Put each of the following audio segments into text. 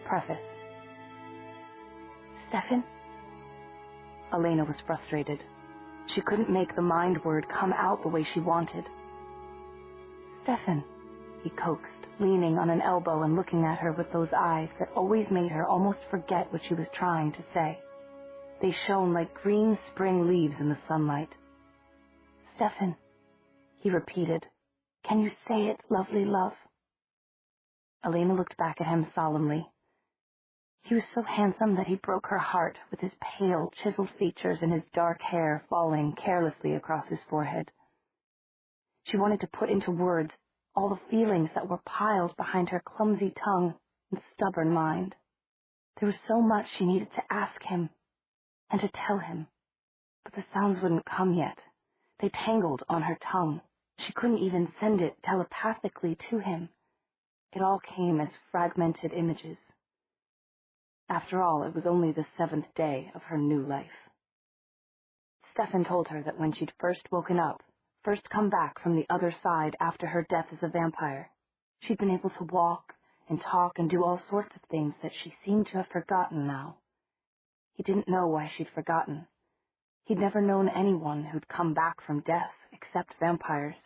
Preface. Stefan? Elena was frustrated. She couldn't make the mind word come out the way she wanted. Stefan, he coaxed, leaning on an elbow and looking at her with those eyes that always made her almost forget what she was trying to say. They shone like green spring leaves in the sunlight. Stefan, he repeated, can you say it, lovely love? Elena looked back at him solemnly. He was so handsome that he broke her heart with his pale, chiseled features and his dark hair falling carelessly across his forehead. She wanted to put into words all the feelings that were piled behind her clumsy tongue and stubborn mind. There was so much she needed to ask him and to tell him, but the sounds wouldn't come yet. They tangled on her tongue. She couldn't even send it telepathically to him. It all came as fragmented images. After all, it was only the 7th day of her new life. Stefan told her that when she'd first woken up, first come back from the other side after her death as a vampire, she'd been able to walk and talk and do all sorts of things that she seemed to have forgotten now. He didn't know why she'd forgotten. He'd never known anyone who'd come back from death except vampires,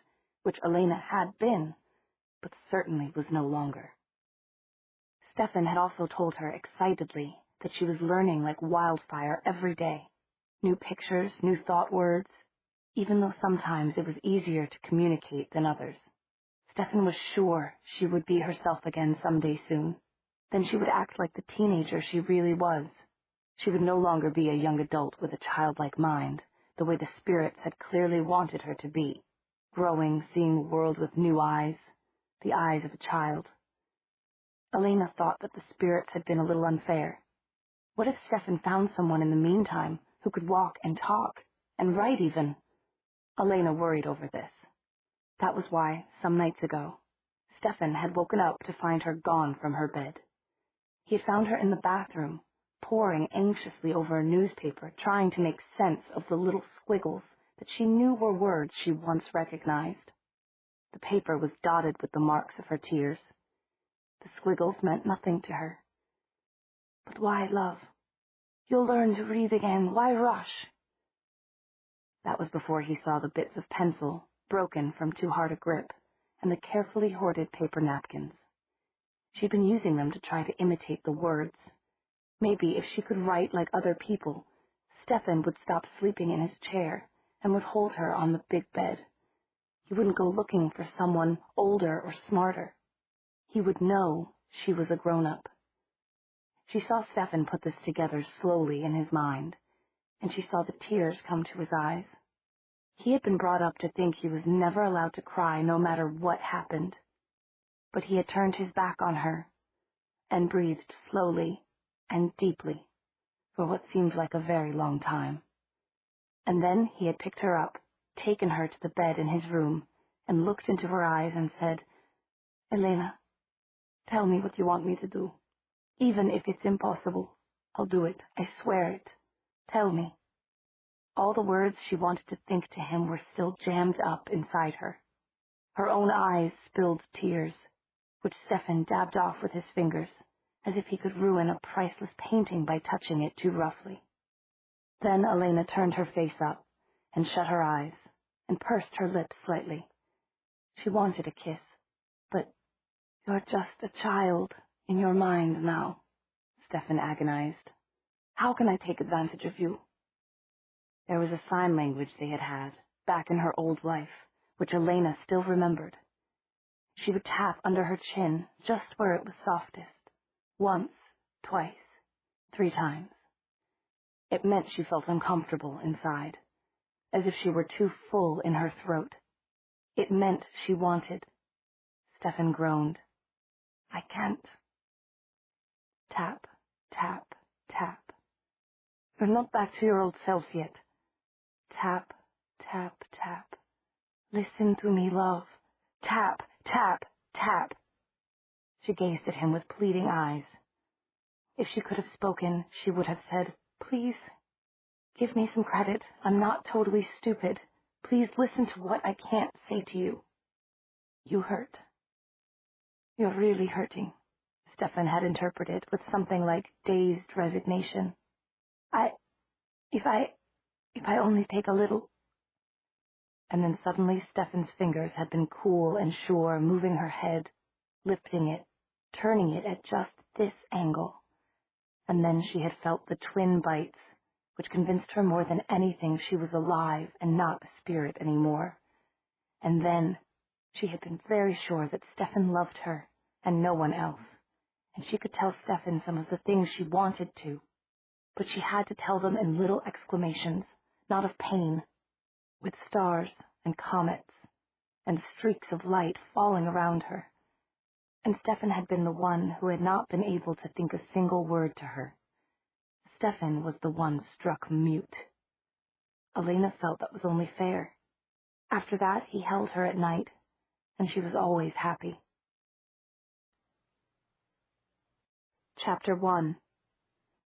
which Elena had been, but certainly was no longer. Stefan had also told her excitedly that she was learning like wildfire every day. New pictures, new thought words, even though sometimes it was easier to communicate than others. Stefan was sure she would be herself again someday soon. Then she would act like the teenager she really was. She would no longer be a young adult with a childlike mind, the way the spirits had clearly wanted her to be, growing, seeing the world with new eyes, the eyes of a child. Elena thought that the spirits had been a little unfair. What if Stefan found someone in the meantime who could walk and talk, and write even? Elena worried over this. That was why, some nights ago, Stefan had woken up to find her gone from her bed. He had found her in the bathroom, poring anxiously over a newspaper, trying to make sense of the little squiggles that she knew were words she once recognized. The paper was dotted with the marks of her tears. The squiggles meant nothing to her. But why, love? You'll learn to read again. Why rush? That was before he saw the bits of pencil, broken from too hard a grip, and the carefully hoarded paper napkins. She'd been using them to try to imitate the words. Maybe if she could write like other people, Stefan would stop sleeping in his chair and would hold her on the big bed. He wouldn't go looking for someone older or smarter. He would know she was a grown-up. She saw Stefan put this together slowly in his mind, and she saw the tears come to his eyes. He had been brought up to think he was never allowed to cry no matter what happened. But he had turned his back on her and breathed slowly and deeply for what seemed like a very long time. And then he had picked her up, taken her to the bed in his room, and looked into her eyes and said, Elena, tell me what you want me to do. Even if it's impossible, I'll do it. I swear it. Tell me. All the words she wanted to think to him were still jammed up inside her. Her own eyes spilled tears, which Stefan dabbed off with his fingers, as if he could ruin a priceless painting by touching it too roughly. Then Elena turned her face up and shut her eyes and pursed her lips slightly. She wanted a kiss, but you're just a child in your mind now, Stefan agonized. How can I take advantage of you? There was a sign language they had had, back in her old life, which Elena still remembered. She would tap under her chin, just where it was softest. Once, twice, 3 times. It meant she felt uncomfortable inside, as if she were too full in her throat. It meant she wanted. Stefan groaned. I can't. Tap, tap, tap. You're not back to your old self yet. Tap, tap, tap. Listen to me, love. Tap, tap, tap. She gazed at him with pleading eyes. If she could have spoken, she would have said, Please, give me some credit. I'm not totally stupid. Please listen to what I can't say to you. You hurt. You're really hurting, Stefan had interpreted with something like dazed resignation. If I only take a little... And then suddenly Stefan's fingers had been cool and sure, moving her head, lifting it, turning it at just this angle. And then she had felt the twin bites, which convinced her more than anything she was alive and not a spirit anymore. And then she had been very sure that Stefan loved her and no one else, and she could tell Stefan some of the things she wanted to, but she had to tell them in little exclamations, not of pain, with stars and comets and streaks of light falling around her. And Stefan had been the one who had not been able to think a single word to her. Stefan was the one struck mute. Elena felt that was only fair. After that, he held her at night, and she was always happy. Chapter 1.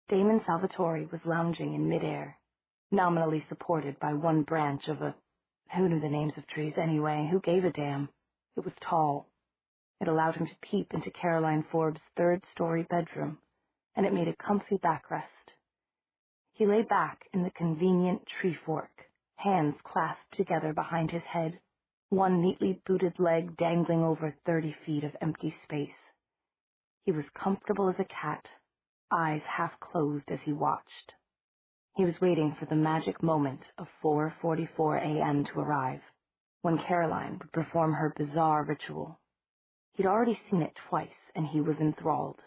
Damon Salvatore was lounging in midair, nominally supported by one branch of a... Who knew the names of trees anyway? Who gave a damn? It was tall. It allowed him to peep into Caroline Forbes' third-story bedroom, and it made a comfy backrest. He lay back in the convenient tree fork, hands clasped together behind his head, one neatly booted leg dangling over 30 feet of empty space. He was comfortable as a cat, eyes half closed as he watched. He was waiting for the magic moment of 4:44 a.m. to arrive, when Caroline would perform her bizarre ritual. He'd already seen it twice, and he was enthralled.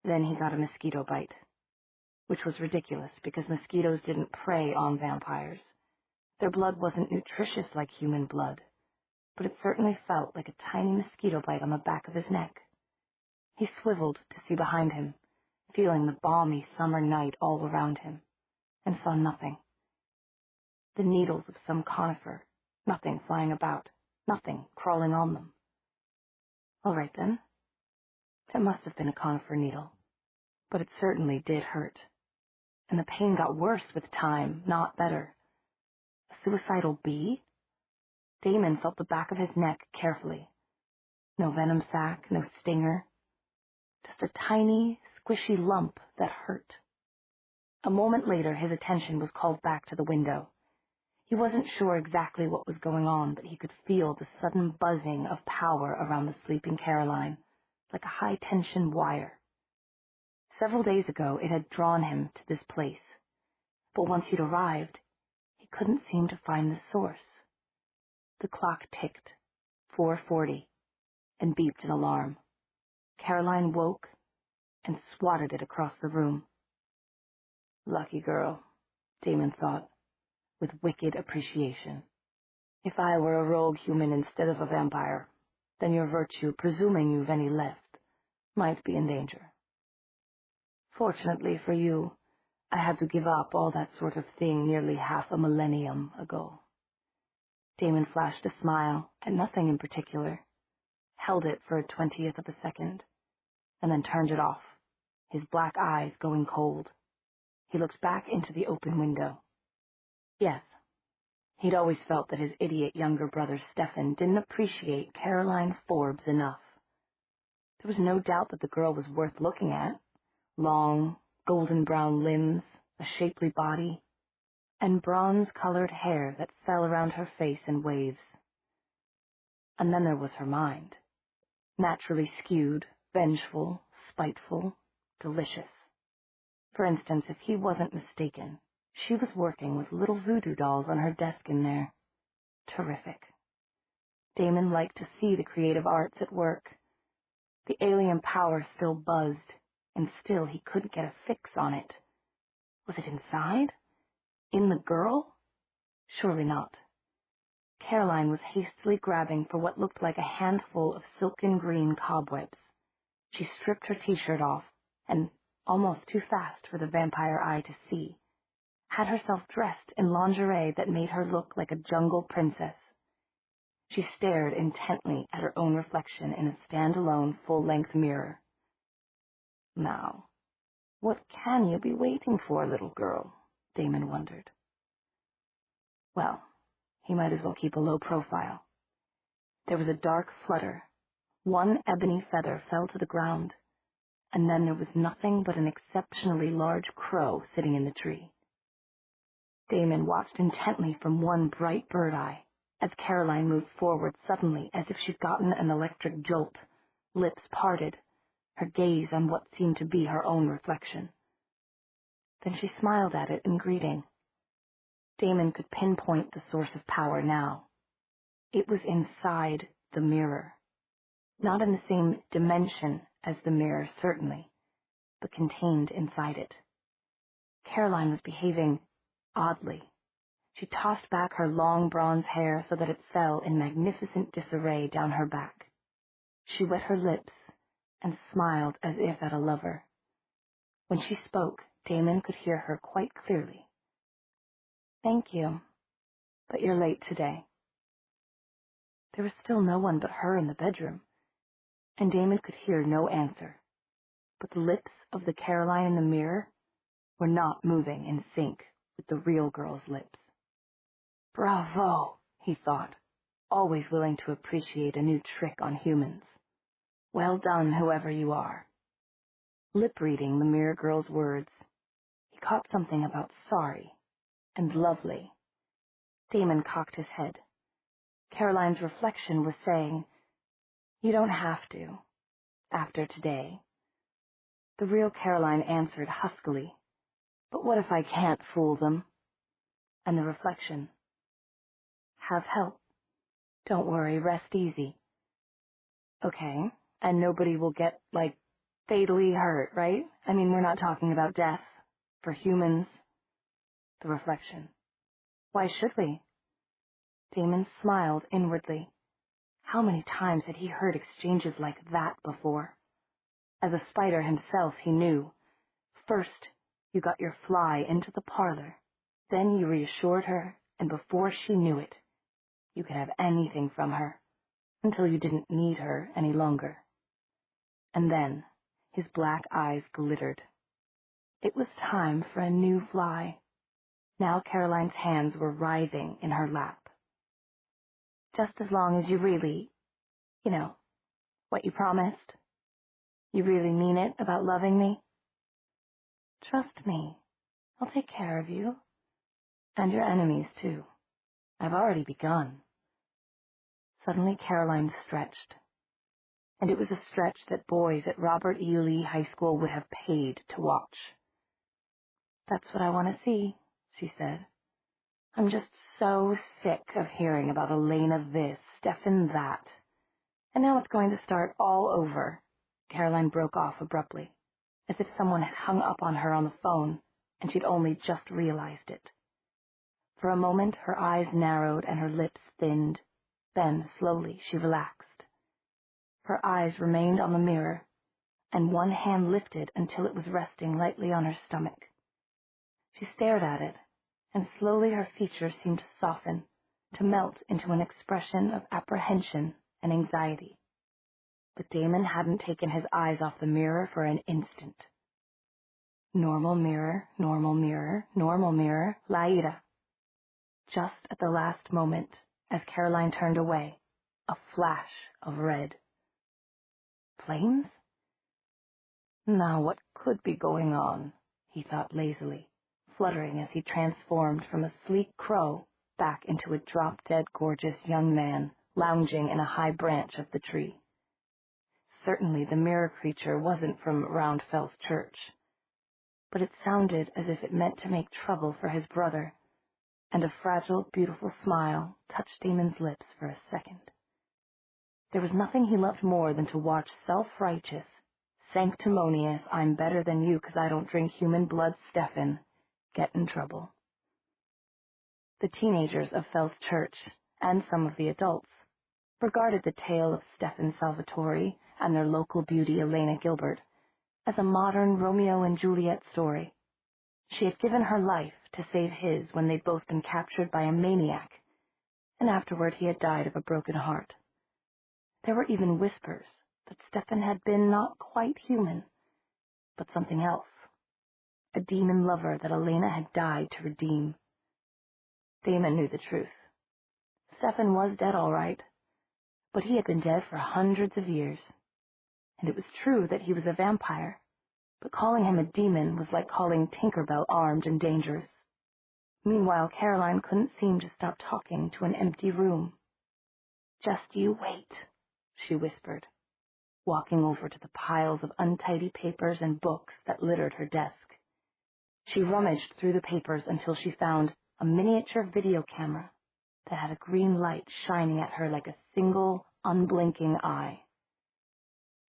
Then he got a mosquito bite, which was ridiculous because mosquitoes didn't prey on vampires. Their blood wasn't nutritious like human blood, but it certainly felt like a tiny mosquito bite on the back of his neck. He swiveled to see behind him, feeling the balmy summer night all around him, and saw nothing. The needles of some conifer, nothing flying about, nothing crawling on them. All right, then. It must have been a conifer needle, but it certainly did hurt. And the pain got worse with time, not better. A suicidal bee? Damon felt the back of his neck carefully. No venom sac, no stinger. Just a tiny, squishy lump that hurt. A moment later, his attention was called back to the window. He wasn't sure exactly what was going on, but he could feel the sudden buzzing of power around the sleeping Caroline, like a high-tension wire. Several days ago, it had drawn him to this place, but once he'd arrived, he couldn't seem to find the source. The clock ticked, 4:40, and beeped an alarm. Caroline woke and swatted it across the room. Lucky girl, Damon thought, with wicked appreciation. If I were a rogue human instead of a vampire, then your virtue, presuming you've any left, might be in danger. Fortunately for you, I had to give up all that sort of thing nearly half a millennium ago. Damon flashed a smile at nothing in particular, held it for a 20th of a second, and then turned it off, his black eyes going cold. He looked back into the open window. Yes, he'd always felt that his idiot younger brother Stefan didn't appreciate Caroline Forbes enough. There was no doubt that the girl was worth looking at. Long, golden-brown limbs, a shapely body, and bronze-colored hair that fell around her face in waves. And then there was her mind, naturally skewed, vengeful, spiteful, delicious. For instance, if he wasn't mistaken, she was working with little voodoo dolls on her desk in there. Terrific. Damon liked to see the creative arts at work. The alien power still buzzed, and still he couldn't get a fix on it. Was it inside? In the girl? Surely not. Caroline was hastily grabbing for what looked like a handful of silken green cobwebs. She stripped her t-shirt off, and, almost too fast for the vampire eye to see, had herself dressed in lingerie that made her look like a jungle princess. She stared intently at her own reflection in a stand-alone full-length mirror. Now, what can you be waiting for, little girl? Damon wondered. Well, he might as well keep a low profile. There was a dark flutter, One ebony feather fell to the ground, and then there was nothing but an exceptionally large crow sitting in the tree. Damon watched intently from one bright bird eye as Caroline moved forward suddenly as if she'd gotten an electric jolt, lips parted, her gaze on what seemed to be her own reflection. Then she smiled at it in greeting. Damon could pinpoint the source of power now. It was inside the mirror. Not in the same dimension as the mirror, certainly, but contained inside it. Caroline was behaving oddly. She tossed back her long bronze hair so that it fell in magnificent disarray down her back. She wet her lips and smiled as if at a lover. When she spoke, Damon could hear her quite clearly. "Thank you, but you're late today." There was still no one but her in the bedroom, and Damon could hear no answer. But the lips of the Caroline in the mirror were not moving in sync with the real girl's lips. "Bravo," he thought, always willing to appreciate a new trick on humans. "Well done, whoever you are." Lip-reading the mirror girl's words, he caught something about sorry and lovely. Damon cocked his head. Caroline's reflection was saying, "You don't have to, after today." The real Caroline answered huskily, "But what if I can't fool them?" And the reflection, "Have help. Don't worry, rest easy." Okay, and nobody will get, fatally hurt, right? I mean, we're not talking about death. For humans. The reflection, "Why should we?" Damon smiled inwardly. How many times had he heard exchanges like that before? As a spider himself, he knew. First, you got your fly into the parlor. Then you reassured her, and before she knew it, you could have anything from her, until you didn't need her any longer. And then, his black eyes glittered. It was time for a new fly. Now Caroline's hands were writhing in her lap. "Just as long as you really, what you promised. You really mean it about loving me? Trust me. I'll take care of you. And your enemies, too. I've already begun." Suddenly Caroline stretched. And it was a stretch that boys at Robert E. Lee High School would have paid to watch. "That's what I want to see," she said. "I'm just so sick of hearing about Elena this, Stefan that. And now it's going to start all over." Caroline broke off abruptly, as if someone had hung up on her on the phone, and she'd only just realized it. For a moment her eyes narrowed and her lips thinned. Then, slowly, she relaxed. Her eyes remained on the mirror, and one hand lifted until it was resting lightly on her stomach. She stared at it, and slowly her features seemed to soften, to melt into an expression of apprehension and anxiety. But Damon hadn't taken his eyes off the mirror for an instant. Normal mirror, normal mirror, normal mirror, Laida. Just at the last moment, as Caroline turned away, a flash of red. Flames? Now what could be going on? He thought lazily, fluttering as he transformed from a sleek crow back into a drop-dead gorgeous young man lounging in a high branch of the tree. Certainly the mirror creature wasn't from Roundfell's church, but it sounded as if it meant to make trouble for his brother, and a fragile, beautiful smile touched Damon's lips for a second. There was nothing he loved more than to watch self-righteous, sanctimonious, "I'm better than you 'cause I don't drink human blood" Stefan get in trouble. The teenagers of Fell's church, and some of the adults, regarded the tale of Stefan Salvatore and their local beauty Elena Gilbert as a modern Romeo and Juliet story. She had given her life to save his when they'd both been captured by a maniac, and afterward he had died of a broken heart. There were even whispers that Stefan had been not quite human, but something else, a demon lover that Elena had died to redeem. Damon knew the truth. Stefan was dead all right, But he had been dead for hundreds of years, and it was true that he was a vampire, but calling him a demon was like calling Tinker Bell armed and dangerous. Meanwhile, Caroline couldn't seem to stop talking to an empty room. "Just you wait," she whispered, walking over to the piles of untidy papers and books that littered her desk. She rummaged through the papers until she found a miniature video camera that had a green light shining at her like a single, unblinking eye.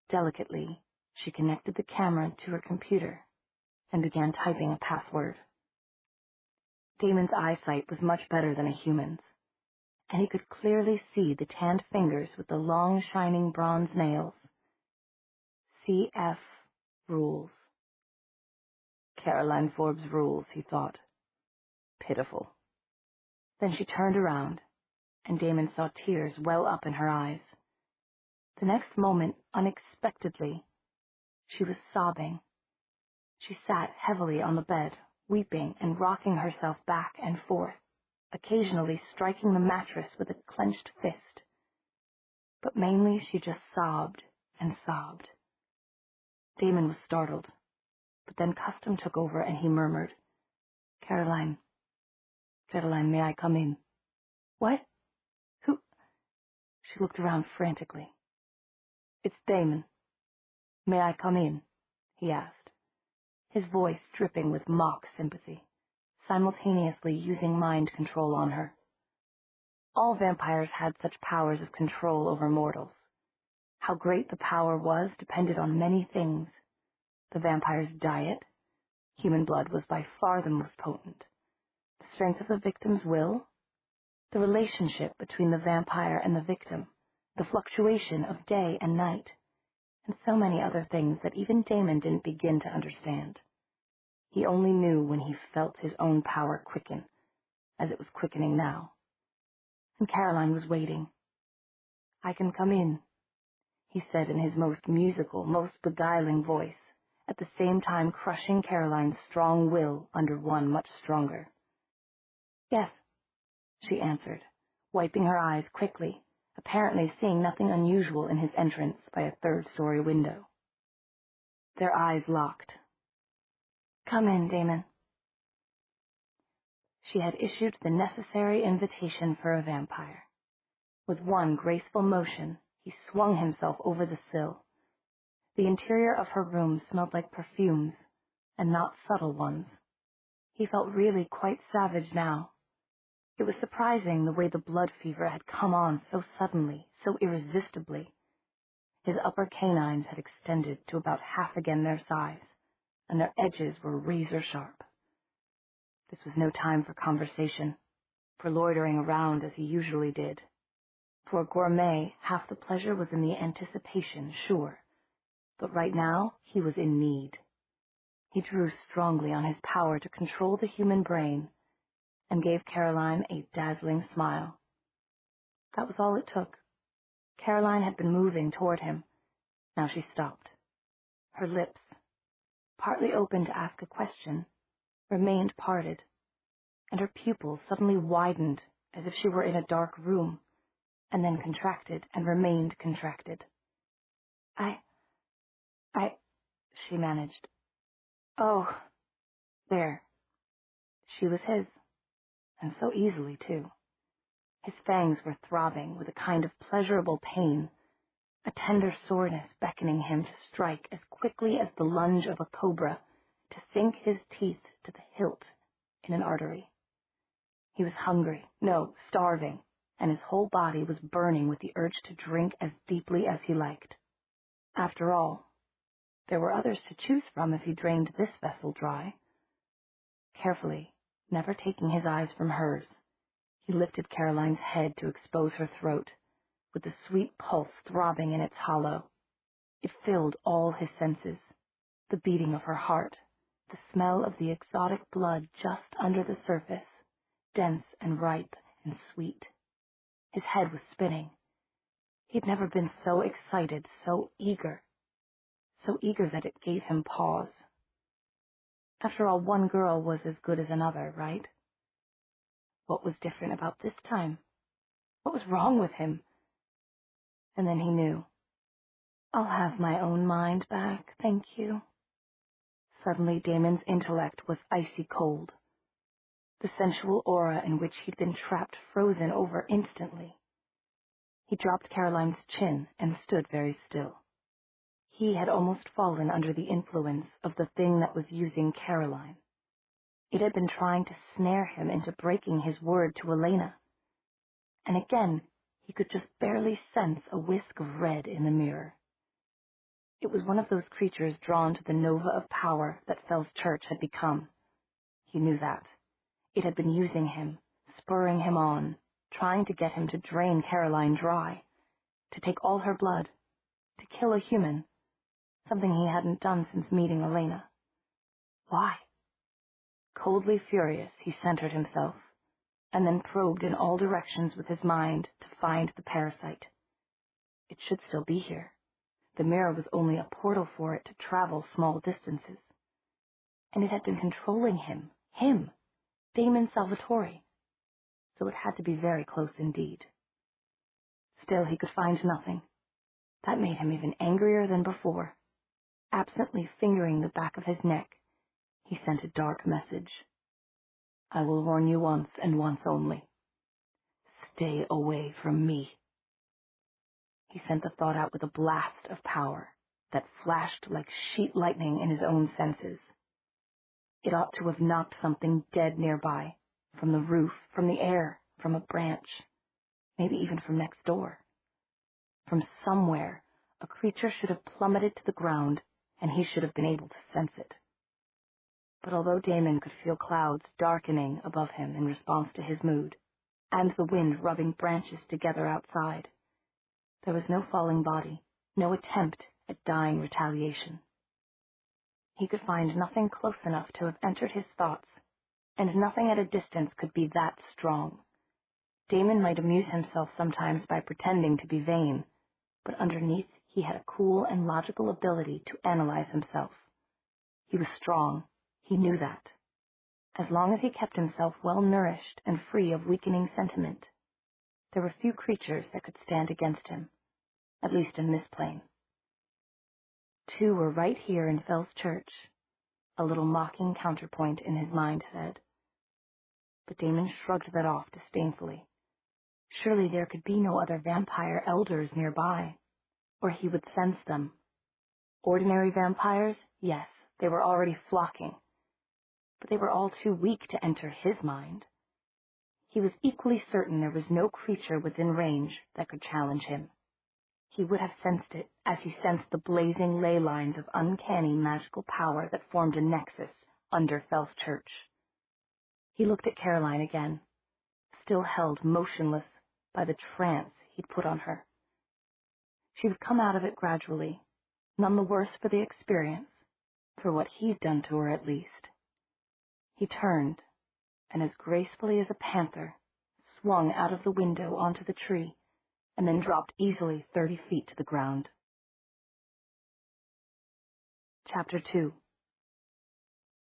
Delicately, she connected the camera to her computer and began typing a password. Damon's eyesight was much better than a human's, and he could clearly see the tanned fingers with the long, shining bronze nails. CF rules. Caroline Forbes rules, he thought. Pitiful. Then she turned around, and Damon saw tears well up in her eyes. The next moment, unexpectedly, she was sobbing. She sat heavily on the bed, weeping and rocking herself back and forth, occasionally striking the mattress with a clenched fist. But mainly she just sobbed and sobbed. Damon was startled, but then custom took over and he murmured, Caroline, may I come in?" "What? Who?" She looked around frantically. "It's Damon. May I come in?" he asked, his voice dripping with mock sympathy, simultaneously using mind control on her. All vampires had such powers of control over mortals. How great the power was depended on many things. The vampire's diet. Human blood was by far the most potent. The strength of the victim's will. The relationship between the vampire and the victim. The fluctuation of day and night. And so many other things that even Damon didn't begin to understand. He only knew when he felt his own power quicken, as it was quickening now. And Caroline was waiting. "I can come in," he said in his most musical, most beguiling voice, at the same time crushing Caroline's strong will under one much stronger. "Yes," she answered, wiping her eyes quickly, apparently seeing nothing unusual in his entrance by a third-story window. Their eyes locked. "Come in, Damon." She had issued the necessary invitation for a vampire. With one graceful motion, he swung himself over the sill. The interior of her room smelled like perfumes, and not subtle ones. He felt really quite savage now. It was surprising the way the blood fever had come on so suddenly, so irresistibly. His upper canines had extended to about half again their size, and their edges were razor-sharp. This was no time for conversation, for loitering around as he usually did. For a gourmet, half the pleasure was in the anticipation, sure, but right now he was in need. He drew strongly on his power to control the human brain and gave Caroline a dazzling smile. That was all it took. Caroline had been moving toward him. Now she stopped. Her lips, partly open to ask a question, remained parted, and her pupils suddenly widened as if she were in a dark room, and then contracted and remained contracted. I, she managed. "Oh, there." She was his, and so easily, too. His fangs were throbbing with a kind of pleasurable pain, a tender soreness beckoning him to strike as quickly as the lunge of a cobra, to sink his teeth to the hilt in an artery. He was hungry, no, starving, and his whole body was burning with the urge to drink as deeply as he liked. After all, there were others to choose from if he drained this vessel dry. Carefully, never taking his eyes from hers, he lifted Caroline's head to expose her throat, with the sweet pulse throbbing in its hollow. It filled all his senses, the beating of her heart, the smell of the exotic blood just under the surface, dense and ripe and sweet. His head was spinning. He'd never been so excited, so eager that it gave him pause. After all, one girl was as good as another, right? What was different about this time? What was wrong with him? And then he knew. I'll have my own mind back, thank you. Suddenly Damon's intellect was icy cold. The sensual aura in which he'd been trapped frozen over instantly. He dropped Caroline's chin and stood very still. He had almost fallen under the influence of the thing that was using Caroline. It had been trying to snare him into breaking his word to Elena. And again, he could just barely sense a whisk of red in the mirror. It was one of those creatures drawn to the nova of power that Fell's Church had become. He knew that. It had been using him, spurring him on, trying to get him to drain Caroline dry, to take all her blood, to kill a human, something he hadn't done since meeting Elena. Why? Coldly furious, he centered himself, and then probed in all directions with his mind to find the parasite. It should still be here. The mirror was only a portal for it to travel small distances. And it had been controlling him, Damon Salvatore. So it had to be very close indeed. Still, he could find nothing. That made him even angrier than before. Absently fingering the back of his neck, he sent a dark message. I will warn you once and once only. Stay away from me. He sent the thought out with a blast of power that flashed like sheet lightning in his own senses. It ought to have knocked something dead nearby, from the roof, from the air, from a branch, maybe even from next door. From somewhere, a creature should have plummeted to the ground, and he should have been able to sense it. But although Damon could feel clouds darkening above him in response to his mood, and the wind rubbing branches together outside, there was no falling body, no attempt at dying retaliation. He could find nothing close enough to have entered his thoughts, and nothing at a distance could be that strong. Damon might amuse himself sometimes by pretending to be vain, but underneath he had a cool and logical ability to analyze himself. He was strong, he knew that. As long as he kept himself well-nourished and free of weakening sentiment, there were few creatures that could stand against him, at least in this plane. Two were right here in Fell's Church, a little mocking counterpoint in his mind said. But Damon shrugged that off disdainfully. Surely there could be no other vampire elders nearby, or he would sense them. Ordinary vampires? Yes, they were already flocking. But they were all too weak to enter his mind. He was equally certain there was no creature within range that could challenge him. He would have sensed it as he sensed the blazing ley lines of uncanny magical power that formed a nexus under Fell's Church. He looked at Caroline again, still held motionless by the trance he'd put on her. She would come out of it gradually, none the worse for the experience, for what he'd done to her at least. He turned, and as gracefully as a panther, swung out of the window onto the tree, and then dropped easily 30 feet to the ground. Chapter 2.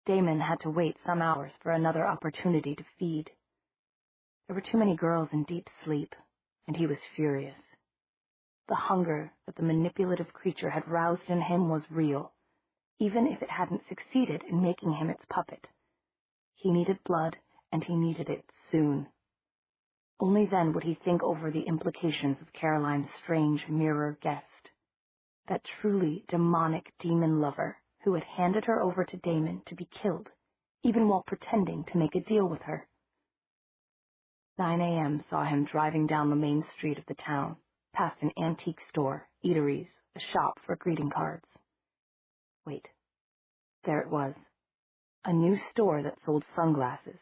Damon had to wait some hours for another opportunity to feed. There were too many girls in deep sleep, and he was furious. The hunger that the manipulative creature had roused in him was real, even if it hadn't succeeded in making him its puppet. He needed blood, and he needed it soon. Only then would he think over the implications of Caroline's strange mirror guest, that truly demonic demon lover who had handed her over to Damon to be killed, even while pretending to make a deal with her. 9 a.m. saw him driving down the main street of the town, past an antique store, eateries, a shop for greeting cards. Wait, there it was, a new store that sold sunglasses.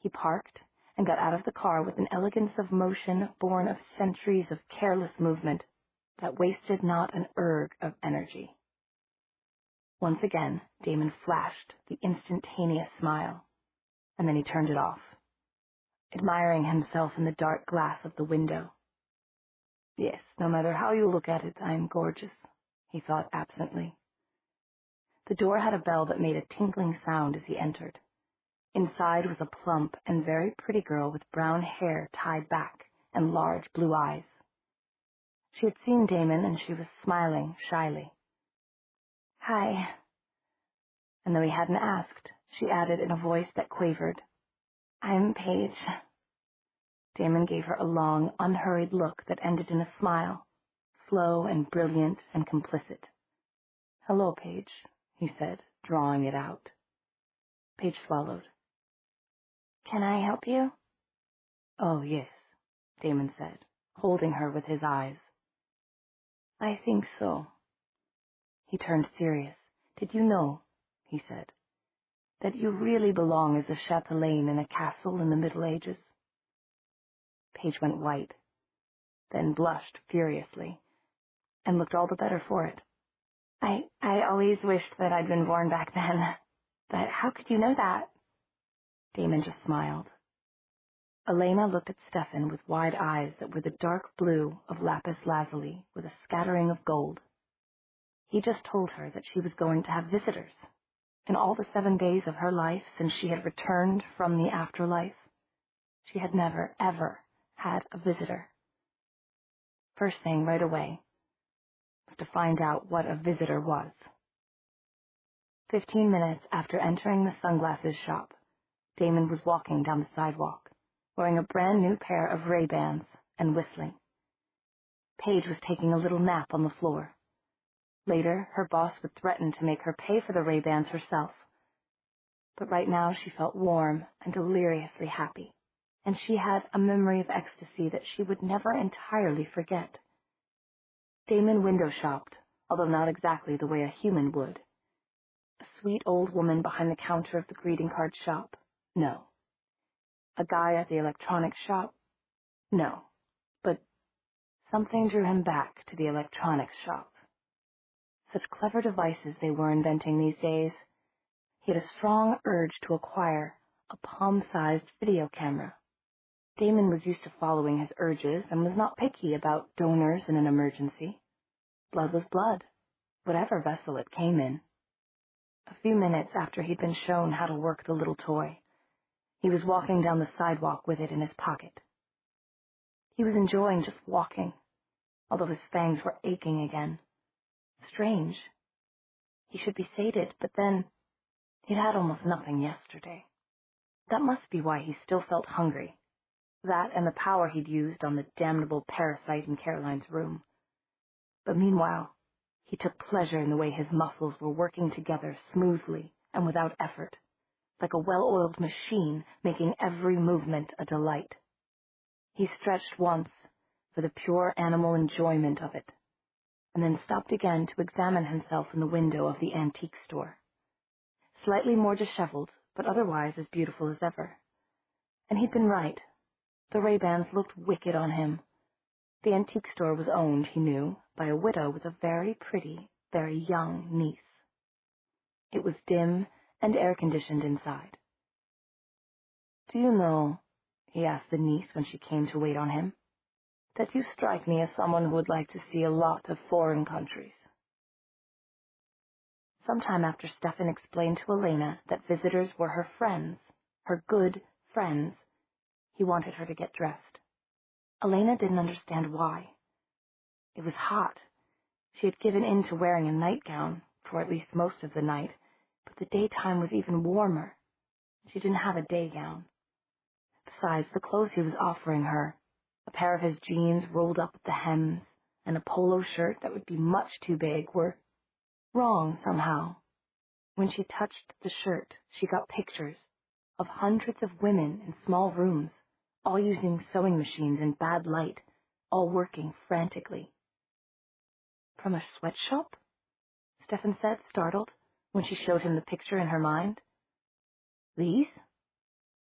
He parked and got out of the car with an elegance of motion born of centuries of careless movement that wasted not an erg of energy. Once again, Damon flashed the instantaneous smile, and then he turned it off, admiring himself in the dark glass of the window. Yes, no matter how you look at it, I am gorgeous, he thought absently. The door had a bell that made a tinkling sound as he entered. Inside was a plump and very pretty girl with brown hair tied back and large blue eyes. She had seen Damon, and she was smiling shyly. "Hi." And though he hadn't asked, she added in a voice that quavered, "I'm Paige." Damon gave her a long, unhurried look that ended in a smile, slow and brilliant and complicit. "Hello, Paige," he said, drawing it out. Paige swallowed. "Can I help you?" "Oh, yes," Damon said, holding her with his eyes. "I think so." He turned serious. "Did you know," he said, "that you really belong as a chatelaine in a castle in the Middle Ages?" Paige went white, then blushed furiously, and looked all the better for it. I always wished that I'd been born back then. But how could you know that?" Damon just smiled. Elena looked at Stefan with wide eyes that were the dark blue of lapis lazuli with a scattering of gold. He just told her that she was going to have visitors. In all the 7 days of her life since she had returned from the afterlife, she had never, ever had a visitor. First thing, right away, was to find out what a visitor was. 15 minutes after entering the sunglasses shop, Damon was walking down the sidewalk, wearing a brand new pair of Ray-Bans and whistling. Paige was taking a little nap on the floor. Later, her boss would threaten to make her pay for the Ray-Bans herself. But right now she felt warm and deliriously happy, and she had a memory of ecstasy that she would never entirely forget. Damon window shopped, although not exactly the way a human would. A sweet old woman behind the counter of the greeting card shop? No. A guy at the electronics shop? No. But something drew him back to the electronics shop. Such clever devices they were inventing these days. He had a strong urge to acquire a palm-sized video camera. Damon was used to following his urges and was not picky about donors in an emergency. Blood was blood, whatever vessel it came in. A few minutes after he'd been shown how to work the little toy, he was walking down the sidewalk with it in his pocket. He was enjoying just walking, although his fangs were aching again. Strange. He should be sated, but then he'd had almost nothing yesterday. That must be why he still felt hungry. That and the power he'd used on the damnable parasite in Caroline's room. But meanwhile, he took pleasure in the way his muscles were working together smoothly and without effort, like a well-oiled machine making every movement a delight. He stretched once for the pure animal enjoyment of it, and then stopped again to examine himself in the window of the antique store. Slightly more disheveled, but otherwise as beautiful as ever. And he'd been right. The Ray-Bans looked wicked on him. The antique store was owned, he knew, by a widow with a very pretty, very young niece. It was dim and air-conditioned inside. "Do you know," he asked the niece when she came to wait on him, "that you strike me as someone who would like to see a lot of foreign countries?" Sometime after Stefan explained to Elena that visitors were her friends, her good friends, he wanted her to get dressed. Elena didn't understand why. It was hot. She had given in to wearing a nightgown for at least most of the night, but the daytime was even warmer. She didn't have a day gown. Besides, the clothes he was offering her, a pair of his jeans rolled up at the hems and a polo shirt that would be much too big, were wrong somehow. When she touched the shirt, she got pictures of hundreds of women in small rooms, all using sewing machines in bad light, all working frantically. "From a sweatshop?" Stefan said, startled, when she showed him the picture in her mind. "These?"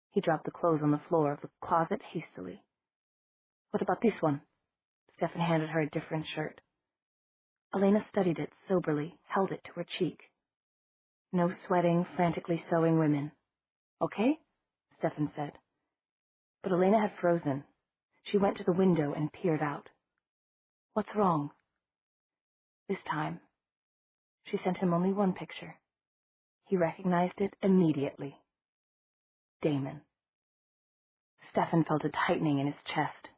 He dropped the clothes on the floor of the closet hastily. "What about this one?" Stefan handed her a different shirt. Elena studied it soberly, held it to her cheek. "No sweating, frantically sewing women. Okay?" Stefan said. But Elena had frozen. She went to the window and peered out. "What's wrong?" This time, she sent him only one picture. He recognized it immediately. Damon. Stefan felt a tightening in his chest.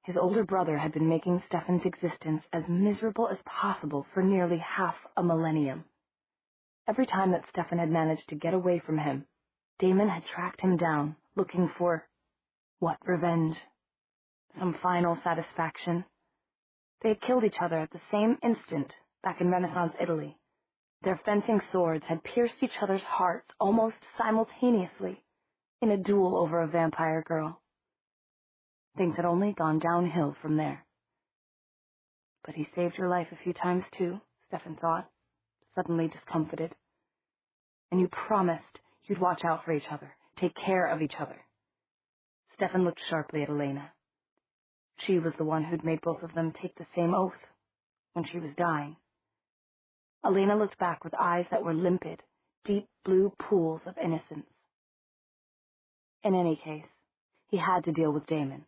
His older brother had been making Stefan's existence as miserable as possible for nearly half a millennium. Every time that Stefan had managed to get away from him, Damon had tracked him down, looking for, what, revenge? Some final satisfaction? They had killed each other at the same instant back in Renaissance Italy. Their fencing swords had pierced each other's hearts almost simultaneously in a duel over a vampire girl. Things had only gone downhill from there. But he saved your life a few times too, Stefan thought, suddenly discomfited. And you promised you'd watch out for each other, take care of each other. Stefan looked sharply at Elena. She was the one who'd made both of them take the same oath when she was dying. Elena looked back with eyes that were limpid, deep blue pools of innocence. In any case, he had to deal with Damon,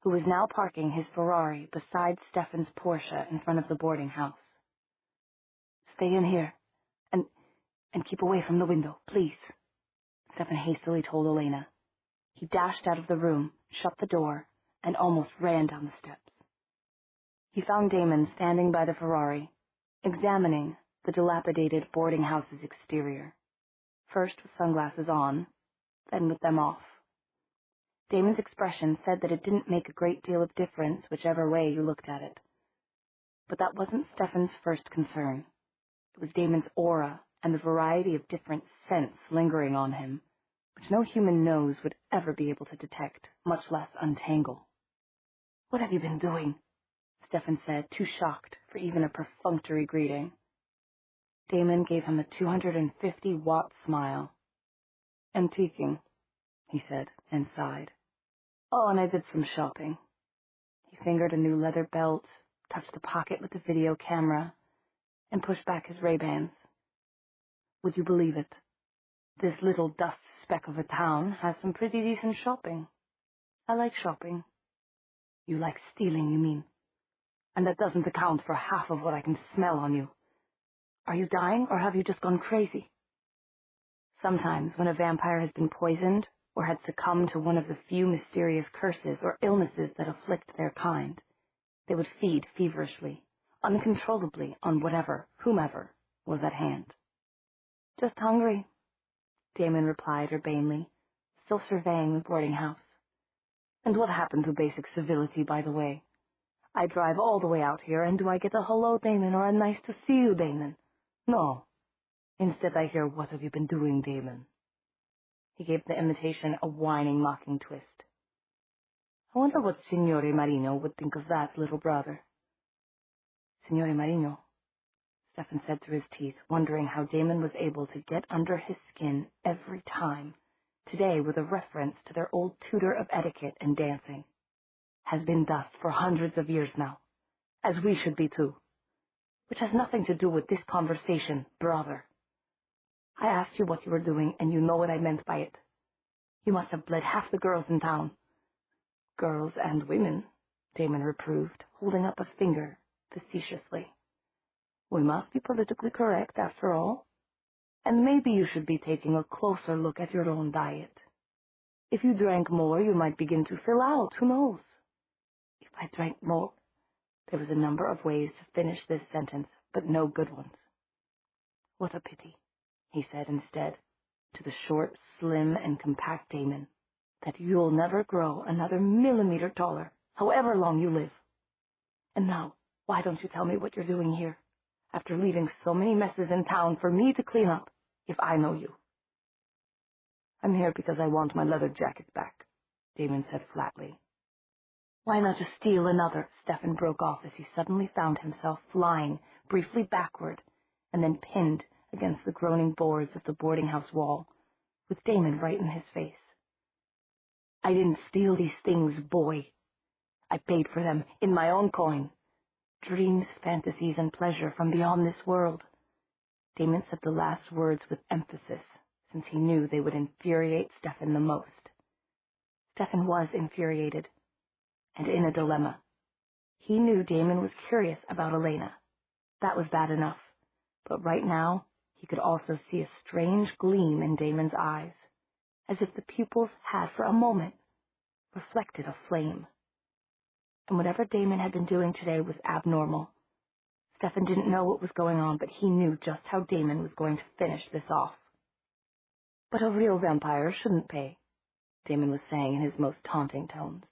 who was now parking his Ferrari beside Stefan's Porsche in front of the boarding house. Stay in here, and keep away from the window, please, Stefan hastily told Elena. He dashed out of the room, shut the door, and almost ran down the steps. He found Damon standing by the Ferrari, examining the dilapidated boarding house's exterior, first with sunglasses on, then with them off. Damon's expression said that it didn't make a great deal of difference whichever way you looked at it. But that wasn't Stefan's first concern. It was Damon's aura and the variety of different scents lingering on him, which no human nose would ever be able to detect, much less untangle. What have you been doing? Stefan said, too shocked for even a perfunctory greeting. Damon gave him a 250-watt smile. Antiquing, he said, and sighed. Oh, and I did some shopping. He fingered a new leather belt, touched the pocket with the video camera, and pushed back his Ray-Bans. Would you believe it? This little dust speck of a town has some pretty decent shopping. I like shopping. You like stealing, you mean? And that doesn't account for half of what I can smell on you. Are you dying, or have you just gone crazy? Sometimes, when a vampire has been poisoned, or had succumbed to one of the few mysterious curses or illnesses that afflict their kind, they would feed feverishly, uncontrollably on whatever, whomever, was at hand. Just hungry, Damon replied urbanely, still surveying the boarding house. And what happened to basic civility, by the way? I drive all the way out here, and do I get a hello, Damon, or a nice to see you, Damon? No. Instead, I hear, what have you been doing, Damon? He gave the imitation a whining, mocking twist. I wonder what Signore Marino would think of that, little brother. Signore Marino, Stefan said through his teeth, wondering how Damon was able to get under his skin every time, today with a reference to their old tutor of etiquette and dancing. Has been dust for hundreds of years now, as we should be too, which has nothing to do with this conversation, brother. I asked you what you were doing, and you know what I meant by it. You must have bled half the girls in town. Girls and women, Damon reproved, holding up a finger facetiously. We must be politically correct, after all. And maybe you should be taking a closer look at your own diet. If you drank more, you might begin to fill out, who knows? If I drank more... There was a number of ways to finish this sentence, but no good ones. What a pity, he said instead, to the short, slim, and compact Damon, that you'll never grow another millimeter taller, however long you live. And now, why don't you tell me what you're doing here, after leaving so many messes in town for me to clean up, if I know you? I'm here because I want my leather jacket back, Damon said flatly. Why not just steal another? Stefan broke off as he suddenly found himself flying briefly backward and then pinned against the groaning boards of the boarding house wall, with Damon right in his face. I didn't steal these things, boy. I paid for them in my own coin. Dreams, fantasies, and pleasure from beyond this world. Damon said the last words with emphasis, since he knew they would infuriate Stefan the most. Stefan was infuriated, and in a dilemma. He knew Damon was curious about Elena. That was bad enough, but right now he could also see a strange gleam in Damon's eyes, as if the pupils had for a moment reflected a flame. and whatever Damon had been doing today was abnormal. Stefan didn't know what was going on, but he knew just how Damon was going to finish this off. "But a real vampire shouldn't pay," Damon was saying in his most taunting tones.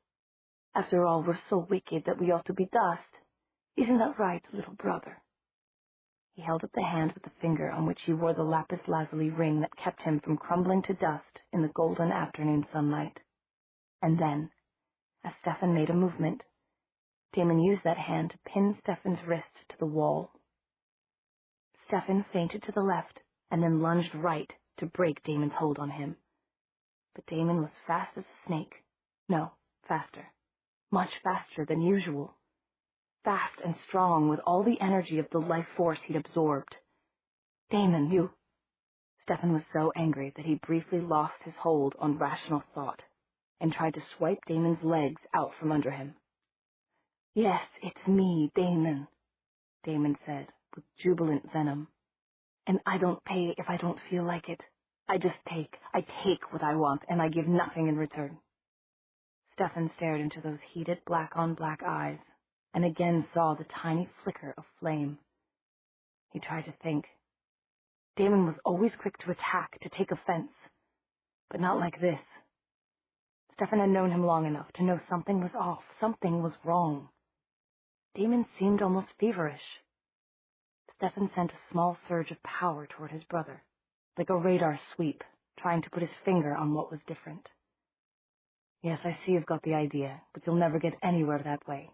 "After all, we're so wicked that we ought to be dust. Isn't that right, little brother?" He held up the hand with the finger on which he wore the lapis lazuli ring that kept him from crumbling to dust in the golden afternoon sunlight. And then, as Stefan made a movement, Damon used that hand to pin Stefan's wrist to the wall. Stefan feinted to the left and then lunged right to break Damon's hold on him. But Damon was fast as a snake. No, faster. Much faster than usual. Fast and strong with all the energy of the life force he'd absorbed. "Damon, you—" Stefan was so angry that he briefly lost his hold on rational thought and tried to swipe Damon's legs out from under him. "Yes, it's me, Damon," Damon said with jubilant venom. "And I don't pay if I don't feel like it. I take what I want, and I give nothing in return." Stefan stared into those heated black-on-black eyes and again saw the tiny flicker of flame. He tried to think. Damon was always quick to attack, to take offense, but not like this. Stefan had known him long enough to know something was off, something was wrong. Damon seemed almost feverish. Stefan sent a small surge of power toward his brother, like a radar sweep, trying to put his finger on what was different. "Yes, I see you've got the idea, but you'll never get anywhere that way,"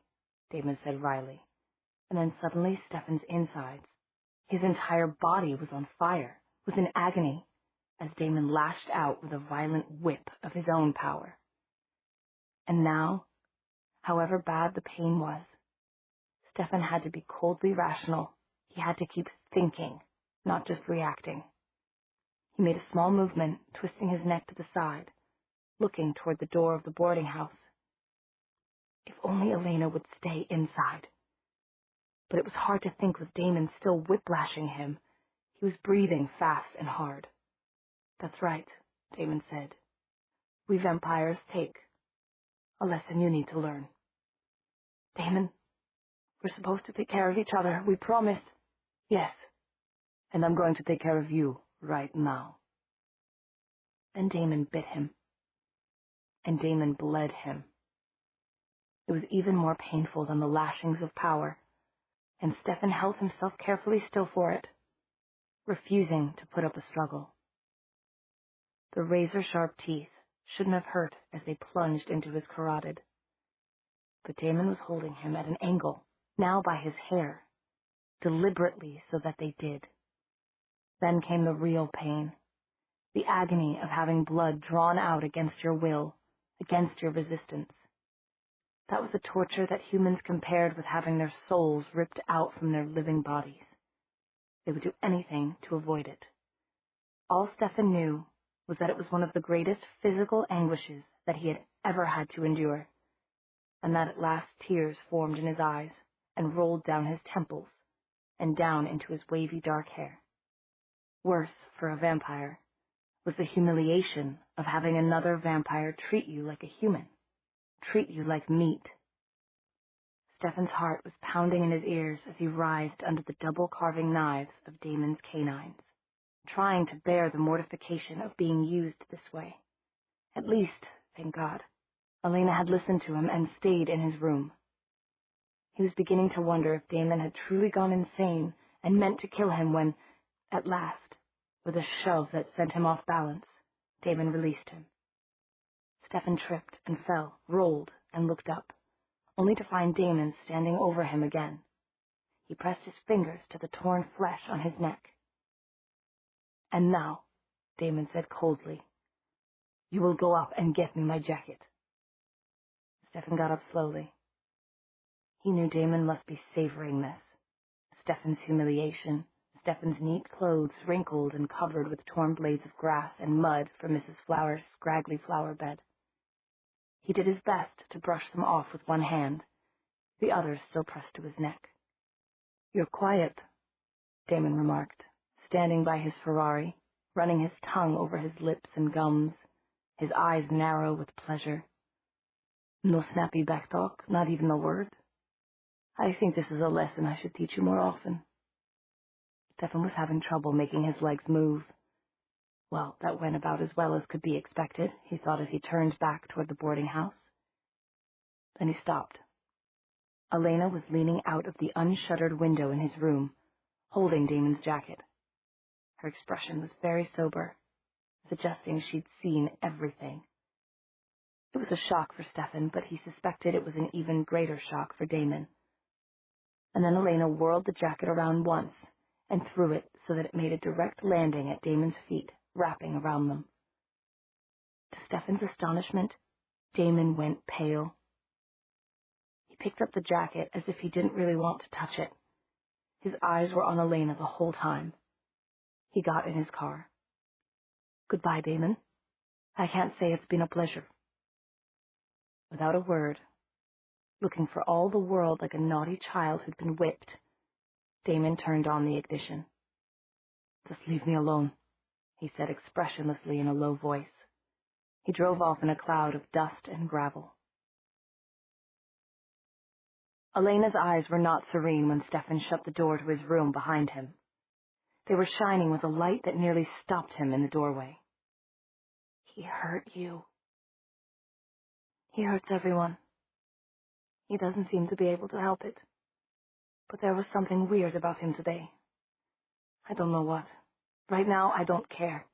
Damon said wryly. And then suddenly Stefan's insides, his entire body was on fire, was in agony, as Damon lashed out with a violent whip of his own power. And now, however bad the pain was, Stefan had to be coldly rational. He had to keep thinking, not just reacting. He made a small movement, twisting his neck to the side, looking toward the door of the boarding house. If only Elena would stay inside. But it was hard to think with Damon still whiplashing him. He was breathing fast and hard. "That's right," Damon said. "We vampires take. A lesson you need to learn." "Damon, we're supposed to take care of each other. We promised." "Yes, and I'm going to take care of you right now." Then Damon bit him. And Damon bled him. It was even more painful than the lashings of power, and Stefan held himself carefully still for it, refusing to put up a struggle. The razor-sharp teeth shouldn't have hurt as they plunged into his carotid. But Damon was holding him at an angle, now by his hair, deliberately so that they did. Then came the real pain, the agony of having blood drawn out against your will, against your resistance. That was a torture that humans compared with having their souls ripped out from their living bodies. They would do anything to avoid it. All Stefan knew was that it was one of the greatest physical anguishes that he had ever had to endure, and that at last tears formed in his eyes and rolled down his temples and down into his wavy dark hair. Worse for a vampire was the humiliation of having another vampire treat you like a human, treat you like meat. Stefan's heart was pounding in his ears as he writhed under the double-carving knives of Damon's canines, trying to bear the mortification of being used this way. At least, thank God, Elena had listened to him and stayed in his room. He was beginning to wonder if Damon had truly gone insane and meant to kill him when, at last, with a shove that sent him off balance, Damon released him. Stefan tripped and fell, rolled, and looked up, only to find Damon standing over him again. He pressed his fingers to the torn flesh on his neck. "And now," Damon said coldly, "you will go up and get me my jacket." Stefan got up slowly. He knew Damon must be savoring this. Stefan's humiliation, Stefan's neat clothes wrinkled and covered with torn blades of grass and mud from Mrs. Flower's scraggly flower bed. He did his best to brush them off with one hand, the other still pressed to his neck. "You're quiet," Damon remarked, standing by his Ferrari, running his tongue over his lips and gums, his eyes narrow with pleasure. No snappy backtalk, not even a word. I think this is a lesson I should teach you more often. Stefan was having trouble making his legs move. Well, that went about as well as could be expected, he thought as he turned back toward the boarding house. Then he stopped. Elena was leaning out of the unshuttered window in his room, holding Damon's jacket. Her expression was very sober, suggesting she'd seen everything. It was a shock for Stefan, but he suspected it was an even greater shock for Damon. And then Elena whirled the jacket around once and threw it so that it made a direct landing at Damon's feet, wrapping around them. To Stefan's astonishment, Damon went pale. He picked up the jacket as if he didn't really want to touch it. His eyes were on Elena the whole time. He got in his car. Goodbye, Damon. I can't say it's been a pleasure. Without a word, looking for all the world like a naughty child who'd been whipped, Damon turned on the ignition. Just leave me alone, he said expressionlessly in a low voice. He drove off in a cloud of dust and gravel. Elena's eyes were not serene when Stefan shut the door to his room behind him. They were shining with a light that nearly stopped him in the doorway. He hurt you. He hurts everyone. He doesn't seem to be able to help it. But there was something weird about him today. I don't know what. Right now, I don't care.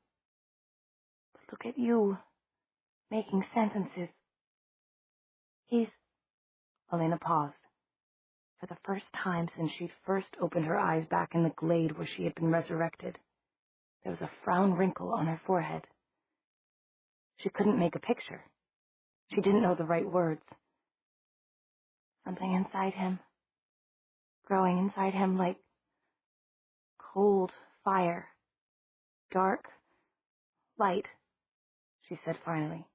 But look at you, making sentences. Elena paused. For the first time since she'd first opened her eyes back in the glade where she had been resurrected, there was a frown wrinkle on her forehead. She couldn't make a picture. She didn't know the right words. Something inside him, growing inside him like cold fire, dark light, she said finally,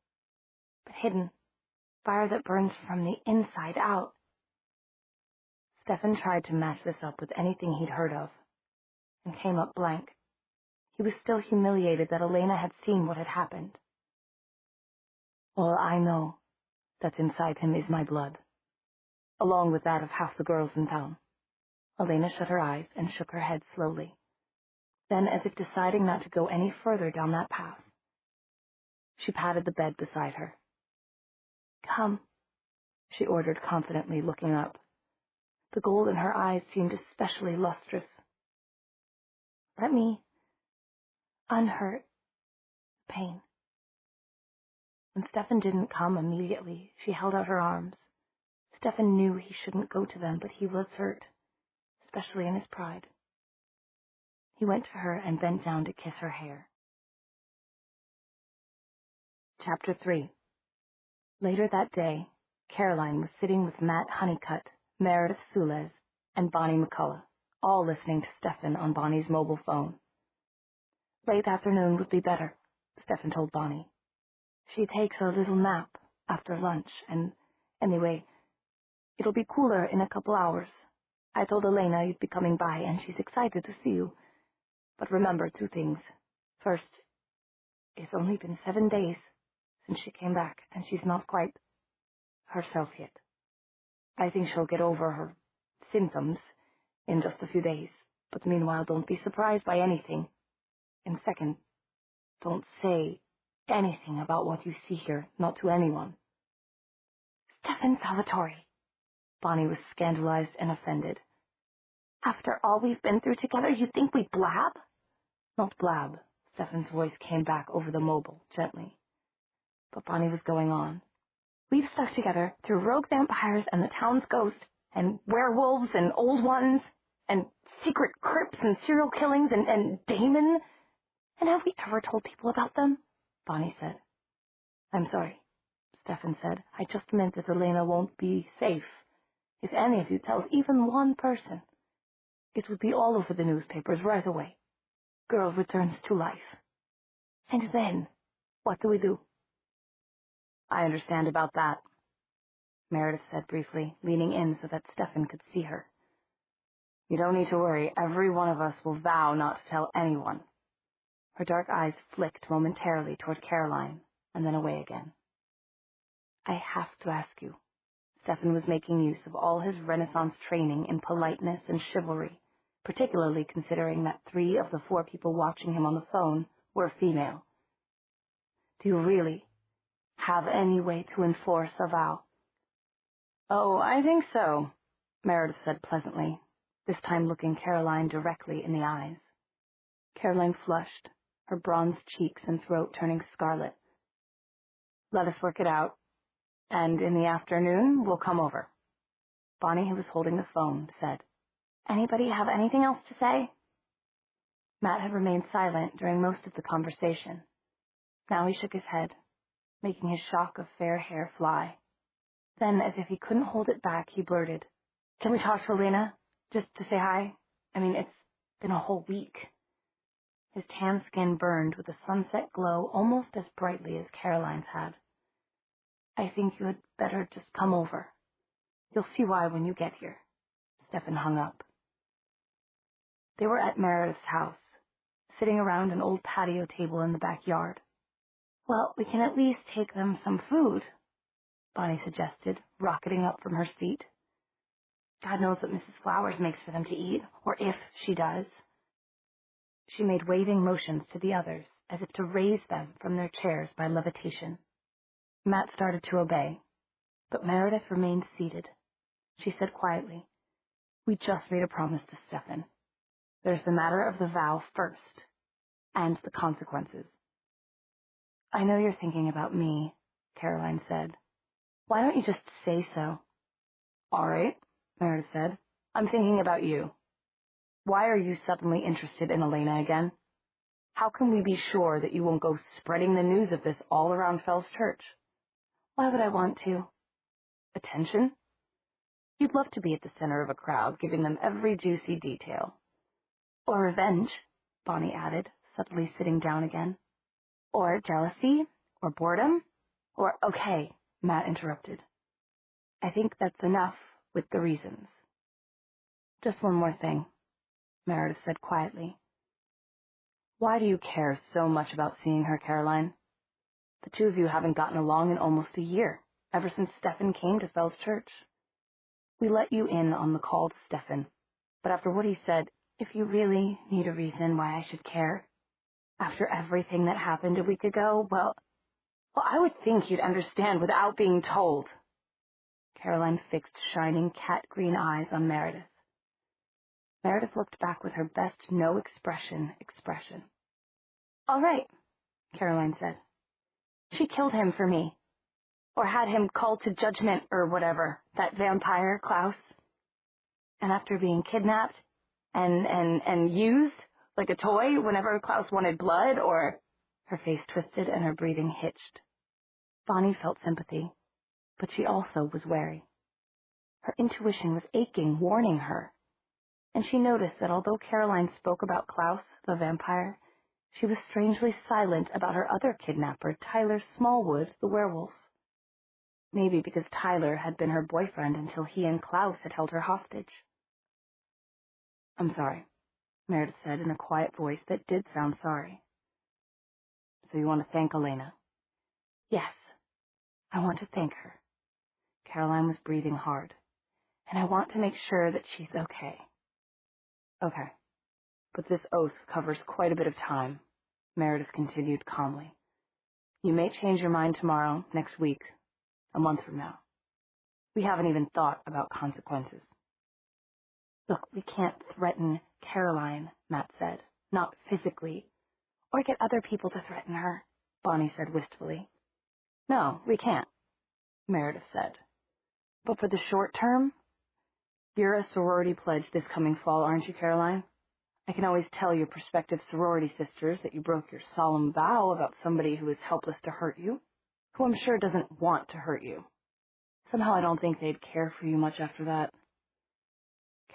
but hidden, fire that burns from the inside out. Stefan tried to match this up with anything he'd heard of, and came up blank. He was still humiliated that Elena had seen what had happened. All I know that's inside him is my blood, along with that of half the girls in town. Elena shut her eyes and shook her head slowly. Then, as if deciding not to go any further down that path, she patted the bed beside her. Come, she ordered confidently, looking up. The gold in her eyes seemed especially lustrous. Let me unhurt pain. When Stefan didn't come immediately, she held out her arms. Stefan knew he shouldn't go to them, but he was hurt, especially in his pride. He went to her and bent down to kiss her hair. Chapter 3. Later that day, Caroline was sitting with Matt Honeycutt, Meredith Sules, and Bonnie McCullough, all listening to Stefan on Bonnie's mobile phone. Late afternoon would be better, Stefan told Bonnie. She takes a little nap after lunch, and anyway, it'll be cooler in a couple hours. I told Elena you'd be coming by, and she's excited to see you. But remember 2 things. First, it's only been 7 days since she came back, and she's not quite herself yet. I think she'll get over her symptoms in just a few days, but meanwhile don't be surprised by anything. And second, don't say anything about what you see here, not to anyone. Stefan Salvatore. Bonnie was scandalized and offended. After all we've been through together, you think we blab? Not blab. Stefan's voice came back over the mobile, gently. But Bonnie was going on. We've stuck together through rogue vampires and the town's ghost, and werewolves and old ones, and secret crypts and serial killings and Damon. And have we ever told people about them? Bonnie said. I'm sorry, Stefan said. I just meant that Elena won't be safe. If any of you tells even one person, it would be all over the newspapers right away. Girl returns to life. And then, what do? I understand about that, Meredith said briefly, leaning in so that Stefan could see her. You don't need to worry. Every one of us will vow not to tell anyone. Her dark eyes flicked momentarily toward Caroline, and then away again. I have to ask you. Stefan was making use of all his Renaissance training in politeness and chivalry, particularly considering that 3 of the 4 people watching him on the phone were female. Do you really have any way to enforce a vow? Oh, I think so, Meredith said pleasantly, this time looking Caroline directly in the eyes. Caroline flushed, her bronzed cheeks and throat turning scarlet. Let us work it out, and in the afternoon we'll come over. Bonnie, who was holding the phone, said, Anybody have anything else to say? Matt had remained silent during most of the conversation. Now he shook his head, making his shock of fair hair fly. Then, as if he couldn't hold it back, he blurted, Can we talk to Elena? Just to say hi? I mean, it's been a whole week. His tan skin burned with a sunset glow almost as brightly as Caroline's had. I think you had better just come over. You'll see why when you get here. Stefan hung up. They were at Meredith's house, sitting around an old patio table in the backyard. Well, we can at least take them some food, Bonnie suggested, rocketing up from her seat. God knows what Mrs. Flowers makes for them to eat, or if she does. She made waving motions to the others, as if to raise them from their chairs by levitation. Matt started to obey, but Meredith remained seated. She said quietly, We just made a promise to Stefan. There's the matter of the vow first, and the consequences. I know you're thinking about me, Caroline said. Why don't you just say so? All right, Meredith said. I'm thinking about you. Why are you suddenly interested in Elena again? How can we be sure that you won't go spreading the news of this all around Fell's Church? Why would I want to? Attention? You'd love to be at the center of a crowd, giving them every juicy detail. Or revenge, Bonnie added, subtly sitting down again. Or jealousy, or boredom, or, okay, Matt interrupted. I think that's enough with the reasons. Just one more thing, Meredith said quietly. Why do you care so much about seeing her, Caroline? The 2 of you haven't gotten along in almost a year, ever since Stefan came to Fell's Church. We let you in on the call to Stefan, but after what he said, if you really need a reason why I should care, after everything that happened a week ago, well, I would think you'd understand without being told. Caroline fixed shining cat-green eyes on Meredith. Meredith looked back with her best no-expression. All right, Caroline said. She killed him for me. Or had him called to judgment or whatever, that vampire, Klaus. And after being kidnapped and used like a toy whenever Klaus wanted blood or... Her face twisted and her breathing hitched. Bonnie felt sympathy, but she also was wary. Her intuition was aching, warning her. And she noticed that although Caroline spoke about Klaus, the vampire, she was strangely silent about her other kidnapper, Tyler Smallwood, the werewolf. Maybe because Tyler had been her boyfriend until he and Klaus had held her hostage. I'm sorry, Meredith said in a quiet voice that did sound sorry. So you want to thank Elena? Yes, I want to thank her. Caroline was breathing hard, and I want to make sure that she's okay. Okay, but this oath covers quite a bit of time, Meredith continued calmly. You may change your mind tomorrow, next week, a month from now. We haven't even thought about consequences. Look, we can't threaten Caroline, Matt said. Not physically. Or get other people to threaten her, Bonnie said wistfully. No, we can't, Meredith said. But for the short term, you're a sorority pledge this coming fall, aren't you, Caroline? I can always tell your prospective sorority sisters that you broke your solemn vow about somebody who is helpless to hurt you, who I'm sure doesn't want to hurt you. Somehow I don't think they'd care for you much after that.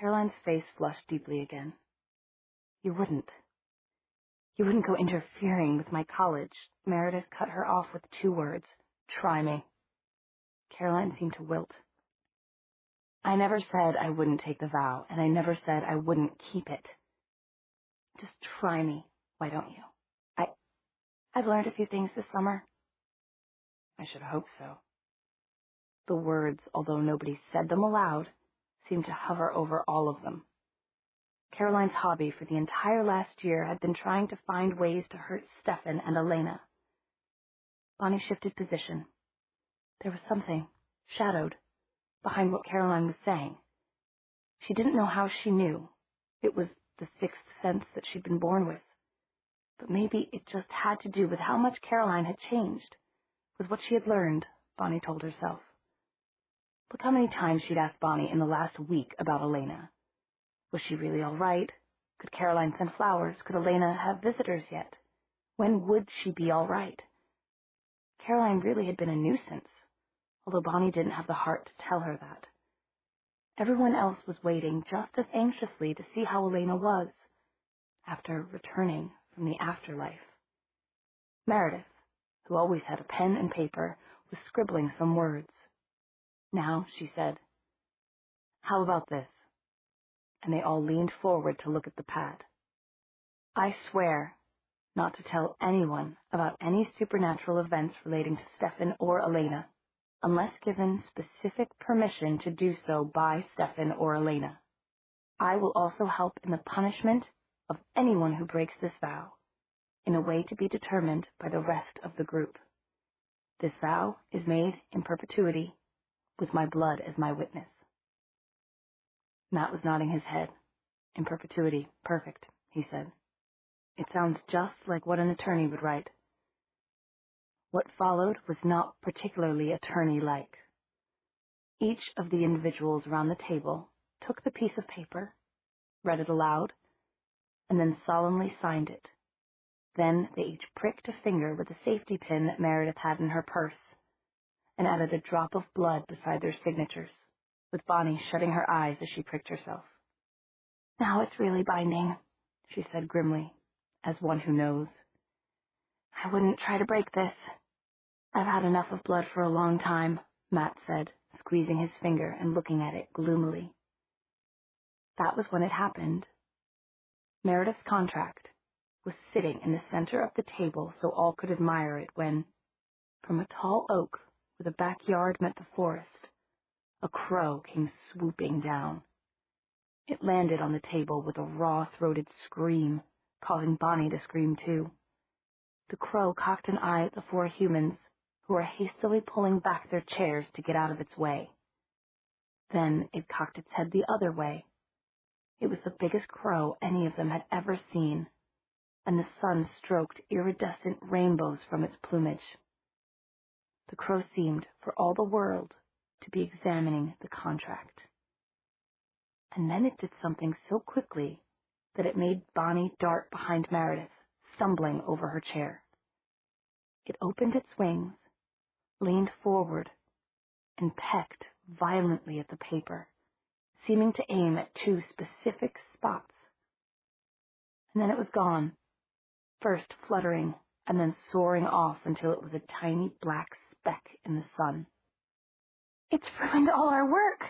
Caroline's face flushed deeply again. You wouldn't. You wouldn't go interfering with my college. Meredith cut her off with 2 words. Try me. Caroline seemed to wilt. I never said I wouldn't take the vow, and I never said I wouldn't keep it. Just try me, why don't you? I've learned a few things this summer. I should hope so. The words, although nobody said them aloud, seemed to hover over all of them. Caroline's hobby for the entire last year had been trying to find ways to hurt Stefan and Elena. Bonnie shifted position. There was something, shadowed, behind what Caroline was saying. She didn't know how she knew. It was the sixth sense that she'd been born with. But maybe it just had to do with how much Caroline had changed, with what she had learned, Bonnie told herself. Look how many times she'd asked Bonnie in the last week about Elena. Was she really all right? Could Caroline send flowers? Could Elena have visitors yet? When would she be all right? Caroline really had been a nuisance, although Bonnie didn't have the heart to tell her that. Everyone else was waiting just as anxiously to see how Elena was, after returning from the afterlife. Meredith, who always had a pen and paper, was scribbling some words. Now, she said, "How about this?" And they all leaned forward to look at the pad. "I swear not to tell anyone about any supernatural events relating to Stefan or Elena, unless given specific permission to do so by Stefan or Elena. I will also help in the punishment of anyone who breaks this vow, in a way to be determined by the rest of the group. This vow is made in perpetuity, with my blood as my witness." Matt was nodding his head. "In perpetuity, perfect," he said. "It sounds just like what an attorney would write." What followed was not particularly attorney-like. Each of the individuals around the table took the piece of paper, read it aloud, and then solemnly signed it. Then they each pricked a finger with a safety pin that Meredith had in her purse, and added a drop of blood beside their signatures, with Bonnie shutting her eyes as she pricked herself. "Now it's really binding," she said grimly, as one who knows. "I wouldn't try to break this. I've had enough of blood for a long time," Matt said, squeezing his finger and looking at it gloomily. That was when it happened. Meredith's contract was sitting in the center of the table so all could admire it when, from a tall oak where the backyard met the forest, a crow came swooping down. It landed on the table with a raw-throated scream, causing Bonnie to scream too. The crow cocked an eye at the four humans, who were hastily pulling back their chairs to get out of its way. Then it cocked its head the other way. It was the biggest crow any of them had ever seen, and the sun stroked iridescent rainbows from its plumage. The crow seemed, for all the world, to be examining the contract. And then it did something so quickly that it made Bonnie dart behind Meredith, stumbling over her chair. It opened its wings, leaned forward, and pecked violently at the paper, seeming to aim at two specific spots. And then it was gone, first fluttering and then soaring off until it was a tiny black speck in the sun. "It's ruined all our work,"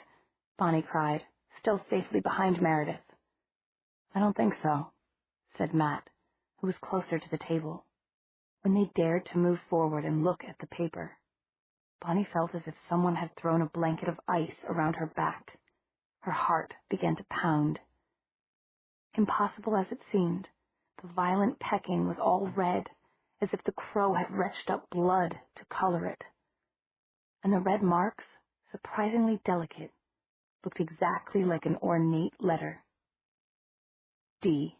Bonnie cried, still safely behind Meredith. "I don't think so," said Matt, who was closer to the table. When they dared to move forward and look at the paper, Bonnie felt as if someone had thrown a blanket of ice around her back. Her heart began to pound. Impossible as it seemed, the violent pecking was all red, as if the crow had retched up blood to color it. And the red marks, surprisingly delicate, looked exactly like an ornate letter. D.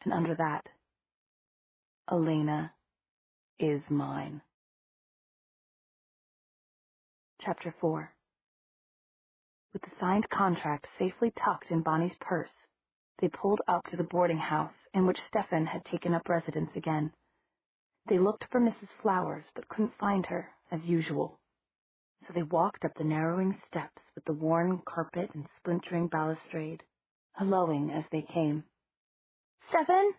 And under that, "Elena is mine." Chapter 4. With the signed contract safely tucked in Bonnie's purse, they pulled up to the boarding house in which Stefan had taken up residence again. They looked for Mrs. Flowers, but couldn't find her, as usual. So they walked up the narrowing steps with the worn carpet and splintering balustrade, helloing as they came. "Stefan?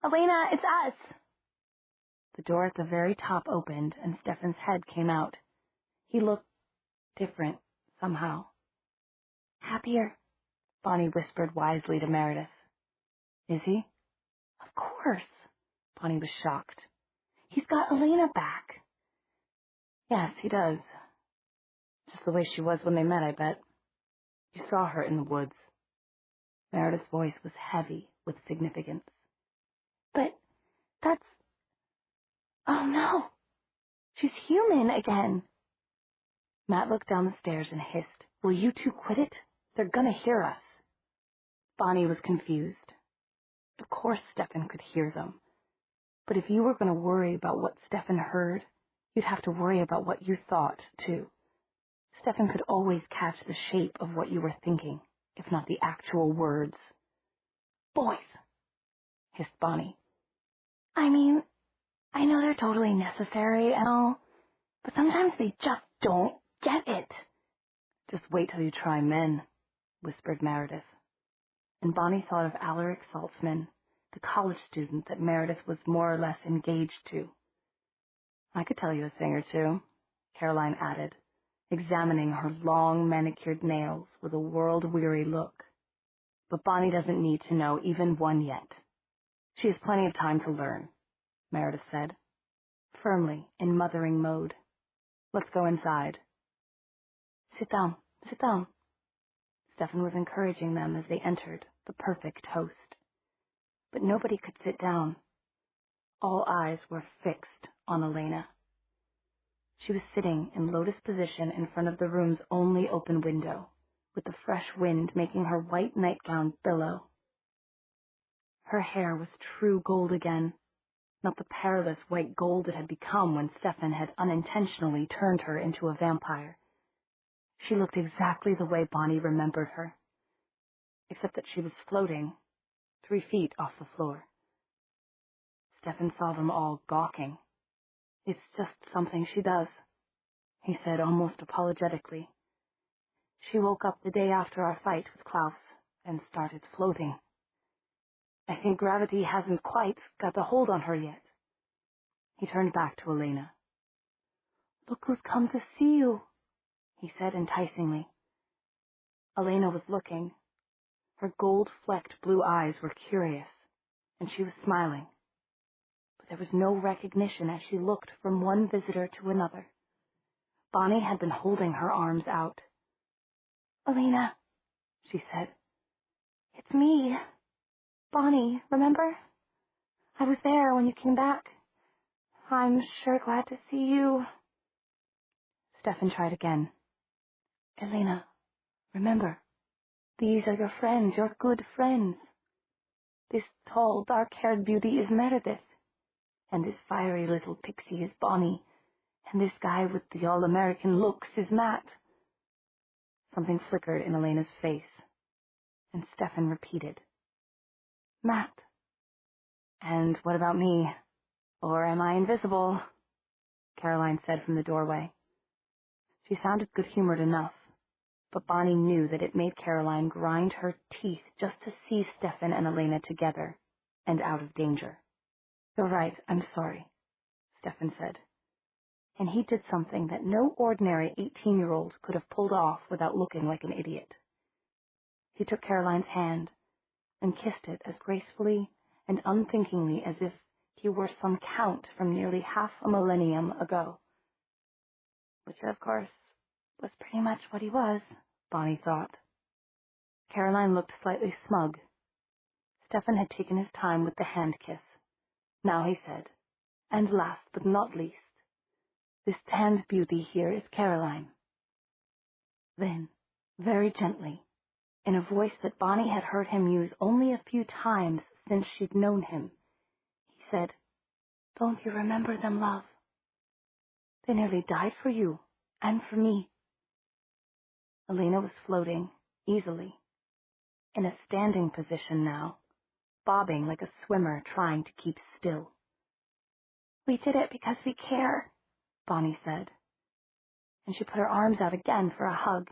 Elena, it's us!" The door at the very top opened, and Stefan's head came out. He looked different, somehow. "Happier," Bonnie whispered wisely to Meredith. "Is he?" "Of course." Bonnie was shocked. "He's got Elena back." "Yes, he does. Just the way she was when they met, I bet. You saw her in the woods. Meredith's voice was heavy with significance. But that's... Oh no! She's human again! Matt looked down the stairs and hissed, "Will you two quit it? They're gonna hear us." Bonnie was confused. Of course Stefan could hear them. But if you were going to worry about what Stefan heard, you'd have to worry about what you thought, too. Stefan could always catch the shape of what you were thinking, if not the actual words. "Boys," hissed Bonnie. "I mean, I know they're totally necessary and all, but sometimes they just don't get it." "Just wait till you try men," whispered Meredith. And Bonnie thought of Alaric Saltzman, the college student that Meredith was more or less engaged to. "I could tell you a thing or two," Caroline added, examining her long manicured nails with a world-weary look. "But Bonnie doesn't need to know even one yet. She has plenty of time to learn," Meredith said, firmly in mothering mode. "Let's go inside." Sit down. Stefan was encouraging them as they entered, the perfect host. But nobody could sit down. All eyes were fixed on Elena. She was sitting in lotus position in front of the room's only open window, with the fresh wind making her white nightgown billow. Her hair was true gold again, not the perilous white gold it had become when Stefan had unintentionally turned her into a vampire. She looked exactly the way Bonnie remembered her, except that she was floating 3 feet off the floor. Stefan saw them all gawking. "It's just something she does," he said almost apologetically. "She woke up the day after our fight with Klaus and started floating. I think gravity hasn't quite got a hold on her yet." He turned back to Elena. "Look who's come to see you," he said enticingly. Elena was looking. Her gold-flecked blue eyes were curious, and she was smiling. But there was no recognition as she looked from one visitor to another. Bonnie had been holding her arms out. "Elena," she said. "It's me. Bonnie, remember? I was there when you came back. I'm sure glad to see you." Stefan tried again. "Elena, remember, these are your friends, your good friends. This tall, dark-haired beauty is Meredith, and this fiery little pixie is Bonnie, and this guy with the all-American looks is Matt." Something flickered in Elena's face, and Stefan repeated, "Matt." "And what about me? Or am I invisible?" Caroline said from the doorway. She sounded good-humored enough, but Bonnie knew that it made Caroline grind her teeth just to see Stefan and Elena together and out of danger. "You're right, I'm sorry," Stefan said. And he did something that no ordinary 18-year-old could have pulled off without looking like an idiot. He took Caroline's hand and kissed it as gracefully and unthinkingly as if he were some count from nearly half a millennium ago. Which, of course, was pretty much what he was, Bonnie thought. Caroline looked slightly smug. Stefan had taken his time with the hand kiss. Now he said, "And last but not least, this tanned beauty here is Caroline." Then, very gently, in a voice that Bonnie had heard him use only a few times since she'd known him, he said, "Don't you remember them, love? They nearly died for you, and for me." Elena was floating, easily, in a standing position now, bobbing like a swimmer trying to keep still. "We did it because we care," Bonnie said, and she put her arms out again for a hug.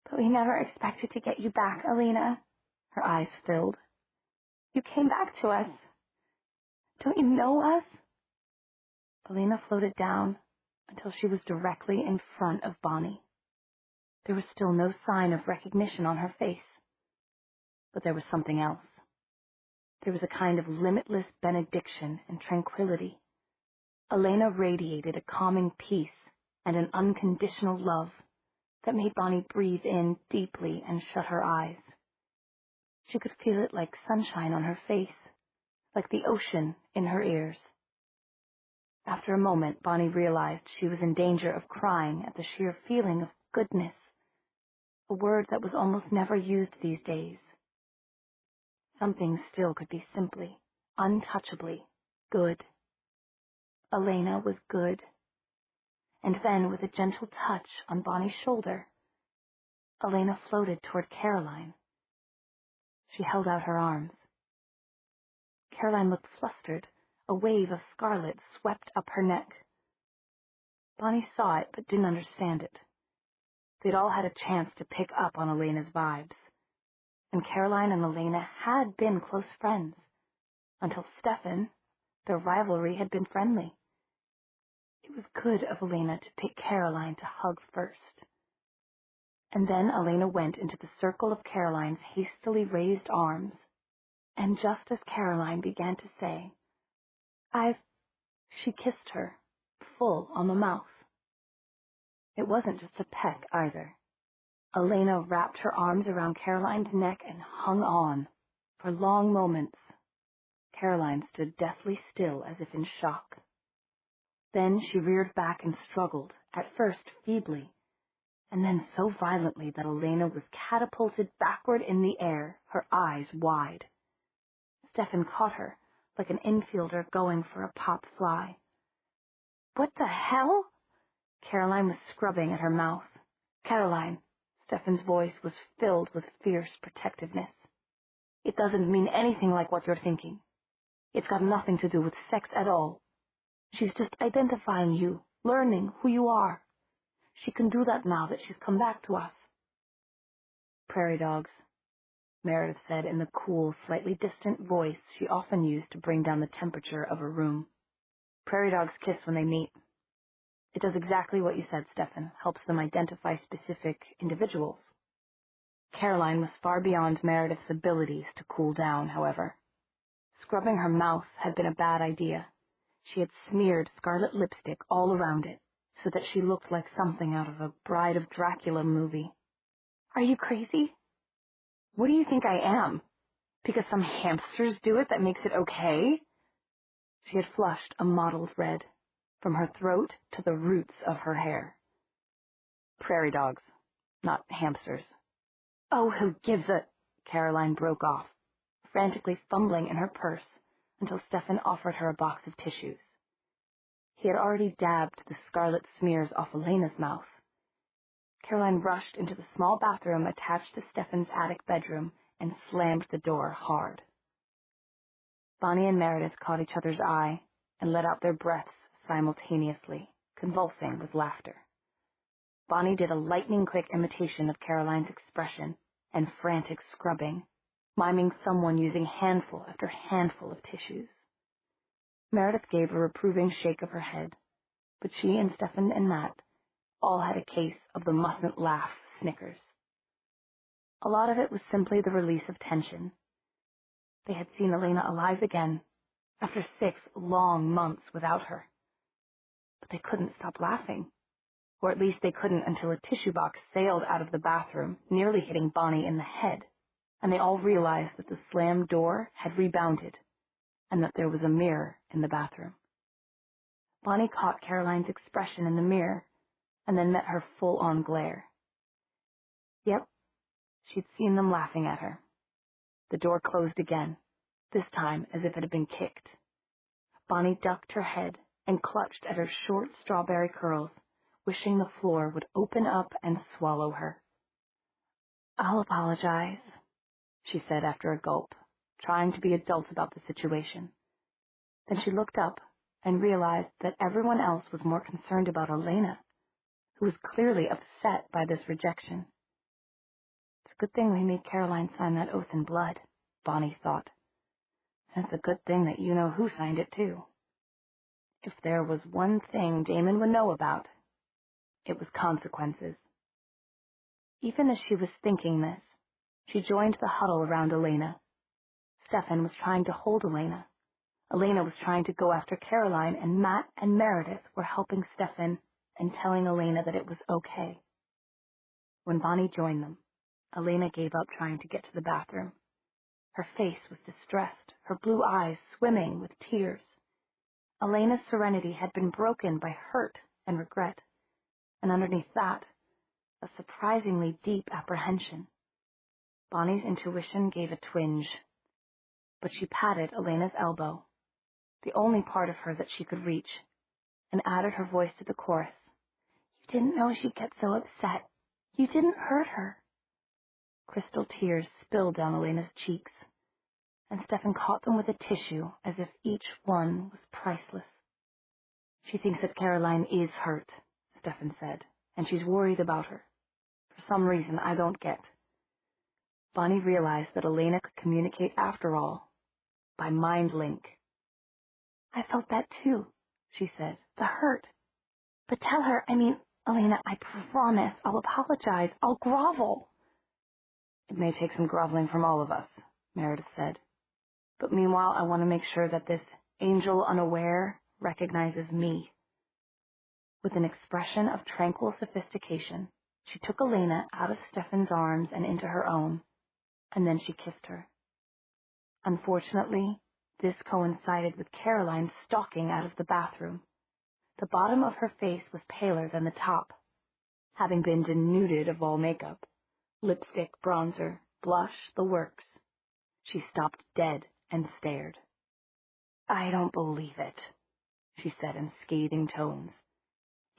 "But we never expected to get you back, Elena." Her eyes filled. "You came back to us. Don't you know us?" Elena floated down until she was directly in front of Bonnie. There was still no sign of recognition on her face. But there was something else. There was a kind of limitless benediction and tranquility. Elena radiated a calming peace and an unconditional love that made Bonnie breathe in deeply and shut her eyes. She could feel it like sunshine on her face, like the ocean in her ears. After a moment, Bonnie realized she was in danger of crying at the sheer feeling of goodness, a word that was almost never used these days. Something still could be simply, untouchably good. Elena was good. And then, with a gentle touch on Bonnie's shoulder, Elena floated toward Caroline. She held out her arms. Caroline looked flustered. A wave of scarlet swept up her neck. Bonnie saw it, but didn't understand it. They'd all had a chance to pick up on Elena's vibes. And Caroline and Elena had been close friends. Until Stefan, their rivalry had been friendly. It was good of Elena to pick Caroline to hug first. And then Elena went into the circle of Caroline's hastily raised arms. And just as Caroline began to say, she kissed her, full on the mouth. It wasn't just a peck either. Elena wrapped her arms around Caroline's neck and hung on. For long moments, Caroline stood deathly still as if in shock. Then she reared back and struggled, at first feebly, and then so violently that Elena was catapulted backward in the air, her eyes wide. Stefan caught her, like an infielder going for a pop fly. "What the hell?" Caroline was scrubbing at her mouth. "Caroline," Stefan's voice was filled with fierce protectiveness. "It doesn't mean anything like what you're thinking. It's got nothing to do with sex at all. She's just identifying you, learning who you are. She can do that now that she's come back to us." "Prairie dogs," Meredith said in the cool, slightly distant voice she often used to bring down the temperature of a room. "Prairie dogs kiss when they meet. It does exactly what you said, Stefan, helps them identify specific individuals." Caroline was far beyond Meredith's abilities to cool down, however. Scrubbing her mouth had been a bad idea. She had smeared scarlet lipstick all around it, so that she looked like something out of a Bride of Dracula movie. "Are you crazy?" "What do you think I am? Because some hamsters do it that makes it okay?" She had flushed a mottled red, from her throat to the roots of her hair. "Prairie dogs, not hamsters." "Oh, who gives a—" Caroline broke off, frantically fumbling in her purse until Stefan offered her a box of tissues. He had already dabbed the scarlet smears off Elena's mouth. Caroline rushed into the small bathroom attached to Stefan's attic bedroom and slammed the door hard. Bonnie and Meredith caught each other's eye and let out their breaths simultaneously, convulsing with laughter. Bonnie did a lightning-quick imitation of Caroline's expression and frantic scrubbing, miming someone using handful after handful of tissues. Meredith gave a reproving shake of her head, but she and Stefan and Matt all had a case of the mustn't laugh snickers. A lot of it was simply the release of tension. They had seen Elena alive again, after 6 long months without her. But they couldn't stop laughing. Or at least they couldn't until a tissue box sailed out of the bathroom, nearly hitting Bonnie in the head, and they all realized that the slammed door had rebounded, and that there was a mirror in the bathroom. Bonnie caught Caroline's expression in the mirror, and then met her full-on glare. Yep, she'd seen them laughing at her. The door closed again, this time as if it had been kicked. Bonnie ducked her head and clutched at her short strawberry curls, wishing the floor would open up and swallow her. "I'll apologize," she said after a gulp, trying to be adult about the situation. Then she looked up and realized that everyone else was more concerned about Elena, who was clearly upset by this rejection. "It's a good thing we made Caroline sign that oath in blood," Bonnie thought. "And it's a good thing that you know who signed it, too. If there was one thing Damon would know about, it was consequences." Even as she was thinking this, she joined the huddle around Elena. Stefan was trying to hold Elena. Elena was trying to go after Caroline, and Matt and Meredith were helping Stefan and telling Elena that it was okay. When Bonnie joined them, Elena gave up trying to get to the bathroom. Her face was distressed, her blue eyes swimming with tears. Elena's serenity had been broken by hurt and regret, and underneath that, a surprisingly deep apprehension. Bonnie's intuition gave a twinge, but she patted Elena's elbow, the only part of her that she could reach, and added her voice to the chorus. You didn't know she'd get so upset. You didn't hurt her. Crystal tears spilled down Elena's cheeks, and Stefan caught them with a tissue as if each one was priceless. She thinks that Caroline is hurt, Stefan said, and she's worried about her. For some reason I don't get. Bonnie realized that Elena could communicate after all, by mind link. I felt that too, she said, the hurt. But tell her, Elena, I promise, I'll apologize, I'll grovel. It may take some groveling from all of us, Meredith said. But meanwhile, I want to make sure that this angel unaware recognizes me. With an expression of tranquil sophistication, she took Elena out of Stefan's arms and into her own, and then she kissed her. Unfortunately, this coincided with Caroline stalking out of the bathroom. The bottom of her face was paler than the top, having been denuded of all makeup. Lipstick, bronzer, blush, the works. She stopped dead and stared. I don't believe it, she said in scathing tones.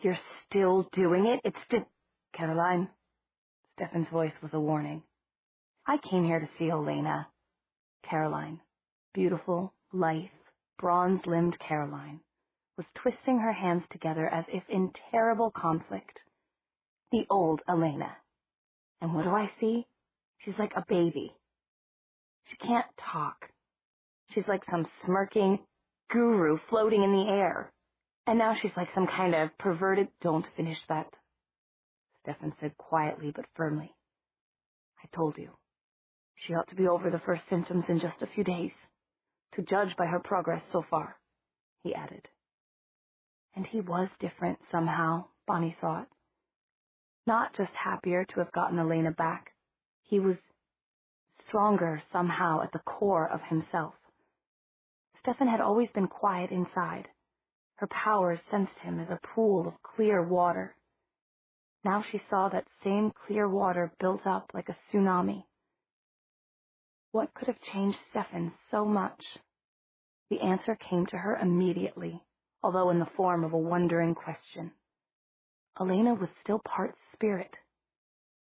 You're still doing it? It's Caroline. Stefan's voice was a warning. I came here to see Elena. Caroline, beautiful, lithe, bronze-limbed Caroline, was twisting her hands together as if in terrible conflict. The old Elena. And what do I see? She's like a baby. She can't talk. She's like some smirking guru floating in the air. And now she's like some kind of perverted... Don't finish that, Stefan said quietly but firmly. I told you. She ought to be over the first symptoms in just a few days, to judge by her progress so far, he added. And he was different somehow, Bonnie thought. Not just happier to have gotten Elena back. He was stronger somehow at the core of himself. Stefan had always been quiet inside. Her powers sensed him as a pool of clear water. Now she saw that same clear water built up like a tsunami. What could have changed Stefan so much? The answer came to her immediately, although in the form of a wondering question. Elena was still part spirit.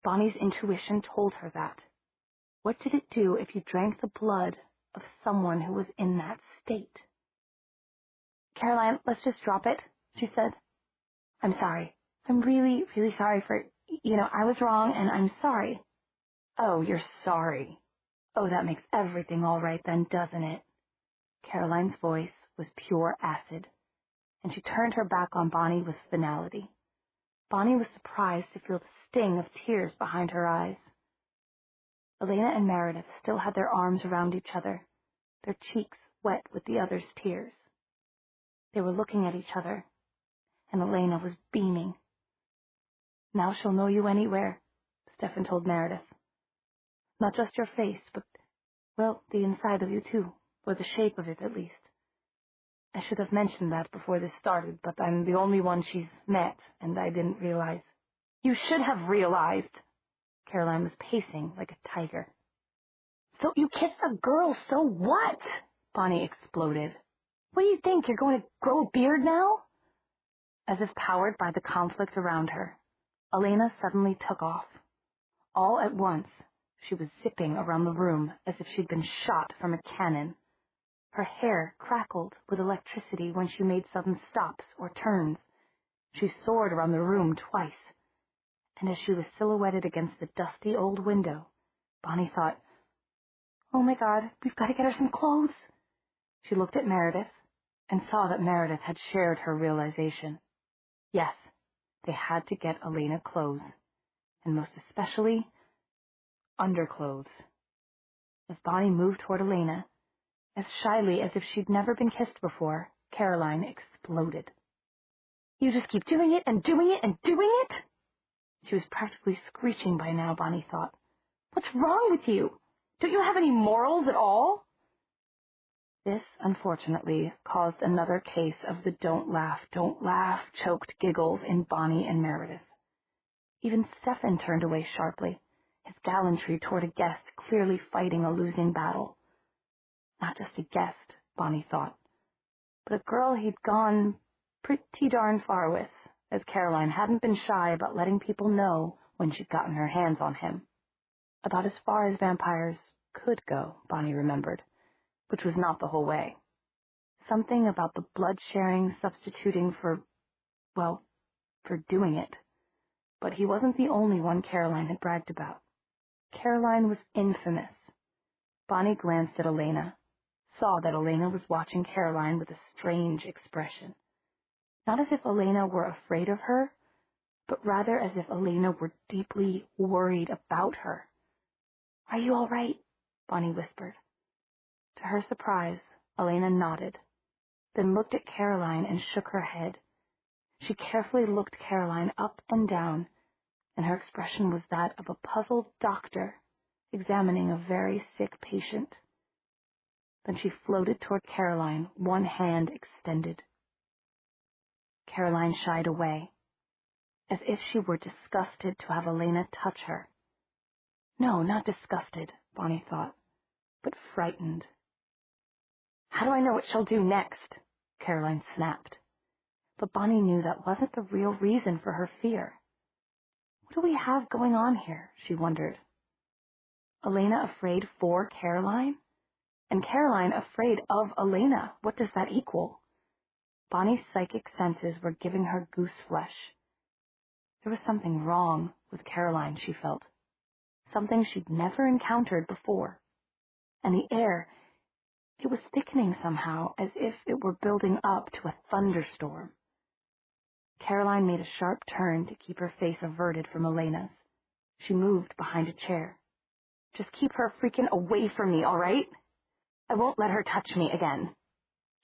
Bonnie's intuition told her that. What did it do if you drank the blood of someone who was in that state? Caroline, let's just drop it, she said. I'm sorry. I'm really, really sorry for, I was wrong and I'm sorry. Oh, you're sorry. Oh, that makes everything all right then, doesn't it? Caroline's voice was pure acid, and she turned her back on Bonnie with finality. Bonnie was surprised to feel the sting of tears behind her eyes. Elena and Meredith still had their arms around each other, their cheeks wet with the other's tears. They were looking at each other, and Elena was beaming. Now she'll know you anywhere, Stefan told Meredith. Not just your face, but, well, the inside of you too, or the shape of it at least. I should have mentioned that before this started, but I'm the only one she's met, and I didn't realize. You should have realized. Caroline was pacing like a tiger. So you kissed a girl, so what? Bonnie exploded. What do you think, you're going to grow a beard now? As if powered by the conflict around her, Elena suddenly took off. All at once, she was zipping around the room as if she'd been shot from a cannon. Her hair crackled with electricity when she made sudden stops or turns. She soared around the room twice, and as she was silhouetted against the dusty old window, Bonnie thought, oh my God, we've got to get her some clothes. She looked at Meredith and saw that Meredith had shared her realization. Yes, they had to get Elena clothes, and most especially, underclothes. As Bonnie moved toward Elena, as shyly as if she'd never been kissed before, Caroline exploded. You just keep doing it and doing it and doing it? She was practically screeching by now, Bonnie thought. What's wrong with you? Don't you have any morals at all? This, unfortunately, caused another case of the don't laugh, choked giggles in Bonnie and Meredith. Even Stefan turned away sharply, his gallantry toward a guest clearly fighting a losing battle. Not just a guest, Bonnie thought, but a girl he'd gone pretty darn far with, as Caroline hadn't been shy about letting people know when she'd gotten her hands on him. About as far as vampires could go, Bonnie remembered, which was not the whole way. Something about the blood-sharing substituting for doing it. But he wasn't the only one Caroline had bragged about. Caroline was infamous. Bonnie glanced at Elena, saw that Elena was watching Caroline with a strange expression. Not as if Elena were afraid of her, but rather as if Elena were deeply worried about her. Are you all right? Bonnie whispered. To her surprise, Elena nodded, then looked at Caroline and shook her head. She carefully looked Caroline up and down, and her expression was that of a puzzled doctor examining a very sick patient. Then she floated toward Caroline, one hand extended. Caroline shied away, as if she were disgusted to have Elena touch her. No, not disgusted, Bonnie thought, but frightened. How do I know what she'll do next? Caroline snapped. But Bonnie knew that wasn't the real reason for her fear. What do we have going on here? She wondered. Elena afraid for Caroline? And Caroline afraid of Elena. What does that equal? Bonnie's psychic senses were giving her goose flesh. There was something wrong with Caroline, she felt. Something she'd never encountered before. And the air, it was thickening somehow, as if it were building up to a thunderstorm. Caroline made a sharp turn to keep her face averted from Elena's. She moved behind a chair. Just keep her freaking away from me, all right? I won't let her touch me again,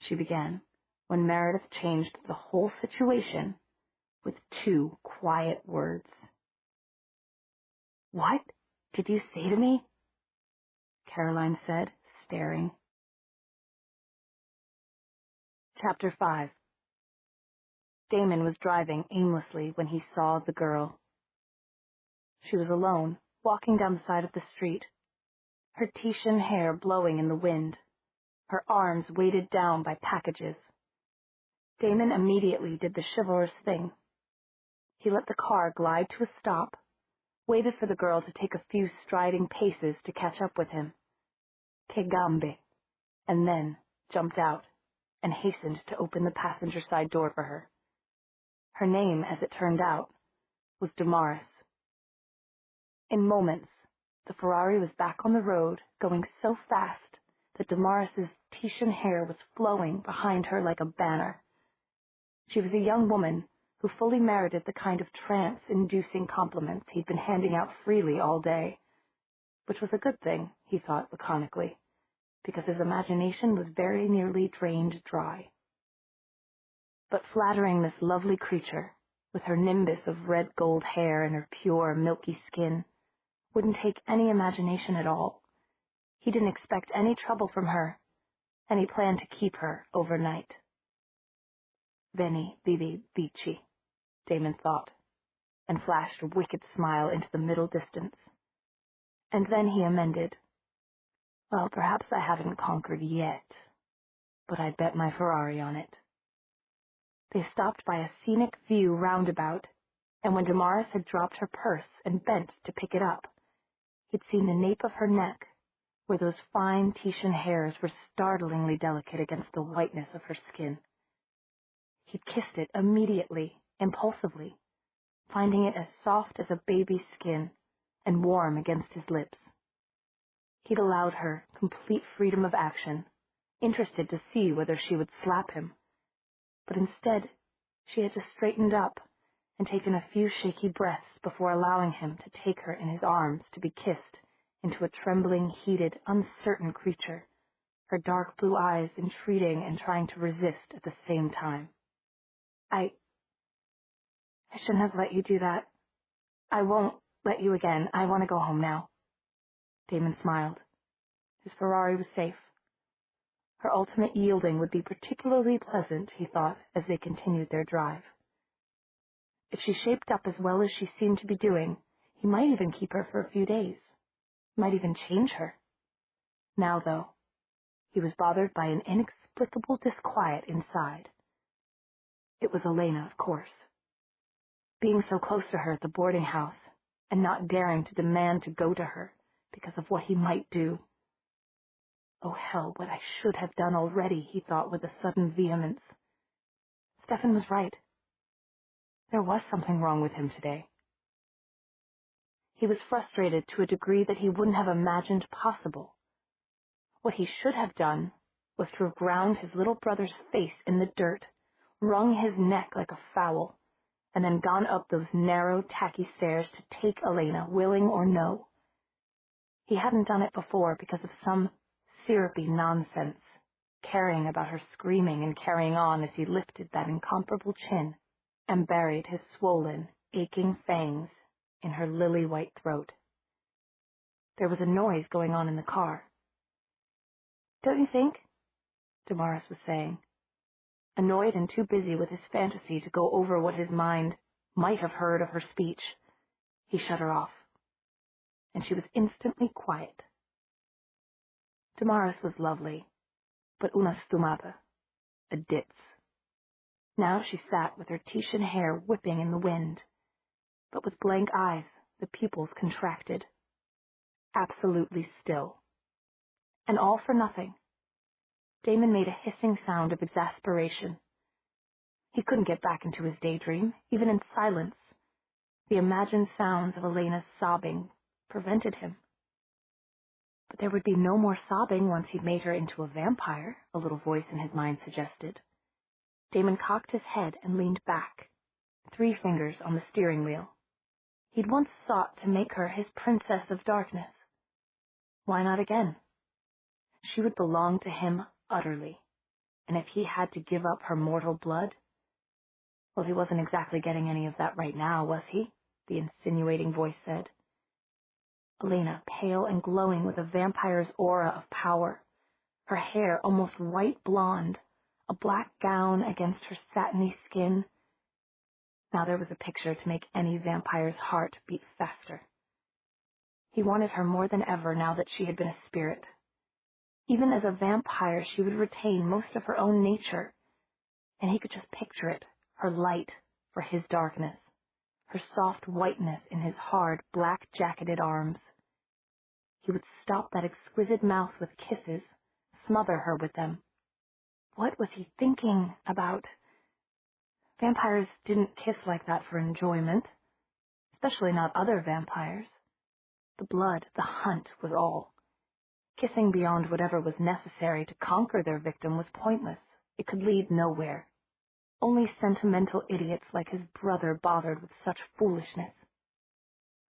she began, when Meredith changed the whole situation with 2 quiet words. What did you say to me? Caroline said, staring. Chapter 5. Damon was driving aimlessly when he saw the girl. She was alone, walking down the side of the street, her Titian hair blowing in the wind, her arms weighted down by packages. Damon immediately did the chivalrous thing. He let the car glide to a stop, waited for the girl to take a few striding paces to catch up with him. Que gambe, and then jumped out and hastened to open the passenger side door for her. Her name, as it turned out, was Damaris. In moments, the Ferrari was back on the road, going so fast that Damaris's Titian hair was flowing behind her like a banner. She was a young woman who fully merited the kind of trance-inducing compliments he'd been handing out freely all day, which was a good thing, he thought laconically, because his imagination was very nearly drained dry. But flattering this lovely creature, with her nimbus of red-gold hair and her pure, milky skin, wouldn't take any imagination at all. He didn't expect any trouble from her, and he planned to keep her overnight. Veni, vidi, vici, Damon thought, and flashed a wicked smile into the middle distance. And then he amended, well, perhaps I haven't conquered yet, but I'd bet my Ferrari on it. They stopped by a scenic view roundabout, and when Damaris had dropped her purse and bent to pick it up, he'd seen the nape of her neck, where those fine Titian hairs were startlingly delicate against the whiteness of her skin. He'd kissed it immediately, impulsively, finding it as soft as a baby's skin and warm against his lips. He'd allowed her complete freedom of action, interested to see whether she would slap him. But instead, she had just straightened up and taken a few shaky breaths before allowing him to take her in his arms to be kissed into a trembling, heated, uncertain creature, her dark blue eyes entreating and trying to resist at the same time. I shouldn't have let you do that. I won't let you again. I want to go home now. Damon smiled. His Ferrari was safe. Her ultimate yielding would be particularly pleasant, he thought, as they continued their drive. If she shaped up as well as she seemed to be doing, he might even keep her for a few days. Might even change her. Now, though, he was bothered by an inexplicable disquiet inside. It was Elena, of course. Being so close to her at the boarding house, and not daring to demand to go to her because of what he might do. Oh, hell, what I should have done already, he thought with a sudden vehemence. Stefan was right. There was something wrong with him today. He was frustrated to a degree that he wouldn't have imagined possible. What he should have done was to have ground his little brother's face in the dirt, wrung his neck like a fowl, and then gone up those narrow, tacky stairs to take Elena, willing or no. He hadn't done it before because of some syrupy nonsense, caring about her screaming and carrying on as he lifted that incomparable chin and buried his swollen, aching fangs in her lily-white throat. There was a noise going on in the car. Don't you think? Damaris was saying, annoyed and too busy with his fantasy to go over what his mind might have heard of her speech. He shut her off, and she was instantly quiet. Damaris was lovely, but una stumata, a ditz. Now she sat with her Titian hair whipping in the wind, but with blank eyes, the pupils contracted, absolutely still. And all for nothing. Damon made a hissing sound of exasperation. He couldn't get back into his daydream, even in silence. The imagined sounds of Elena's sobbing prevented him. But there would be no more sobbing once he'd made her into a vampire, a little voice in his mind suggested. Damon cocked his head and leaned back, 3 fingers on the steering wheel. He'd once sought to make her his princess of darkness. Why not again? She would belong to him utterly, and if he had to give up her mortal blood, well, he wasn't exactly getting any of that right now, was he? The insinuating voice said. Elena, pale and glowing with a vampire's aura of power, her hair almost white blonde, a black gown against her satiny skin. Now there was a picture to make any vampire's heart beat faster. He wanted her more than ever now that she had been a spirit. Even as a vampire, she would retain most of her own nature, and he could just picture it, her light for his darkness, her soft whiteness in his hard, black-jacketed arms. He would stop that exquisite mouth with kisses, smother her with them. What was he thinking about? Vampires didn't kiss like that for enjoyment, especially not other vampires. The blood, the hunt was all. Kissing beyond whatever was necessary to conquer their victim was pointless. It could lead nowhere. Only sentimental idiots like his brother bothered with such foolishness.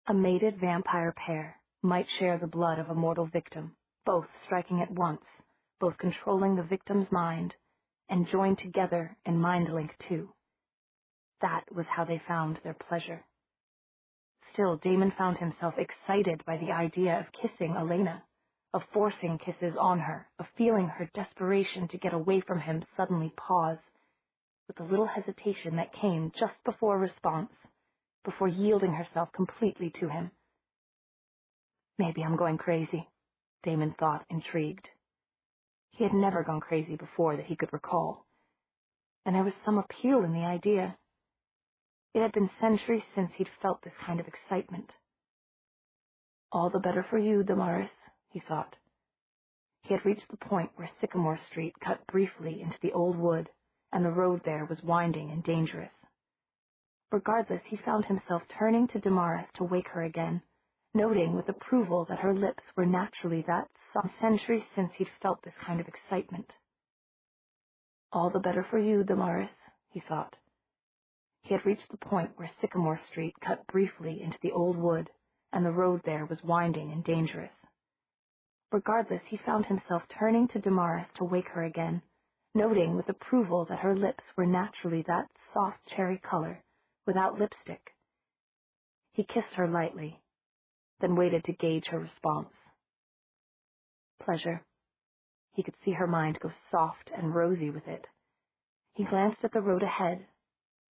A mated vampire pair might share the blood of a mortal victim, both striking at once, both controlling the victim's mind, and joined together in mind link too. That was how they found their pleasure. Still, Damon found himself excited by the idea of kissing Elena, of forcing kisses on her, of feeling her desperation to get away from him suddenly pause, with a little hesitation that came just before response, before yielding herself completely to him. Maybe I'm going crazy, Damon thought, intrigued. He had never gone crazy before that he could recall, and there was some appeal in the idea. It had been centuries since he'd felt this kind of excitement. All the better for you, Damaris, he thought. He had reached the point where Sycamore Street cut briefly into the old wood, and the road there was winding and dangerous. Regardless, he found himself turning to Damaris to wake her again, noting with approval that her lips were naturally that some centuries since he'd felt this kind of excitement. All the better for you, Damaris, he thought. He had reached the point where Sycamore Street cut briefly into the old wood, and the road there was winding and dangerous. Regardless, he found himself turning to Damaris to wake her again, noting with approval that her lips were naturally that soft cherry color, without lipstick. He kissed her lightly, then waited to gauge her response. Pleasure. He could see her mind go soft and rosy with it. He glanced at the road ahead,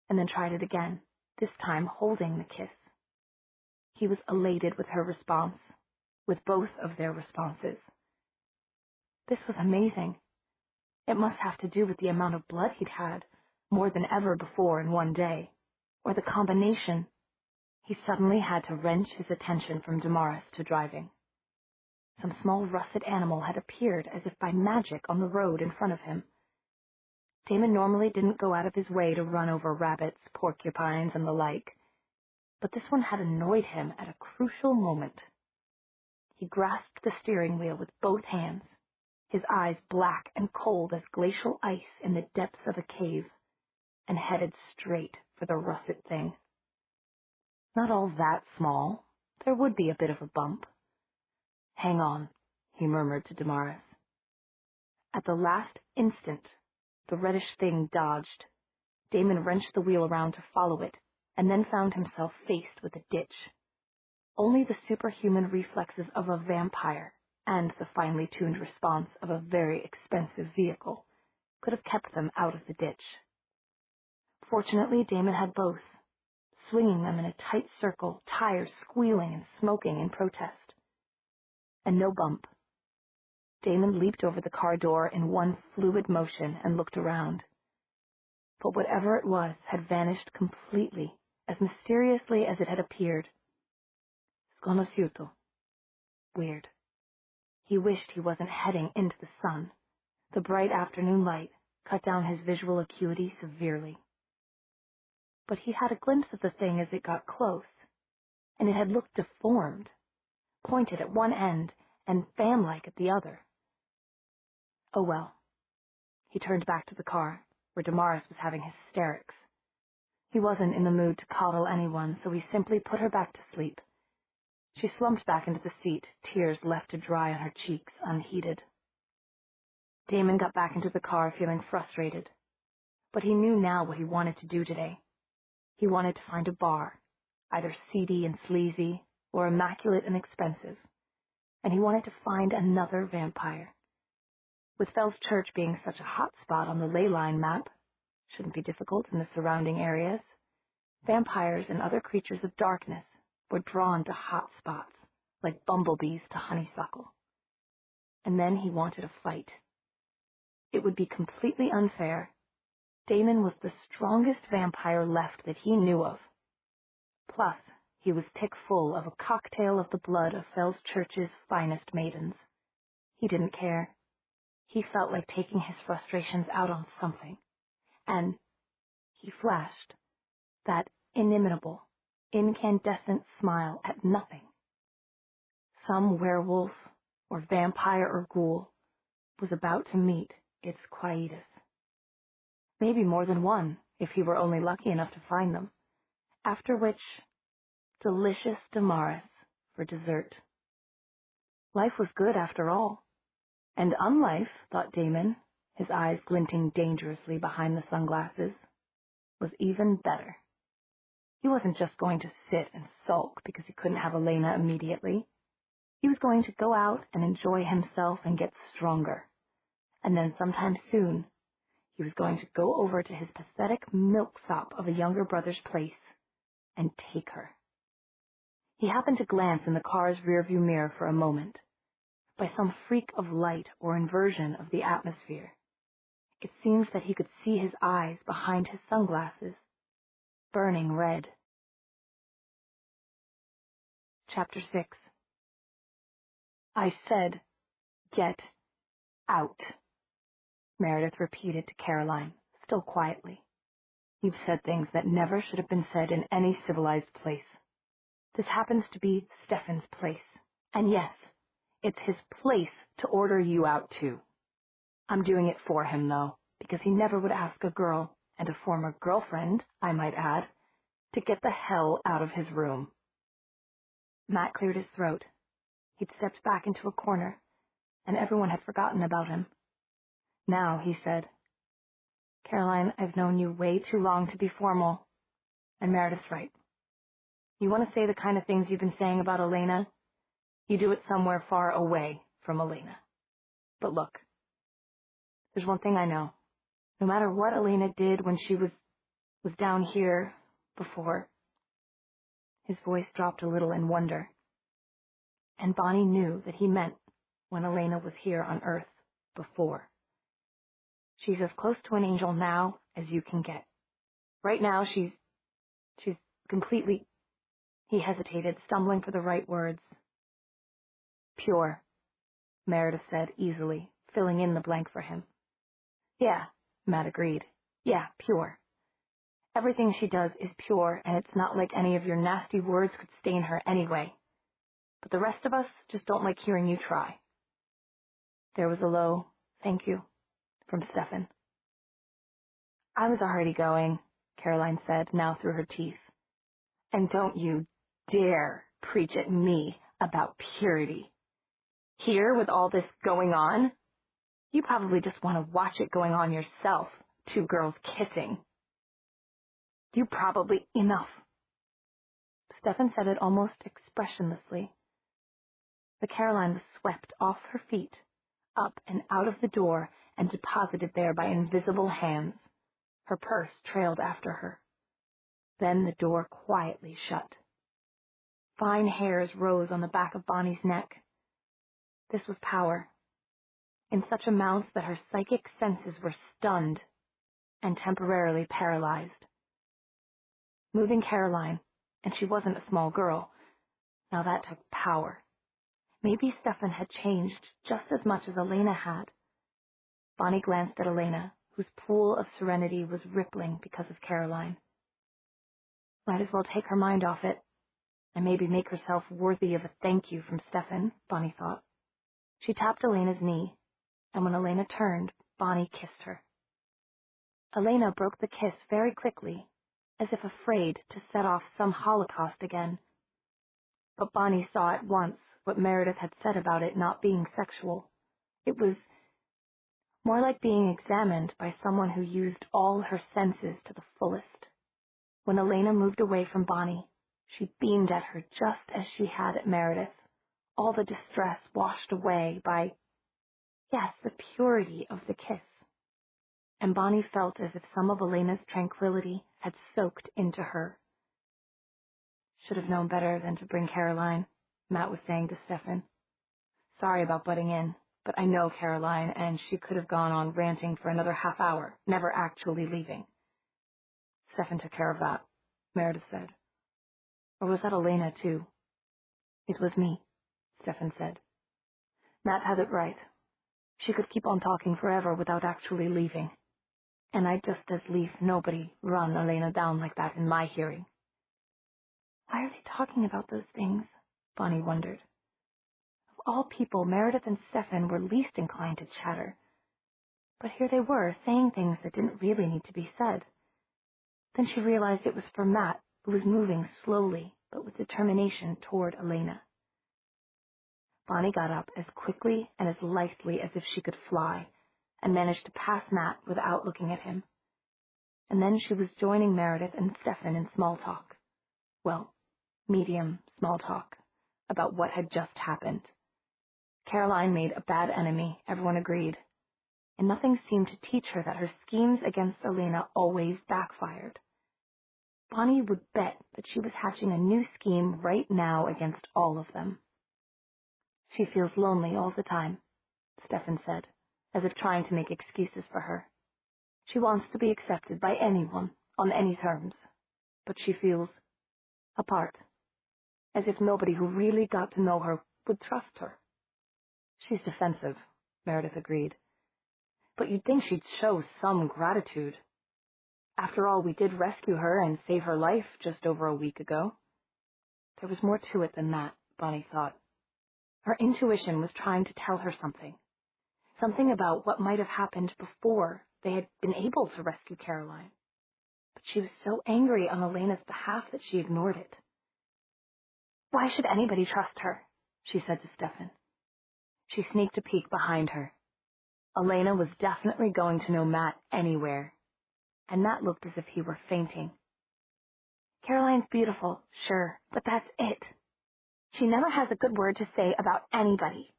and then tried it again, this time holding the kiss. He was elated with her response, with both of their responses. This was amazing. It must have to do with the amount of blood he'd had, more than ever before in one day, or the combination. He suddenly had to wrench his attention from Damaris to driving. Some small russet animal had appeared as if by magic on the road in front of him. Damon normally didn't go out of his way to run over rabbits, porcupines, and the like, but this one had annoyed him at a crucial moment. He grasped the steering wheel with both hands, his eyes black and cold as glacial ice in the depths of a cave, and headed straight for the russet thing. Not all that small. There would be a bit of a bump. Hang on, he murmured to Damaris. At the last instant, the reddish thing dodged. Damon wrenched the wheel around to follow it, and then found himself faced with a ditch. Only the superhuman reflexes of a vampire and the finely tuned response of a very expensive vehicle could have kept them out of the ditch. Fortunately, Damon had both, swinging them in a tight circle, tires squealing and smoking in protest. And no bump. Damon leaped over the car door in one fluid motion and looked around. But whatever it was had vanished completely, as mysteriously as it had appeared. Sconosciuto. Weird. He wished he wasn't heading into the sun. The bright afternoon light cut down his visual acuity severely. But he had a glimpse of the thing as it got close, and it had looked deformed, pointed at one end and fan-like at the other. Oh well. He turned back to the car, where Damaris was having hysterics. He wasn't in the mood to coddle anyone, so he simply put her back to sleep. She slumped back into the seat, tears left to dry on her cheeks, unheeded. Damon got back into the car feeling frustrated, but he knew now what he wanted to do today. He wanted to find a bar, either seedy and sleazy or immaculate and expensive, and he wanted to find another vampire. With Fell's Church being such a hot spot on the ley line map, shouldn't be difficult in the surrounding areas, vampires and other creatures of darkness were drawn to hot spots, like bumblebees to honeysuckle. And then he wanted a fight. It would be completely unfair. Damon was the strongest vampire left that he knew of. Plus, he was tick-full of a cocktail of the blood of Fell's Church's finest maidens. He didn't care. He felt like taking his frustrations out on something. And he flashed that inimitable, incandescent smile at nothing. Some werewolf or vampire or ghoul was about to meet its quietus. Maybe more than one, if he were only lucky enough to find them. After which, delicious Damaris for dessert. Life was good after all. And unlife, thought Damon, his eyes glinting dangerously behind the sunglasses, was even better. He wasn't just going to sit and sulk because he couldn't have Elena immediately. He was going to go out and enjoy himself and get stronger. And then sometime soon, he was going to go over to his pathetic milksop of a younger brother's place and take her. He happened to glance in the car's rearview mirror for a moment. By some freak of light or inversion of the atmosphere, it seems that he could see his eyes behind his sunglasses, burning red. Chapter 6. I said, get out, Meredith repeated to Caroline, still quietly. You've said things that never should have been said in any civilized place. This happens to be Stefan's place. And yes, it's his place to order you out too. I'm doing it for him, though, because he never would ask a girl, and a former girlfriend, I might add, to get the hell out of his room. Matt cleared his throat. He'd stepped back into a corner, and everyone had forgotten about him. Now, he said, Caroline, I've known you way too long to be formal. And Meredith's right. You want to say the kind of things you've been saying about Elena? You do it somewhere far away from Elena. But look, there's one thing I know. No matter what Elena did when she was down here before, his voice dropped a little in wonder. And Bonnie knew that he meant when Elena was here on Earth before. She's as close to an angel now as you can get. Right now, she's completely... He hesitated, stumbling for the right words. Pure, Meredith said easily, filling in the blank for him. Yeah, Matt agreed. Yeah, pure. Everything she does is pure, and it's not like any of your nasty words could stain her anyway. But the rest of us just don't like hearing you try. There was a low, thank you, from Stefan. I was already going, Caroline said, now through her teeth. And don't you dare preach at me about purity. Here, with all this going on, you probably just want to watch it going on yourself, two girls kissing. You probably... Enough. Stefan said it almost expressionlessly. The Caroline was swept off her feet, up and out of the door, and deposited there by invisible hands. Her purse trailed after her. Then the door quietly shut. Fine hairs rose on the back of Bonnie's neck. This was power, in such amounts that her psychic senses were stunned and temporarily paralyzed. Moving Caroline, and she wasn't a small girl, now that took power. Maybe Stefan had changed just as much as Elena had. Bonnie glanced at Elena, whose pool of serenity was rippling because of Caroline. Might as well take her mind off it, and maybe make herself worthy of a thank you from Stefan, Bonnie thought. She tapped Elena's knee, and when Elena turned, Bonnie kissed her. Elena broke the kiss very quickly, as if afraid to set off some holocaust again. But Bonnie saw at once what Meredith had said about it not being sexual. It was more like being examined by someone who used all her senses to the fullest. When Elena moved away from Bonnie, she beamed at her just as she had at Meredith, all the distress washed away by, yes, the purity of the kiss. And Bonnie felt as if some of Elena's tranquility had soaked into her. Should have known better than to bring Caroline, Matt was saying to Stefan. Sorry about butting in, but I know Caroline, and she could have gone on ranting for another half hour, never actually leaving. Stefan took care of that, Meredith said. Or was that Elena, too? It was me, Stefan said. Matt had it right. She could keep on talking forever without actually leaving. And I'd just as lief nobody run Elena down like that in my hearing. Why are they talking about those things? Bonnie wondered. Of all people, Meredith and Stefan were least inclined to chatter. But here they were, saying things that didn't really need to be said. Then she realized it was for Matt, who was moving slowly, but with determination toward Elena. Bonnie got up as quickly and as lightly as if she could fly, and managed to pass Matt without looking at him. And then she was joining Meredith and Stefan in small talk. Well, medium small talk, about what had just happened. Caroline made a bad enemy, everyone agreed, and nothing seemed to teach her that her schemes against Elena always backfired. Bonnie would bet that she was hatching a new scheme right now against all of them. She feels lonely all the time, Stefan said, as if trying to make excuses for her. She wants to be accepted by anyone, on any terms, but she feels apart, as if nobody who really got to know her would trust her. She's defensive, Meredith agreed. But you'd think she'd show some gratitude. After all, we did rescue her and save her life just over a week ago. There was more to it than that, Bonnie thought. Her intuition was trying to tell her something. Something about what might have happened before they had been able to rescue Caroline. But she was so angry on Elena's behalf that she ignored it. Why should anybody trust her? She said to Stefan. She sneaked a peek behind her. Elena was definitely going to know Matt anywhere, and Matt looked as if he were fainting. Caroline's beautiful, sure, but that's it. She never has a good word to say about anybody.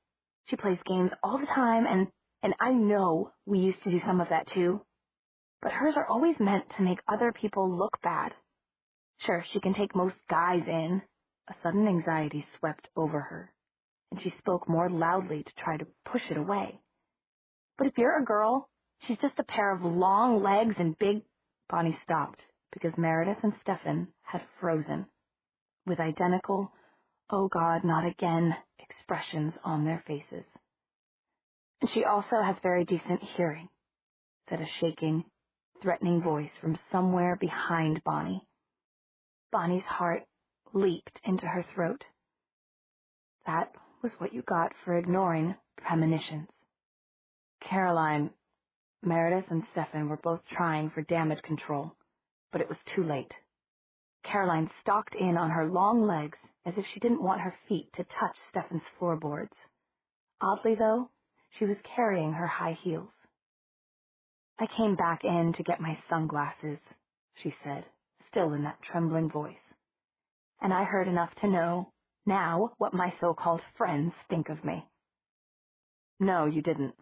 She plays games all the time, and I know we used to do some of that too. But hers are always meant to make other people look bad. Sure, she can take most guys in. A sudden anxiety swept over her, and she spoke more loudly to try to push it away. But if you're a girl, she's just a pair of long legs and big... Bonnie stopped, because Meredith and Stefan had frozen, with identical, "Oh God, not again," expressions on their faces. "And she also has very decent hearing," said a shaking, threatening voice from somewhere behind Bonnie. Bonnie's heart leaped into her throat. That was what you got for ignoring premonitions. Caroline, Meredith and Stefan were both trying for damage control, but it was too late. Caroline stalked in on her long legs as if she didn't want her feet to touch Stefan's floorboards. Oddly, though, she was carrying her high heels. "I came back in to get my sunglasses," she said, still in that trembling voice. "And I heard enough to know now what my so-called friends think of me." "No, you didn't,"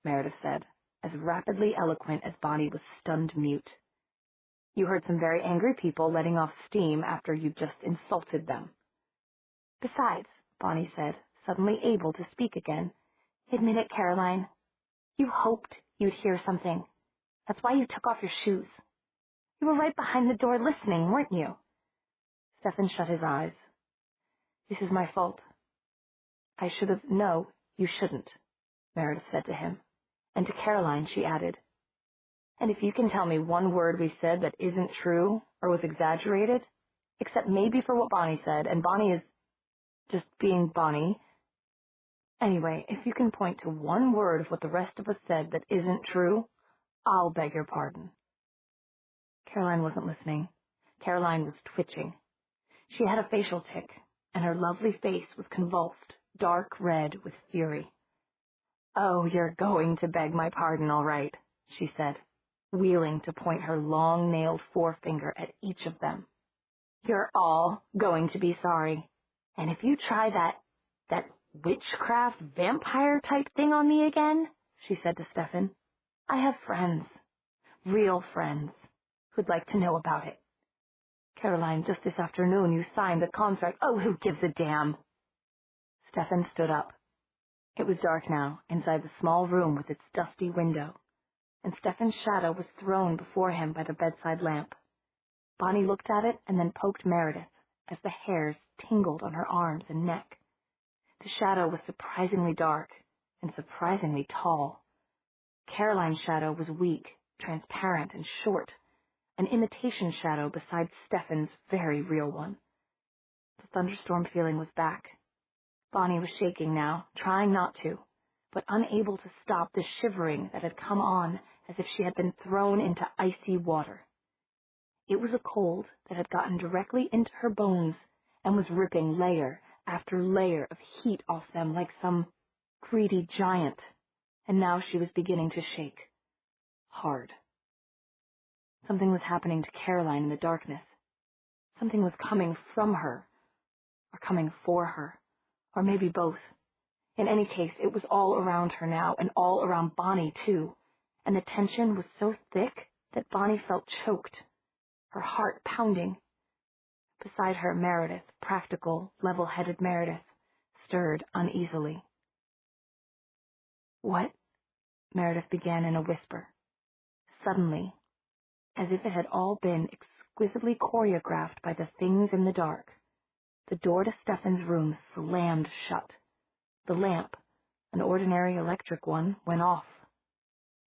Meredith said, as rapidly eloquent as Bonnie was stunned mute. "You heard some very angry people letting off steam after you just insulted them." "Besides," Bonnie said, suddenly able to speak again, "admit it, Caroline. You hoped you'd hear something. That's why you took off your shoes. You were right behind the door listening, weren't you?" Stefan shut his eyes. "This is my fault." "I should have... No, you shouldn't," Meredith said to him. And to Caroline she added, "And if you can tell me one word we said that isn't true or was exaggerated, except maybe for what Bonnie said, and Bonnie is just being Bonnie. Anyway, if you can point to one word of what the rest of us said that isn't true, I'll beg your pardon." Caroline wasn't listening. Caroline was twitching. She had a facial tic, and her lovely face was convulsed, dark red with fury. "Oh, you're going to beg my pardon, all right," she said, wheeling to point her long-nailed forefinger at each of them. "You're all going to be sorry. And if you try that witchcraft vampire-type thing on me again," she said to Stefan, "I have friends, real friends, who'd like to know about it. Caroline, just this afternoon you signed the contract." "Oh, who gives a damn?" Stefan stood up. It was dark now, inside the small room with its dusty window, and Stefan's shadow was thrown before him by the bedside lamp. Bonnie looked at it and then poked Meredith as the hairs tingled on her arms and neck. The shadow was surprisingly dark and surprisingly tall. Caroline's shadow was weak, transparent, and short, an imitation shadow beside Stefan's very real one. The thunderstorm feeling was back. Bonnie was shaking now, trying not to, but unable to stop the shivering that had come on as if she had been thrown into icy water. It was a cold that had gotten directly into her bones and was ripping layer after layer of heat off them like some greedy giant, and now she was beginning to shake. Hard. Something was happening to Caroline in the darkness. Something was coming from her, or coming for her, or maybe both. In any case, it was all around her now, and all around Bonnie, too, and the tension was so thick that Bonnie felt choked, her heart pounding. Beside her, Meredith, practical, level-headed Meredith, stirred uneasily. "What?" Meredith began in a whisper. Suddenly, as if it had all been exquisitely choreographed by the things in the dark, the door to Stefan's room slammed shut. The lamp, an ordinary electric one, went off.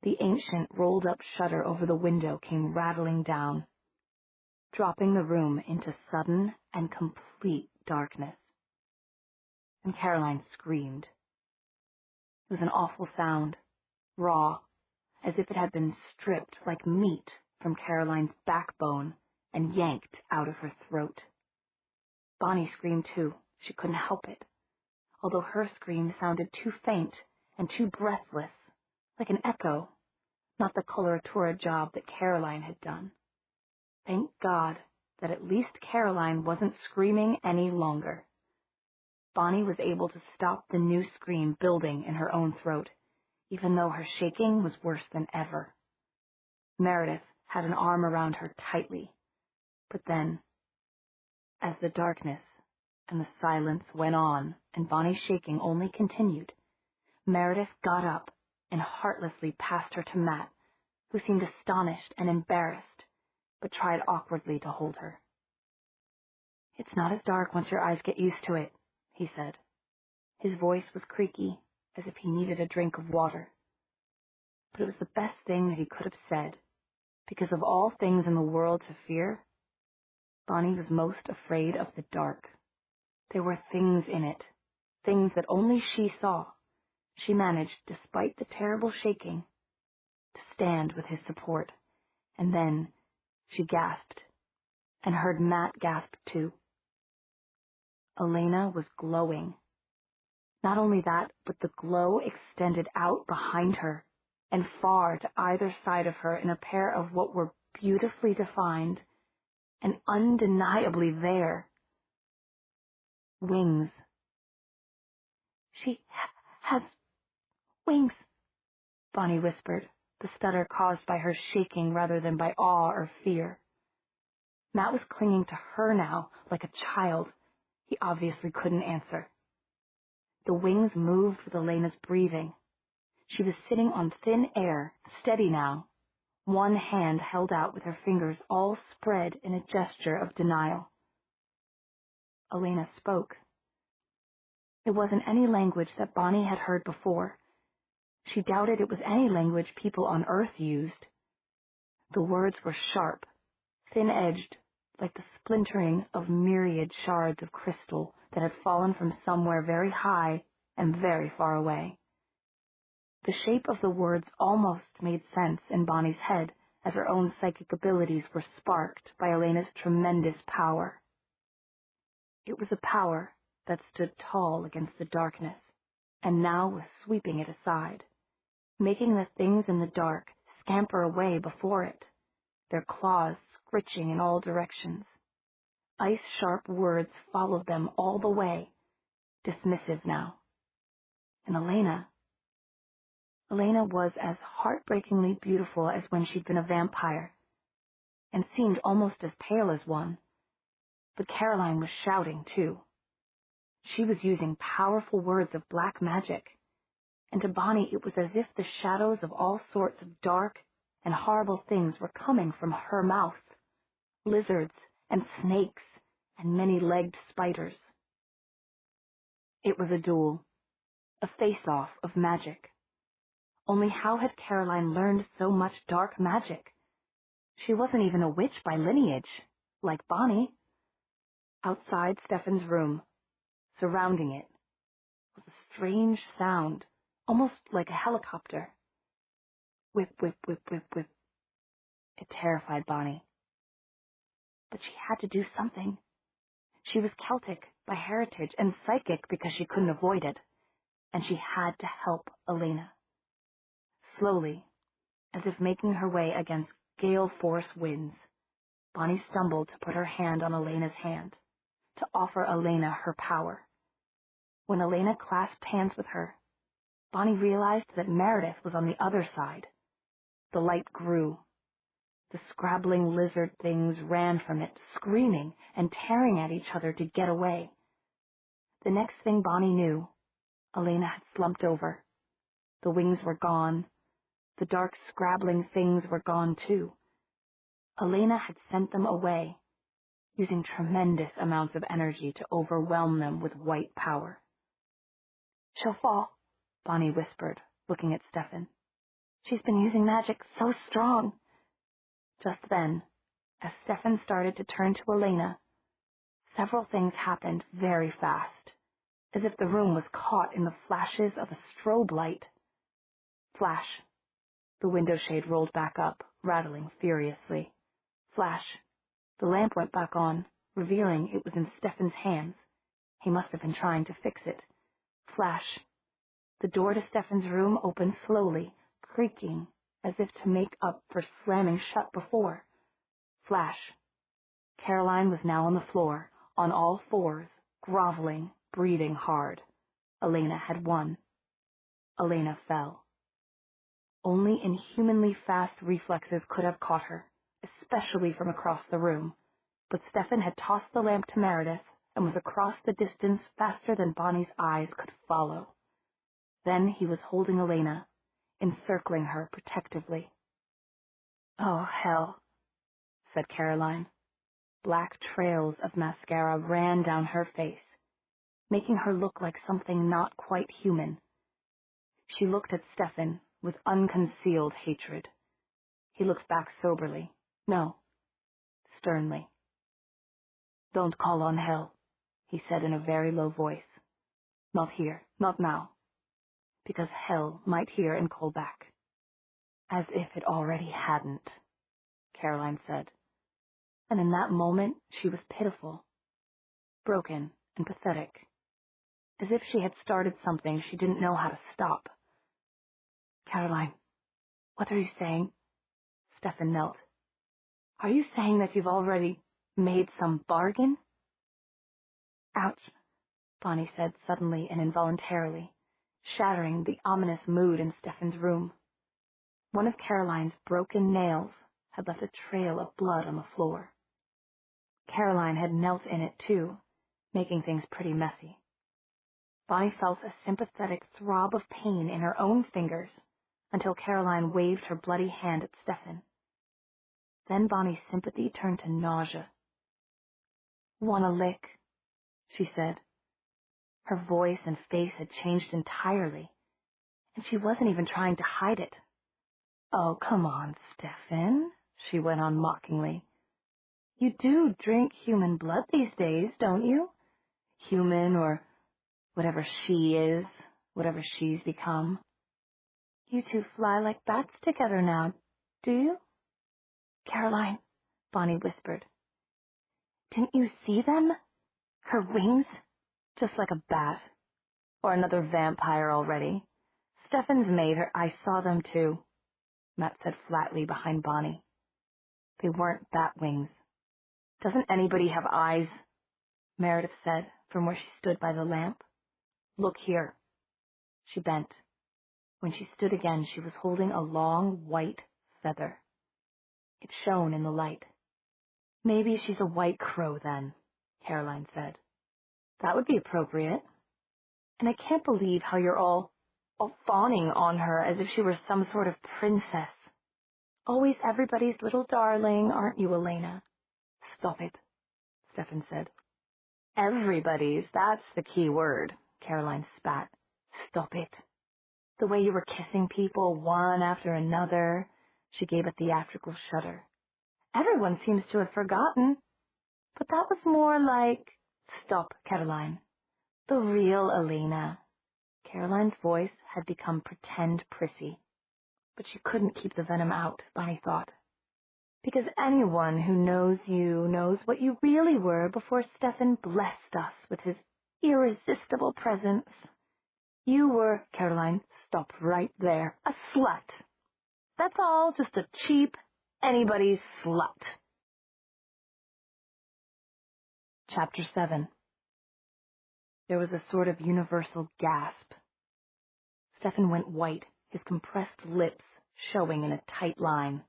The ancient rolled-up shutter over the window came rattling down, dropping the room into sudden and complete darkness. And Caroline screamed. It was an awful sound, raw, as if it had been stripped like meat from Caroline's backbone and yanked out of her throat. Bonnie screamed too. She couldn't help it, although her scream sounded too faint and too breathless, like an echo, not the coloratura job that Caroline had done. Thank God, that at least Caroline wasn't screaming any longer. Bonnie was able to stop the new scream building in her own throat, even though her shaking was worse than ever. Meredith had an arm around her tightly, but then, as the darkness and the silence went on and Bonnie's shaking only continued, Meredith got up and heartlessly passed her to Matt, who seemed astonished and embarrassed, but tried awkwardly to hold her. "It's not as dark once your eyes get used to it," he said. His voice was creaky, as if he needed a drink of water. But it was the best thing that he could have said, because of all things in the world to fear, Bonnie was most afraid of the dark. There were things in it, things that only she saw. She managed, despite the terrible shaking, to stand with his support, and then she gasped, and heard Matt gasp too. Elena was glowing. Not only that, but the glow extended out behind her and far to either side of her in a pair of what were beautifully defined and undeniably there wings. "She has wings," Bonnie whispered, the stutter caused by her shaking rather than by awe or fear. Matt was clinging to her now like a child. He obviously couldn't answer. The wings moved with Elena's breathing. She was sitting on thin air, steady now, one hand held out with her fingers all spread in a gesture of denial. Elena spoke. It wasn't any language that Bonnie had heard before. She doubted it was any language people on Earth used. The words were sharp, thin-edged, like the splintering of myriad shards of crystal that had fallen from somewhere very high and very far away. The shape of the words almost made sense in Bonnie's head as her own psychic abilities were sparked by Elena's tremendous power. It was a power that stood tall against the darkness, and now was sweeping it aside, making the things in the dark scamper away before it, their claws scritching in all directions. Ice-sharp words followed them all the way, dismissive now. And Elena was as heartbreakingly beautiful as when she'd been a vampire, and seemed almost as pale as one. But Caroline was shouting, too. She was using powerful words of black magic, and to Bonnie it was as if the shadows of all sorts of dark and horrible things were coming from her mouth. Lizards and snakes and many-legged spiders. It was a duel, a face-off of magic. Only how had Caroline learned so much dark magic? She wasn't even a witch by lineage, like Bonnie. Outside Stefan's room, surrounding it, was a strange sound, almost like a helicopter. Whip, whip, whip, whip, whip. It terrified Bonnie. But she had to do something. She was Celtic by heritage and psychic because she couldn't avoid it, and she had to help Elena. Slowly, as if making her way against gale-force winds, Bonnie stumbled to put her hand on Elena's hand, to offer Elena her power. When Elena clasped hands with her, Bonnie realized that Meredith was on the other side. The light grew. The scrabbling lizard things ran from it, screaming and tearing at each other to get away. The next thing Bonnie knew, Elena had slumped over. The wings were gone. The dark scrabbling things were gone too. Elena had sent them away, using tremendous amounts of energy to overwhelm them with white power. "She'll fall," Bonnie whispered, looking at Stefan. "She's been using magic so strong." Just then, as Stefan started to turn to Elena, several things happened very fast, as if the room was caught in the flashes of a strobe light. Flash. The window shade rolled back up, rattling furiously. Flash. The lamp went back on, revealing it was in Stefan's hands. He must have been trying to fix it. Flash. The door to Stefan's room opened slowly, creaking, as if to make up for slamming shut before. Flash. Caroline was now on the floor, on all fours, groveling, breathing hard. Elena had won. Elena fell. Only inhumanly fast reflexes could have caught her, especially from across the room, but Stefan had tossed the lamp to Meredith and was across the distance faster than Bonnie's eyes could follow. Then he was holding Elena, encircling her protectively. "Oh, hell," said Caroline. Black trails of mascara ran down her face, making her look like something not quite human. She looked at Stefan with unconcealed hatred. He looked back soberly. No, sternly. "Don't call on hell," he said in a very low voice. "Not here, not now. Because hell might hear and call back." "As if it already hadn't," Caroline said. And in that moment she was pitiful, broken and pathetic, as if she had started something she didn't know how to stop. "Caroline, what are you saying?" Stefan knelt. "Are you saying that you've already made some bargain?" "Ouch," Bonnie said suddenly and involuntarily, shattering the ominous mood in Stefan's room. One of Caroline's broken nails had left a trail of blood on the floor. Caroline had knelt in it too, making things pretty messy. Bonnie felt a sympathetic throb of pain in her own fingers until Caroline waved her bloody hand at Stefan. Then Bonnie's sympathy turned to nausea. "Want a lick?" she said. Her voice and face had changed entirely, and she wasn't even trying to hide it. "Oh, come on, Stefan," she went on mockingly. "You do drink human blood these days, don't you? Human or whatever she is, whatever she's become. You two fly like bats together now, do you?" "Caroline," Bonnie whispered. "Didn't you see them? Her wings? Just like a bat. Or another vampire already. Stefan's made her. I saw them too," Matt said flatly behind Bonnie. "They weren't bat wings." "Doesn't anybody have eyes?" Meredith said from where she stood by the lamp. "Look here." She bent. When she stood again, she was holding a long white feather. It shone in the light. "Maybe she's a white crow then," Caroline said. "That would be appropriate. And I can't believe how you're all fawning on her as if she were some sort of princess. Always everybody's little darling, aren't you, Elena?" "Stop it," Stefan said. "Everybody's, that's the key word," Caroline spat. "Stop it. The way you were kissing people one after another." She gave a theatrical shudder. "Everyone seems to have forgotten. But that was more like—" "Stop, Caroline. The real Elena." Caroline's voice had become pretend prissy, but she couldn't keep the venom out, Bonnie thought. "Because anyone who knows you knows what you really were before Stefan blessed us with his irresistible presence. You were," Caroline, "stop right there, a slut. That's all, just a cheap, anybody's slut." Chapter 7. There was a sort of universal gasp. Stefan went white, his compressed lips showing in a tight line.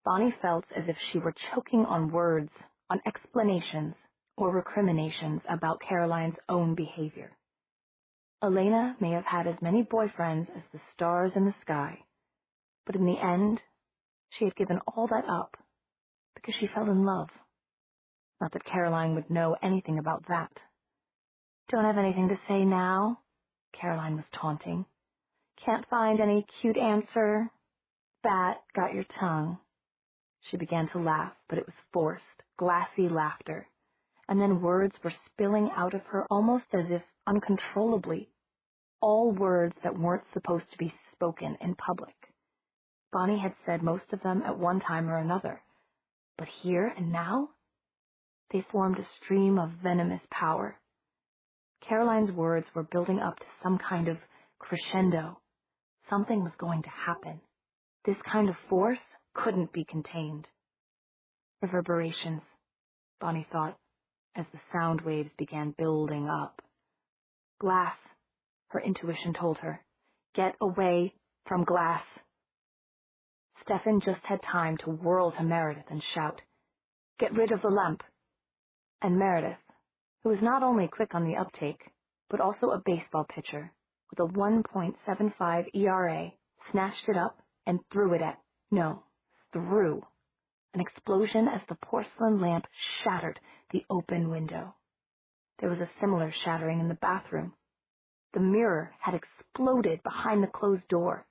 Bonnie felt as if she were choking on words, on explanations or recriminations about Caroline's own behavior. Elena may have had as many boyfriends as the stars in the sky, but in the end, she had given all that up because she fell in love. Not that Caroline would know anything about that. "Don't have anything to say now?" Caroline was taunting. "Can't find any cute answer? Bat got your tongue." She began to laugh, but it was forced, glassy laughter, and then words were spilling out of her almost as if uncontrollably, all words that weren't supposed to be spoken in public. Bonnie had said most of them at one time or another, but here and now, they formed a stream of venomous power. Caroline's words were building up to some kind of crescendo. Something was going to happen. This kind of force couldn't be contained. Reverberations, Bonnie thought, as the sound waves began building up. Glass, her intuition told her. Get away from glass. Stefan just had time to whirl to Meredith and shout, Get rid of the lamp. And Meredith, who was not only quick on the uptake, but also a baseball pitcher, with a 1.75 ERA, snatched it up and threw an explosion as the porcelain lamp shattered the open window. There was a similar shattering in the bathroom. The mirror had exploded behind the closed door.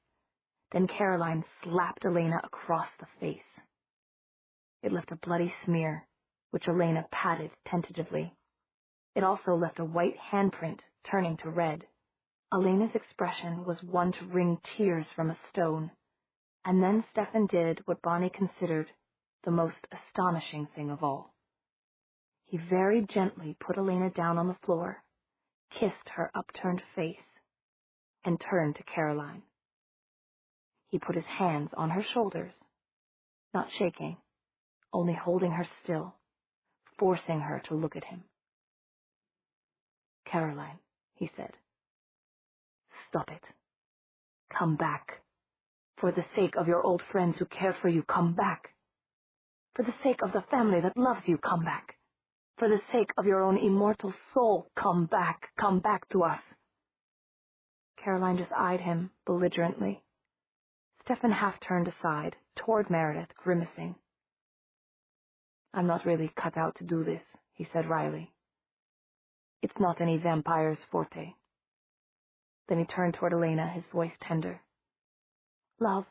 Then Caroline slapped Elena across the face. It left a bloody smear, which Elena patted tentatively. It also left a white handprint turning to red. Elena's expression was one to wring tears from a stone. And then Stefan did what Bonnie considered the most astonishing thing of all. He very gently put Elena down on the floor, kissed her upturned face, and turned to Caroline. He put his hands on her shoulders, not shaking, only holding her still, forcing her to look at him. Caroline, he said, stop it. Come back. For the sake of your old friends who care for you, come back. For the sake of the family that loves you, come back. For the sake of your own immortal soul, come back to us. Caroline just eyed him belligerently. Stefan half turned aside, toward Meredith, grimacing. I'm not really cut out to do this, he said wryly. It's not any vampire's forte. Then he turned toward Elena, his voice tender. Love,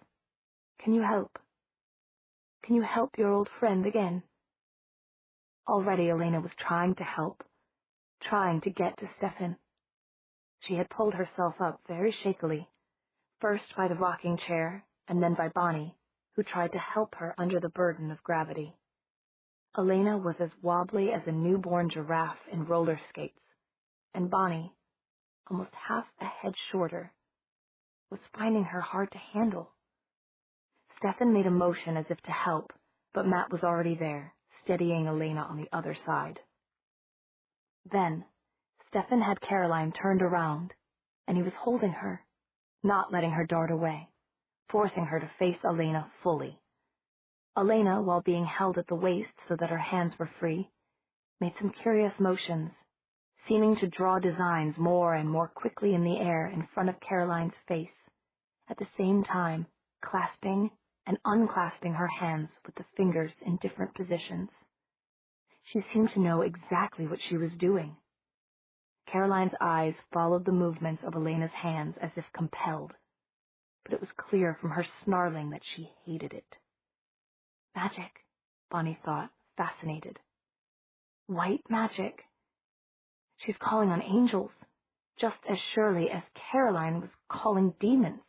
can you help? Can you help your old friend again? Already Elena was trying to help, trying to get to Stefan. She had pulled herself up very shakily, first by the rocking chair, and then by Bonnie, who tried to help her under the burden of gravity. Elena was as wobbly as a newborn giraffe in roller skates, and Bonnie, almost half a head shorter, was finding her hard to handle. Stefan made a motion as if to help, but Matt was already there, steadying Elena on the other side. Then, Stefan had Caroline turned around, and he was holding her, not letting her dart away, forcing her to face Elena fully. Elena, while being held at the waist so that her hands were free, made some curious motions, seeming to draw designs more and more quickly in the air in front of Caroline's face, at the same time clasping and unclasping her hands with the fingers in different positions. She seemed to know exactly what she was doing. Caroline's eyes followed the movements of Elena's hands as if compelled, but it was clear from her snarling that she hated it. Magic, Bonnie thought, fascinated. White magic. She's calling on angels, just as surely as Caroline was calling demons.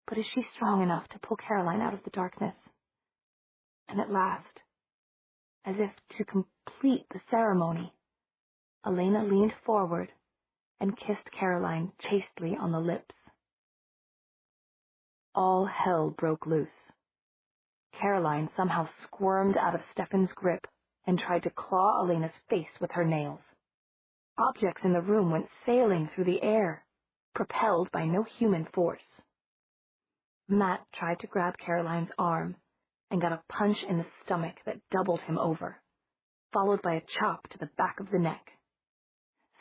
But is she strong enough to pull Caroline out of the darkness? And at last, as if to complete the ceremony, Elena leaned forward and kissed Caroline chastely on the lips. All hell broke loose. Caroline somehow squirmed out of Stefan's grip and tried to claw Elena's face with her nails. Objects in the room went sailing through the air, propelled by no human force. Matt tried to grab Caroline's arm and got a punch in the stomach that doubled him over, followed by a chop to the back of the neck.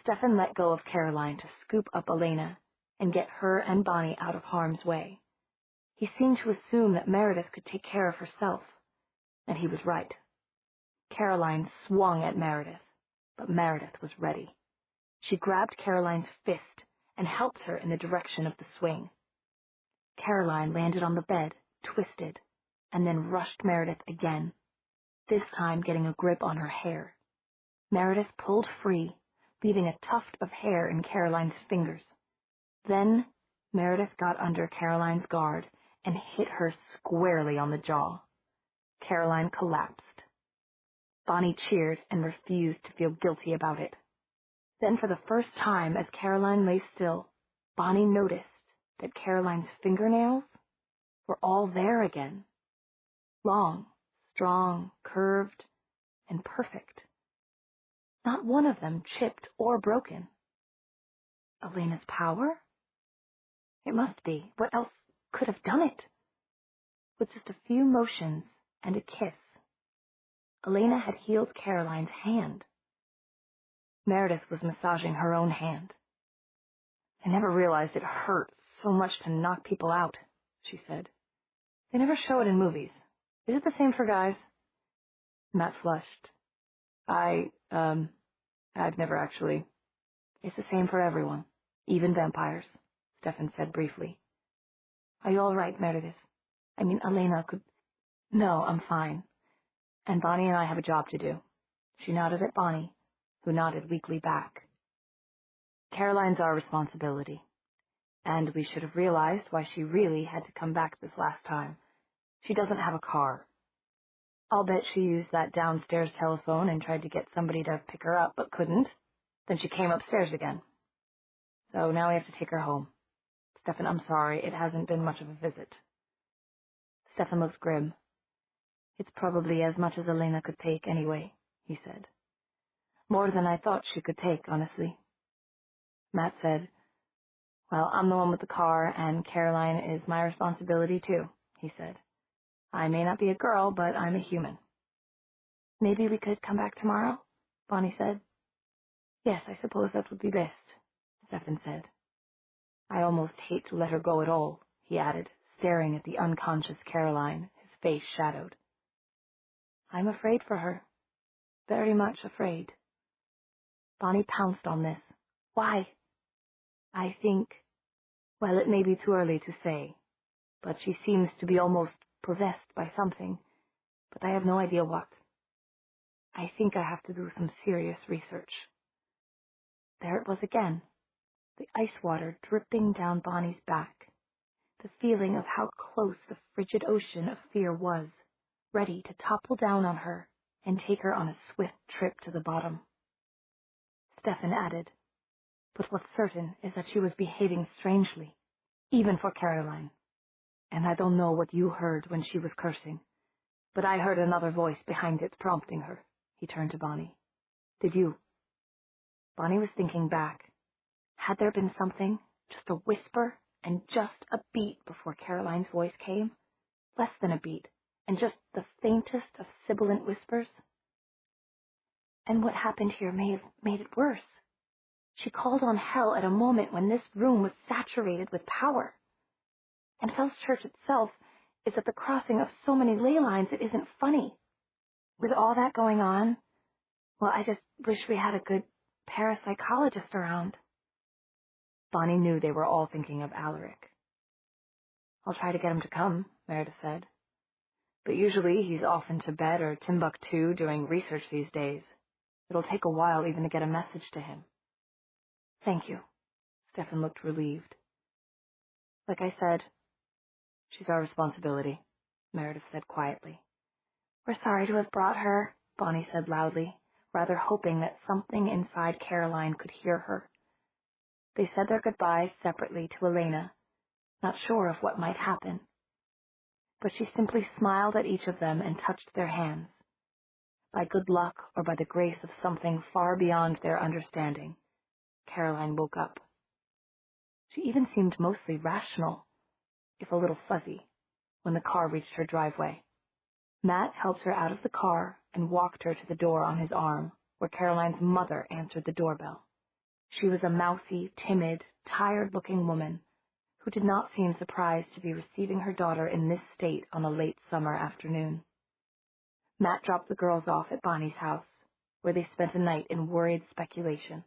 Stefan let go of Caroline to scoop up Elena and get her and Bonnie out of harm's way. He seemed to assume that Meredith could take care of herself, and he was right. Caroline swung at Meredith, but Meredith was ready. She grabbed Caroline's fist and helped her in the direction of the swing. Caroline landed on the bed, twisted, and then rushed Meredith again, this time getting a grip on her hair. Meredith pulled free, leaving a tuft of hair in Caroline's fingers. Then Meredith got under Caroline's guard and hit her squarely on the jaw. Caroline collapsed. Bonnie cheered and refused to feel guilty about it. Then for the first time as Caroline lay still, Bonnie noticed that Caroline's fingernails were all there again. Long, strong, curved, and perfect. Not one of them chipped or broken. Elena's power? It must be. What else could have done it? With just a few motions and a kiss, Elena had healed Caroline's hand. Meredith was massaging her own hand. I never realized it hurt so much to knock people out, she said. They never show it in movies. Is it the same for guys? Matt flushed. I've never actually. It's the same for everyone, even vampires, Stefan said briefly. Are you all right, Meredith? I mean, Elena could... No, I'm fine. And Bonnie and I have a job to do. She nodded at Bonnie, who nodded weakly back. Caroline's our responsibility, and we should have realized why she really had to come back this last time. She doesn't have a car. I'll bet she used that downstairs telephone and tried to get somebody to pick her up, but couldn't. Then she came upstairs again. So now we have to take her home. Stefan, I'm sorry, it hasn't been much of a visit. Stefan looked grim. It's probably as much as Elena could take anyway, he said. More than I thought she could take, honestly. Matt said, Well, I'm the one with the car, and Caroline is my responsibility too, he said. I may not be a girl, but I'm a human. Maybe we could come back tomorrow, Bonnie said. Yes, I suppose that would be best, Stefan said. I almost hate to let her go at all, he added, staring at the unconscious Caroline, his face shadowed. I'm afraid for her. Very much afraid. Bonnie pounced on this. Why? I think, well, it may be too early to say, but she seems to be almost possessed by something, but I have no idea what. I think I have to do some serious research. There it was again, the ice water dripping down Bonnie's back, the feeling of how close the frigid ocean of fear was, ready to topple down on her and take her on a swift trip to the bottom. Stefan added, But what's certain is that she was behaving strangely, even for Caroline. And I don't know what you heard when she was cursing, but I heard another voice behind it prompting her. He turned to Bonnie. Did you? Bonnie was thinking back. Had there been something, just a whisper, and just a beat before Caroline's voice came? Less than a beat, and just the faintest of sibilant whispers? And what happened here may have made it worse. She called on hell at a moment when this room was saturated with power. And Fell's Church itself is at the crossing of so many ley lines it isn't funny. With all that going on, well, I just wish we had a good parapsychologist around. Bonnie knew they were all thinking of Alaric. I'll try to get him to come, Meredith said. But usually he's off in Tibet or Timbuktu doing research these days. It'll take a while even to get a message to him. Thank you. Stefan looked relieved. Like I said, she's our responsibility, Meredith said quietly. We're sorry to have brought her, Bonnie said loudly, rather hoping that something inside Caroline could hear her. They said their goodbyes separately to Elena, not sure of what might happen. But she simply smiled at each of them and touched their hands. By good luck or by the grace of something far beyond their understanding, Caroline woke up. She even seemed mostly rational, if a little fuzzy, when the car reached her driveway. Matt helped her out of the car and walked her to the door on his arm, where Caroline's mother answered the doorbell. She was a mousy, timid, tired-looking woman who did not seem surprised to be receiving her daughter in this state on a late summer afternoon. Matt dropped the girls off at Bonnie's house, where they spent a night in worried speculation.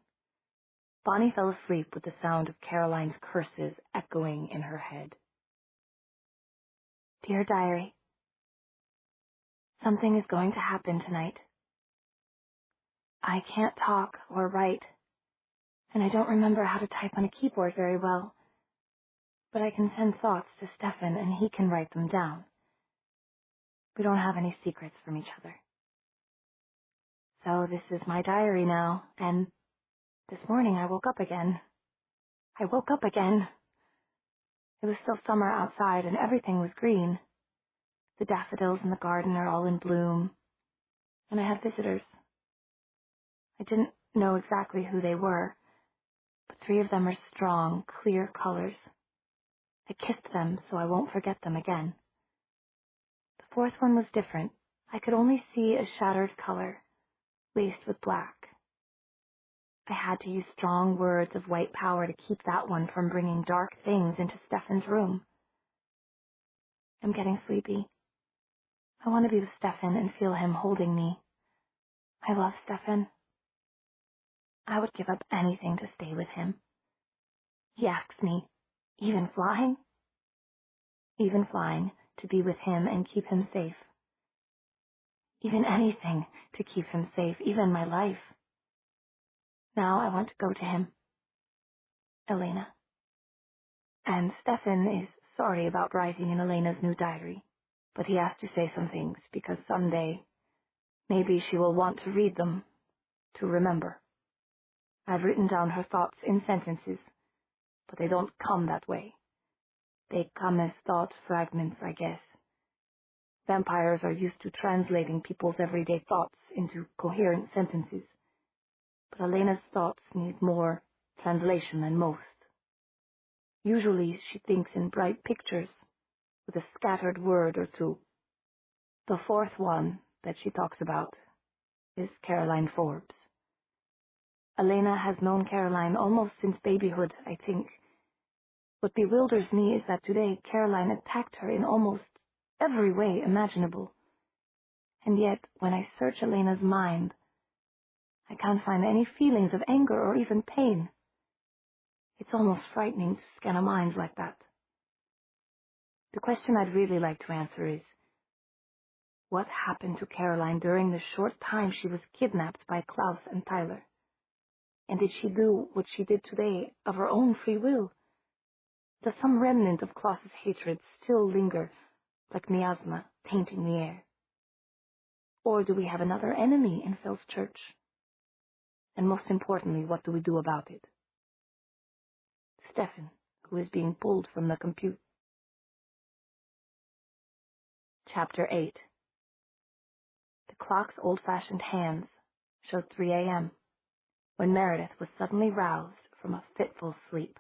Bonnie fell asleep with the sound of Caroline's curses echoing in her head. Dear Diary, something is going to happen tonight. I can't talk or write, and I don't remember how to type on a keyboard very well, but I can send thoughts to Stefan and he can write them down. We don't have any secrets from each other. So this is my diary now, and this morning I woke up again. I woke up again. It was still summer outside and everything was green. The daffodils in the garden are all in bloom. and I had visitors. I didn't know exactly who they were, but 3 of them are strong, clear colors. I kissed them so I won't forget them again. The 4th one was different. I could only see a shattered color, laced with black. I had to use strong words of white power to keep that one from bringing dark things into Stefan's room. I'm getting sleepy. I want to be with Stefan and feel him holding me. I love Stefan. I would give up anything to stay with him. He asks me, even flying? Even flying, to be with him and keep him safe. Even anything to keep him safe, even my life. Now I want to go to him. Elena. And Stefan is sorry about writing in Elena's new diary, but he has to say some things because someday, maybe she will want to read them, to remember. I've written down her thoughts in sentences, but they don't come that way. They come as thought fragments, I guess. Vampires are used to translating people's everyday thoughts into coherent sentences, but Elena's thoughts need more translation than most. Usually she thinks in bright pictures, with a scattered word or two. The 4th one that she talks about is Caroline Forbes. Elena has known Caroline almost since babyhood, I think. What bewilders me is that today Caroline attacked her in almost every way imaginable. And yet, when I search Elena's mind, I can't find any feelings of anger or even pain. It's almost frightening to scan a mind like that. The question I'd really like to answer is, what happened to Caroline during the short time she was kidnapped by Klaus and Tyler? And did she do what she did today of her own free will? Does some remnant of Klaus's hatred still linger, like miasma, tainting the air? Or do we have another enemy in Phil's church? And most importantly, what do we do about it? Stefan, who is being pulled from the compute. Chapter 8. The clock's old-fashioned hands showed 3 a.m. when Meredith was suddenly roused from a fitful sleep.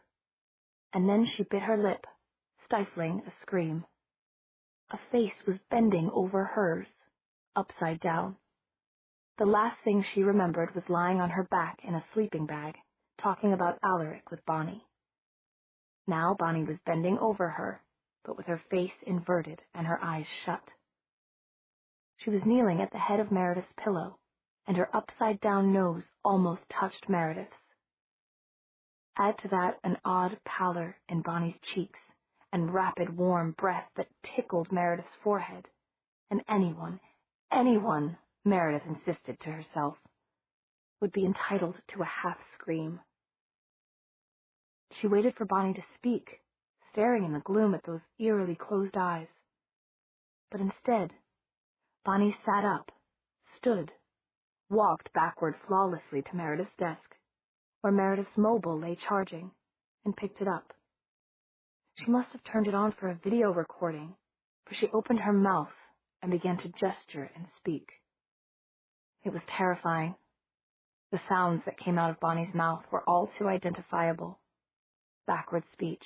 And then she bit her lip, stifling a scream. A face was bending over hers, upside down. The last thing she remembered was lying on her back in a sleeping bag, talking about Alaric with Bonnie. Now Bonnie was bending over her, but with her face inverted and her eyes shut. She was kneeling at the head of Meredith's pillow, and her upside-down nose almost touched Meredith's. Add to that an odd pallor in Bonnie's cheeks, and rapid warm breath that tickled Meredith's forehead, and anyone, Meredith insisted to herself, would be entitled to a half-scream. She waited for Bonnie to speak, staring in the gloom at those eerily closed eyes. But instead, Bonnie sat up, stood, walked backward flawlessly to Meredith's desk, where Meredith's mobile lay charging, and picked it up. She must have turned it on for a video recording, for she opened her mouth and began to gesture and speak. It was terrifying. The sounds that came out of Bonnie's mouth were all too identifiable. Backward speech.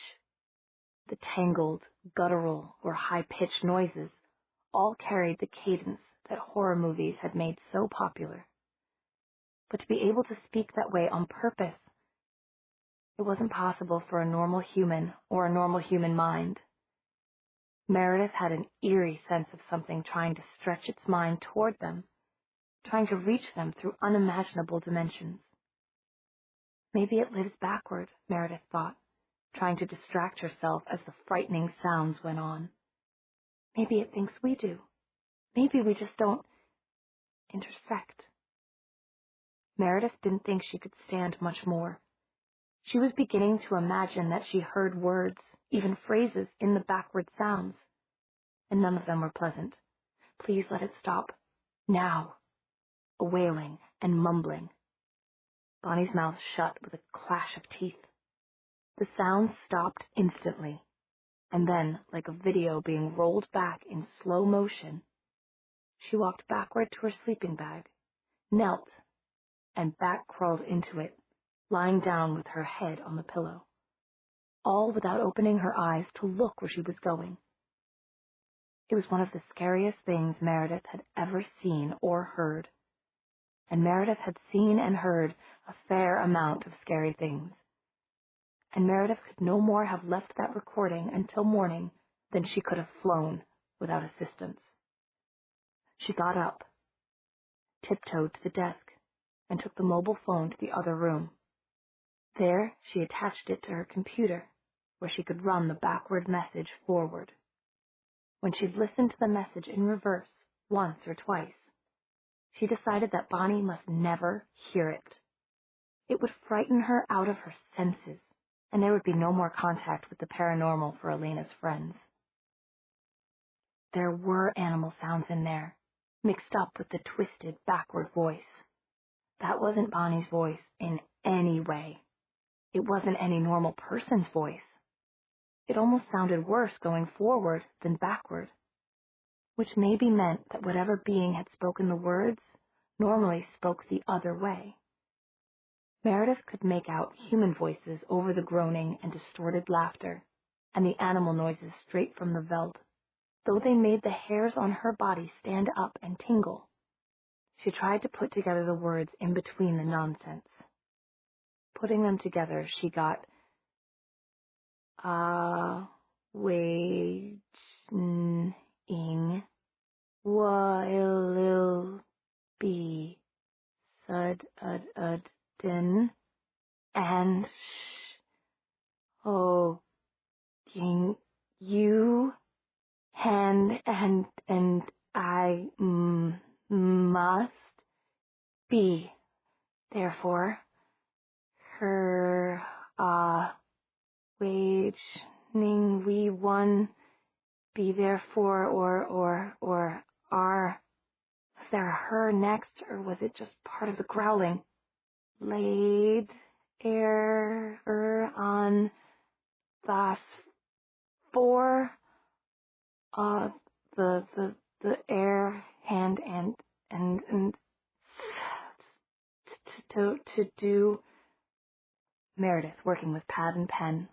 The tangled, guttural, or high-pitched noises all carried the cadence that horror movies had made so popular. But to be able to speak that way on purpose, it wasn't possible for a normal human or a normal human mind. Meredith had an eerie sense of something trying to stretch its mind toward them, trying to reach them through unimaginable dimensions. Maybe it lives backward, Meredith thought, trying to distract herself as the frightening sounds went on. Maybe it thinks we do. Maybe we just don't intersect. Meredith didn't think she could stand much more. She was beginning to imagine that she heard words, even phrases, in the backward sounds, and none of them were pleasant. Please let it stop. Now. A wailing and mumbling. Bonnie's mouth shut with a clash of teeth. The sounds stopped instantly, and then, like a video being rolled back in slow motion, She walked backward to her sleeping bag, knelt, and back crawled into it, lying down with her head on the pillow, all without opening her eyes to look where she was going. It was one of the scariest things Meredith had ever seen or heard, and Meredith had seen and heard a fair amount of scary things, and Meredith could no more have left that recording until morning than she could have flown without assistance. She got up, tiptoed to the desk, and took the mobile phone to the other room. There she attached it to her computer, where she could run the backward message forward. When she'd listened to the message in reverse once or twice, she decided that Bonnie must never hear it. It would frighten her out of her senses, and there would be no more contact with the paranormal for Elena's friends. There were animal sounds in there, mixed up with the twisted backward voice. That wasn't Bonnie's voice in any way. It wasn't any normal person's voice. It almost sounded worse going forward than backward, which maybe meant that whatever being had spoken the words normally spoke the other way. Meredith could make out human voices over the groaning and distorted laughter, and the animal noises straight from the veldt, though they made the hairs on her body stand up and tingle. She tried to put together the words in between the nonsense. Putting them together, she got, waging, will be, din, and you, and I must be, therefore, her, waging, we one, be therefore, or are, was there a her next, or was it just part of the growling? Laid, on, thus, for, the air, hand, and, to do. Meredith, working with pad and pen,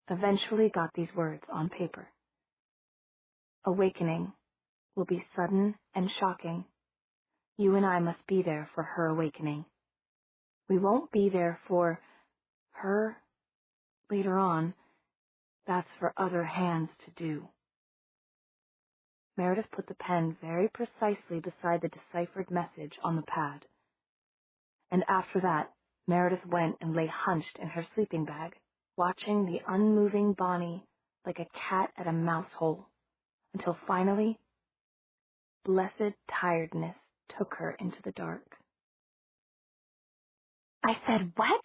eventually got these words on paper. Awakening will be sudden and shocking. You and I must be there for her awakening. We won't be there for her later on. That's for other hands to do. Meredith put the pen very precisely beside the deciphered message on the pad. And after that, Meredith went and lay hunched in her sleeping bag, watching the unmoving Bonnie like a cat at a mouse hole, until finally, blessed tiredness took her into the dark. I said, what?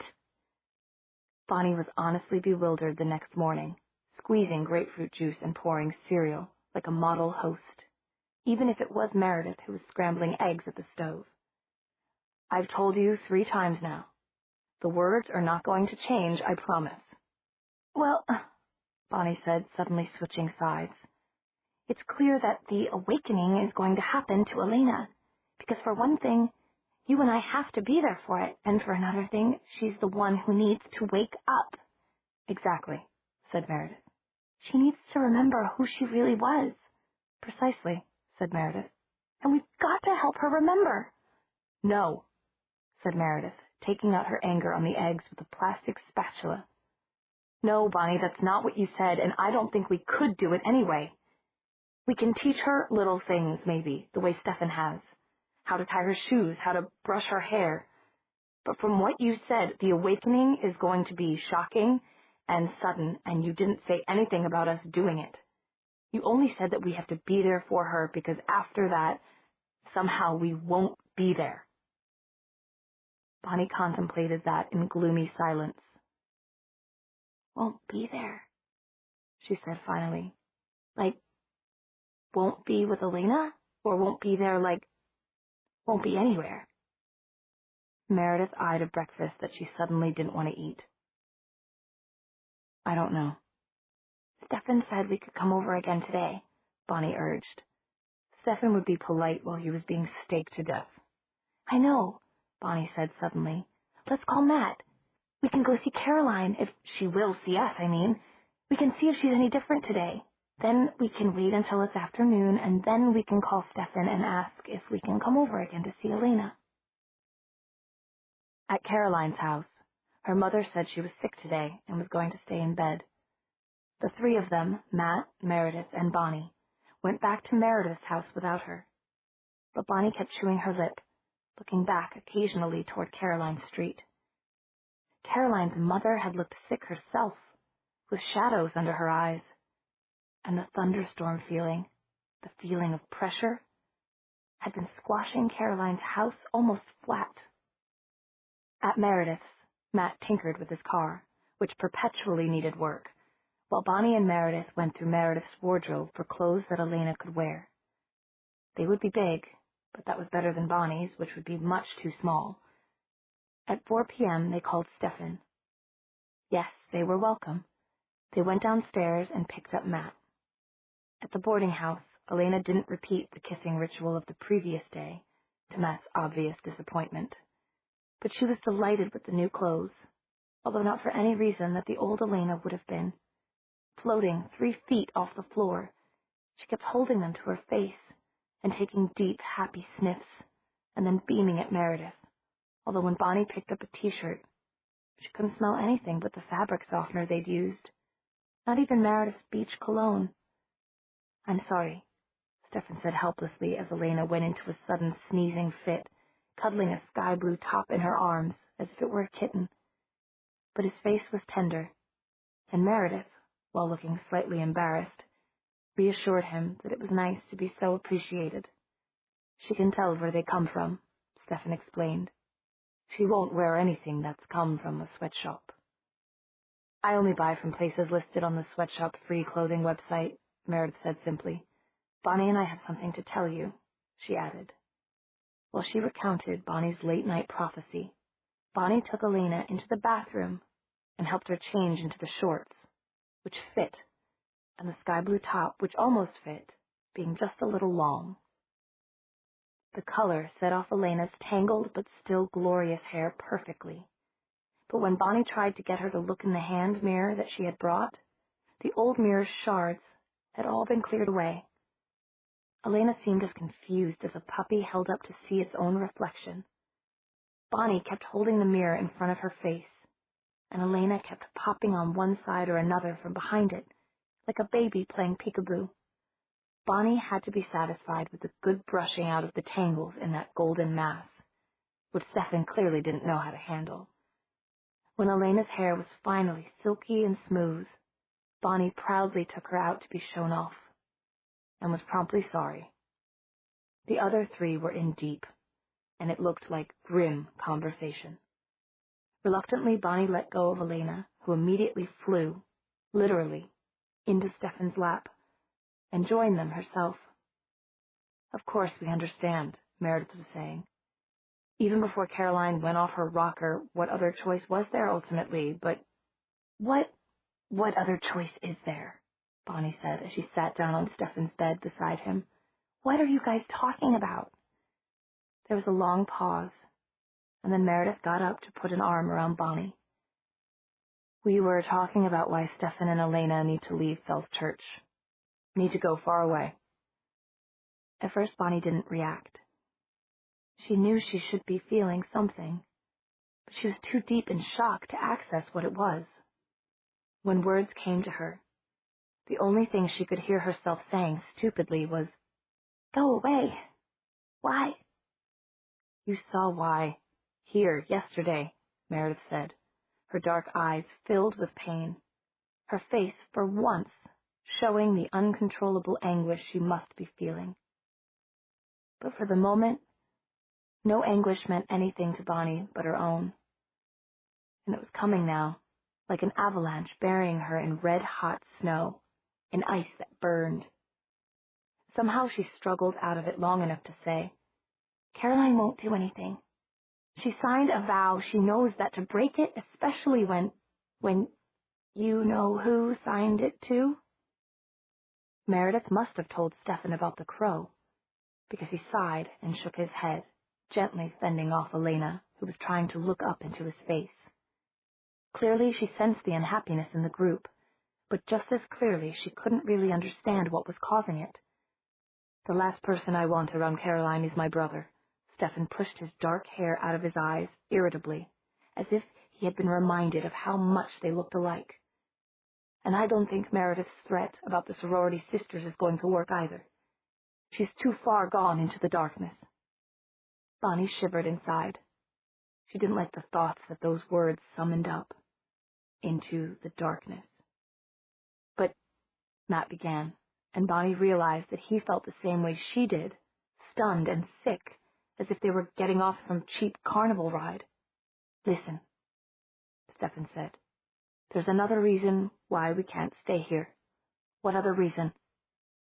Bonnie was honestly bewildered the next morning, squeezing grapefruit juice and pouring cereal like a model host, even if it was Meredith who was scrambling eggs at the stove. I've told you 3 times now. The words are not going to change, I promise. Well, Bonnie said, suddenly switching sides. It's clear that the awakening is going to happen to Elena, because for one thing, you and I have to be there for it, and for another thing, she's the one who needs to wake up. Exactly, said Meredith. She needs to remember who she really was. Precisely, said Meredith. And we've got to help her remember. No, said Meredith, taking out her anger on the eggs with a plastic spatula. No, Bonnie, that's not what you said, and I don't think we could do it anyway. We can teach her little things, maybe, the way Stefan has. How to tie her shoes, how to brush her hair. But from what you said, the awakening is going to be shocking and sudden, and you didn't say anything about us doing it. You only said that we have to be there for her because after that, somehow we won't be there. Bonnie contemplated that in gloomy silence. Won't be there, she said finally. Like, won't be with Elena? Or won't be there like, won't be anywhere? Meredith eyed a breakfast that she suddenly didn't want to eat. I don't know. Stefan said we could come over again today, Bonnie urged. Stefan would be polite while he was being staked to death. I know, Bonnie said suddenly. Let's call Matt. We can go see Caroline, if she will see us, I mean. We can see if she's any different today. Then we can wait until it's afternoon, and then we can call Stefan and ask if we can come over again to see Elena. At Caroline's house, her mother said she was sick today and was going to stay in bed. The three of them, Matt, Meredith, and Bonnie, went back to Meredith's house without her. But Bonnie kept chewing her lip, looking back occasionally toward Caroline's street. Caroline's mother had looked sick herself, with shadows under her eyes, and the thunderstorm feeling, the feeling of pressure, had been squashing Caroline's house almost flat. At Meredith's, Matt tinkered with his car, which perpetually needed work, while Bonnie and Meredith went through Meredith's wardrobe for clothes that Elena could wear. They would be big, but that was better than Bonnie's, which would be much too small. At 4 p.m., they called Stefan. Yes, they were welcome. They went downstairs and picked up Matt. At the boarding house, Elena didn't repeat the kissing ritual of the previous day, to Matt's obvious disappointment. But she was delighted with the new clothes, although not for any reason that the old Elena would have been. Floating 3 feet off the floor, she kept holding them to her face and taking deep, happy sniffs, and then beaming at Meredith, although when Bonnie picked up a t-shirt, she couldn't smell anything but the fabric softener they'd used, not even Meredith's beach cologne. I'm sorry, Stefan said helplessly as Elena went into a sudden sneezing fit, cuddling a sky-blue top in her arms as if it were a kitten. But his face was tender, and Meredith, while looking slightly embarrassed, reassured him that it was nice to be so appreciated. She can tell where they come from, Stefan explained. She won't wear anything that's come from a sweatshop. I only buy from places listed on the sweatshop free clothing website, Meredith said simply. Bonnie and I have something to tell you, she added. While she recounted Bonnie's late-night prophecy, Bonnie took Elena into the bathroom and helped her change into the shorts, which fit, and the sky-blue top, which almost fit, being just a little long. The color set off Elena's tangled but still glorious hair perfectly. But when Bonnie tried to get her to look in the hand mirror that she had brought, the old mirror's shards had all been cleared away. Elena seemed as confused as a puppy held up to see its own reflection. Bonnie kept holding the mirror in front of her face, and Elena kept popping on one side or another from behind it, like a baby playing peekaboo. Bonnie had to be satisfied with the good brushing out of the tangles in that golden mass, which Stefan clearly didn't know how to handle. When Elena's hair was finally silky and smooth, Bonnie proudly took her out to be shown off, and was promptly sorry. The other three were in deep, and it looked like grim conversation. Reluctantly, Bonnie let go of Elena, who immediately flew, literally, into Stefan's lap, and joined them herself. Of course we understand, Meredith was saying. Even before Caroline went off her rocker, what other choice was there ultimately? But what other choice is there? Bonnie said as she sat down on Stefan's bed beside him. What are you guys talking about? There was a long pause, and then Meredith got up to put an arm around Bonnie. We were talking about why Stefan and Elena need to leave Fells Church. Need to go far away. At first, Bonnie didn't react. She knew she should be feeling something, but she was too deep in shock to access what it was. When words came to her, the only thing she could hear herself saying stupidly was, Go away. Why? You saw why. Here, yesterday, Meredith said, her dark eyes filled with pain, her face, for once, showing the uncontrollable anguish she must be feeling. But for the moment, no anguish meant anything to Bonnie but her own. And it was coming now, like an avalanche burying her in red-hot snow, in ice that burned. Somehow she struggled out of it long enough to say, Caroline won't do anything. She signed a vow. She knows that to break it, especially when you know who signed it too? Meredith must have told Stefan about the crow, because he sighed and shook his head, gently fending off Elena, who was trying to look up into his face. Clearly she sensed the unhappiness in the group, but just as clearly she couldn't really understand what was causing it. The last person I want around Caroline is my brother. Stefan pushed his dark hair out of his eyes irritably, as if he had been reminded of how much they looked alike. And I don't think Meredith's threat about the sorority sisters is going to work either. She's too far gone into the darkness. Bonnie shivered inside. She didn't like the thoughts that those words summoned up. Into the darkness. But Matt began, and Bonnie realized that he felt the same way she did, stunned and sick, as if they were getting off some cheap carnival ride. Listen, Stefan said. There's another reason why we can't stay here. What other reason?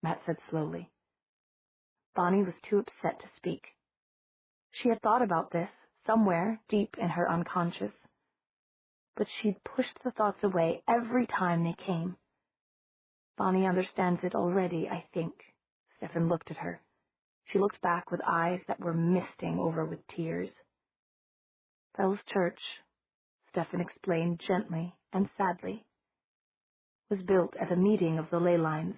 Matt said slowly. Bonnie was too upset to speak. She had thought about this, somewhere deep in her unconscious, but she'd pushed the thoughts away every time they came. Bonnie understands it already, I think. Stefan looked at her. She looked back with eyes that were misting over with tears. Fells Church, Stefan explained gently and sadly, was built at a meeting of the ley lines.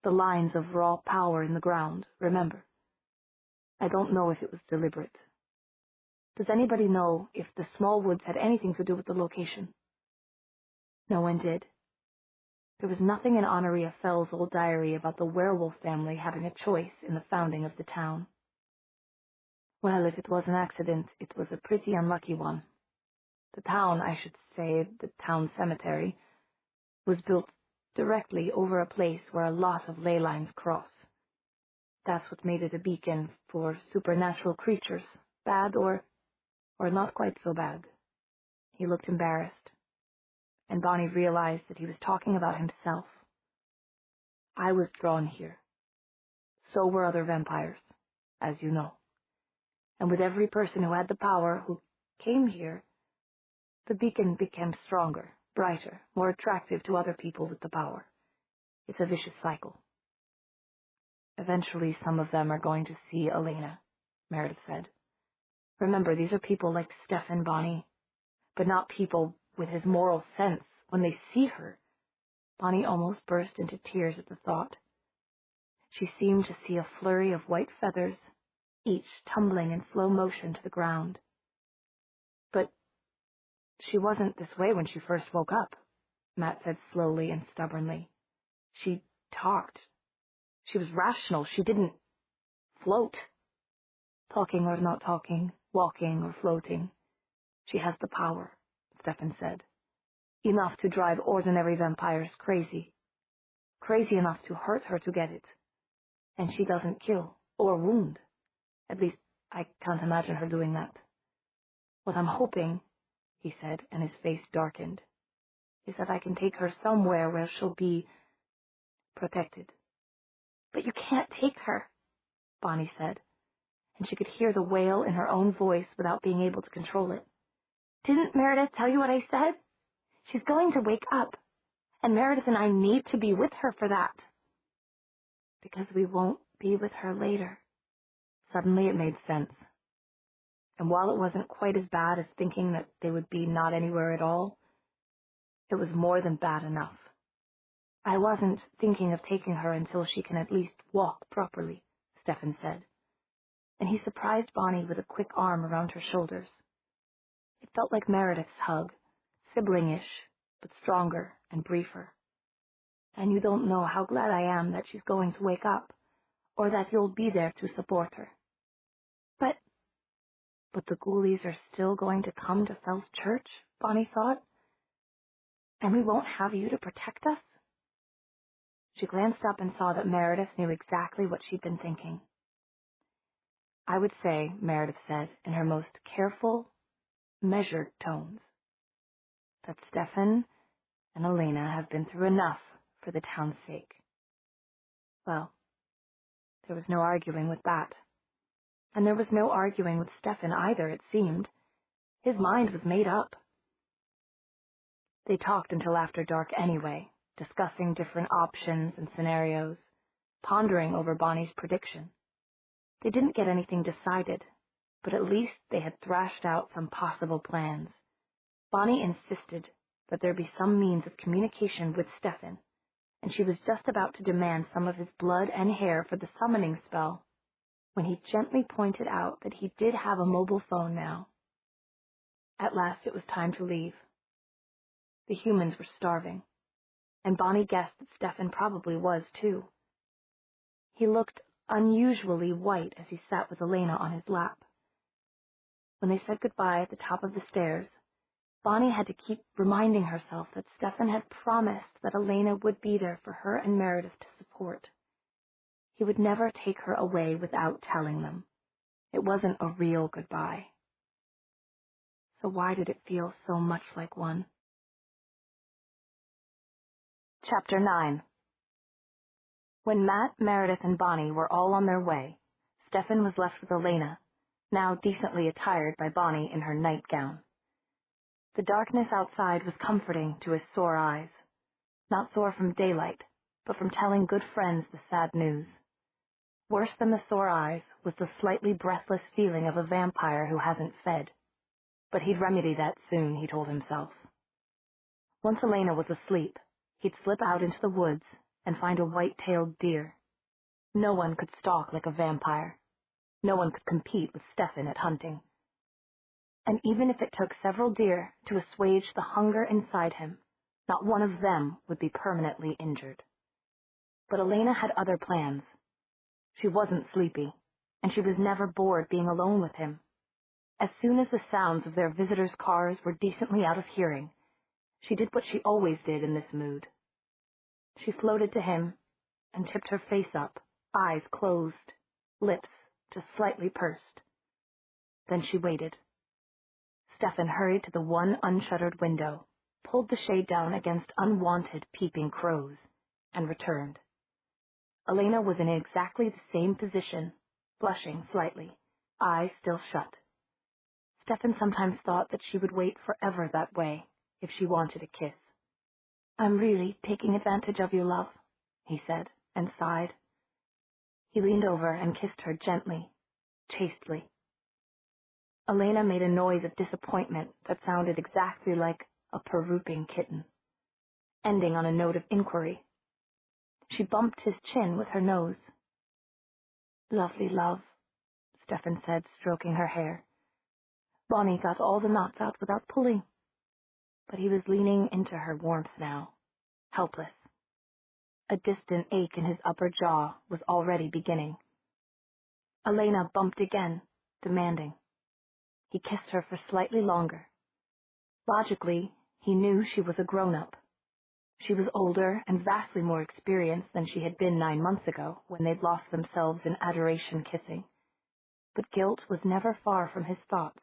The lines of raw power in the ground, remember. I don't know if it was deliberate. Does anybody know if the small woods had anything to do with the location? No one did. There was nothing in Honoria Fell's old diary about the werewolf family having a choice in the founding of the town. Well, if it was an accident, it was a pretty unlucky one. The town, I should say, the town cemetery, was built directly over a place where a lot of ley lines cross. That's what made it a beacon for supernatural creatures, bad or not quite so bad. He looked embarrassed, and Bonnie realized that he was talking about himself. I was drawn here. So were other vampires, as you know. And with every person who had the power who came here, the beacon became stronger, brighter, more attractive to other people with the power. It's a vicious cycle. Eventually, some of them are going to see Elena, Meredith said. Remember, these are people like Stefan, Bonnie, but not people with his moral sense. When they see her, Bonnie almost burst into tears at the thought. She seemed to see a flurry of white feathers, each tumbling in slow motion to the ground. But she wasn't this way when she first woke up, Matt said slowly and stubbornly. She talked. She was rational. She didn't float. Talking or not talking, walking or floating. She has the power, Stefan said. Enough to drive ordinary vampires crazy. Crazy enough to hurt her to get it. And she doesn't kill or wound. At least, I can't imagine her doing that. What I'm hoping, he said, and his face darkened, is that I can take her somewhere where she'll be protected. But you can't take her, Bonnie said, and she could hear the wail in her own voice without being able to control it. Didn't Meredith tell you what I said? She's going to wake up, and Meredith and I need to be with her for that. Because we won't be with her later. Suddenly it made sense. And while it wasn't quite as bad as thinking that they would be not anywhere at all, it was more than bad enough. I wasn't thinking of taking her until she can at least walk properly, Stefan said. And he surprised Bonnie with a quick arm around her shoulders. It felt like Meredith's hug, sibling-ish, but stronger and briefer. And you don't know how glad I am that she's going to wake up, or that you'll be there to support her. But the ghoulies are still going to come to Fells Church, Bonnie thought. And we won't have you to protect us? She glanced up and saw that Meredith knew exactly what she'd been thinking. I would say, Meredith said, in her most careful, measured tones, that Stefan and Elena have been through enough for the town's sake. Well, there was no arguing with that. And there was no arguing with Stefan either, it seemed. His mind was made up. They talked until after dark anyway, discussing different options and scenarios, pondering over Bonnie's prediction. They didn't get anything decided, but at least they had thrashed out some possible plans. Bonnie insisted that there be some means of communication with Stefan, and she was just about to demand some of his blood and hair for the summoning spell when he gently pointed out that he did have a mobile phone now. At last it was time to leave. The humans were starving, and Bonnie guessed that Stefan probably was too. He looked unusually white as he sat with Elena on his lap. When they said goodbye at the top of the stairs, Bonnie had to keep reminding herself that Stefan had promised that Elena would be there for her and Meredith to support. He would never take her away without telling them. It wasn't a real goodbye. So why did it feel so much like one? Chapter 9. When Matt, Meredith, and Bonnie were all on their way, Stefan was left with Elena, now decently attired by Bonnie in her nightgown. The darkness outside was comforting to his sore eyes, not sore from daylight, but from telling good friends the sad news. Worse than the sore eyes was the slightly breathless feeling of a vampire who hasn't fed. But he'd remedy that soon, he told himself. Once Elena was asleep, he'd slip out into the woods and find a white-tailed deer. No one could stalk like a vampire. No one could compete with Stefan at hunting. And even if it took several deer to assuage the hunger inside him, not one of them would be permanently injured. But Elena had other plans. She wasn't sleepy, and she was never bored being alone with him. As soon as the sounds of their visitors' cars were decently out of hearing, she did what she always did in this mood. She floated to him and tipped her face up, eyes closed, lips just slightly pursed. Then she waited. Stefan hurried to the one unshuttered window, pulled the shade down against unwanted peeping crows, and returned. Elena was in exactly the same position, blushing slightly, eyes still shut. Stefan sometimes thought that she would wait forever that way if she wanted a kiss. "I'm really taking advantage of you, love," he said, and sighed. He leaned over and kissed her gently, chastely. Elena made a noise of disappointment that sounded exactly like a peruping kitten, ending on a note of inquiry. She bumped his chin with her nose. "Lovely love," Stefan said, stroking her hair. Bonnie got all the knots out without pulling. But he was leaning into her warmth now, helpless. A distant ache in his upper jaw was already beginning. Elena bumped again, demanding. He kissed her for slightly longer. Logically, he knew she was a grown-up. She was older and vastly more experienced than she had been 9 months ago when they'd lost themselves in adoration kissing. But guilt was never far from his thoughts,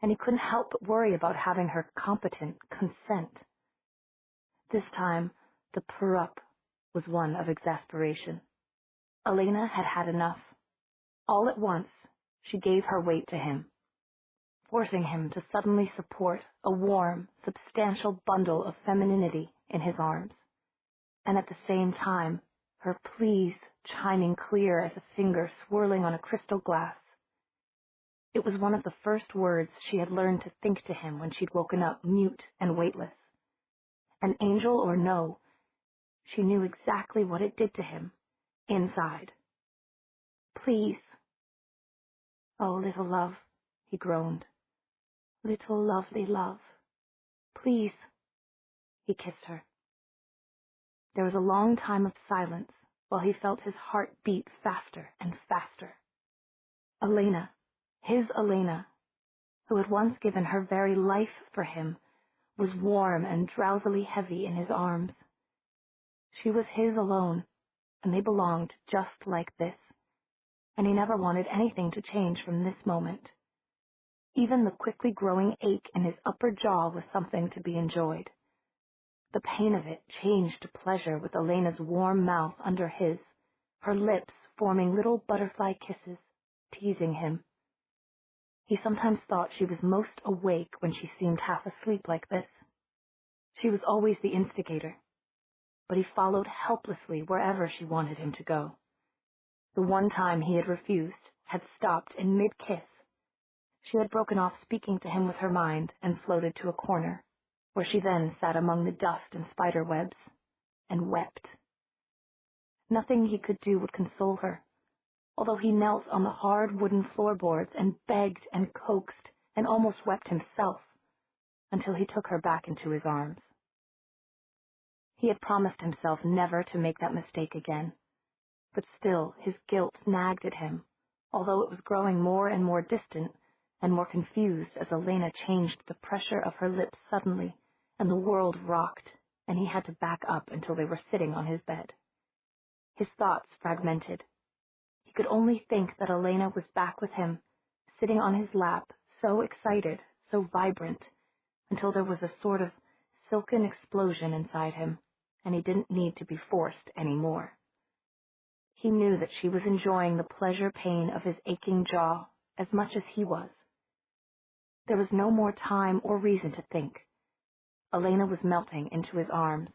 and he couldn't help but worry about having her competent consent. This time, the purr-up was one of exasperation. Elena had had enough. All at once, she gave her weight to him, forcing him to suddenly support a warm, substantial bundle of femininity in his arms, and at the same time, her pleas chiming clear as a finger swirling on a crystal glass. It was one of the first words she had learned to think to him when she'd woken up mute and weightless. And angel or no, she knew exactly what it did to him, inside. "Please." "Oh, little love," he groaned. "Little lovely love. Please." He kissed her. There was a long time of silence while he felt his heart beat faster and faster. Elena, his Elena, who had once given her very life for him, was warm and drowsily heavy in his arms. She was his alone, and they belonged just like this, and he never wanted anything to change from this moment. Even the quickly growing ache in his upper jaw was something to be enjoyed. The pain of it changed to pleasure with Elena's warm mouth under his, her lips forming little butterfly kisses, teasing him. He sometimes thought she was most awake when she seemed half asleep like this. She was always the instigator, but he followed helplessly wherever she wanted him to go. The one time he had refused had stopped in mid-kiss. She had broken off speaking to him with her mind and floated to a corner, where she then sat among the dust and spider webs and wept. Nothing he could do would console her, although he knelt on the hard wooden floorboards and begged and coaxed and almost wept himself, until he took her back into his arms. He had promised himself never to make that mistake again, but still his guilt nagged at him, although it was growing more and more distant and more confused as Elena changed the pressure of her lips suddenly, and the world rocked, and he had to back up until they were sitting on his bed. His thoughts fragmented. He could only think that Elena was back with him, sitting on his lap, so excited, so vibrant, until there was a sort of silken explosion inside him, and he didn't need to be forced any more. He knew that she was enjoying the pleasure-pain of his aching jaw as much as he was. There was no more time or reason to think. Elena was melting into his arms,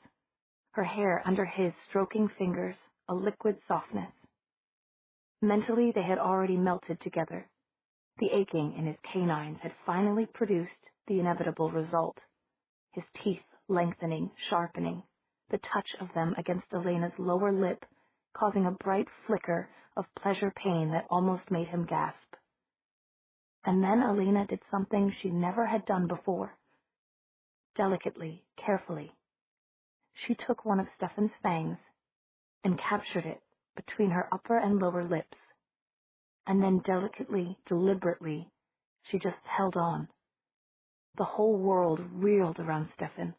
her hair under his stroking fingers, a liquid softness. Mentally, they had already melted together. The aching in his canines had finally produced the inevitable result, his teeth lengthening, sharpening, the touch of them against Elena's lower lip causing a bright flicker of pleasure-pain that almost made him gasp. And then Elena did something she never had done before. Delicately, carefully, she took one of Stefan's fangs and captured it between her upper and lower lips. And then delicately, deliberately, she just held on. The whole world reeled around Stefan.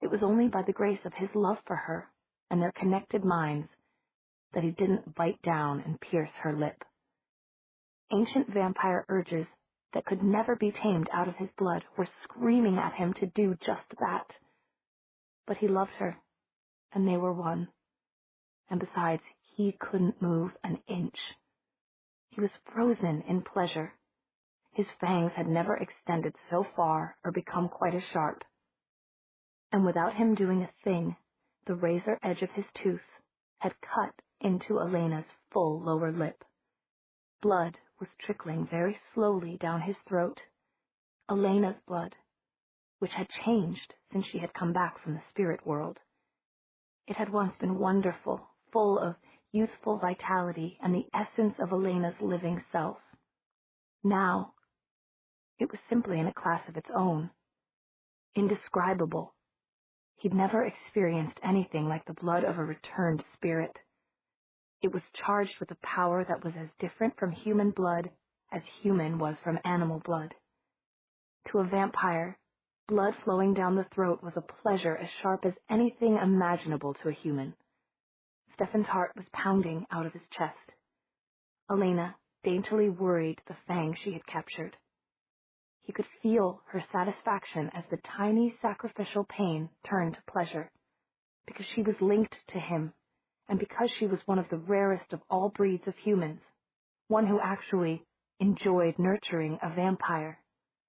It was only by the grace of his love for her and their connected minds that he didn't bite down and pierce her lip. Ancient vampire urges that could never be tamed out of his blood were screaming at him to do just that. But he loved her, and they were one. And besides, he couldn't move an inch. He was frozen in pleasure. His fangs had never extended so far or become quite as sharp. And without him doing a thing, the razor edge of his tooth had cut into Elena's full lower lip. Blood was trickling very slowly down his throat. Elena's blood, which had changed since she had come back from the spirit world. It had once been wonderful, full of youthful vitality and the essence of Elena's living self. Now, it was simply in a class of its own. Indescribable. He'd never experienced anything like the blood of a returned spirit. It was charged with a power that was as different from human blood as human was from animal blood. To a vampire, blood flowing down the throat was a pleasure as sharp as anything imaginable to a human. Stefan's heart was pounding out of his chest. Elena daintily worried the fang she had captured. He could feel her satisfaction as the tiny sacrificial pain turned to pleasure, because she was linked to him, and because she was one of the rarest of all breeds of humans, one who actually enjoyed nurturing a vampire,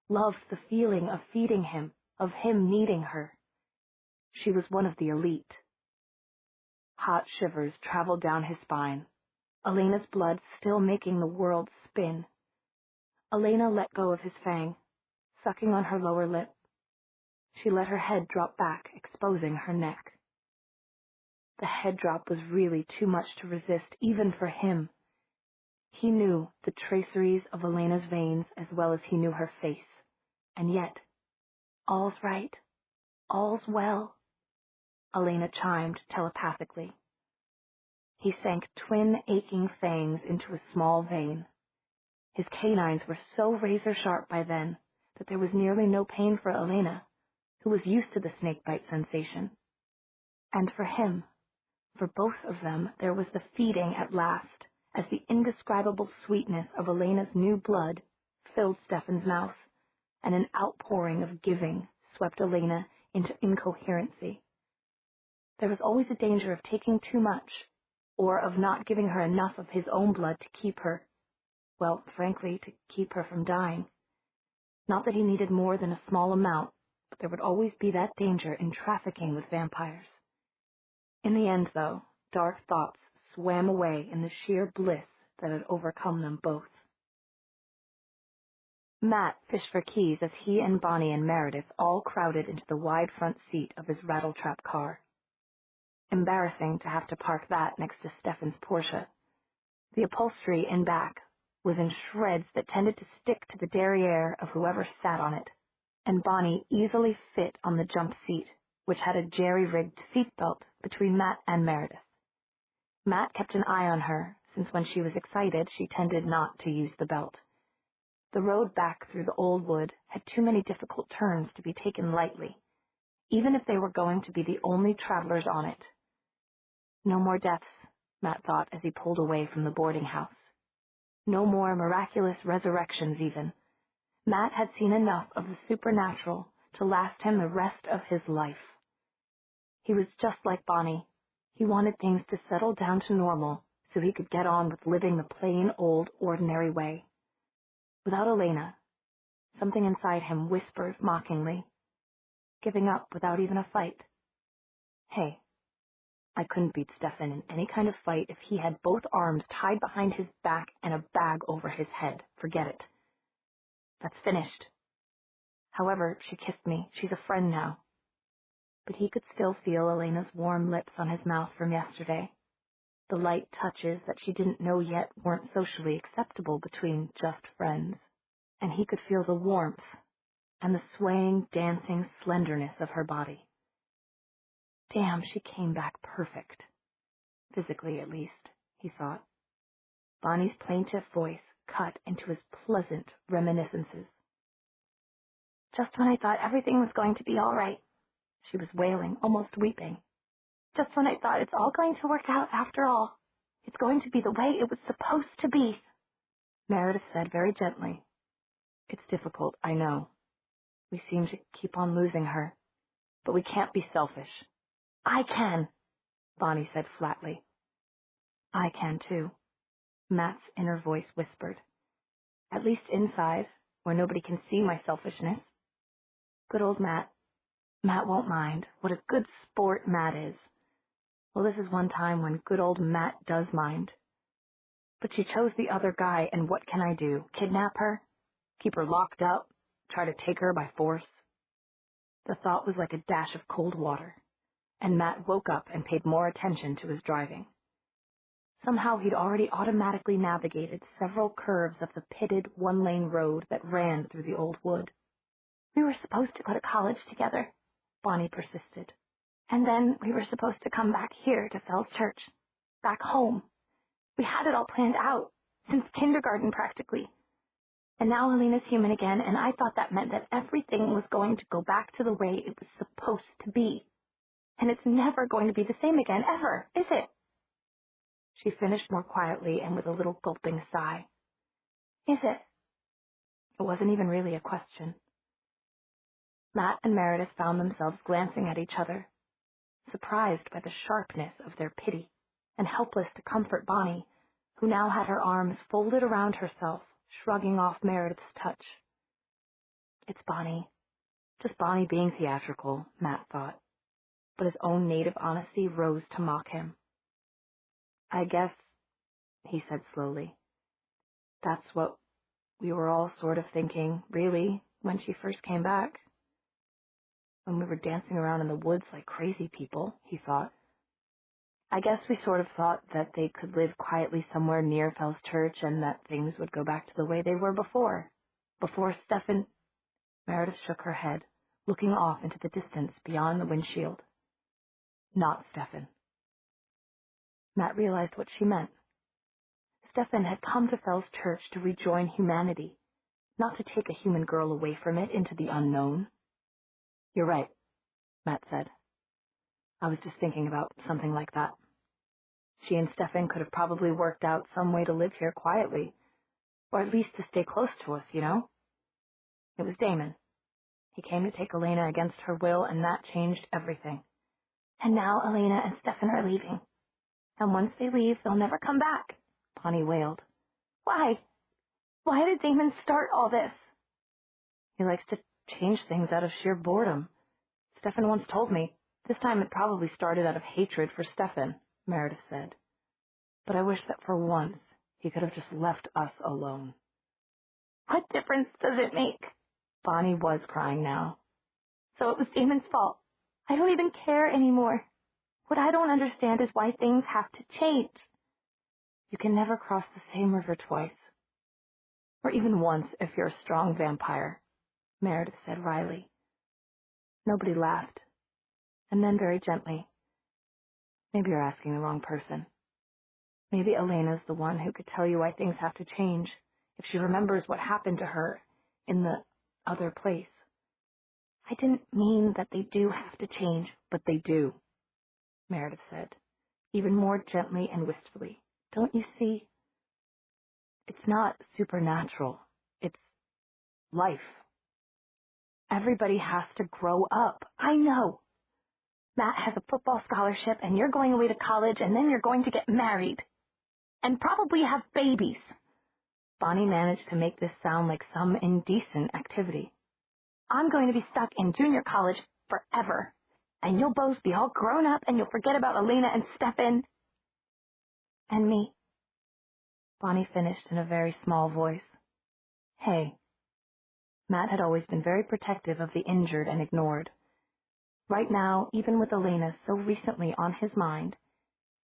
loved the feeling of feeding him, of him needing her. She was one of the elite. Hot shivers traveled down his spine, Elena's blood still making the world spin. Elena let go of his fang, sucking on her lower lip. She let her head drop back, exposing her neck. The head drop was really too much to resist, even for him. He knew the traceries of Elena's veins as well as he knew her face. And yet, all's right, all's well, Elena chimed telepathically. He sank twin aching fangs into a small vein. His canines were so razor-sharp by then that there was nearly no pain for Elena, who was used to the snake-bite sensation. And for him, for both of them, there was the feeding at last, as the indescribable sweetness of Elena's new blood filled Stefan's mouth, and an outpouring of giving swept Elena into incoherency. There was always a danger of taking too much, or of not giving her enough of his own blood to keep her, well, frankly, to keep her from dying. Not that he needed more than a small amount, but there would always be that danger in trafficking with vampires. In the end, though, dark thoughts swam away in the sheer bliss that had overcome them both. Matt fished for keys as he and Bonnie and Meredith all crowded into the wide front seat of his rattletrap car. Embarrassing to have to park that next to Stefan's Porsche. The upholstery in back was in shreds that tended to stick to the derriere of whoever sat on it, and Bonnie easily fit on the jump seat, which had a jerry-rigged seatbelt between Matt and Meredith. Matt kept an eye on her, since when she was excited she tended not to use the belt. The road back through the old wood had too many difficult turns to be taken lightly, even if they were going to be the only travelers on it. No more deaths, Matt thought as he pulled away from the boarding house. No more miraculous resurrections even. Matt had seen enough of the supernatural to last him the rest of his life. He was just like Bonnie. He wanted things to settle down to normal so he could get on with living the plain old ordinary way. Without Elena, something inside him whispered mockingly, giving up without even a fight. Hey, I couldn't beat Stefan in any kind of fight if he had both arms tied behind his back and a bag over his head. Forget it. That's finished. However, she kissed me. She's a friend now. But he could still feel Elena's warm lips on his mouth from yesterday. The light touches that she didn't know yet weren't socially acceptable between just friends. And he could feel the warmth and the swaying, dancing slenderness of her body. Damn, she came back perfect. Physically, at least, he thought. Bonnie's plaintive voice cut into his pleasant reminiscences. Just when I thought everything was going to be all right, she was wailing, almost weeping. Just when I thought it's all going to work out after all. It's going to be the way it was supposed to be, Meredith said very gently. It's difficult, I know. We seem to keep on losing her. But we can't be selfish. I can, Bonnie said flatly. I can too, Matt's inner voice whispered. At least inside, where nobody can see my selfishness. Good old Matt. Matt won't mind. What a good sport Matt is. Well, this is one time when good old Matt does mind. But she chose the other guy, and what can I do? Kidnap her? Keep her locked up? Try to take her by force? The thought was like a dash of cold water, and Matt woke up and paid more attention to his driving. Somehow he'd already automatically navigated several curves of the pitted one-lane road that ran through the old wood. We were supposed to go to college together, Bonnie persisted. And then we were supposed to come back here to Fell's Church, back home. We had it all planned out, since kindergarten practically. And now Elena's human again, and I thought that meant that everything was going to go back to the way it was supposed to be. And it's never going to be the same again, ever, is it? She finished more quietly and with a little gulping sigh. Is it? It wasn't even really a question. Matt and Meredith found themselves glancing at each other, surprised by the sharpness of their pity, and helpless to comfort Bonnie, who now had her arms folded around herself, shrugging off Meredith's touch. It's Bonnie. Just Bonnie being theatrical, Matt thought, but his own native honesty rose to mock him. I guess, he said slowly, that's what we were all sort of thinking, really, when she first came back. When we were dancing around in the woods like crazy people, he thought. I guess we sort of thought that they could live quietly somewhere near Fell's Church and that things would go back to the way they were before. Before Stefan... Meredith shook her head, looking off into the distance beyond the windshield. Not Stefan. Matt realized what she meant. Stefan had come to Fell's Church to rejoin humanity, not to take a human girl away from it into the unknown. You're right, Matt said. I was just thinking about something like that. She and Stefan could have probably worked out some way to live here quietly, or at least to stay close to us, you know? It was Damon. He came to take Elena against her will, and that changed everything. And now Elena and Stefan are leaving. And once they leave, they'll never come back, Bonnie wailed. Why? Why did Damon start all this? He likes to change things out of sheer boredom. Stefan once told me. This time it probably started out of hatred for Stefan, Meredith said. but I wish that for once he could have just left us alone. What difference does it make? Bonnie was crying now. So it was Damon's fault. I don't even care anymore. What I don't understand is why things have to change. You can never cross the same river twice. Or even once if you're a strong vampire, Meredith said wryly. Nobody laughed. And then very gently, maybe you're asking the wrong person. Maybe Elena's the one who could tell you why things have to change, if she remembers what happened to her in the other place. I didn't mean that they do have to change, but they do, Meredith said, even more gently and wistfully. Don't you see? It's not supernatural. It's life. Everybody has to grow up. I know. Matt has a football scholarship, and you're going away to college, and then you're going to get married. And probably have babies. Bonnie managed to make this sound like some indecent activity. I'm going to be stuck in junior college forever. And you'll both be all grown up, and you'll forget about Elena and Stefan. And me. Bonnie finished in a very small voice. Hey. Matt had always been very protective of the injured and ignored. Right now, even with Elena so recently on his mind,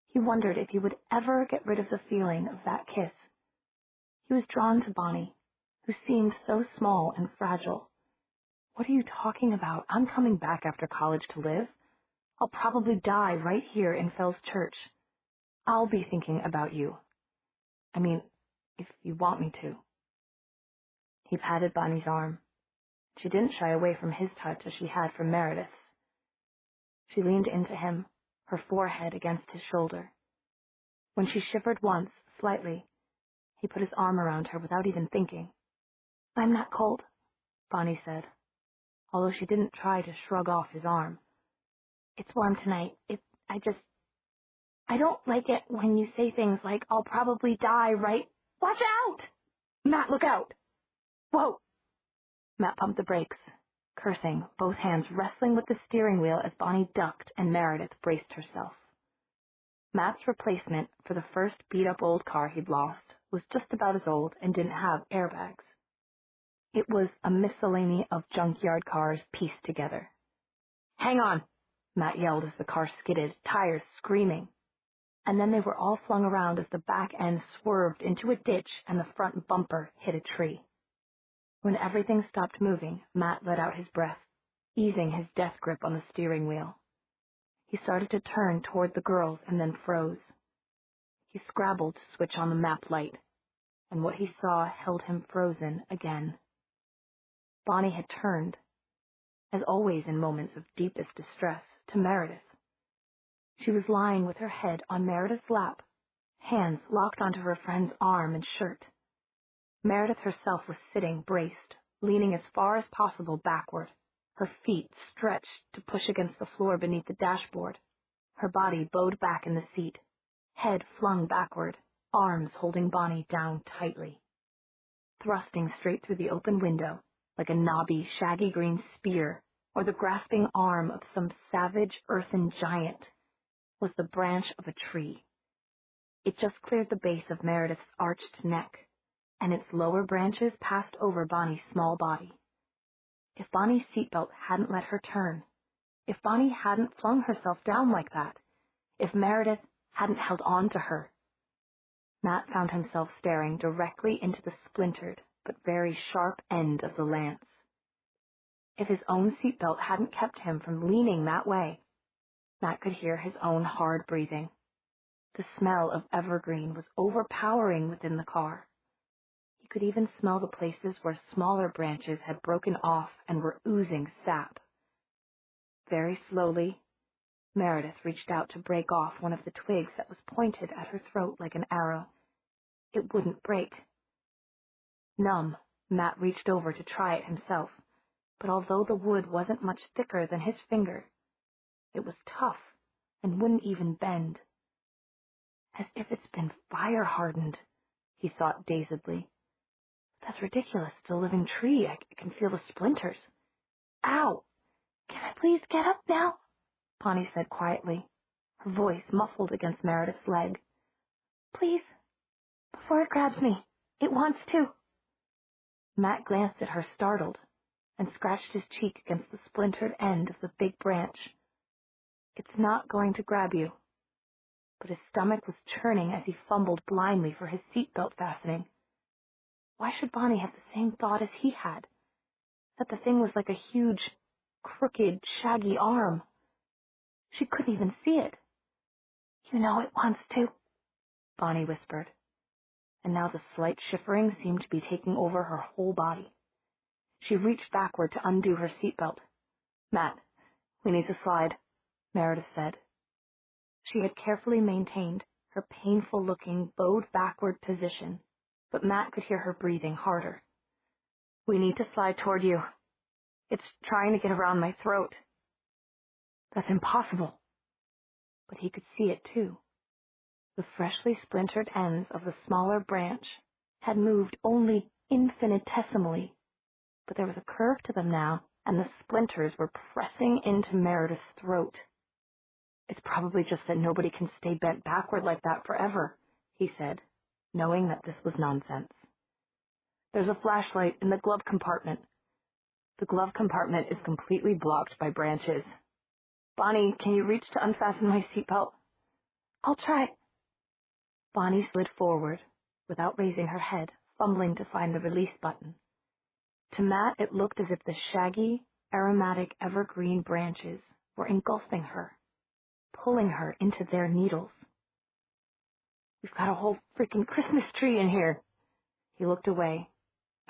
he wondered if he would ever get rid of the feeling of that kiss. He was drawn to Bonnie, who seemed so small and fragile. What are you talking about? I'm coming back after college to live. I'll probably die right here in Fell's Church. I'll be thinking about you. I mean, if you want me to. He patted Bonnie's arm. She didn't shy away from his touch as she had from Meredith's. She leaned into him, her forehead against his shoulder. When she shivered once, slightly, he put his arm around her without even thinking. I'm not cold, Bonnie said, although she didn't try to shrug off his arm. It's warm tonight. I don't like it when you say things like, I'll probably die, right? Watch out! Matt, look out! Whoa! Matt pumped the brakes, cursing, both hands wrestling with the steering wheel as Bonnie ducked and Meredith braced herself. Matt's replacement for the first beat-up old car he'd lost was just about as old and didn't have airbags. It was a miscellany of junkyard cars pieced together. Hang on, Matt yelled as the car skidded, tires screaming. And then they were all flung around as the back end swerved into a ditch and the front bumper hit a tree. When everything stopped moving, Matt let out his breath, easing his death grip on the steering wheel. He started to turn toward the girls and then froze. He scrabbled to switch on the map light, and what he saw held him frozen again. Bonnie had turned, as always in moments of deepest distress, to Meredith. She was lying with her head on Meredith's lap, hands locked onto her friend's arm and shirt. Meredith herself was sitting braced, leaning as far as possible backward, her feet stretched to push against the floor beneath the dashboard, her body bowed back in the seat, head flung backward, arms holding Bonnie down tightly. Thrusting straight through the open window, like a knobby, shaggy green spear, or the grasping arm of some savage earthen giant, was the branch of a tree. It just cleared the base of Meredith's arched neck, and its lower branches passed over Bonnie's small body. If Bonnie's seatbelt hadn't let her turn, if Bonnie hadn't flung herself down like that, if Meredith hadn't held on to her, Matt found himself staring directly into the splintered but very sharp end of the lance. If his own seatbelt hadn't kept him from leaning that way, Matt could hear his own hard breathing. The smell of evergreen was overpowering within the car. He could even smell the places where smaller branches had broken off and were oozing sap. Very slowly, Meredith reached out to break off one of the twigs that was pointed at her throat like an arrow. It wouldn't break. Numb, Matt reached over to try it himself, but although the wood wasn't much thicker than his finger, it was tough and wouldn't even bend. As if it's been fire-hardened, he thought dazedly. That's ridiculous. It's a living tree. I can feel the splinters. Ow! Can I please get up now? Bonnie said quietly, her voice muffled against Meredith's leg. Please, before it grabs me. It wants to. Matt glanced at her, startled, and scratched his cheek against the splintered end of the big branch. It's not going to grab you. But his stomach was churning as he fumbled blindly for his seatbelt fastening. Why should Bonnie have the same thought as he had? That the thing was like a huge, crooked, shaggy arm. She couldn't even see it. You know it wants to, Bonnie whispered. And now the slight shivering seemed to be taking over her whole body. She reached backward to undo her seatbelt. Matt, we need to slide, Meredith said. She had carefully maintained her painful-looking, bowed-backward position, but Matt could hear her breathing harder. We need to slide toward you. It's trying to get around my throat. That's impossible. But he could see it, too. The freshly splintered ends of the smaller branch had moved only infinitesimally, but there was a curve to them now, and the splinters were pressing into Meredith's throat. It's probably just that nobody can stay bent backward like that forever, he said, knowing that this was nonsense. There's a flashlight in the glove compartment. The glove compartment is completely blocked by branches. Bonnie, can you reach to unfasten my seatbelt? I'll try. Bonnie slid forward, without raising her head, fumbling to find the release button. To Matt, it looked as if the shaggy, aromatic evergreen branches were engulfing her, pulling her into their needles. We've got a whole freaking Christmas tree in here. He looked away,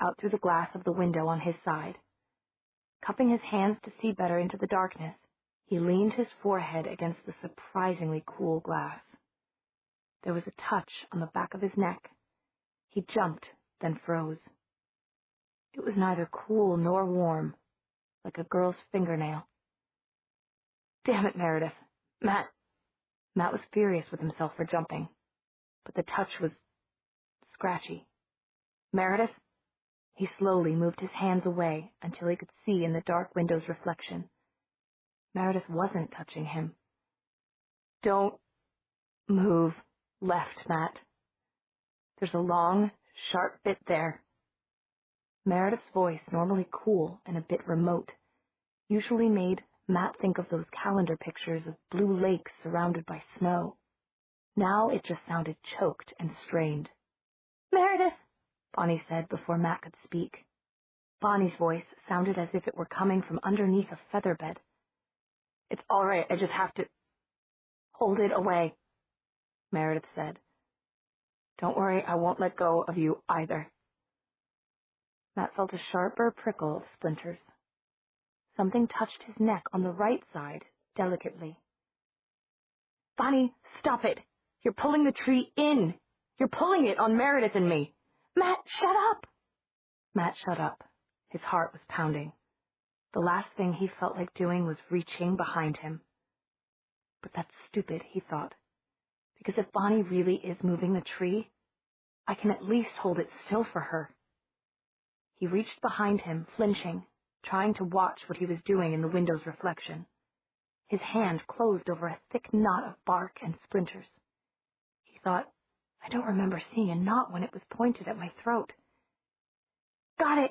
out through the glass of the window on his side. Cupping his hands to see better into the darkness, he leaned his forehead against the surprisingly cool glass. There was a touch on the back of his neck. He jumped, then froze. It was neither cool nor warm, like a girl's fingernail. Damn it, Meredith. Matt was furious with himself for jumping, but the touch was scratchy. Meredith? He slowly moved his hands away until he could see in the dark window's reflection. Meredith wasn't touching him. Don't move left, Matt. There's a long, sharp bit there. Meredith's voice, normally cool and a bit remote, usually made Matt think of those calendar pictures of blue lakes surrounded by snow. Now it just sounded choked and strained. Meredith, Bonnie said before Matt could speak. Bonnie's voice sounded as if it were coming from underneath a feather bed. It's all right, I just have to hold it away, Meredith said. Don't worry, I won't let go of you either. Matt felt a sharper prickle of splinters. Something touched his neck on the right side, delicately. Bonnie, stop it! You're pulling the tree in! You're pulling it on Meredith and me! Matt, shut up! Matt shut up. His heart was pounding. The last thing he felt like doing was reaching behind him. But that's stupid, he thought. Because if Bonnie really is moving the tree, I can at least hold it still for her. He reached behind him, flinching, trying to watch what he was doing in the window's reflection. His hand closed over a thick knot of bark and splinters. He thought, I don't remember seeing a knot when it was pointed at my throat. Got it,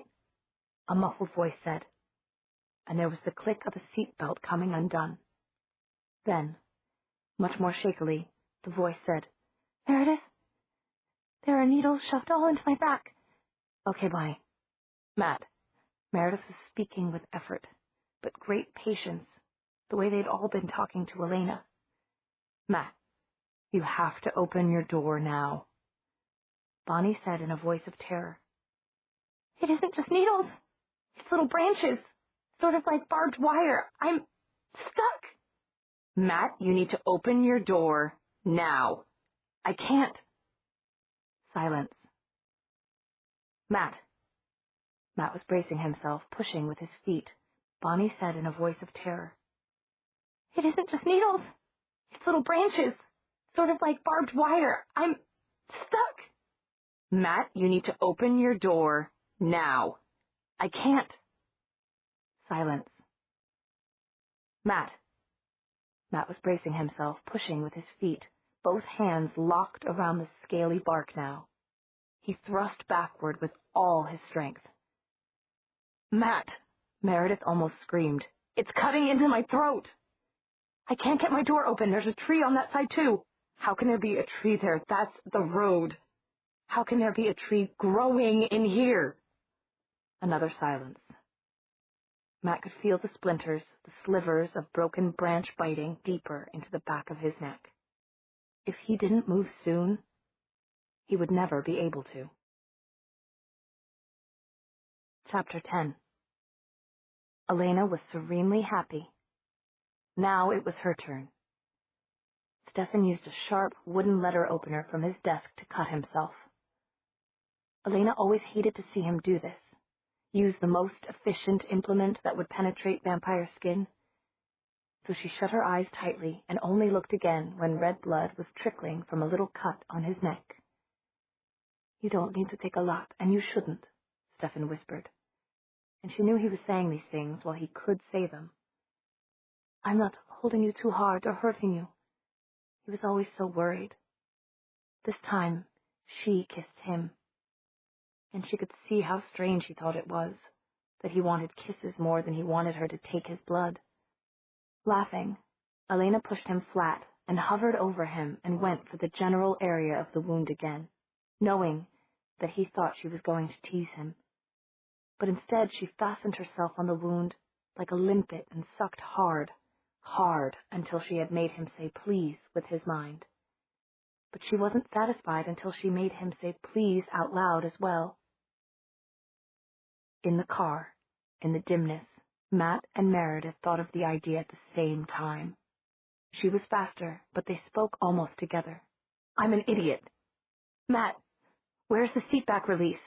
a muffled voice said, and there was the click of a seatbelt coming undone. Then, much more shakily, the voice said, Meredith, there are needles shoved all into my back. Okay, Bonnie. Matt. Meredith was speaking with effort, but great patience, the way they'd all been talking to Elena. Matt, you have to open your door now, Bonnie said in a voice of terror. It isn't just needles. It's little branches, sort of like barbed wire. I'm stuck. Matt, you need to open your door now. I can't. Silence. Matt. Matt was bracing himself, pushing with his feet. Bonnie said in a voice of terror. It isn't just needles. It's little branches, sort of like barbed wire. I'm stuck. Matt, you need to open your door now. I can't. Silence. Matt. Matt was bracing himself, pushing with his feet. both hands locked around the scaly bark now. He thrust backward with all his strength. "Matt!" Meredith almost screamed. "It's cutting into my throat!" "I can't get my door open. There's a tree on that side, too." "How can there be a tree there? That's the road." "How can there be a tree growing in here?" Another silence. Matt could feel the splinters, the slivers of broken branch biting deeper into the back of his neck. If he didn't move soon, he would never be able to. Chapter 10. Elena was serenely happy. Now it was her turn. Stefan used a sharp wooden letter opener from his desk to cut himself. Elena always hated to see him do this, use the most efficient implement that would penetrate vampire skin. So she shut her eyes tightly and only looked again when red blood was trickling from a little cut on his neck. "You don't need to take a lot, and you shouldn't," Stefan whispered. And she knew he was saying these things while he could say them. "I'm not holding you too hard or hurting you." He was always so worried. This time, she kissed him. And she could see how strange he thought it was, that he wanted kisses more than he wanted her to take his blood. Laughing, Elena pushed him flat and hovered over him and went for the general area of the wound again, knowing that he thought she was going to tease him. But instead she fastened herself on the wound like a limpet and sucked hard, hard, until she had made him say please with his mind. But she wasn't satisfied until she made him say please out loud as well. In the car, in the dimness, Matt and Meredith thought of the idea at the same time. She was faster, but they spoke almost together. "I'm an idiot. Matt, where's the seat back release?"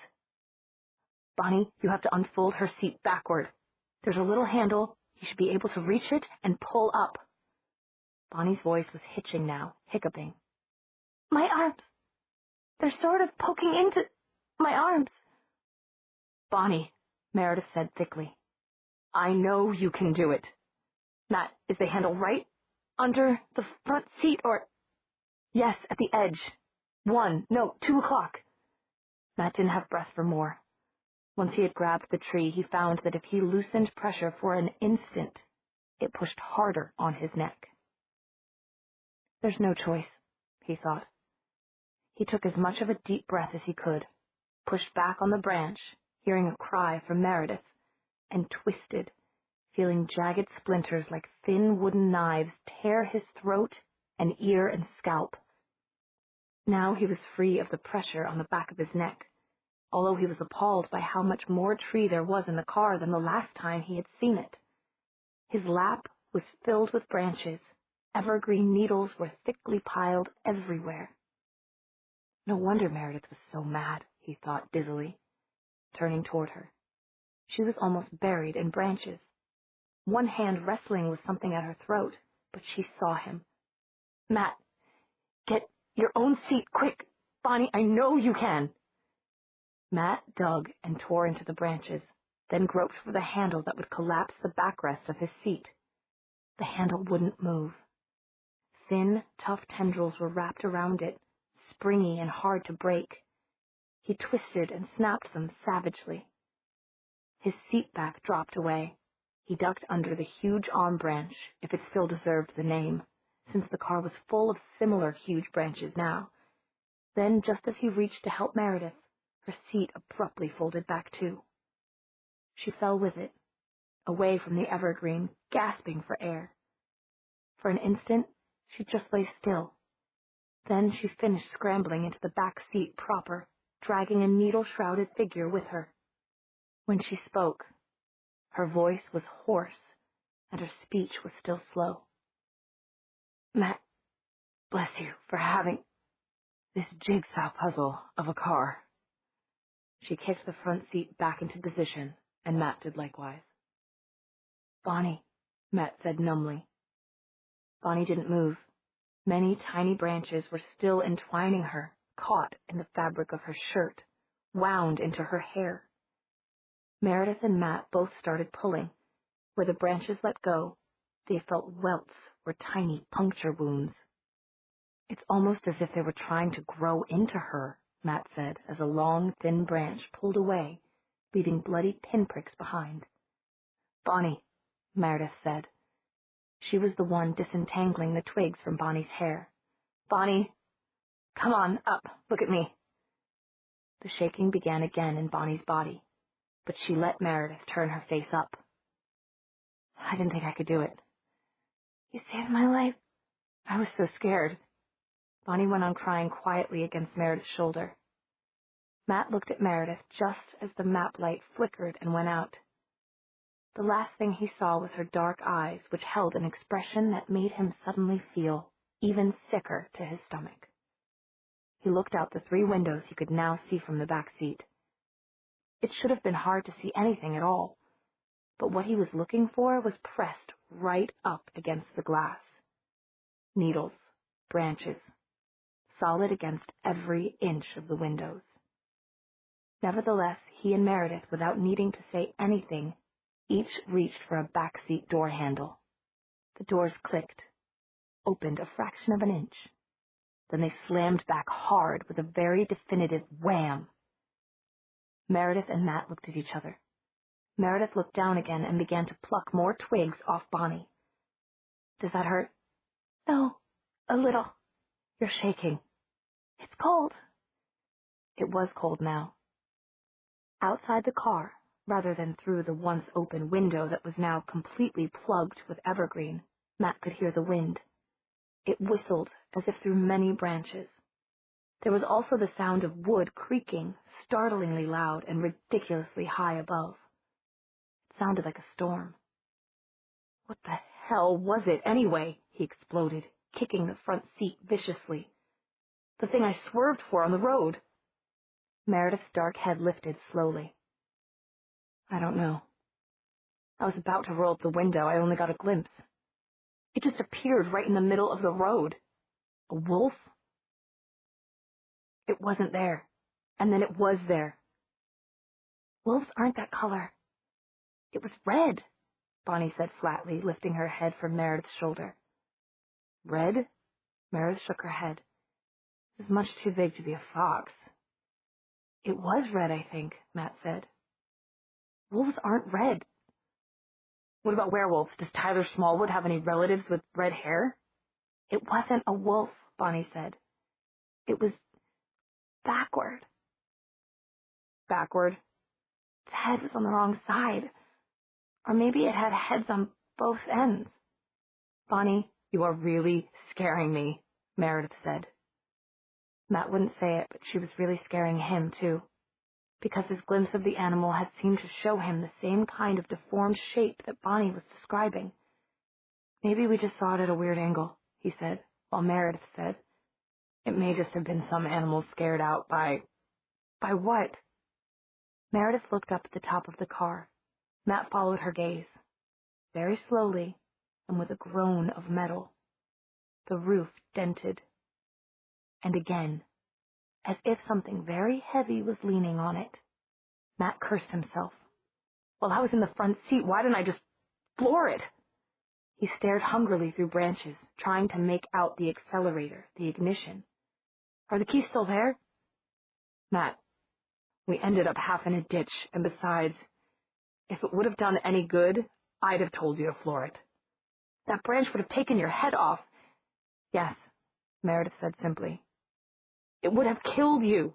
"Bonnie, you have to unfold her seat backward. There's a little handle. You should be able to reach it and pull up." Bonnie's voice was hitching now, hiccuping. "My arms. They're sort of poking into my arms." "Bonnie," Meredith said thickly, "I know you can do it. Matt, is the handle right under the front seat or—" "Yes, at the edge. 2 o'clock. Matt didn't have breath for more. Once he had grabbed the tree, he found that if he loosened pressure for an instant, it pushed harder on his neck. There's no choice, he thought. He took as much of a deep breath as he could, pushed back on the branch, hearing a cry from Meredith, and twisted, feeling jagged splinters like thin wooden knives tear his throat and ear and scalp. Now he was free of the pressure on the back of his neck, although he was appalled by how much more tree there was in the car than the last time he had seen it. His lap was filled with branches. Evergreen needles were thickly piled everywhere. No wonder Meredith was so mad, he thought dizzily, turning toward her. She was almost buried in branches, one hand wrestling with something at her throat, but she saw him. "Matt, get your own seat, quick! Bonnie, I know you can!" Matt dug and tore into the branches, then groped for the handle that would collapse the backrest of his seat. The handle wouldn't move. Thin, tough tendrils were wrapped around it, springy and hard to break. He twisted and snapped them savagely. His seat back dropped away. He ducked under the huge arm branch, if it still deserved the name, since the car was full of similar huge branches now. Then, just as he reached to help Meredith, her seat abruptly folded back too. She fell with it, away from the evergreen, gasping for air. For an instant, she just lay still. Then she finished scrambling into the back seat proper, dragging a needle-shrouded figure with her. When she spoke, her voice was hoarse, and her speech was still slow. "Matt, bless you for having this jigsaw puzzle of a car." She kicked the front seat back into position, and Matt did likewise. "Bonnie," Matt said numbly. Bonnie didn't move. Many tiny branches were still entwining her, caught in the fabric of her shirt, wound into her hair. Meredith and Matt both started pulling. Where the branches let go, they felt welts or tiny puncture wounds. It's almost as if they were trying to grow into her, Matt said, as a long, thin branch pulled away, leaving bloody pinpricks behind. Bonnie, Meredith said. She was the one disentangling the twigs from Bonnie's hair. Bonnie, come on, up, look at me. The shaking began again in Bonnie's body, but she let Meredith turn her face up. I didn't think I could do it. You saved my life. I was so scared. Bonnie went on crying quietly against Meredith's shoulder. Matt looked at Meredith just as the map light flickered and went out. The last thing he saw was her dark eyes, which held an expression that made him suddenly feel even sicker to his stomach. He looked out the 3 windows he could now see from the back seat. It should have been hard to see anything at all, but what he was looking for was pressed right up against the glass. Needles, branches, solid against every inch of the windows. Nevertheless, he and Meredith, without needing to say anything, each reached for a backseat door handle. The doors clicked, opened a fraction of an inch. Then they slammed back hard with a very definitive wham. Meredith and Matt looked at each other. Meredith looked down again and began to pluck more twigs off Bonnie. Does that hurt? No, a little. You're shaking. It's cold. It was cold now. Outside the car, rather than through the once open window that was now completely plugged with evergreen, Matt could hear the wind. It whistled as if through many branches. There was also the sound of wood creaking, startlingly loud and ridiculously high above. It sounded like a storm. What the hell was it anyway? He exploded, kicking the front seat viciously. The thing I swerved for on the road. Meredith's dark head lifted slowly. I don't know. I was about to roll up the window. I only got a glimpse. It just appeared right in the middle of the road. A wolf? It wasn't there. And then it was there. Wolves aren't that color. It was red, Bonnie said flatly, lifting her head from Meredith's shoulder. Red? Meredith shook her head. It was much too big to be a fox. It was red, I think, Matt said. Wolves aren't red. What about werewolves? Does Tyler Smallwood have any relatives with red hair? It wasn't a wolf, Bonnie said. It was backward. Backward? Its head was on the wrong side. Or maybe it had heads on both ends. Bonnie, you are really scaring me, Meredith said. Matt wouldn't say it, but she was really scaring him, too, because his glimpse of the animal had seemed to show him the same kind of deformed shape that Bonnie was describing. Maybe we just saw it at a weird angle, he said, while Meredith said, it may just have been some animal scared out by... By what? Meredith looked up at the top of the car. Matt followed her gaze. Very slowly, and with a groan of metal. The roof dented. And again, as if something very heavy was leaning on it. Matt cursed himself. While I was in the front seat, why didn't I just floor it? He stared hungrily through branches, trying to make out the accelerator, the ignition. Are the keys still there? Matt, we ended up half in a ditch, and besides, if it would have done any good, I'd have told you to floor it. That branch would have taken your head off. Yes, Meredith said simply. It would have killed you.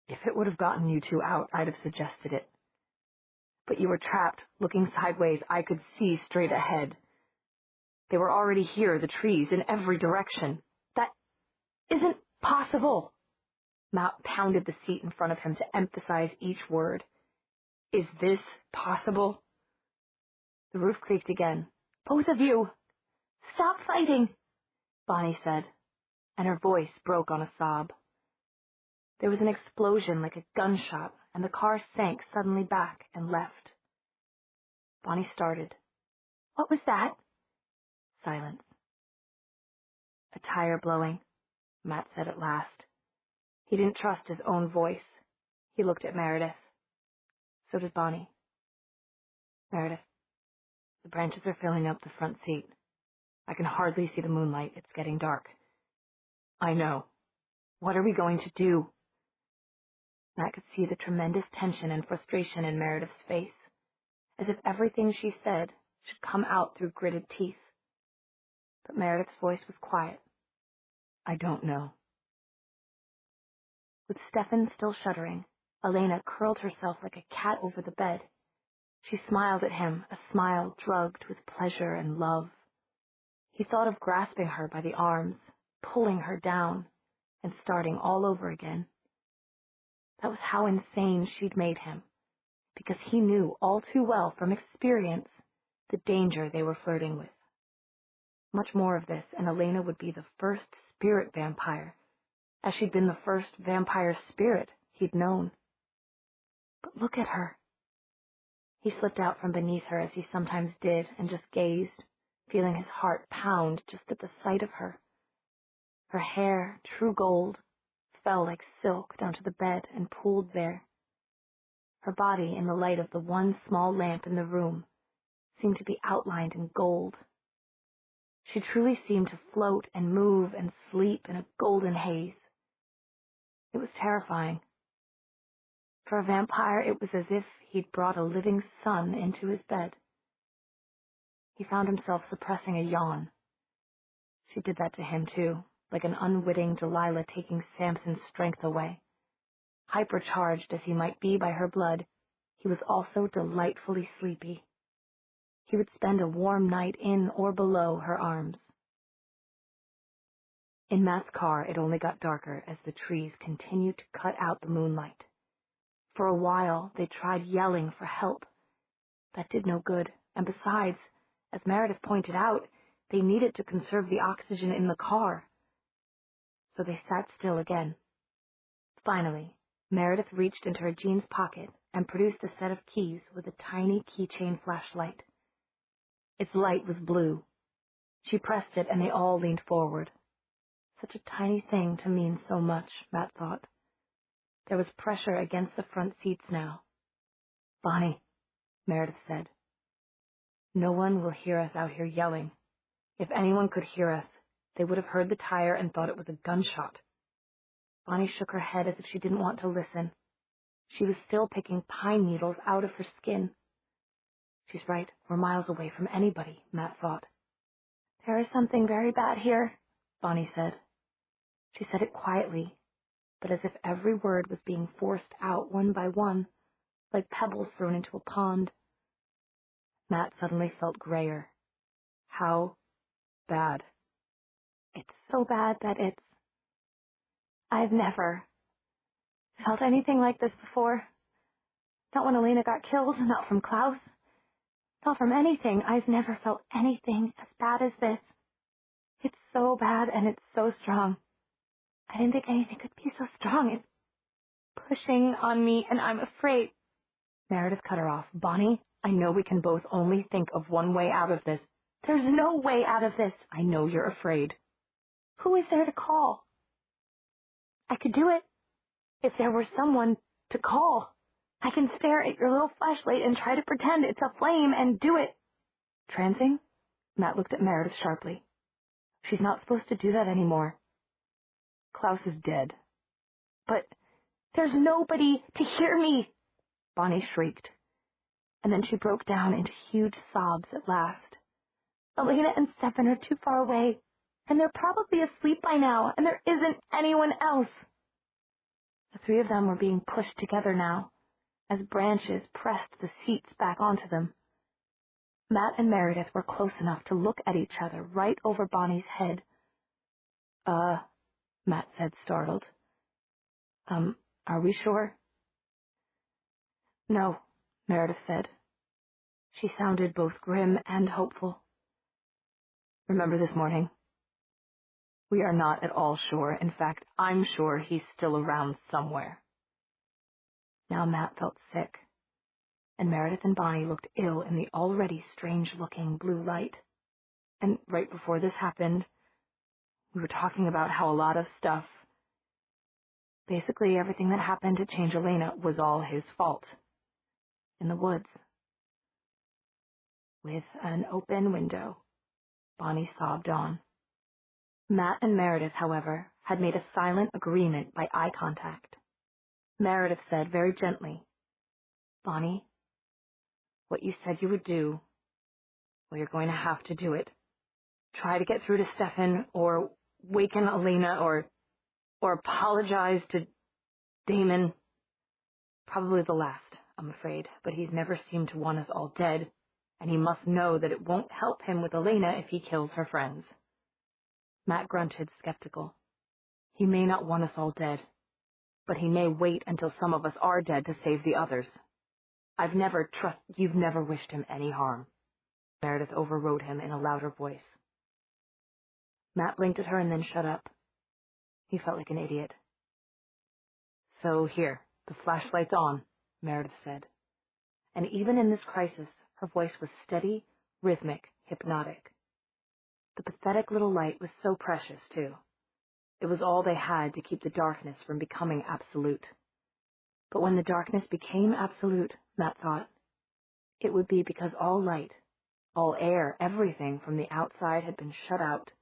If it would have gotten you two out, I'd have suggested it. But you were trapped, looking sideways. I could see straight ahead. They were already here, the trees, in every direction. That isn't possible. Matt pounded the seat in front of him to emphasize each word. Is this possible? The roof creaked again. Both of you! Stop fighting! Bonnie said, and her voice broke on a sob. There was an explosion like a gunshot, and the car sank suddenly back and left. Bonnie started. What was that? Silence. A tire blowing, Matt said at last. He didn't trust his own voice. He looked at Meredith. So did Bonnie. Meredith, the branches are filling up the front seat. I can hardly see the moonlight. It's getting dark. I know. What are we going to do? Matt could see the tremendous tension and frustration in Meredith's face, as if everything she said should come out through gritted teeth. But Meredith's voice was quiet. I don't know. With Stefan still shuddering, Elena curled herself like a cat over the bed. She smiled at him, a smile drugged with pleasure and love. He thought of grasping her by the arms, pulling her down, and starting all over again. That was how insane she'd made him, because he knew all too well from experience the danger they were flirting with. Much more of this, and Elena would be the first spirit vampire, as she'd been the first vampire spirit he'd known. But look at her. He slipped out from beneath her as he sometimes did and just gazed, feeling his heart pound just at the sight of her. Her hair, true gold, fell like silk down to the bed and pooled there. Her body, in the light of the one small lamp in the room, seemed to be outlined in gold. She truly seemed to float and move and sleep in a golden haze. It was terrifying. For a vampire, it was as if he'd brought a living sun into his bed. He found himself suppressing a yawn. She did that to him, too, like an unwitting Delilah taking Samson's strength away. Hypercharged as he might be by her blood, he was also delightfully sleepy. He would spend a warm night in or below her arms. In Matt's car, it only got darker as the trees continued to cut out the moonlight. For a while, they tried yelling for help. That did no good, and besides, as Meredith pointed out, they needed to conserve the oxygen in the car. So they sat still again. Finally, Meredith reached into her jeans pocket and produced a set of keys with a tiny keychain flashlight. Its light was blue. She pressed it and they all leaned forward. Such a tiny thing to mean so much, Matt thought. There was pressure against the front seats now. Bonnie, Meredith said. No one will hear us out here yelling. If anyone could hear us, they would have heard the tire and thought it was a gunshot. Bonnie shook her head as if she didn't want to listen. She was still picking pine needles out of her skin. She's right, we're miles away from anybody, Matt thought. There is something very bad here, Bonnie said. She said it quietly, but as if every word was being forced out one by one, like pebbles thrown into a pond. Matt suddenly felt grayer. How bad? It's so bad that I've never felt anything like this before. Not when Elena got killed, not from Klaus, not from anything. I've never felt anything as bad as this. It's so bad and it's so strong. I didn't think anything could be so strong. It's pushing on me and I'm afraid. Meredith cut her off. Bonnie, I know we can both only think of one way out of this. There's no way out of this. I know you're afraid. Who is there to call? I could do it. If there were someone to call. I can stare at your little flashlight and try to pretend it's a flame and do it. Trancing? Matt looked at Meredith sharply. She's not supposed to do that anymore. Klaus is dead. But there's nobody to hear me, Bonnie shrieked. And then she broke down into huge sobs at last. Elena and Stefan are too far away, and they're probably asleep by now, and there isn't anyone else. The three of them were being pushed together now, as branches pressed the seats back onto them. Matt and Meredith were close enough to look at each other right over Bonnie's head. Matt said, startled. Are we sure? No, Meredith said. She sounded both grim and hopeful. Remember this morning? We are not at all sure. In fact, I'm sure he's still around somewhere. Now Matt felt sick, and Meredith and Bonnie looked ill in the already strange-looking blue light. And right before this happened, we were talking about how a lot of stuff, basically everything that happened to change Elena, was all his fault. In the woods. With an open window, Bonnie sobbed on. Matt and Meredith, however, had made a silent agreement by eye contact. Meredith said very gently, "Bonnie, what you said you would do, well, you're going to have to do it. Try to get through to Stefan, or waken Elena, or apologize to Damon. Probably the last, I'm afraid, but he's never seemed to want us all dead, and he must know that it won't help him with Elena if he kills her friends." Matt grunted, skeptical. "He may not want us all dead, but he may wait until some of us are dead to save the others. You've never wished him any harm." Meredith overrode him in a louder voice. Matt blinked at her and then shut up. He felt like an idiot. "So here, the flashlight's on," Meredith said. And even in this crisis, her voice was steady, rhythmic, hypnotic. The pathetic little light was so precious, too. It was all they had to keep the darkness from becoming absolute. But when the darkness became absolute, Matt thought, it would be because all light, all air, everything from the outside had been shut out,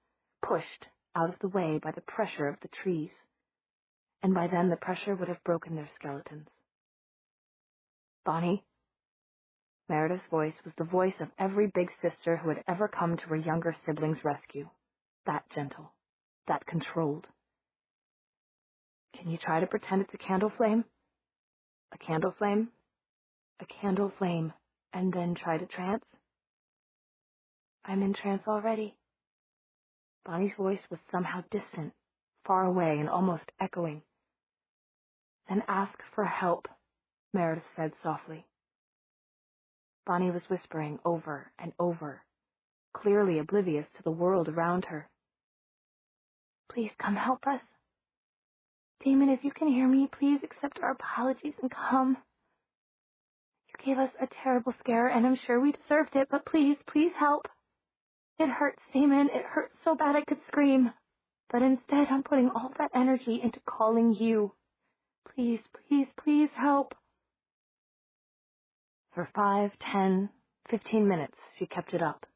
pushed out of the way by the pressure of the trees. And by then the pressure would have broken their skeletons. "Bonnie?" Meredith's voice was the voice of every big sister who had ever come to her younger sibling's rescue. That gentle, that controlled. "Can you try to pretend it's a candle flame?" "A candle flame?" "A candle flame, and then try to trance?" "I'm in trance already." Bonnie's voice was somehow distant, far away, and almost echoing. "Then ask for help," Meredith said softly. Bonnie was whispering over and over, clearly oblivious to the world around her. "Please come help us. Damon, if you can hear me, please accept our apologies and come. You gave us a terrible scare, and I'm sure we deserved it, but please, please help. It hurts, Damon. It hurts so bad I could scream. But instead, I'm putting all that energy into calling you. Please, please, please help." For 5, 10, 15 minutes, she kept it up,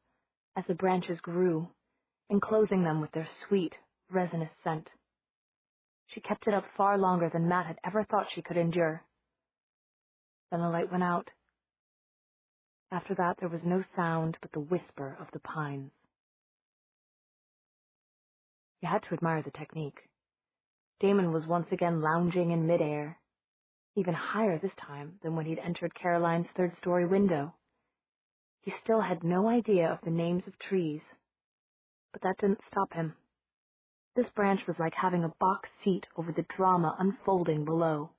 as the branches grew, enclosing them with their sweet, resinous scent. She kept it up far longer than Matt had ever thought she could endure. Then the light went out. After that, there was no sound but the whisper of the pines. You had to admire the technique. Damon was once again lounging in midair, even higher this time than when he'd entered Caroline's third-story window. He still had no idea of the names of trees, but that didn't stop him. This branch was like having a box seat over the drama unfolding below.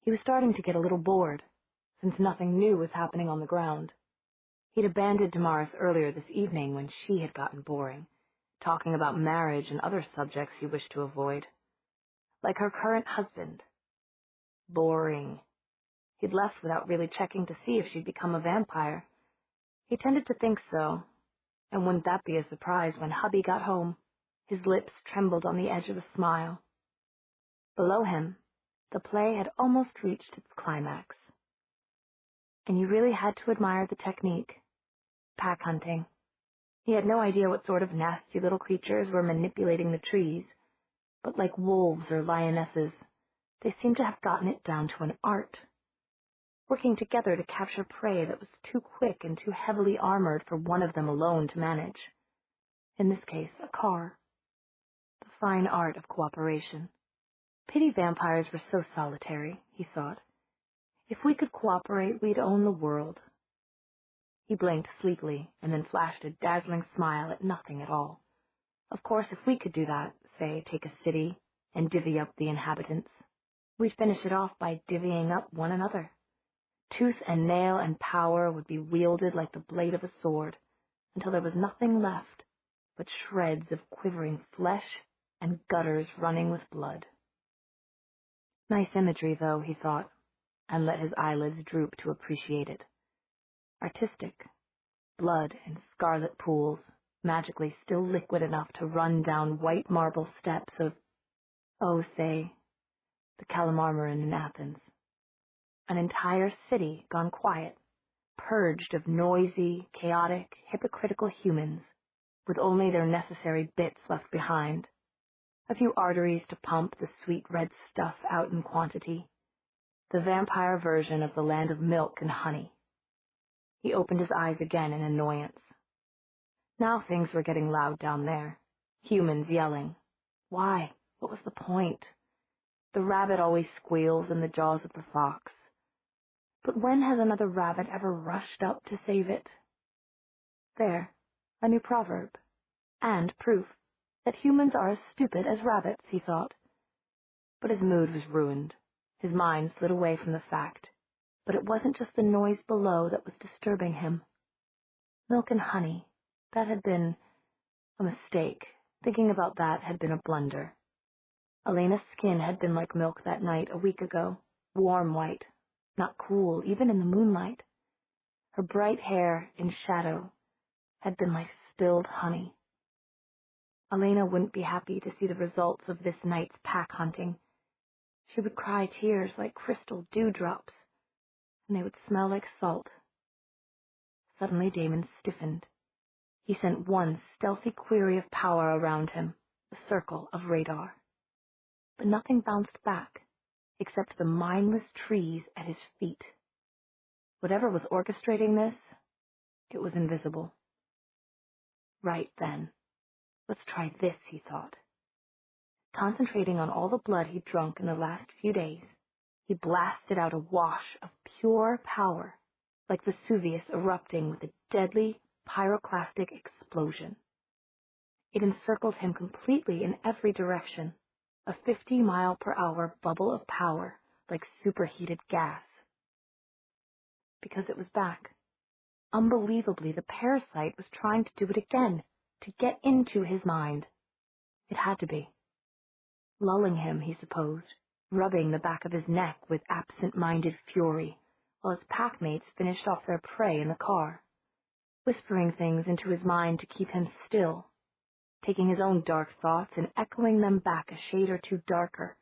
He was starting to get a little bored, since nothing new was happening on the ground. He'd abandoned Damaris earlier this evening when she had gotten boring, talking about marriage and other subjects he wished to avoid. Like her current husband. Boring. He'd left without really checking to see if she'd become a vampire. He tended to think so, and wouldn't that be a surprise when hubby got home? His lips trembled on the edge of a smile. Below him, the play had almost reached its climax. And you really had to admire the technique. Pack hunting. He had no idea what sort of nasty little creatures were manipulating the trees, but like wolves or lionesses, they seemed to have gotten it down to an art, working together to capture prey that was too quick and too heavily armored for one of them alone to manage. In this case, a car. The fine art of cooperation. Pity vampires were so solitary, he thought. If we could cooperate, we'd own the world. He blinked sleepily and then flashed a dazzling smile at nothing at all. Of course, if we could do that, say, take a city and divvy up the inhabitants, we'd finish it off by divvying up one another. Tooth and nail and power would be wielded like the blade of a sword, until there was nothing left but shreds of quivering flesh and gutters running with blood. Nice imagery, though, he thought, and let his eyelids droop to appreciate it. Artistic. Blood in scarlet pools, magically still liquid enough to run down white marble steps of, say, the Calamarmarin in Athens. An entire city gone quiet, purged of noisy, chaotic, hypocritical humans, with only their necessary bits left behind. a few arteries to pump the sweet red stuff out in quantity. The vampire version of the land of milk and honey. He opened his eyes again in annoyance. Now things were getting loud down there. Humans yelling. Why? What was the point? The rabbit always squeals in the jaws of the fox. But when has another rabbit ever rushed up to save it? There, a new proverb. And proof that humans are as stupid as rabbits, he thought. But his mood was ruined. His mind slid away from the fact. But it wasn't just the noise below that was disturbing him. Milk and honey, that had been a mistake. Thinking about that had been a blunder. Elena's skin had been like milk that night a week ago, warm white, not cool, even in the moonlight. Her bright hair, in shadow, had been like spilled honey. Elena wouldn't be happy to see the results of this night's pack hunting. She would cry tears like crystal dewdrops, and they would smell like salt. Suddenly Damon stiffened. He sent one stealthy query of power around him, a circle of radar. But nothing bounced back, except the mindless trees at his feet. Whatever was orchestrating this, it was invisible. Right then. Let's try this, he thought. Concentrating on all the blood he'd drunk in the last few days, he blasted out a wash of pure power, like Vesuvius erupting with a deadly pyroclastic explosion. It encircled him completely in every direction, a 50-mile-per-hour bubble of power like superheated gas. Because it was back. Unbelievably, the parasite was trying to do it again, to get into his mind. It had to be. Lulling him, he supposed, rubbing the back of his neck with absent-minded fury, while his packmates finished off their prey in the car, whispering things into his mind to keep him still, taking his own dark thoughts and echoing them back a shade or two darker,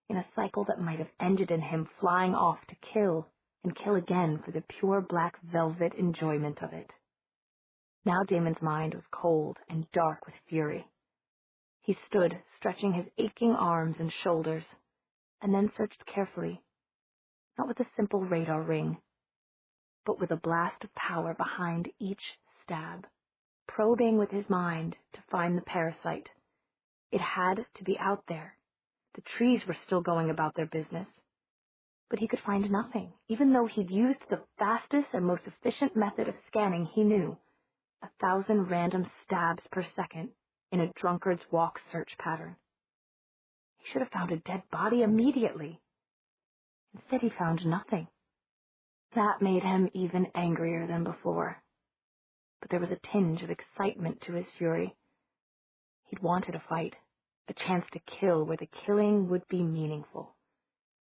in a cycle that might have ended in him flying off to kill, and kill again for the pure black velvet enjoyment of it. Now Damon's mind was cold and dark with fury. He stood, stretching his aching arms and shoulders, and then searched carefully, not with a simple radar ring, but with a blast of power behind each stab, probing with his mind to find the parasite. It had to be out there. The trees were still going about their business. But he could find nothing, even though he'd used the fastest and most efficient method of scanning he knew, 1,000 random stabs per second in a drunkard's walk search pattern. He should have found a dead body immediately. Instead, he found nothing. That made him even angrier than before. But there was a tinge of excitement to his fury. He'd wanted a fight, a chance to kill where the killing would be meaningful.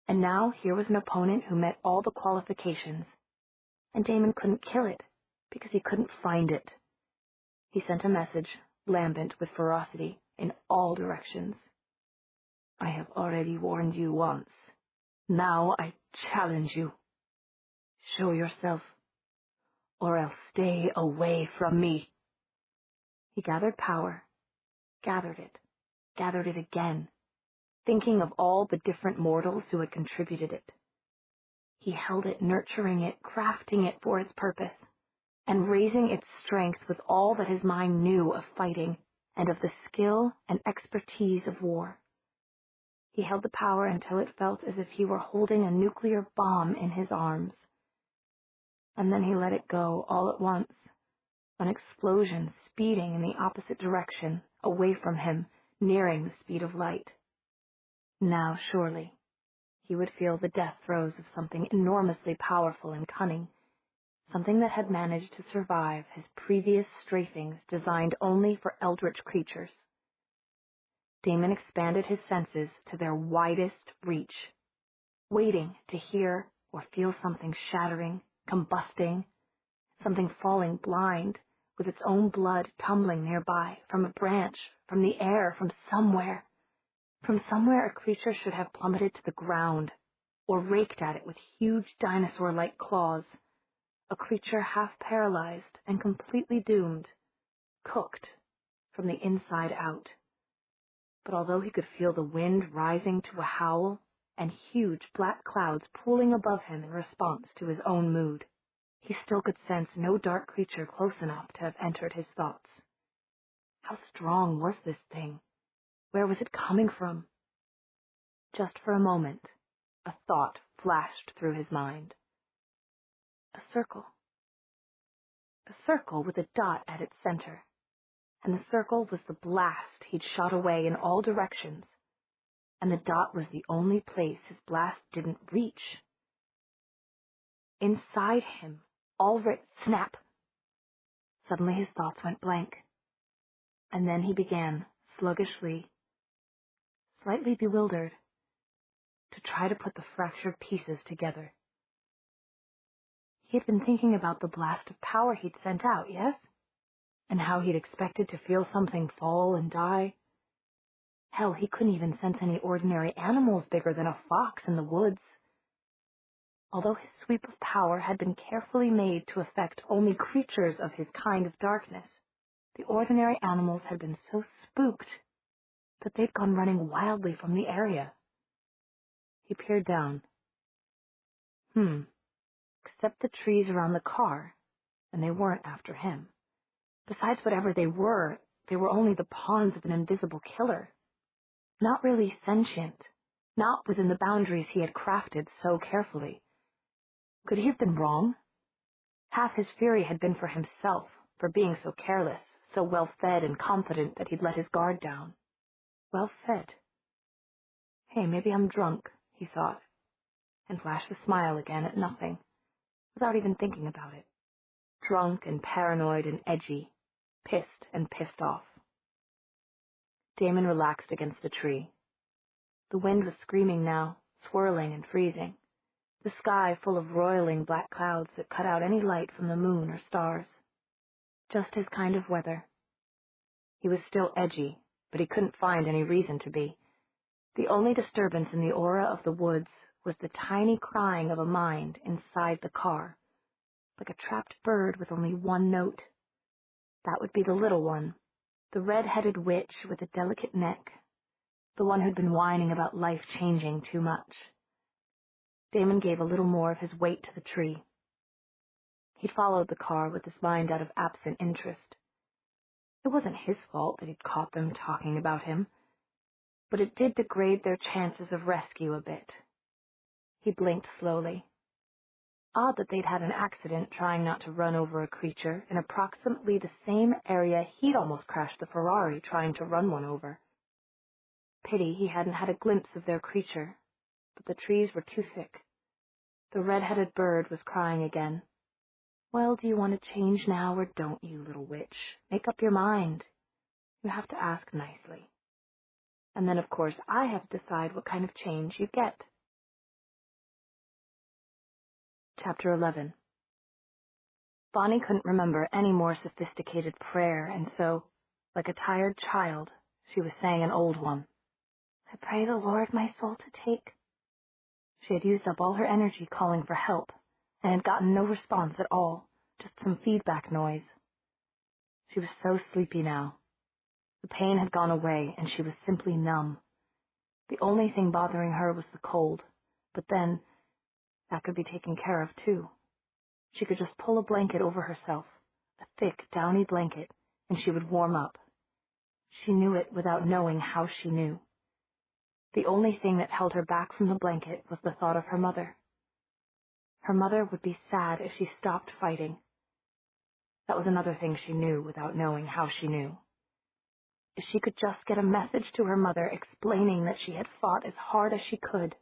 And now here was an opponent who met all the qualifications, and Damon couldn't kill it because he couldn't find it. He sent a message, lambent with ferocity, in all directions. I have already warned you once. Now I challenge you. Show yourself, or else stay away from me. He gathered power, gathered it again, thinking of all the different mortals who had contributed it. He held it, nurturing it, crafting it for its purpose, and raising its strength with all that his mind knew of fighting and of the skill and expertise of war. He held the power until it felt as if he were holding a nuclear bomb in his arms. And then he let it go all at once, an explosion speeding in the opposite direction, away from him, nearing the speed of light. Now, surely, he would feel the death throes of something enormously powerful and cunning, something that had managed to survive his previous strafings designed only for eldritch creatures. Damon expanded his senses to their widest reach, waiting to hear or feel something shattering, combusting, something falling blind, with its own blood tumbling nearby, from a branch, from the air, from somewhere. From somewhere a creature should have plummeted to the ground, or raked at it with huge dinosaur-like claws, a creature half paralyzed and completely doomed, cooked from the inside out. But although he could feel the wind rising to a howl and huge black clouds pooling above him in response to his own mood, he still could sense no dark creature close enough to have entered his thoughts. How strong was this thing? Where was it coming from? Just for a moment, a thought flashed through his mind. A circle. A circle with a dot at its center. And the circle was the blast he'd shot away in all directions. And the dot was the only place his blast didn't reach. Inside him, all snap! Suddenly his thoughts went blank. And then he began, sluggishly, slightly bewildered, to try to put the fractured pieces together. He had been thinking about the blast of power he'd sent out, yes? And how he'd expected to feel something fall and die. Hell, he couldn't even sense any ordinary animals bigger than a fox in the woods. Although his sweep of power had been carefully made to affect only creatures of his kind of darkness, the ordinary animals had been so spooked that they'd gone running wildly from the area. He peered down. Except the trees around the car, and they weren't after him. Besides, whatever they were only the pawns of an invisible killer. Not really sentient, not within the boundaries he had crafted so carefully. Could he have been wrong? Half his fury had been for himself, for being so careless, so well-fed and confident that he'd let his guard down. Well-fed. Hey, maybe I'm drunk, he thought, and flashed a smile again at nothing, without even thinking about it. Drunk and paranoid and edgy, pissed and pissed off. Damon relaxed against the tree. The wind was screaming now, swirling and freezing, the sky full of roiling black clouds that cut out any light from the moon or stars. Just his kind of weather. He was still edgy, but he couldn't find any reason to be. The only disturbance in the aura of the woods was the tiny crying of a mind inside the car, like a trapped bird with only one note. That would be the little one, the red-headed witch with a delicate neck, the one who'd been whining about life changing too much. Damon gave a little more of his weight to the tree. He'd followed the car with his mind out of absent interest. It wasn't his fault that he'd caught them talking about him, but it did degrade their chances of rescue a bit. He blinked slowly. Odd that they'd had an accident trying not to run over a creature in approximately the same area he'd almost crashed the Ferrari trying to run one over. Pity he hadn't had a glimpse of their creature, but the trees were too thick. The red-headed bird was crying again. Well, do you want to change now or don't you, little witch? Make up your mind. You have to ask nicely. And then, of course, I have to decide what kind of change you get. Chapter 11. Bonnie couldn't remember any more sophisticated prayer, and so, like a tired child, she was saying an old one. I pray the Lord my soul to take. She had used up all her energy calling for help, and had gotten no response at all, just some feedback noise. She was so sleepy now. The pain had gone away, and she was simply numb. The only thing bothering her was the cold, but then, that could be taken care of, too. She could just pull a blanket over herself, a thick, downy blanket, and she would warm up. She knew it without knowing how she knew. The only thing that held her back from the blanket was the thought of her mother. Her mother would be sad if she stopped fighting. That was another thing she knew without knowing how she knew. If she could just get a message to her mother explaining that she had fought as hard as she could,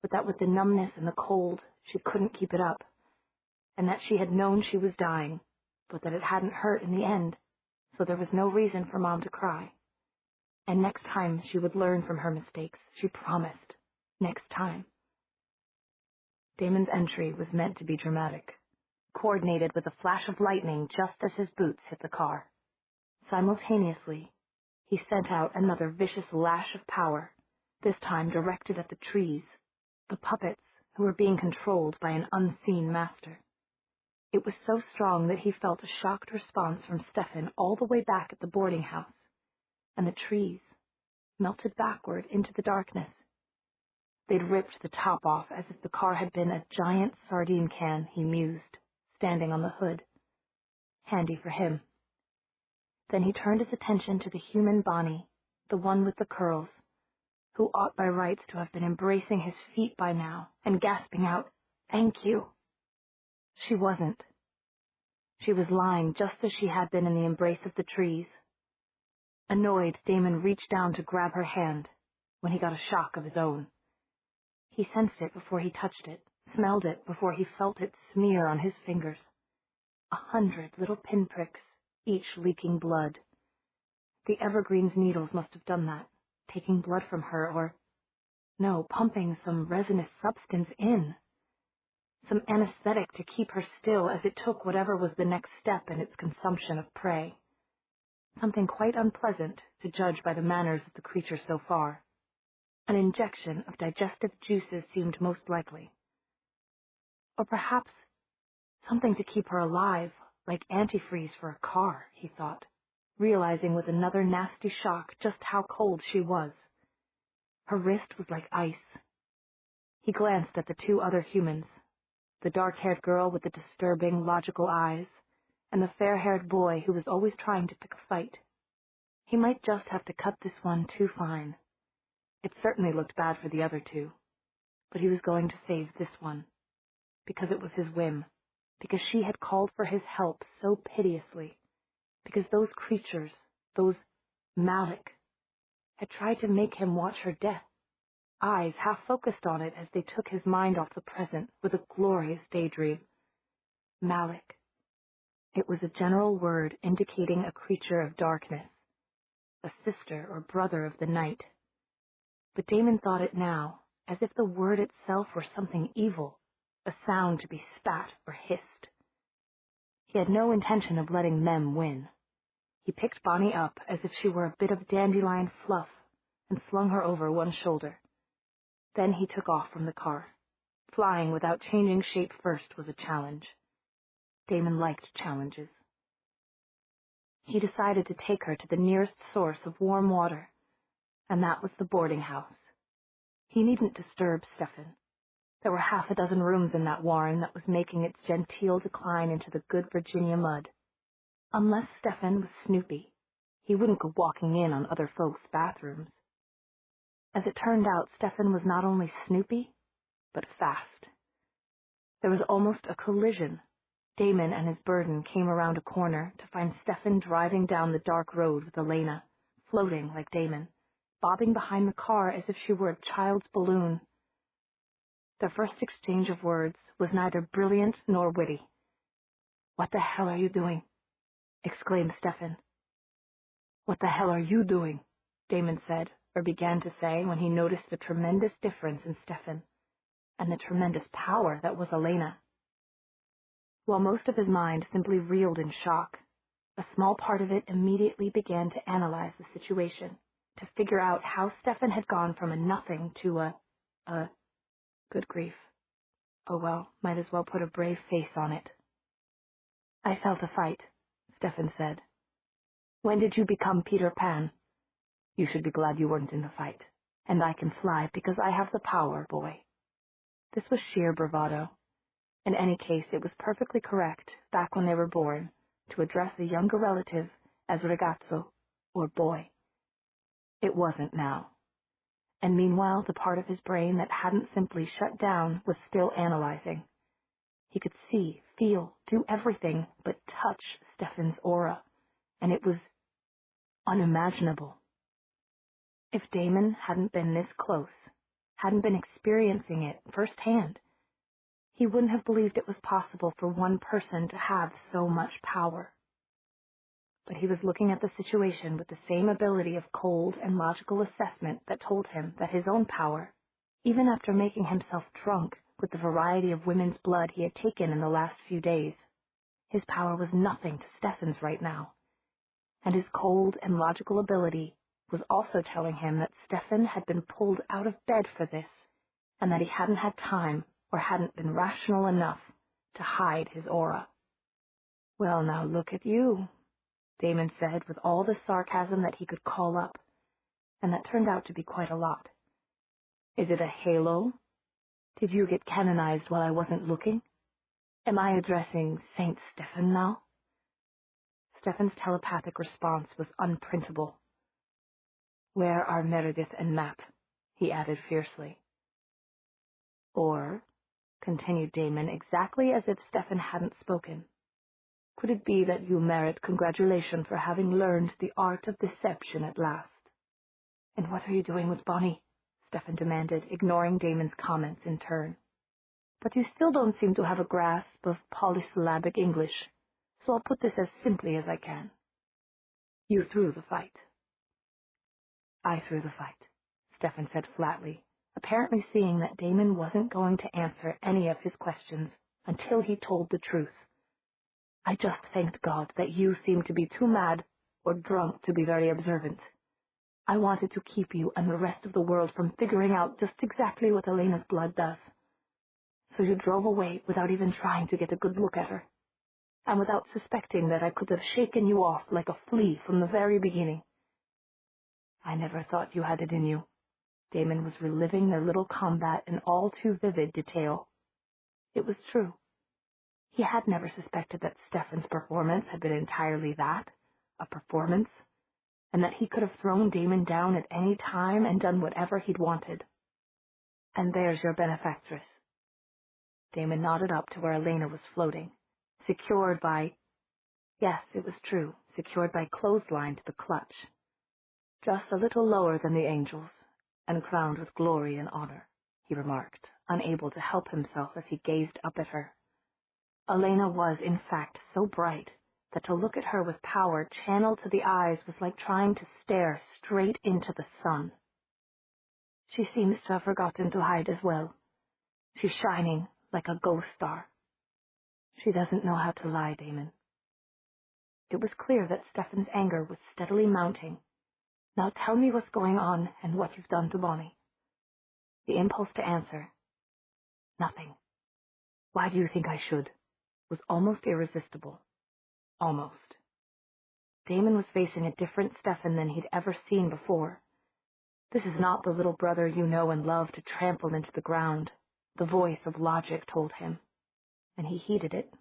but that with the numbness and the cold, she couldn't keep it up, and that she had known she was dying, but that it hadn't hurt in the end, so there was no reason for Mom to cry. And next time she would learn from her mistakes, she promised. Next time. Damon's entry was meant to be dramatic, coordinated with a flash of lightning just as his boots hit the car. Simultaneously, he sent out another vicious lash of power, this time directed at the trees, the puppets who were being controlled by an unseen master. It was so strong that he felt a shocked response from Stefan all the way back at the boarding house, and the trees, melted backward into the darkness. They'd ripped the top off as if the car had been a giant sardine can, he mused, standing on the hood. Handy for him. Then he turned his attention to the human Bonnie, the one with the curls, who ought by rights to have been embracing his feet by now and gasping out, "Thank you." She wasn't. She was lying just as she had been in the embrace of the trees. Annoyed, Damon reached down to grab her hand when he got a shock of his own. He sensed it before he touched it, smelled it before he felt it smear on his fingers. 100 little pinpricks, each leaking blood. The evergreen's needles must have done that, taking blood from her, or, no, pumping some resinous substance in. Some anesthetic to keep her still as it took whatever was the next step in its consumption of prey. Something quite unpleasant, to judge by the manners of the creature so far. An injection of digestive juices seemed most likely. Or perhaps something to keep her alive, like antifreeze for a car, he thought, realizing with another nasty shock just how cold she was. Her wrist was like ice. He glanced at the two other humans, the dark-haired girl with the disturbing, logical eyes, and the fair-haired boy who was always trying to pick a fight. He might just have to cut this one too fine. It certainly looked bad for the other two, but he was going to save this one, because it was his whim, because she had called for his help so piteously, because those creatures, those Malik, had tried to make him watch her death, eyes half focused on it as they took his mind off the present with a glorious daydream. Malik. It was a general word indicating a creature of darkness, a sister or brother of the night. But Damon thought it now, as if the word itself were something evil, a sound to be spat or hissed. He had no intention of letting them win. He picked Bonnie up as if she were a bit of dandelion fluff and slung her over one shoulder. Then he took off from the car. Flying without changing shape first was a challenge. Damon liked challenges. He decided to take her to the nearest source of warm water, and that was the boarding house. He needn't disturb Stefan. There were half a dozen rooms in that warren that was making its genteel decline into the good Virginia mud. Unless Stefan was Snoopy, he wouldn't go walking in on other folks' bathrooms. As it turned out, Stefan was not only Snoopy, but fast. There was almost a collision. Damon and his burden came around a corner to find Stefan driving down the dark road with Elena, floating like Damon, bobbing behind the car as if she were a child's balloon. Their first exchange of words was neither brilliant nor witty. "What the hell are you doing?" exclaimed Stefan. "What the hell are you doing?" Damon said, or began to say, when he noticed the tremendous difference in Stefan, and the tremendous power that was Elena. While most of his mind simply reeled in shock, a small part of it immediately began to analyze the situation, to figure out how Stefan had gone from a nothing to a good grief. Oh well, might as well put a brave face on it. "I felt a fight," Stefan said. "When did you become Peter Pan?" "You should be glad you weren't in the fight. And I can fly because I have the power, boy." This was sheer bravado. In any case, it was perfectly correct, back when they were born, to address a younger relative as ragazzo, or boy. It wasn't now. And meanwhile, the part of his brain that hadn't simply shut down was still analyzing. He could see, feel, do everything but touch Stefan's aura, and it was unimaginable. If Damon hadn't been this close, hadn't been experiencing it firsthand, he wouldn't have believed it was possible for one person to have so much power. But he was looking at the situation with the same ability of cold and logical assessment that told him that his own power, even after making himself drunk with the variety of women's blood he had taken in the last few days, his power was nothing to Stefan's right now. And his cold and logical ability was also telling him that Stefan had been pulled out of bed for this, and that he hadn't had time or hadn't been rational enough to hide his aura. "Well, now look at you," Damon said with all the sarcasm that he could call up, and that turned out to be quite a lot. Is it a halo? Did you get canonized while I wasn't looking? Am I addressing Saint Stephen now? Stephen's telepathic response was unprintable. Where are Meredith and Matt? He added fiercely. Or, continued Damon, exactly as if Stephen hadn't spoken, could it be that you merit congratulation for having learned the art of deception at last? And what are you doing with Bonnie? Stephen demanded, ignoring Damon's comments in turn. But you still don't seem to have a grasp of polysyllabic English, so I'll put this as simply as I can. You threw the fight. I threw the fight, Stephen said flatly, apparently seeing that Damon wasn't going to answer any of his questions until he told the truth. I just thanked God that you seemed to be too mad or drunk to be very observant. I wanted to keep you and the rest of the world from figuring out just exactly what Elena's blood does. So you drove away without even trying to get a good look at her, and without suspecting that I could have shaken you off like a flea from the very beginning. I never thought you had it in you. Damon was reliving their little combat in all too vivid detail. It was true. He had never suspected that Stephen's performance had been entirely that, a performance, and that he could have thrown Damon down at any time and done whatever he'd wanted. And there's your benefactress. Damon nodded up to where Elena was floating, secured by, yes, it was true, secured by clothesline to the clutch, just a little lower than the angels, and crowned with glory and honor, he remarked, unable to help himself as he gazed up at her. Elena was, in fact, so bright that to look at her with power channeled to the eyes was like trying to stare straight into the sun. She seems to have forgotten to hide as well. She's shining like a ghost star. She doesn't know how to lie, Damon. It was clear that Stephen's anger was steadily mounting. Now tell me what's going on and what you've done to Bonnie. The impulse to answer, nothing. Why do you think I should? Was almost irresistible. Almost. Damon was facing a different Stephen than he'd ever seen before. This is not the little brother you know and love to trample into the ground, the voice of logic told him, and he heeded it.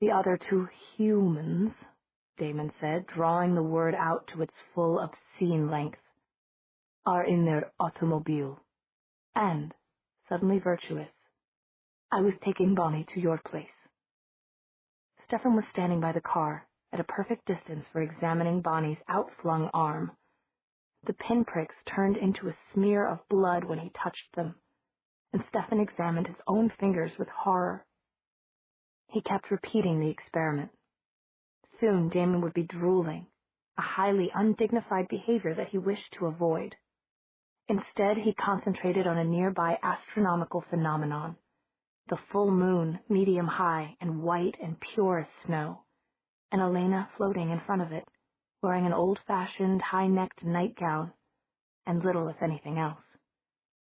The other two humans, Damon said, drawing the word out to its full obscene length, are in their automobile. And, suddenly virtuous, I was taking Bonnie to your place. Stephen was standing by the car, at a perfect distance for examining Bonnie's outflung arm. The pinpricks turned into a smear of blood when he touched them, and Stephen examined his own fingers with horror. He kept repeating the experiment. Soon Damon would be drooling, a highly undignified behavior that he wished to avoid. Instead, he concentrated on a nearby astronomical phenomenon, the full moon, medium high and white and pure as snow, and Elena floating in front of it, wearing an old-fashioned, high-necked nightgown, and little, if anything, else.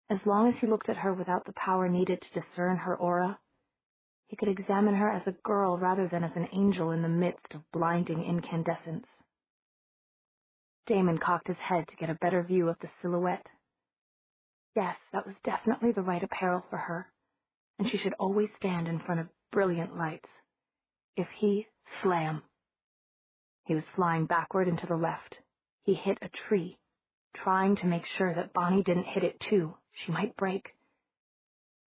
As long as he looked at her without the power needed to discern her aura, he could examine her as a girl rather than as an angel in the midst of blinding incandescence. Damon cocked his head to get a better view of the silhouette. Yes, that was definitely the right apparel for her, and she should always stand in front of brilliant lights. If he, slam. He was flying backward and to the left. He hit a tree, trying to make sure that Bonnie didn't hit it too. She might break.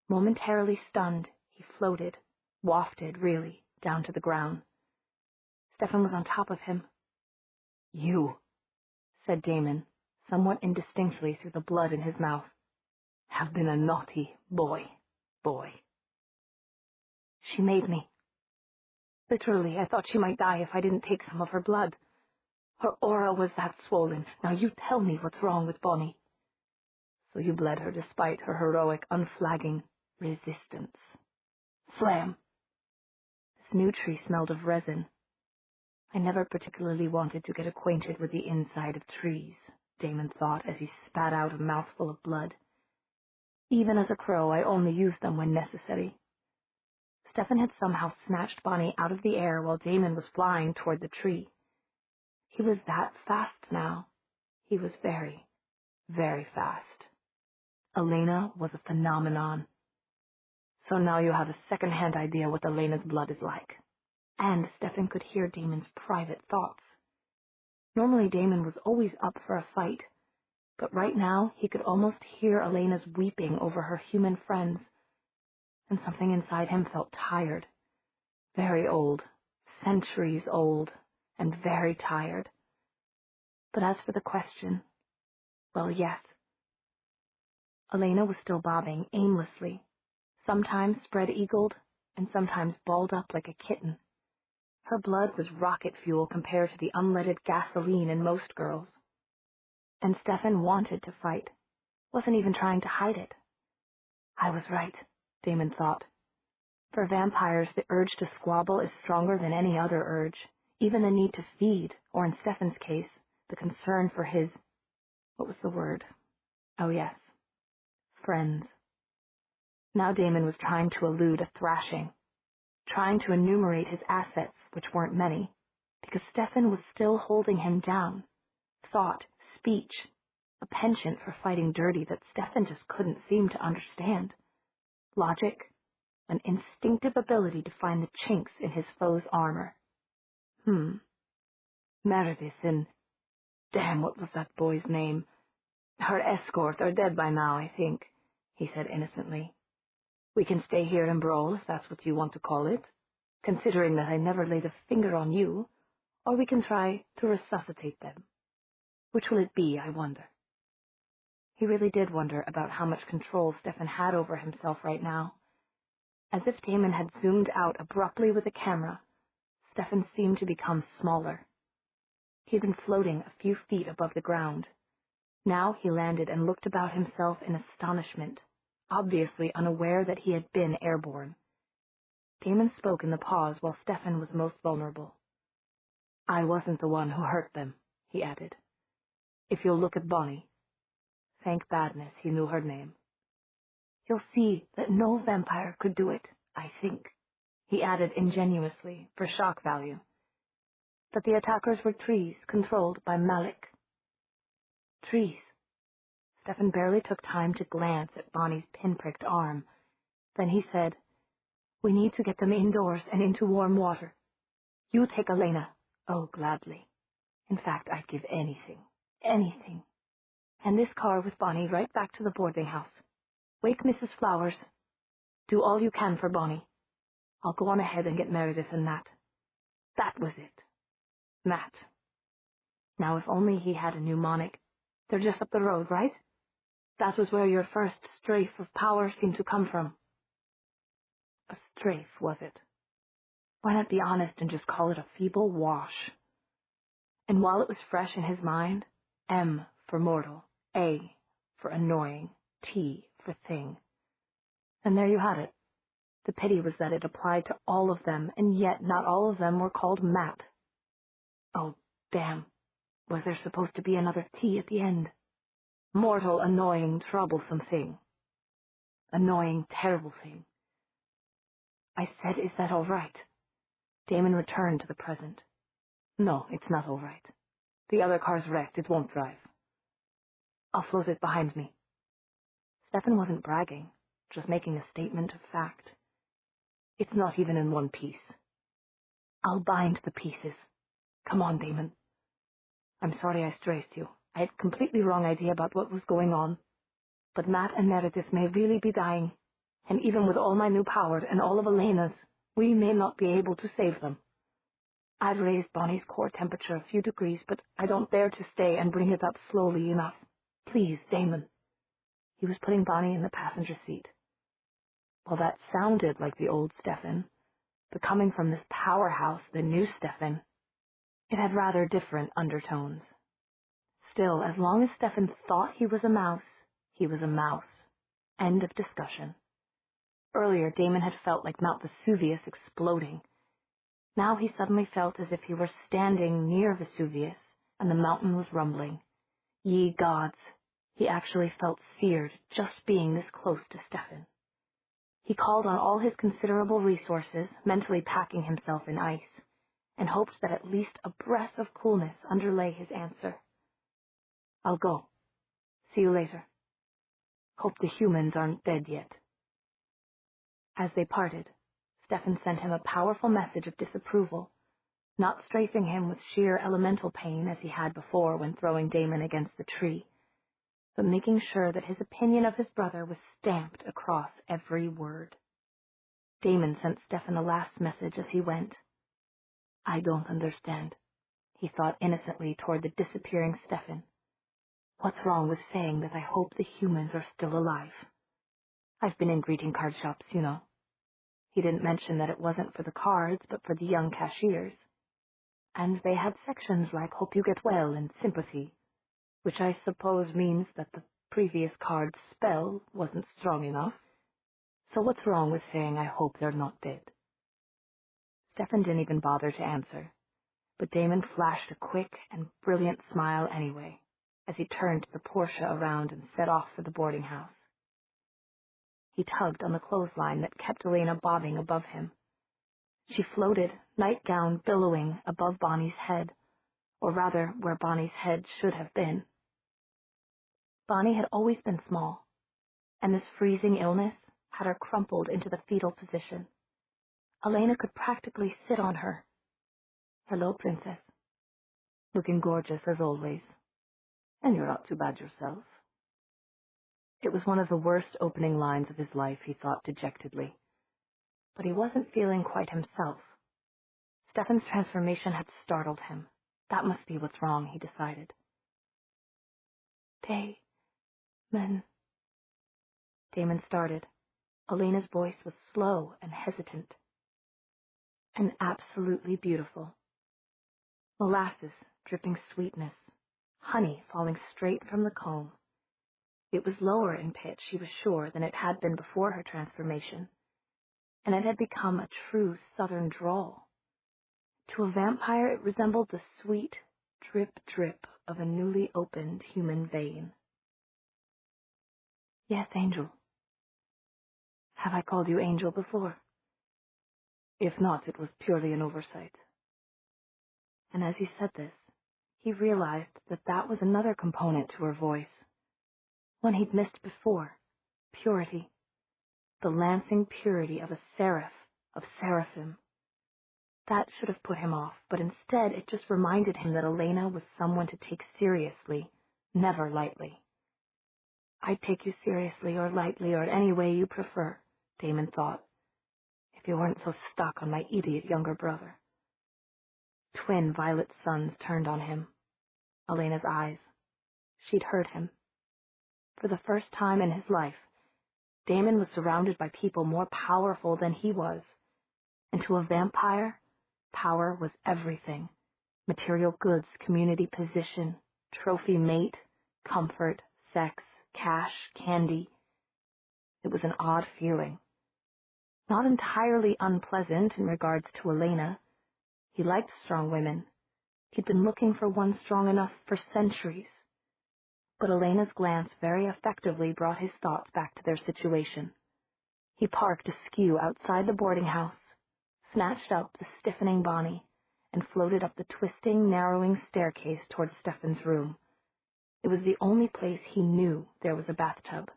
Momentarily stunned, he floated, wafted, really, down to the ground. Stephen was on top of him. You, said Damon, somewhat indistinctly through the blood in his mouth, have been a naughty boy. She made me. Literally, I thought she might die if I didn't take some of her blood. Her aura was that swollen. Now you tell me what's wrong with Bonnie. So you bled her despite her heroic, unflagging resistance. Slam! This new tree smelled of resin. I never particularly wanted to get acquainted with the inside of trees, Damon thought as he spat out a mouthful of blood. Even as a crow, I only used them when necessary. Stephen had somehow snatched Bonnie out of the air while Damon was flying toward the tree. He was that fast now. He was very, very fast. Elena was a phenomenon. So now you have a second-hand idea what Elena's blood is like. And Stefan could hear Damon's private thoughts. Normally Damon was always up for a fight, but right now he could almost hear Elena's weeping over her human friends, and something inside him felt tired. Very old, centuries old, and very tired. But as for the question, well, yes. Elena was still bobbing aimlessly, sometimes spread-eagled, and sometimes balled up like a kitten. Her blood was rocket fuel compared to the unleaded gasoline in most girls. And Stefan wanted to fight, wasn't even trying to hide it. I was right, Damon thought. For vampires, the urge to squabble is stronger than any other urge, even the need to feed, or in Stefan's case, the concern for his, what was the word? Oh yes, friends. Now Damon was trying to elude a thrashing, trying to enumerate his assets, which weren't many, because Stefan was still holding him down. Thought, speech, a penchant for fighting dirty that Stefan just couldn't seem to understand. Logic, an instinctive ability to find the chinks in his foe's armor. Meredith and... Damn, what was that boy's name? Her escort are dead by now, I think, he said innocently. We can stay here and brawl, if that's what you want to call it, considering that I never laid a finger on you, or we can try to resuscitate them. Which will it be, I wonder? He really did wonder about how much control Stefan had over himself right now. As if Damon had zoomed out abruptly with a camera, Stefan seemed to become smaller. He had been floating a few feet above the ground. Now he landed and looked about himself in astonishment, obviously unaware that he had been airborne. Damon spoke in the pause while Stefan was most vulnerable. I wasn't the one who hurt them, he added. If you'll look at Bonnie. Thank badness he knew her name. You'll see that no vampire could do it, I think, he added ingenuously, for shock value. That the attackers were trees controlled by Malik. Trees. Stefan barely took time to glance at Bonnie's pinpricked arm. Then he said, We need to get them indoors and into warm water. You take Elena. Oh, gladly. In fact, I'd give anything. Anything. And this car with Bonnie right back to the boarding house. Wake Mrs. Flowers. Do all you can for Bonnie. I'll go on ahead and get Meredith and Matt. That was it. Matt. Now, if only he had a mnemonic. They're just up the road, right? That was where your first strafe of power seemed to come from. A strafe, was it? Why not be honest and just call it a feeble wash? And while it was fresh in his mind, M for mortal, A for annoying, T for thing. And there you had it. The pity was that it applied to all of them, and yet not all of them were called Matt. Oh, damn. Was there supposed to be another T at the end? Mortal, annoying, troublesome thing. Annoying, terrible thing. I said, is that all right? Damon returned to the present. No, it's not all right. The other car's wrecked. It won't drive. I'll float it behind me. Stefan wasn't bragging, just making a statement of fact. It's not even in one piece. I'll bind the pieces. Come on, Damon. I'm sorry I stressed you. I had a completely wrong idea about what was going on. But Matt and Meredith may really be dying, and even with all my new power and all of Elena's, we may not be able to save them. I've raised Bonnie's core temperature a few degrees, but I don't dare to stay and bring it up slowly enough. Please, Damon. He was putting Bonnie in the passenger seat. Well, that sounded like the old Stefan, but coming from this powerhouse, the new Stefan, it had rather different undertones. Still, as long as Stefan thought he was a mouse, he was a mouse. End of discussion. Earlier, Damon had felt like Mount Vesuvius exploding. Now he suddenly felt as if he were standing near Vesuvius, and the mountain was rumbling. Ye gods! He actually felt seared just being this close to Stefan. He called on all his considerable resources, mentally packing himself in ice, and hoped that at least a breath of coolness underlay his answer. I'll go. See you later. Hope the humans aren't dead yet. As they parted, Stefan sent him a powerful message of disapproval, not strafing him with sheer elemental pain as he had before when throwing Damon against the tree, but making sure that his opinion of his brother was stamped across every word. Damon sent Stefan a last message as he went. I don't understand, he thought innocently toward the disappearing Stefan. What's wrong with saying that I hope the humans are still alive? I've been in greeting card shops, you know. He didn't mention that it wasn't for the cards, but for the young cashiers. And they had sections like hope you get well and sympathy, which I suppose means that the previous card's spell wasn't strong enough. So what's wrong with saying I hope they're not dead? Stefan didn't even bother to answer, but Damon flashed a quick and brilliant smile anyway, as he turned the Porsche around and set off for the boarding house. He tugged on the clothesline that kept Elena bobbing above him. She floated, nightgown billowing, above Bonnie's head, or rather where Bonnie's head should have been. Bonnie had always been small, and this freezing illness had her crumpled into the fetal position. Elena could practically sit on her. Hello, Princess. Looking gorgeous as always. And you're not too bad yourself. It was one of the worst opening lines of his life, he thought dejectedly. But he wasn't feeling quite himself. Stefan's transformation had startled him. That must be what's wrong, he decided. Damon started. Elena's voice was slow and hesitant. And absolutely beautiful. Molasses dripping sweetness. Honey falling straight from the comb. It was lower in pitch, she was sure, than it had been before her transformation, and it had become a true southern drawl. To a vampire it resembled the sweet drip-drip of a newly opened human vein. Yes, Angel. Have I called you Angel before? If not, it was purely an oversight. And as he said this, he realized that that was another component to her voice. One he'd missed before, purity. The lancing purity of a seraph, of seraphim. That should have put him off, but instead it just reminded him that Elena was someone to take seriously, never lightly. I'd take you seriously or lightly or any way you prefer, Damon thought, if you weren't so stuck on my idiot younger brother. Twin violet suns turned on him. Elena's eyes. She'd heard him. For the first time in his life, Damon was surrounded by people more powerful than he was. And to a vampire, power was everything. Material goods, community position, trophy mate, comfort, sex, cash, candy. It was an odd feeling. Not entirely unpleasant in regards to Elena. He liked strong women. He'd been looking for one strong enough for centuries. But Elena's glance very effectively brought his thoughts back to their situation. He parked askew outside the boarding house, snatched up the stiffening Bonnie, and floated up the twisting, narrowing staircase toward Stefan's room. It was the only place he knew there was a bathtub.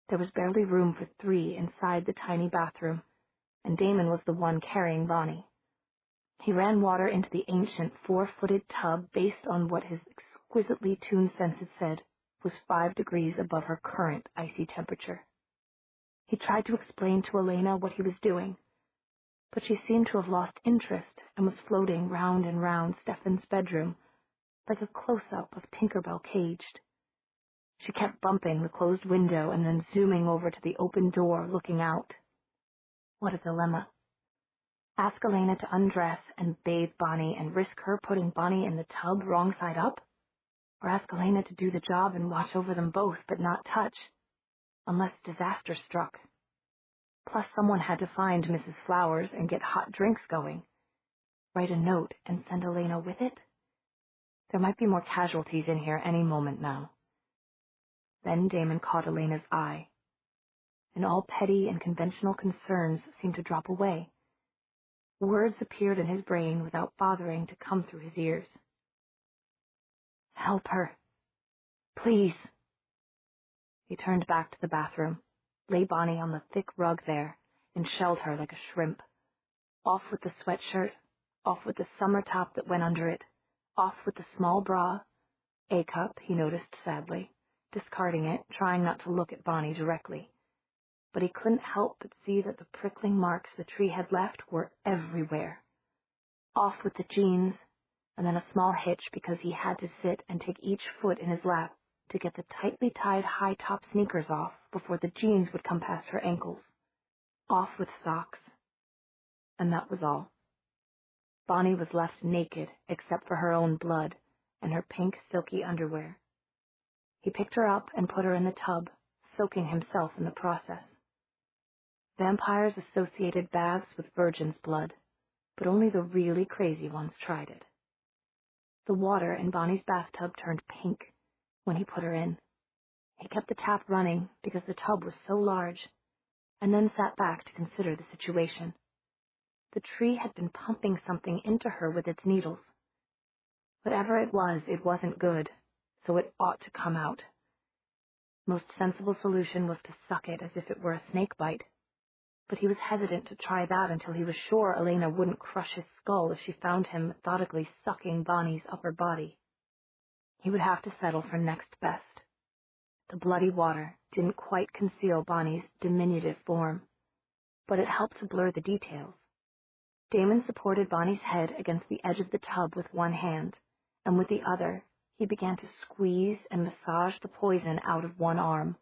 There was barely room for 3 inside the tiny bathroom, and Damon was the one carrying Bonnie. He ran water into the ancient 4-footed tub based on what his exquisitely tuned senses said was 5 degrees above her current icy temperature. He tried to explain to Elena what he was doing, but she seemed to have lost interest and was floating round and round Stefan's bedroom like a close-up of Tinkerbell caged. She kept bumping the closed window and then zooming over to the open door, looking out. What a dilemma. Ask Elena to undress and bathe Bonnie and risk her putting Bonnie in the tub wrong side up? Or ask Elena to do the job and watch over them both but not touch, unless disaster struck. Plus someone had to find Mrs. Flowers and get hot drinks going. Write a note and send Elena with it? There might be more casualties in here any moment now. Then Damon caught Elena's eye, and all petty and conventional concerns seemed to drop away. Words appeared in his brain without bothering to come through his ears. Help her, Please. He turned back to the bathroom, lay Bonnie on the thick rug there, and shelled her like a shrimp. Off with the sweatshirt, off with the summer top that went under it, off with the small bra. A-cup, he noticed sadly, discarding it, trying not to look at Bonnie directly. But he couldn't help but see that the prickling marks the tree had left were everywhere. Off with the jeans, and then a small hitch because he had to sit and take each foot in his lap to get the tightly tied high-top sneakers off before the jeans would come past her ankles. Off with socks. And that was all. Bonnie was left naked except for her own blood and her pink silky underwear. He picked her up and put her in the tub, soaking himself in the process. Vampires associated baths with virgin's blood, but only the really crazy ones tried it. The water in Bonnie's bathtub turned pink when he put her in. He kept the tap running because the tub was so large, and then sat back to consider the situation. The tree had been pumping something into her with its needles. Whatever it wasn't good, so it ought to come out. Most sensible solution was to suck it as if it were a snake bite, but he was hesitant to try that until he was sure Elena wouldn't crush his skull if she found him methodically sucking Bonnie's upper body. He would have to settle for next best. The bloody water didn't quite conceal Bonnie's diminutive form, but it helped to blur the details. Damon supported Bonnie's head against the edge of the tub with one hand, and with the other, he began to squeeze and massage the poison out of one arm.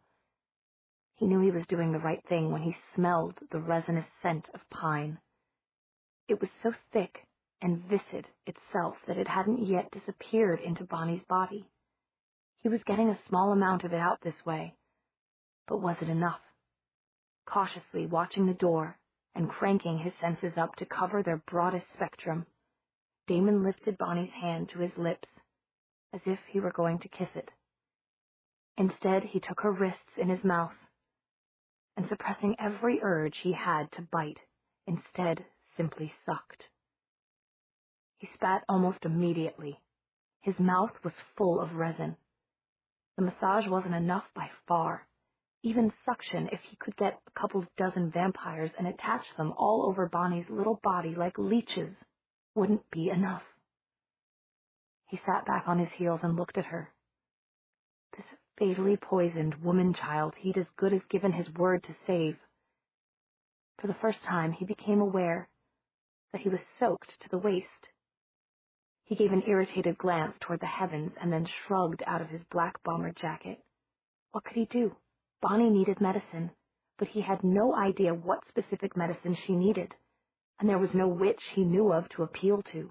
He knew he was doing the right thing when he smelled the resinous scent of pine. It was so thick and viscid itself that it hadn't yet disappeared into Bonnie's body. He was getting a small amount of it out this way, but was it enough? Cautiously watching the door and cranking his senses up to cover their broadest spectrum, Damon lifted Bonnie's hand to his lips, as if he were going to kiss it. Instead, he took her wrists in his mouth, and suppressing every urge he had to bite, instead simply sucked. He spat almost immediately. His mouth was full of resin. The massage wasn't enough by far. Even suction, if he could get a couple dozen vampires and attach them all over Bonnie's little body like leeches, wouldn't be enough. He sat back on his heels and looked at her. This fatally poisoned woman-child he'd as good as given his word to save. For the first time, he became aware that he was soaked to the waist. He gave an irritated glance toward the heavens and then shrugged out of his black bomber jacket. What could he do? Bonnie needed medicine, but he had no idea what specific medicine she needed, and there was no witch he knew of to appeal to.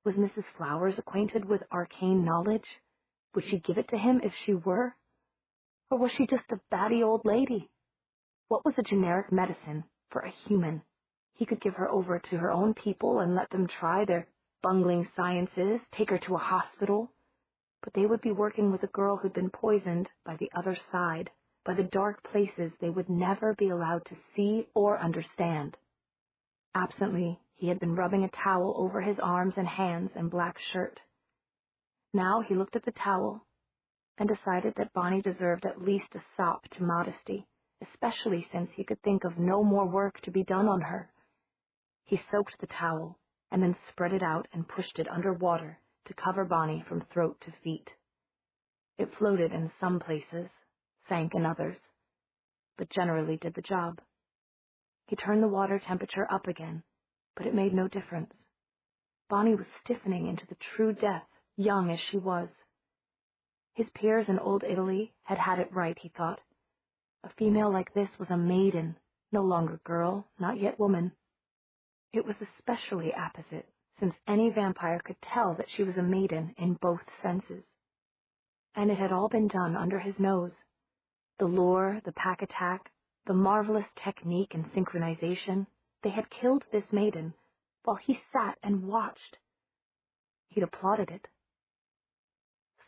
Was Mrs. Flowers acquainted with arcane knowledge? Would she give it to him if she were? Or was she just a batty old lady? What was a generic medicine for a human? He could give her over to her own people and let them try their bungling sciences, take her to a hospital. But they would be working with a girl who'd been poisoned by the other side, by the dark places they would never be allowed to see or understand. Absently, he had been rubbing a towel over his arms and hands and black shirt. Now he looked at the towel and decided that Bonnie deserved at least a sop to modesty, especially since he could think of no more work to be done on her. He soaked the towel and then spread it out and pushed it under water to cover Bonnie from throat to feet. It floated in some places, sank in others, but generally did the job. He turned the water temperature up again, but it made no difference. Bonnie was stiffening into the true death, young as she was. His peers in old Italy had had it right, he thought. A female like this was a maiden, no longer girl, not yet woman. It was especially apposite, since any vampire could tell that she was a maiden in both senses. And it had all been done under his nose. The lure, the pack attack, the marvelous technique and synchronization, they had killed this maiden, while he sat and watched. He'd applauded it.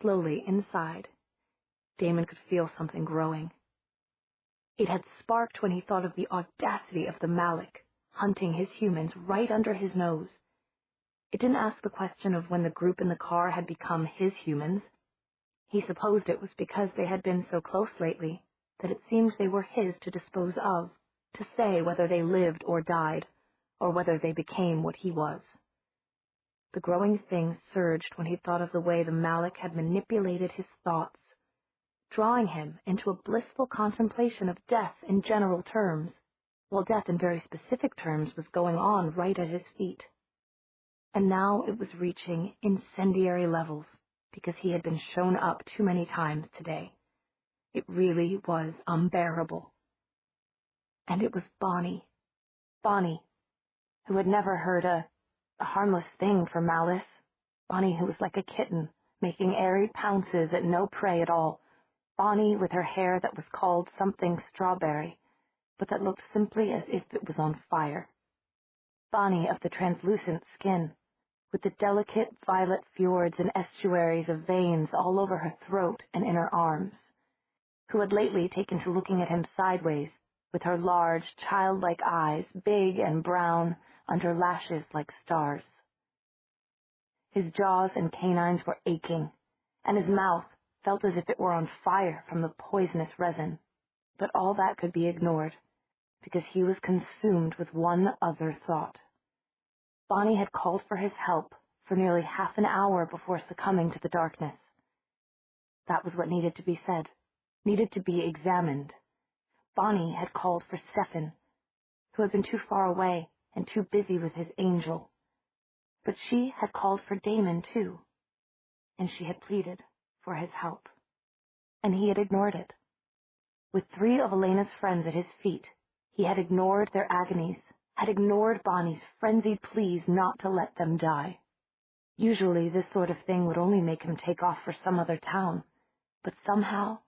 Slowly, inside, Damon could feel something growing. It had sparked when he thought of the audacity of the Malik, hunting his humans right under his nose. It didn't ask the question of when the group in the car had become his humans. He supposed it was because they had been so close lately that it seemed they were his to dispose of, to say whether they lived or died, or whether they became what he was. The growing thing surged when he thought of the way the Malik had manipulated his thoughts, drawing him into a blissful contemplation of death in general terms, while death in very specific terms was going on right at his feet. And now it was reaching incendiary levels because he had been shown up too many times today. It really was unbearable. And it was Bonnie, who had never heard a harmless thing for malice. Bonnie who was like a kitten, making airy pounces at no prey at all. Bonnie with her hair that was called something strawberry, but that looked simply as if it was on fire. Bonnie of the translucent skin, with the delicate violet fjords and estuaries of veins all over her throat and in her arms, who had lately taken to looking at him sideways, with her large, childlike eyes, big and brown, under lashes like stars. His jaws and canines were aching, and his mouth felt as if it were on fire from the poisonous resin, but all that could be ignored, because he was consumed with one other thought. Bonnie had called for his help for nearly half an hour before succumbing to the darkness. That was what needed to be said, needed to be examined. Bonnie had called for Stefan, who had been too far away and too busy with his angel. But she had called for Damon, too, and she had pleaded for his help. And he had ignored it. With 3 of Elena's friends at his feet, he had ignored their agonies, had ignored Bonnie's frenzied pleas not to let them die. Usually this sort of thing would only make him take off for some other town, but somehow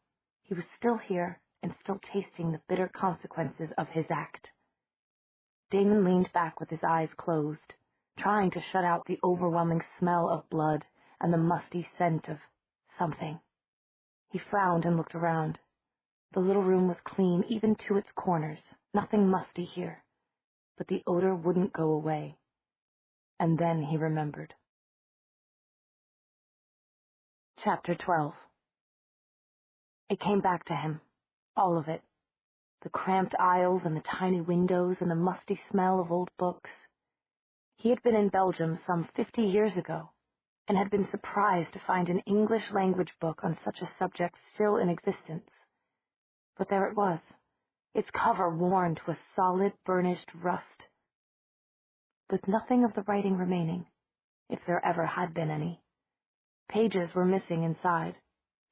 he was still here and still tasting the bitter consequences of his act. Damon leaned back with his eyes closed, trying to shut out the overwhelming smell of blood and the musty scent of something. He frowned and looked around. The little room was clean even to its corners, nothing musty here, but the odor wouldn't go away. And then he remembered. Chapter 12. It came back to him, all of it. The cramped aisles and the tiny windows and the musty smell of old books. He had been in Belgium some 50 years ago, and had been surprised to find an English language book on such a subject still in existence. But there it was, its cover worn to a solid burnished rust, with nothing of the writing remaining, if there ever had been any. Pages were missing inside,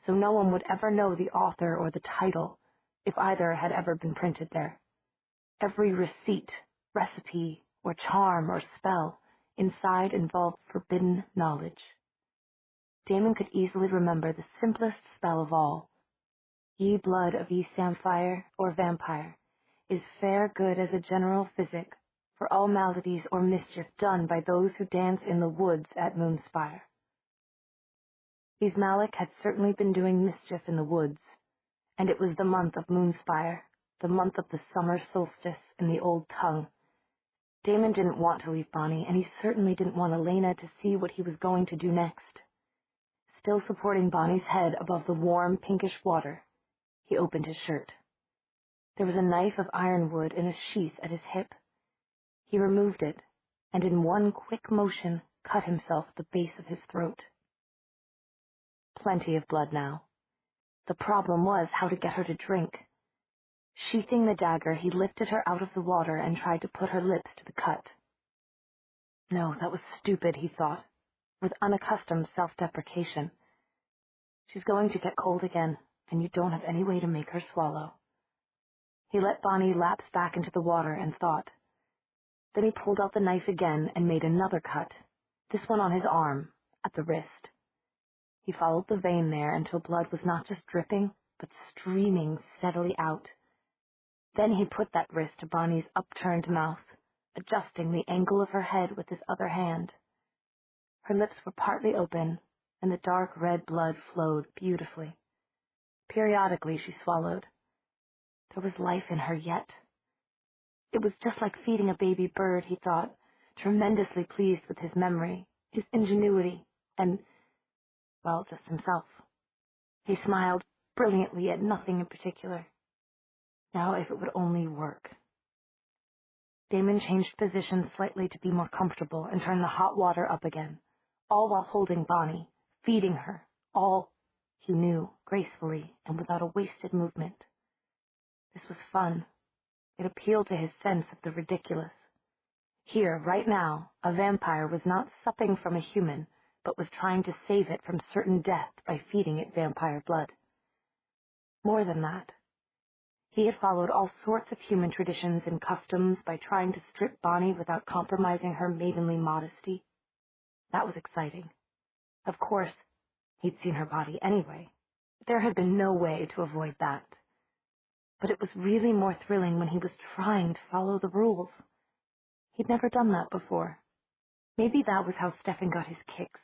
so no one would ever know the author or the title, if either had ever been printed there. Every receipt, recipe, or charm or spell inside involved forbidden knowledge. Damon could easily remember the simplest spell of all. Ye blood of ye samphire or vampire is fair good as a general physic for all maladies or mischief done by those who dance in the woods at Moonspire. These Malik had certainly been doing mischief in the woods, and it was the month of Moonspire, the month of the summer solstice in the old tongue. Damon didn't want to leave Bonnie, and he certainly didn't want Elena to see what he was going to do next. Still supporting Bonnie's head above the warm, pinkish water, he opened his shirt. There was a knife of ironwood in a sheath at his hip. He removed it, and in one quick motion cut himself at the base of his throat. Plenty of blood now. The problem was how to get her to drink. Sheathing the dagger, he lifted her out of the water and tried to put her lips to the cut. No, that was stupid, he thought, with unaccustomed self-deprecation. She's going to get cold again, and you don't have any way to make her swallow. He let Bonnie lapse back into the water and thought. Then he pulled out the knife again and made another cut, this one on his arm, at the wrist. He followed the vein there until blood was not just dripping, but streaming steadily out. Then he put that wrist to Bonnie's upturned mouth, adjusting the angle of her head with his other hand. Her lips were partly open, and the dark red blood flowed beautifully. Periodically she swallowed. There was life in her yet. It was just like feeding a baby bird, he thought, tremendously pleased with his memory, his ingenuity, and, well, just himself. He smiled brilliantly at nothing in particular. Now if it would only work. Damon changed position slightly to be more comfortable and turned the hot water up again, all while holding Bonnie, feeding her, all, he knew, gracefully and without a wasted movement. This was fun. It appealed to his sense of the ridiculous. Here, right now, a vampire was not supping from a human, but was trying to save it from certain death by feeding it vampire blood. More than that, he had followed all sorts of human traditions and customs by trying to strip Bonnie without compromising her maidenly modesty. That was exciting. Of course, he'd seen her body anyway. There had been no way to avoid that. But it was really more thrilling when he was trying to follow the rules. He'd never done that before. Maybe that was how Stefan got his kicks.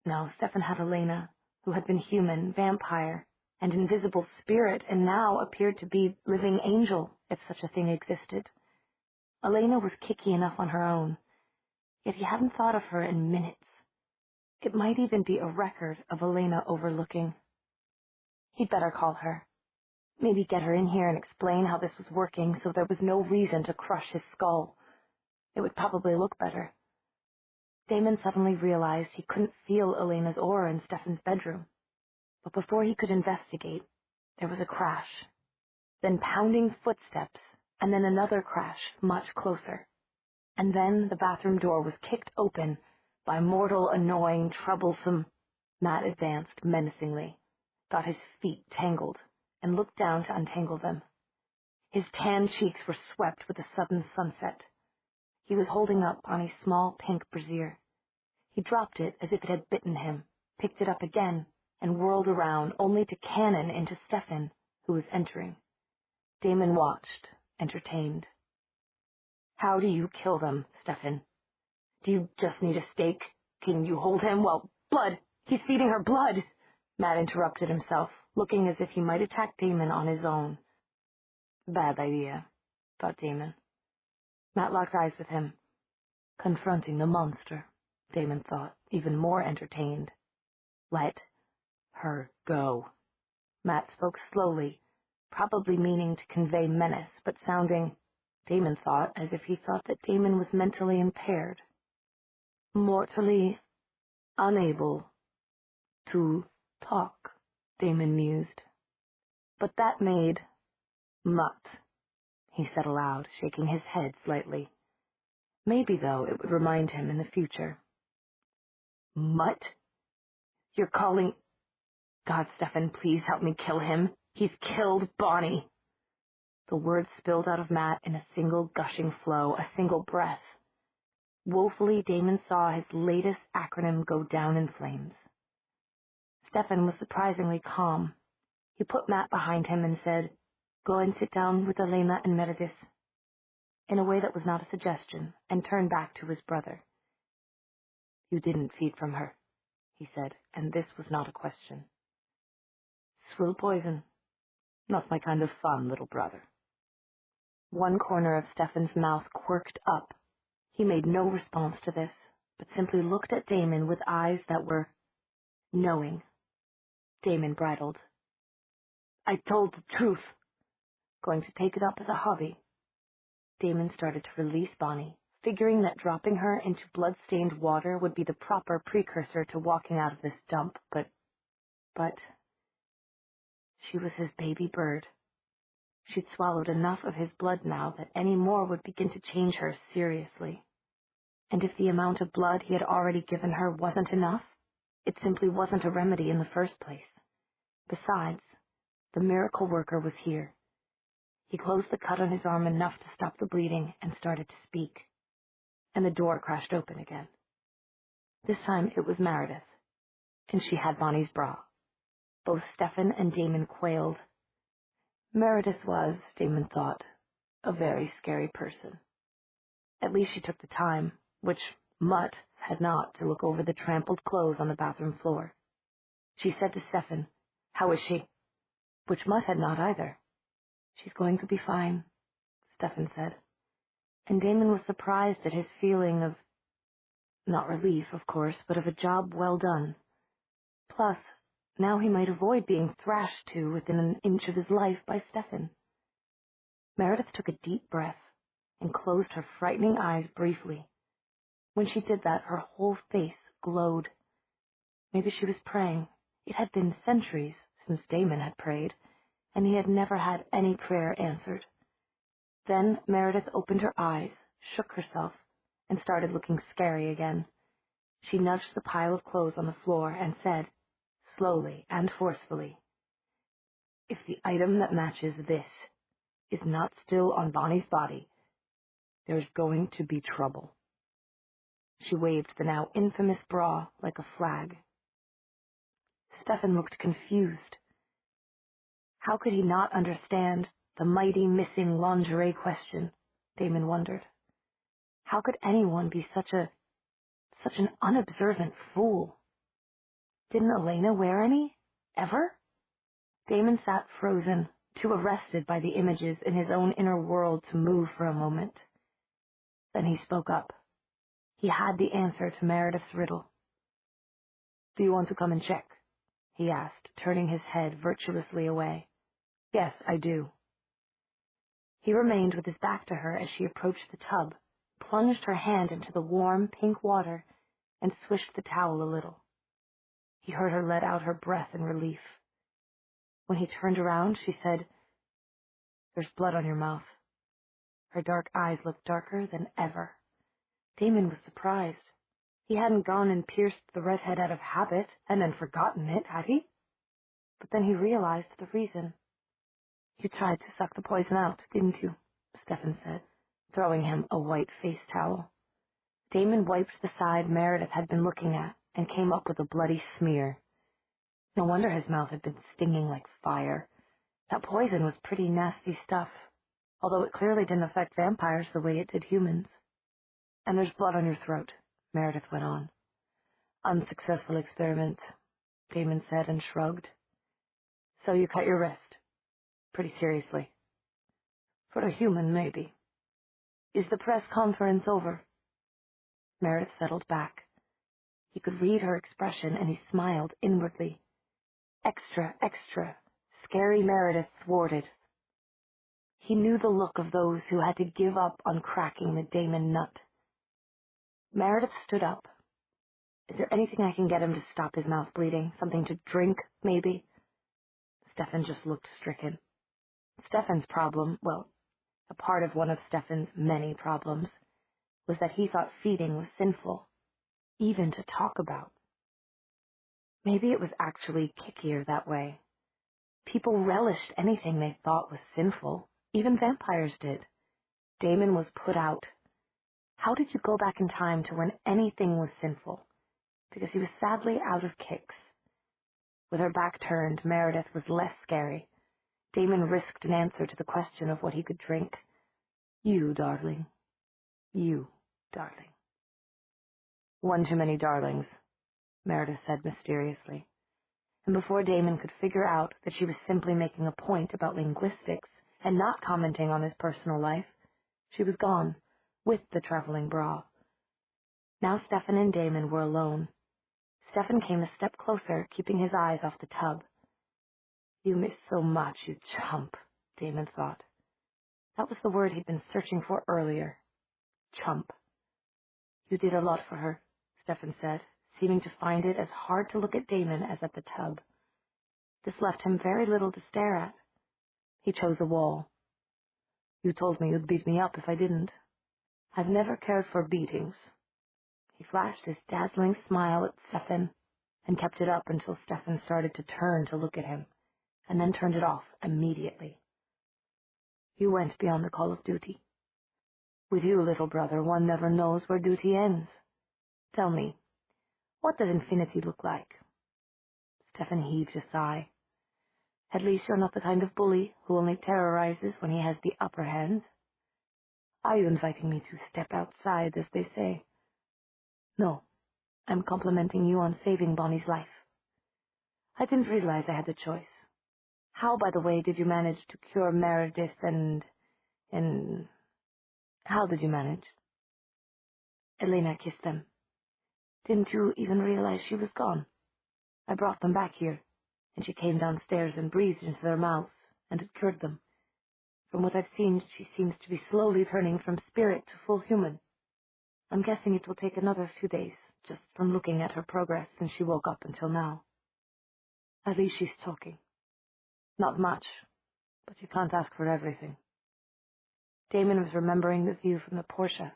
No, Stefan had Elena, who had been human, vampire, and invisible spirit, and now appeared to be living angel, if such a thing existed. Elena was kicky enough on her own, yet he hadn't thought of her in minutes. It might even be a record of Elena overlooking. He'd better call her. Maybe get her in here and explain how this was working so there was no reason to crush his skull. It would probably look better. Damon suddenly realized he couldn't feel Elena's aura in Stefan's bedroom. But before he could investigate, there was a crash, then pounding footsteps, and then another crash much closer. And then the bathroom door was kicked open by mortal, annoying, troublesome. Matt advanced menacingly, got his feet tangled, and looked down to untangle them. His tan cheeks were swept with a sudden sunset. He was holding up on a small pink brassiere. He dropped it as if it had bitten him, picked it up again, and whirled around, only to cannon into Stefan, who was entering. Damon watched, entertained. How do you kill them, Stefan? Do you just need a stake? Can you hold him? Well, blood! He's feeding her blood! Matt interrupted himself, looking as if he might attack Damon on his own. Bad idea, thought Damon. Matt locked eyes with him. Confronting the monster, Damon thought, even more entertained. Let her go. Matt spoke slowly, probably meaning to convey menace, but sounding, Damon thought, as if he thought that Damon was mentally impaired. Mortally unable to talk, Damon mused. But that made Mutt, he said aloud, shaking his head slightly. Maybe, though, it would remind him in the future. Mutt? You're calling... God, Stefan, please help me kill him. He's killed Bonnie. The words spilled out of Matt in a single gushing flow, a single breath. Woefully, Damon saw his latest acronym go down in flames. Stefan was surprisingly calm. He put Matt behind him and said, Go and sit down with Elena and Meredith, in a way that was not a suggestion, and turned back to his brother. You didn't feed from her, he said, and this was not a question. Swill poison. Not my kind of fun, little brother. One corner of Stefan's mouth quirked up. He made no response to this, but simply looked at Damon with eyes that were knowing. Damon bridled. I told the truth. Going to take it up as a hobby. Damon started to release Bonnie, figuring that dropping her into blood-stained water would be the proper precursor to walking out of this dump, but she was his baby bird. She'd swallowed enough of his blood now that any more would begin to change her seriously. And if the amount of blood he had already given her wasn't enough, it simply wasn't a remedy in the first place. Besides, the miracle worker was here. He closed the cut on his arm enough to stop the bleeding and started to speak. And the door crashed open again. This time it was Meredith, and she had Bonnie's bra. Both Stefan and Damon quailed. Meredith was, Damon thought, a very scary person. At least she took the time, which Mutt had not, to look over the trampled clothes on the bathroom floor. She said to Stefan, How is she? Which Mutt had not either. She's going to be fine, Stefan said. And Damon was surprised at his feeling of, not relief, of course, but of a job well done. Plus, Now he might avoid being thrashed to within an inch of his life by Stefan. Meredith took a deep breath and closed her frightening eyes briefly. When she did that, her whole face glowed. Maybe she was praying. It had been centuries since Damon had prayed, and he had never had any prayer answered. Then Meredith opened her eyes, shook herself, and started looking scary again. She nudged the pile of clothes on the floor and said, slowly and forcefully, "If the item that matches this is not still on Bonnie's body, there's going to be trouble." She waved the now infamous bra like a flag. Stefan looked confused. How could he not understand the mighty missing lingerie question? Damon wondered. How could anyone be such an unobservant fool? Didn't Elena wear any? Ever? Damon sat frozen, too arrested by the images in his own inner world to move for a moment. Then he spoke up. He had the answer to Meredith's riddle. "Do you want to come and check?" he asked, turning his head virtuously away. "Yes, I do." He remained with his back to her as she approached the tub, plunged her hand into the warm, pink water, and swished the towel a little. He heard her let out her breath in relief. When he turned around, she said, "There's blood on your mouth." Her dark eyes looked darker than ever. Damon was surprised. He hadn't gone and pierced the redhead out of habit and then forgotten it, had he? But then he realized the reason. "You tried to suck the poison out, didn't you?" Stefan said, throwing him a white face towel. Damon wiped the side Meredith had been looking at and came up with a bloody smear. No wonder his mouth had been stinging like fire. That poison was pretty nasty stuff, although it clearly didn't affect vampires the way it did humans. "And there's blood on your throat," Meredith went on. "Unsuccessful experiment," Damon said and shrugged. "So you cut your wrist. Pretty seriously." "For a human, maybe. Is the press conference over?" Meredith settled back. He could read her expression, and he smiled inwardly. Extra, extra, scary Meredith thwarted. He knew the look of those who had to give up on cracking the Damon nut. Meredith stood up. "Is there anything I can get him to stop his mouth bleeding? Something to drink, maybe?" Stefan just looked stricken. Stefan's problem, well, a part of one of Stefan's many problems, was that he thought feeding was sinful, even to talk about. Maybe it was actually kickier that way. People relished anything they thought was sinful. Even vampires did. Damon was put out. How did you go back in time to when anything was sinful? Because he was sadly out of kicks. With her back turned, Meredith was less scary. Damon risked an answer to the question of what he could drink. "You, darling. You, darling." "One too many darlings," Meredith said mysteriously. And before Damon could figure out that she was simply making a point about linguistics and not commenting on his personal life, she was gone, with the traveling bra. Now Stefan and Damon were alone. Stefan came a step closer, keeping his eyes off the tub. "You miss so much, you chump," Damon thought. That was the word he'd been searching for earlier. Chump. "You did a lot for her," Stefan said, seeming to find it as hard to look at Damon as at the tub. This left him very little to stare at. He chose a wall. "You told me you'd beat me up if I didn't. I've never cared for beatings." He flashed his dazzling smile at Stefan and kept it up until Stefan started to turn to look at him, and then turned it off immediately. "You went beyond the call of duty. With you, little brother, one never knows where duty ends. Tell me, what does infinity look like?" Stefan heaved a sigh. "At least you're not the kind of bully who only terrorizes when he has the upper hand. Are you inviting me to step outside, as they say?" "No, I'm complimenting you on saving Bonnie's life." "I didn't realize I had the choice. How, by the way, did you manage to cure Meredith and how did you manage?" "Elena kissed them. Didn't you even realize she was gone? I brought them back here." and she came downstairs and breathed into their mouths, and it cured them. From what I've seen, she seems to be slowly turning from spirit to full human. I'm guessing it will take another few days, just from looking at her progress since she woke up until now. At least she's talking. Not much, but you can't ask for everything. Damon was remembering the view from the Porsche,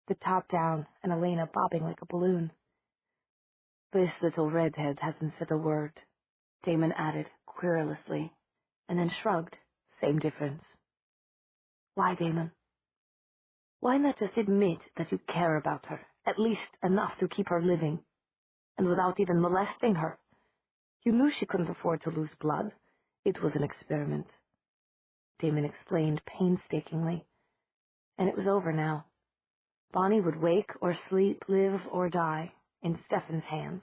the top down and Elena bobbing like a balloon. This little redhead hasn't said a word, Damon added querulously, and then shrugged. Same difference. Why, Damon? Why not just admit that you care about her, at least enough to keep her living, and without even molesting her? You knew she couldn't afford to lose blood. It was an experiment. Damon explained painstakingly, and it was over now. Bonnie would wake or sleep, live or die, in Stefan's hands,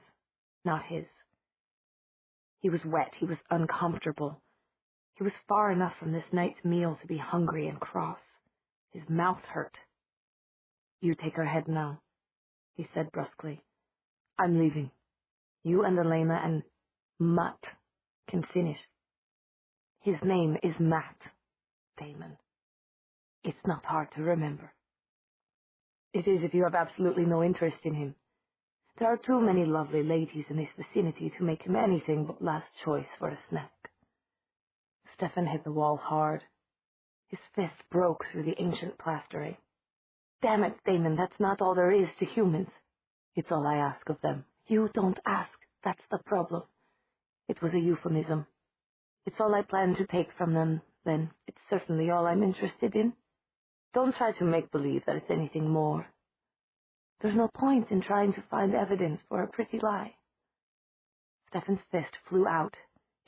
not his. He was wet, he was uncomfortable. He was far enough from this night's meal to be hungry and cross. His mouth hurt. You take her head now, he said brusquely. I'm leaving. You and Elena and Matt can finish. His name is Matt, Damon. It's not hard to remember. It is if you have absolutely no interest in him. There are too many lovely ladies in this vicinity to make him anything but last choice for a snack. Stefan hit the wall hard. His fist broke through the ancient plastering. Damn it, Damon, that's not all there is to humans. It's all I ask of them. You don't ask, that's the problem. It was a euphemism. It's all I plan to take from them, then. It's certainly all I'm interested in. Don't try to make believe that it's anything more. There's no point in trying to find evidence for a pretty lie. Stefan's fist flew out.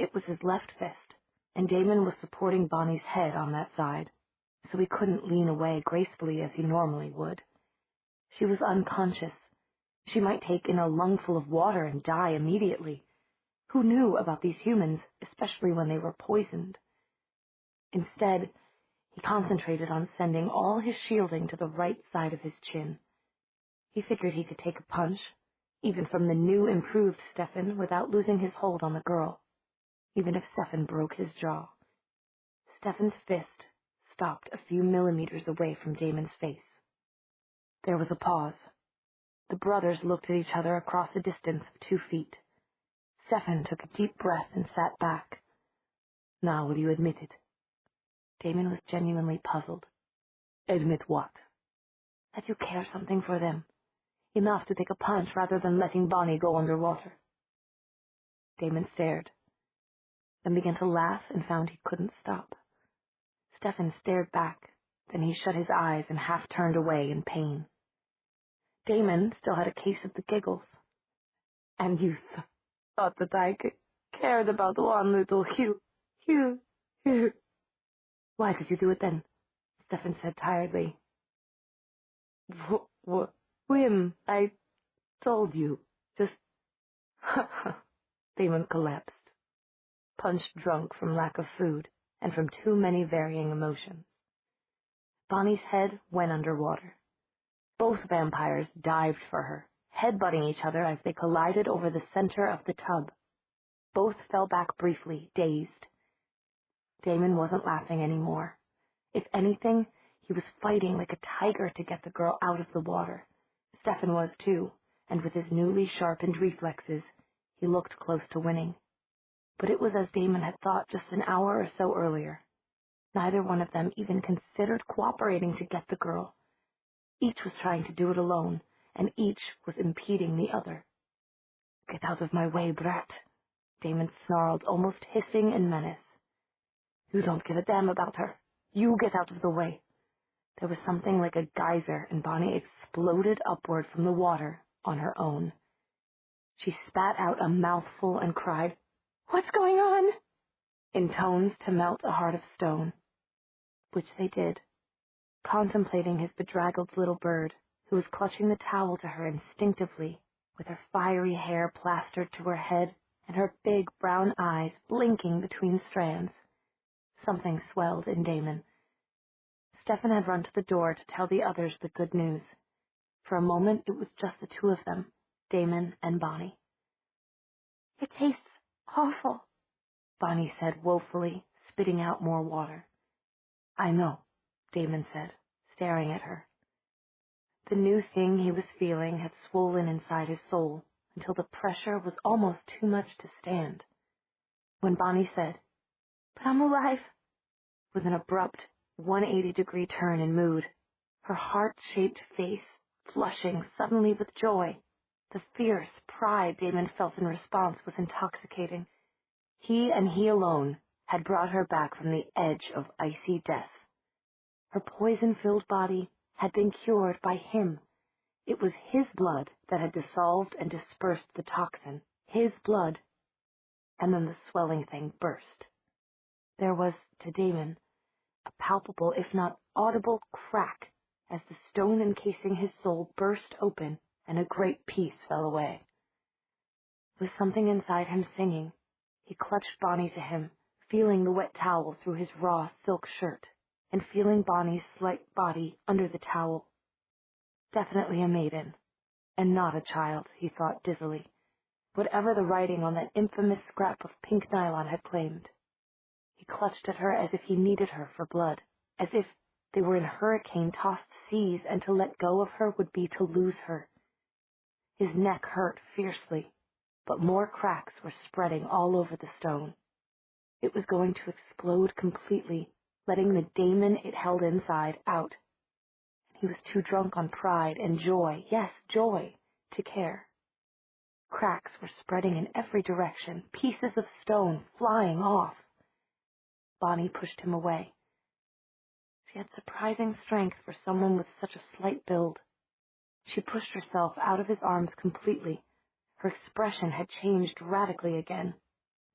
It was his left fist, and Damon was supporting Bonnie's head on that side, so he couldn't lean away gracefully as he normally would. She was unconscious. She might take in a lungful of water and die immediately. Who knew about these humans, especially when they were poisoned? Instead, he concentrated on sending all his shielding to the right side of his chin. He figured he could take a punch, even from the new, improved Stefan, without losing his hold on the girl, even if Stefan broke his jaw. Stefan's fist stopped a few millimeters away from Damon's face. There was a pause. The brothers looked at each other across a distance of 2 feet. Stefan took a deep breath and sat back. Now will you admit it? Damon was genuinely puzzled. Admit what? That you care something for them. Enough to take a punch rather than letting Bonnie go underwater. Damon stared, then began to laugh and found he couldn't stop. Stefan stared back, then he shut his eyes and half turned away in pain. Damon still had a case of the giggles. And you thought that I cared about one little Hugh. Why did you do it then? Stefan said tiredly. Whim, I told you. Just... Damon collapsed, punched drunk from lack of food and from too many varying emotions. Bonnie's head went underwater. Both vampires dived for her, headbutting each other as they collided over the center of the tub. Both fell back briefly, dazed. Damon wasn't laughing anymore. If anything, he was fighting like a tiger to get the girl out of the water. Stefan was too, and with his newly sharpened reflexes, he looked close to winning. But it was as Damon had thought just an hour or so earlier. Neither one of them even considered cooperating to get the girl. Each was trying to do it alone, and each was impeding the other. Get out of my way, brat, Damon snarled, almost hissing in menace. You don't give a damn about her. You get out of the way. There was something like a geyser, and Bonnie exploded upward from the water on her own. She spat out a mouthful and cried, "What's going on?" in tones to melt a heart of stone. Which they did, contemplating his bedraggled little bird, who was clutching the towel to her instinctively, with her fiery hair plastered to her head and her big brown eyes blinking between strands. Something swelled in Damon. Stefan had run to the door to tell the others the good news. For a moment, it was just the two of them, Damon and Bonnie. It tastes awful, Bonnie said woefully, spitting out more water. I know, Damon said, staring at her. The new thing he was feeling had swollen inside his soul until the pressure was almost too much to stand. When Bonnie said, "But I'm alive," with an abrupt 180-degree turn in mood, her heart-shaped face flushing suddenly with joy, the fierce pride Damon felt in response was intoxicating. He and he alone had brought her back from the edge of icy death. Her poison-filled body had been cured by him. It was his blood that had dissolved and dispersed the toxin. His blood. And then the swelling thing burst. There was, to Damon, a palpable, if not audible, crack as the stone encasing his soul burst open and a great piece fell away. With something inside him singing, he clutched Bonnie to him, feeling the wet towel through his raw silk shirt, and feeling Bonnie's slight body under the towel. Definitely a maiden, and not a child, he thought dizzily, whatever the writing on that infamous scrap of pink nylon had claimed. He clutched at her as if he needed her for blood, as if they were in hurricane-tossed seas, and to let go of her would be to lose her. His neck hurt fiercely, but more cracks were spreading all over the stone. It was going to explode completely, letting the Damon it held inside out. He was too drunk on pride and joy, yes, joy, to care. Cracks were spreading in every direction, pieces of stone flying off. Bonnie pushed him away. She had surprising strength for someone with such a slight build. She pushed herself out of his arms completely. Her expression had changed radically again.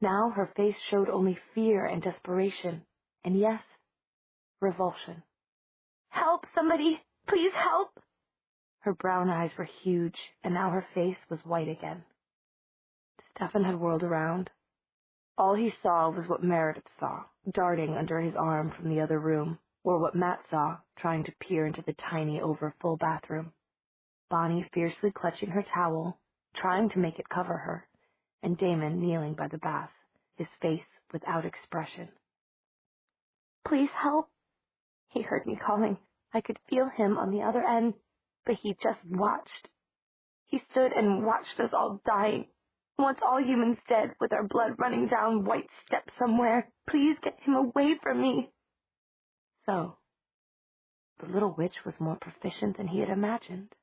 Now her face showed only fear and desperation, and yes, revulsion. "Help, somebody! Please help!" Her brown eyes were huge, and now her face was white again. Stefan had whirled around. All he saw was what Meredith saw, darting under his arm from the other room, or what Matt saw, trying to peer into the tiny, over-full bathroom. Bonnie fiercely clutching her towel, trying to make it cover her, and Damon kneeling by the bath, his face without expression. "Please help," he heard me calling. I could feel him on the other end, but he just watched. He stood and watched us all dying. Once all humans dead, with our blood running down white steps somewhere. Please get him away from me. So, the little witch was more proficient than he had imagined.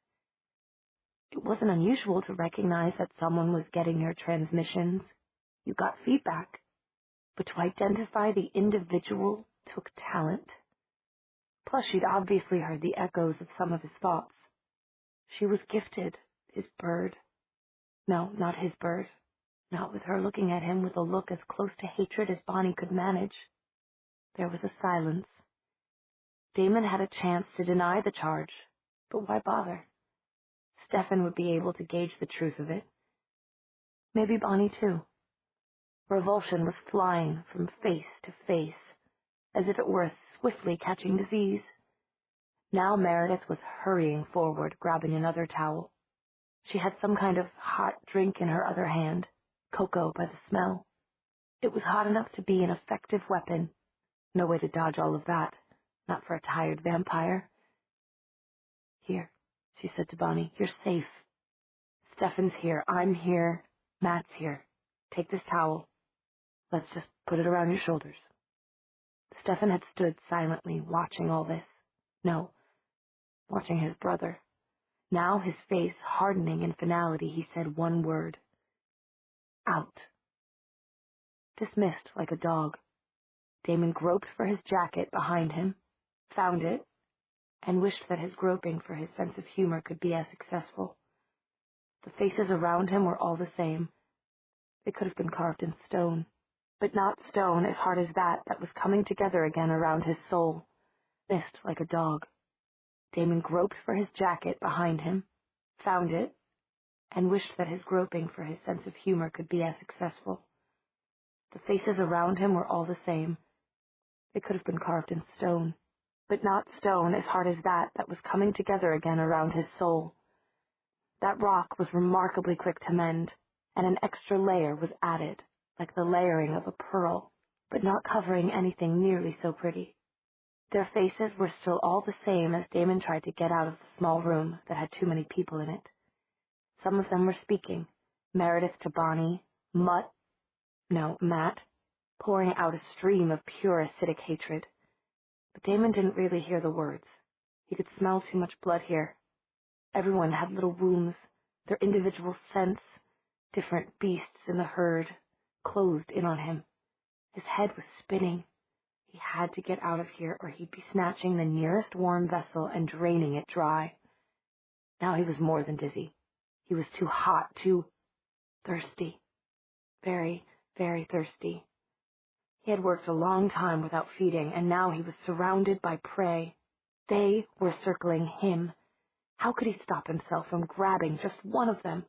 It wasn't unusual to recognize that someone was getting your transmissions. You got feedback. But to identify the individual took talent. Plus, she'd obviously heard the echoes of some of his thoughts. She was gifted, his bird. No, not his bird. Not with her looking at him with a look as close to hatred as Bonnie could manage. There was a silence. Damon had a chance to deny the charge, but why bother? Stefan would be able to gauge the truth of it. Maybe Bonnie too. Revulsion was flying from face to face, as if it were a swiftly catching disease. Now Meredith was hurrying forward, grabbing another towel. She had some kind of hot drink in her other hand, cocoa by the smell. It was hot enough to be an effective weapon. No way to dodge all of that, not for a tired vampire. "Here," she said to Bonnie, "you're safe. Stefan's here, I'm here, Matt's here. Take this towel. Let's just put it around your shoulders." Stefan had stood silently, watching all this. No, watching his brother. Now, his face hardening in finality, he said one word. "Out." Dismissed like a dog, Damon groped for his jacket behind him, found it, and wished that his groping for his sense of humor could be as successful. The faces around him were all the same. They could have been carved in stone, but not stone as hard as that was coming together again around his soul. Missed like a dog. Damon groped for his jacket behind him, found it, and wished that his groping for his sense of humor could be as successful. The faces around him were all the same. They could have been carved in stone, but not stone as hard as that was coming together again around his soul. That rock was remarkably quick to mend, and an extra layer was added, like the layering of a pearl, but not covering anything nearly so pretty. Their faces were still all the same as Damon tried to get out of the small room that had too many people in it. Some of them were speaking, Meredith to Bonnie, Matt, pouring out a stream of pure acidic hatred. But Damon didn't really hear the words. He could smell too much blood here. Everyone had little wounds, their individual scents, different beasts in the herd, closed in on him. His head was spinning. He had to get out of here, or he'd be snatching the nearest warm vessel and draining it dry. Now he was more than dizzy. He was too hot, too thirsty. Very, very thirsty. He had worked a long time without feeding, and now he was surrounded by prey. They were circling him. How could he stop himself from grabbing just one of them?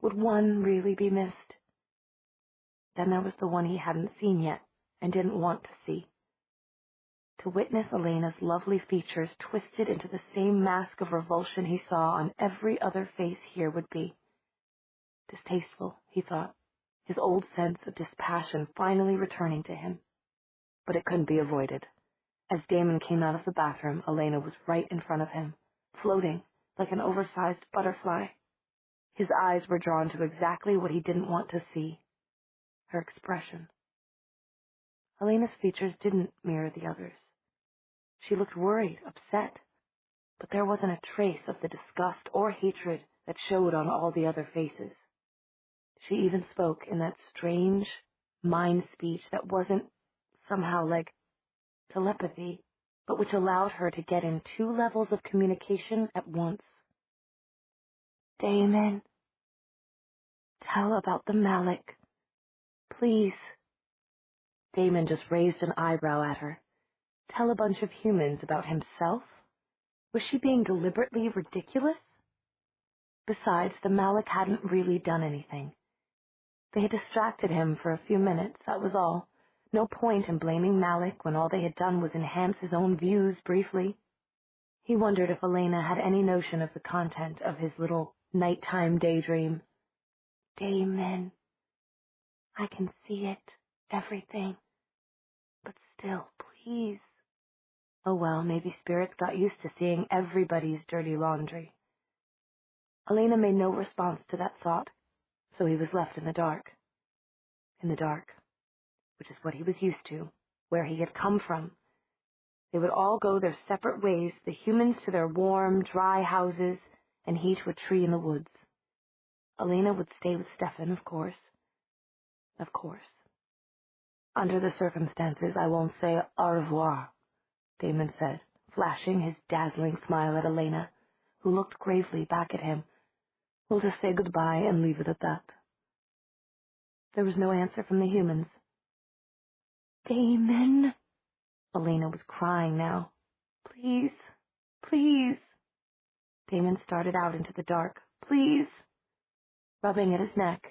Would one really be missed? Then there was the one he hadn't seen yet, and didn't want to see. To witness Elena's lovely features twisted into the same mask of revulsion he saw on every other face here would be distasteful, he thought, his old sense of dispassion finally returning to him. But it couldn't be avoided. As Damon came out of the bathroom, Elena was right in front of him, floating like an oversized butterfly. His eyes were drawn to exactly what he didn't want to see, her expression. Elena's features didn't mirror the others. She looked worried, upset, but there wasn't a trace of the disgust or hatred that showed on all the other faces. She even spoke in that strange mind speech that wasn't somehow like telepathy, but which allowed her to get in 2 levels of communication at once. Damon, tell about the Malik, please. Damon just raised an eyebrow at her. Tell a bunch of humans about himself? Was she being deliberately ridiculous? Besides, the Malik hadn't really done anything. They had distracted him for a few minutes, that was all. No point in blaming Malik when all they had done was enhance his own views briefly. He wondered if Elena had any notion of the content of his little nighttime daydream. Damon, I can see it, everything. But still, please. Oh well, maybe spirits got used to seeing everybody's dirty laundry. Elena made no response to that thought, so he was left in the dark. In the dark, which is what he was used to, where he had come from. They would all go their separate ways, the humans to their warm, dry houses, and he to a tree in the woods. Elena would stay with Stefan, of course. Of course. Under the circumstances, I won't say au revoir, Damon said, flashing his dazzling smile at Elena, who looked gravely back at him. We'll just say goodbye and leave it at that. There was no answer from the humans. Damon! Elena was crying now. Please, please. Damon started out into the dark. Please. Rubbing at his neck,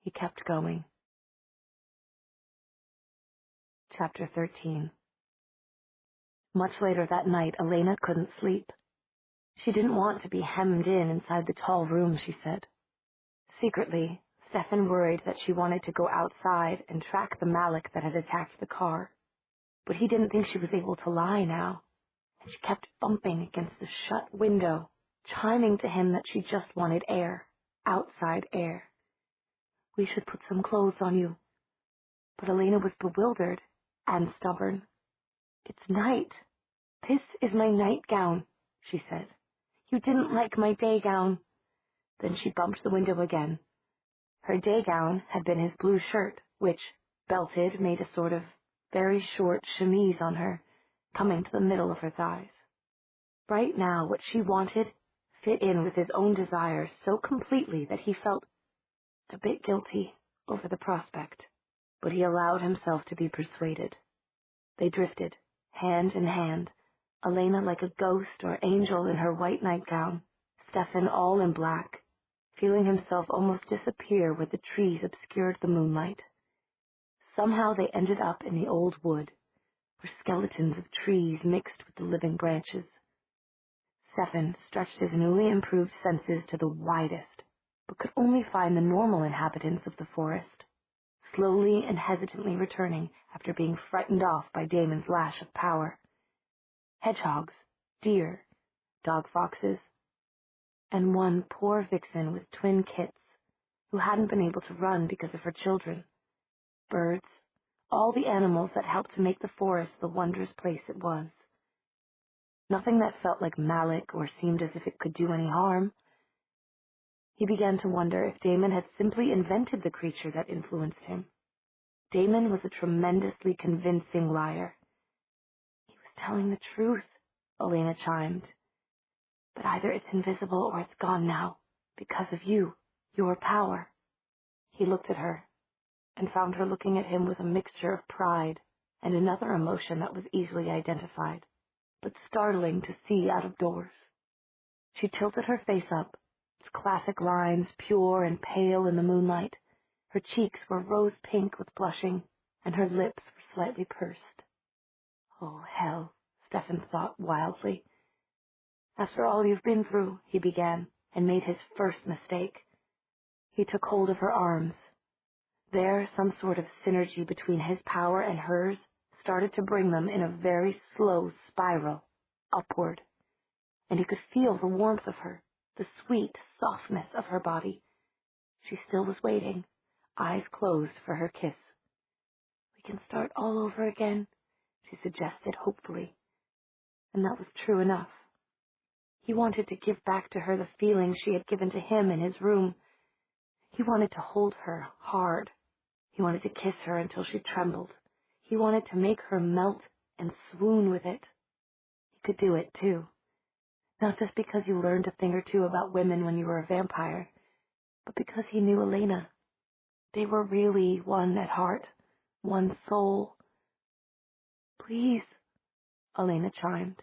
he kept going. Chapter 13. Much later that night, Elena couldn't sleep. She didn't want to be hemmed in inside the tall room, she said. Secretly, Stefan worried that she wanted to go outside and track the Malik that had attacked the car. But he didn't think she was able to lie now, and she kept bumping against the shut window, chiming to him that she just wanted air, outside air. We should put some clothes on you. But Elena was bewildered and stubborn. It's night. This is my nightgown, she said. You didn't like my day gown. Then she bumped the window again. Her day gown had been his blue shirt, which, belted, made a sort of very short chemise on her, coming to the middle of her thighs. Right now, what she wanted fit in with his own desires so completely that he felt a bit guilty over the prospect. But he allowed himself to be persuaded. They drifted, hand in hand, Elena like a ghost or angel in her white nightgown, Stefan all in black, feeling himself almost disappear where the trees obscured the moonlight. Somehow they ended up in the old wood, where skeletons of trees mixed with the living branches. Stefan stretched his newly improved senses to the widest, but could only find the normal inhabitants of the forest. slowly and hesitantly returning after being frightened off by Damon's lash of power. Hedgehogs, deer, dog-foxes, and one poor vixen with twin kits who hadn't been able to run because of her children. Birds, all the animals that helped to make the forest the wondrous place it was. Nothing that felt like Malik or seemed as if it could do any harm. He began to wonder if Damon had simply invented the creature that influenced him. Damon was a tremendously convincing liar. He was telling the truth, Elena chimed. But either it's invisible or it's gone now, because of you, your power. He looked at her, and found her looking at him with a mixture of pride and another emotion that was easily identified, but startling to see out of doors. She tilted her face up, its classic lines pure and pale in the moonlight. Her cheeks were rose-pink with blushing, and her lips were slightly pursed. Oh, hell, Stefan thought wildly. After all you've been through, he began, and made his first mistake. He took hold of her arms. There, some sort of synergy between his power and hers started to bring them in a very slow spiral, upward. And he could feel the warmth of her, the sweet softness of her body. She still was waiting, eyes closed for her kiss. We can start all over again, she suggested hopefully. And that was true enough. He wanted to give back to her the feeling she had given to him in his room. He wanted to hold her hard. He wanted to kiss her until she trembled. He wanted to make her melt and swoon with it. He could do it, too. Not just because you learned a thing or two about women when you were a vampire, but because he knew Elena. They were really one at heart, one soul. Please, Elena chimed.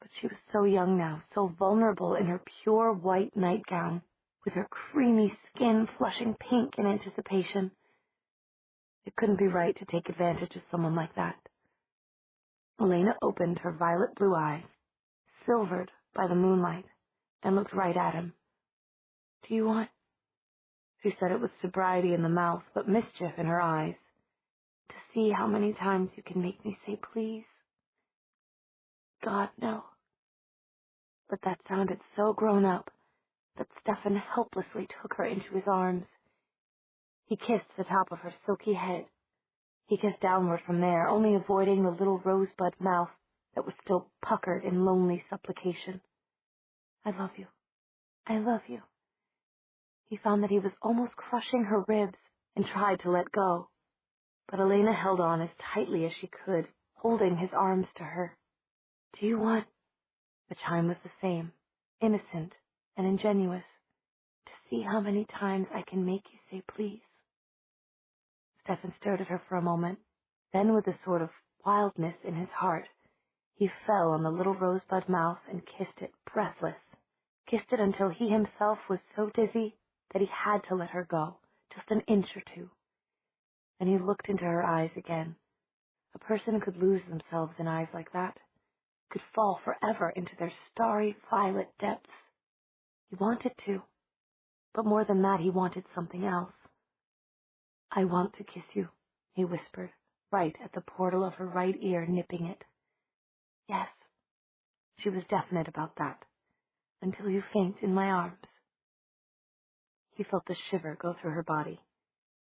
But she was so young now, so vulnerable in her pure white nightgown, with her creamy skin flushing pink in anticipation. It couldn't be right to take advantage of someone like that. Elena opened her violet blue eyes, silvered by the moonlight, and looked right at him. Do you want? She said it was sobriety in the mouth, but mischief in her eyes. To see how many times you can make me say please? God, no. But that sounded so grown up that Stefan helplessly took her into his arms. He kissed the top of her silky head. He kissed downward from there, only avoiding the little rosebud mouth that was still puckered in lonely supplication. I love you. I love you. He found that he was almost crushing her ribs and tried to let go. But Elena held on as tightly as she could, holding his arms to her. Do you want? The chime was the same, innocent and ingenuous. To see how many times I can make you say please. Stefan stared at her for a moment. Then, with a sort of wildness in his heart, he fell on the little rosebud mouth and kissed it, breathless. Kissed it until he himself was so dizzy that he had to let her go, just an inch or two. Then he looked into her eyes again. A person could lose themselves in eyes like that, could fall forever into their starry violet depths. He wanted to, but more than that, he wanted something else. I want to kiss you, he whispered, right at the portal of her right ear, nipping it. Yes, she was definite about that, until you faint in my arms. He felt the shiver go through her body.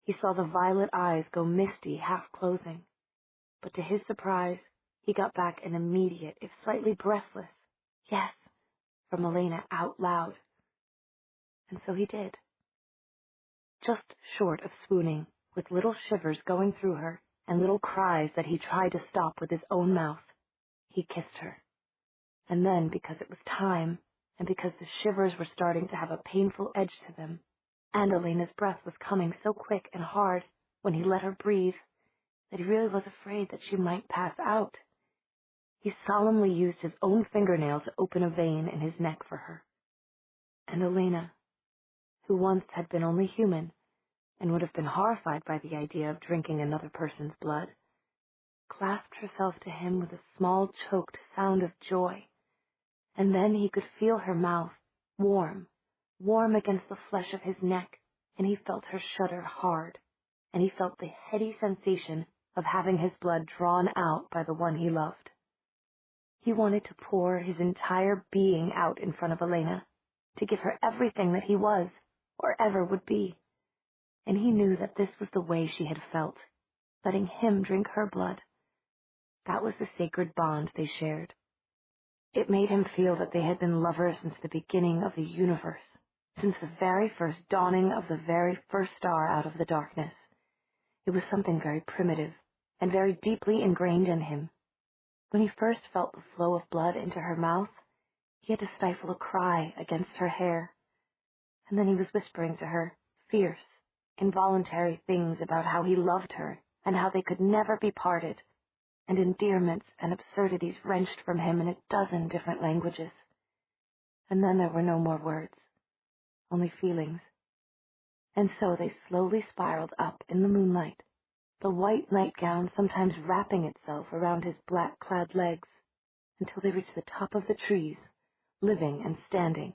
He saw the violet eyes go misty, half-closing. But to his surprise, he got back an immediate, if slightly breathless, yes, from Elena out loud. And so he did. Just short of swooning, with little shivers going through her, and little cries that he tried to stop with his own mouth, he kissed her. And then, because it was time, and because the shivers were starting to have a painful edge to them, and Elena's breath was coming so quick and hard when he let her breathe, that he really was afraid that she might pass out. He solemnly used his own fingernail to open a vein in his neck for her. And Elena, who once had been only human, and would have been horrified by the idea of drinking another person's blood, clasped herself to him with a small choked sound of joy, and then he could feel her mouth, warm against the flesh of his neck, and he felt her shudder hard. and he felt the heady sensation of having his blood drawn out by the one he loved. He wanted to pour his entire being out in front of Elena, to give her everything that he was, or ever would be. And he knew that this was the way she had felt, letting him drink her blood. That was the sacred bond they shared. It made him feel that they had been lovers since the beginning of the universe, since the very first dawning of the very first star out of the darkness. It was something very primitive and very deeply ingrained in him. When he first felt the flow of blood into her mouth, he had to stifle a cry against her hair. And then he was whispering to her fierce, involuntary things about how he loved her and how they could never be parted, and endearments and absurdities wrenched from him in a dozen different languages. And then there were no more words, only feelings. And so they slowly spiraled up in the moonlight, the white nightgown sometimes wrapping itself around his black-clad legs, until they reached the top of the trees, living and standing,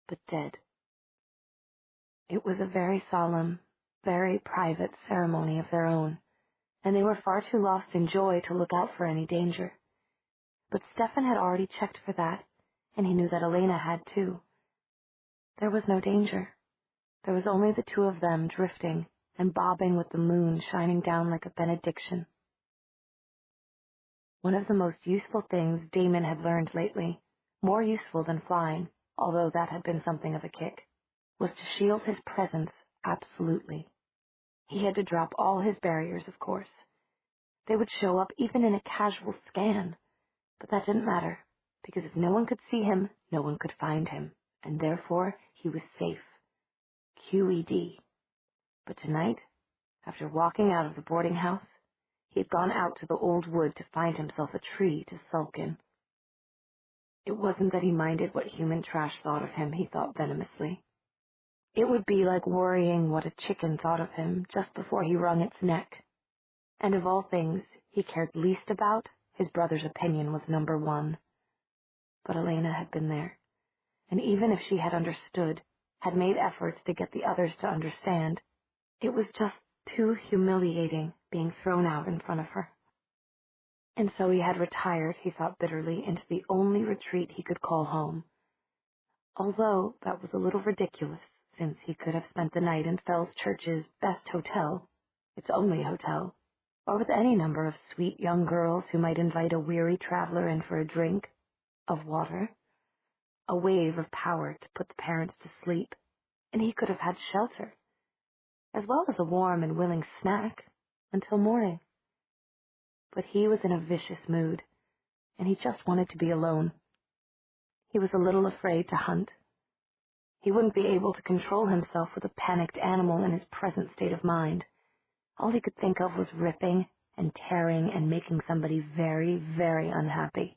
but dead. It was a very solemn, very private ceremony of their own, and they were far too lost in joy to look out for any danger. But Stefan had already checked for that, and he knew that Elena had too. There was no danger. There was only the two of them drifting and bobbing with the moon shining down like a benediction. One of the most useful things Damon had learned lately, more useful than flying, although that had been something of a kick, was to shield his presence absolutely. He had to drop all his barriers, of course. They would show up even in a casual scan, but that didn't matter, because if no one could see him, no one could find him, and therefore he was safe. QED. But tonight, after walking out of the boarding house, he had gone out to the old wood to find himself a tree to sulk in. It wasn't that he minded what human trash thought of him, he thought venomously. It would be like worrying what a chicken thought of him just before he wrung its neck. And of all things he cared least about, his brother's opinion was number one. But Elena had been there, and even if she had understood, had made efforts to get the others to understand, it was just too humiliating being thrown out in front of her. And so he had retired, he thought bitterly, into the only retreat he could call home. Although that was a little ridiculous, since he could have spent the night in Fell's Church's best hotel, its only hotel, or with any number of sweet young girls who might invite a weary traveler in for a drink of water, a wave of power to put the parents to sleep, and he could have had shelter, as well as a warm and willing snack, until morning. But he was in a vicious mood, and he just wanted to be alone. He was a little afraid to hunt. He wouldn't be able to control himself with a panicked animal in his present state of mind. All he could think of was ripping and tearing and making somebody very, very unhappy.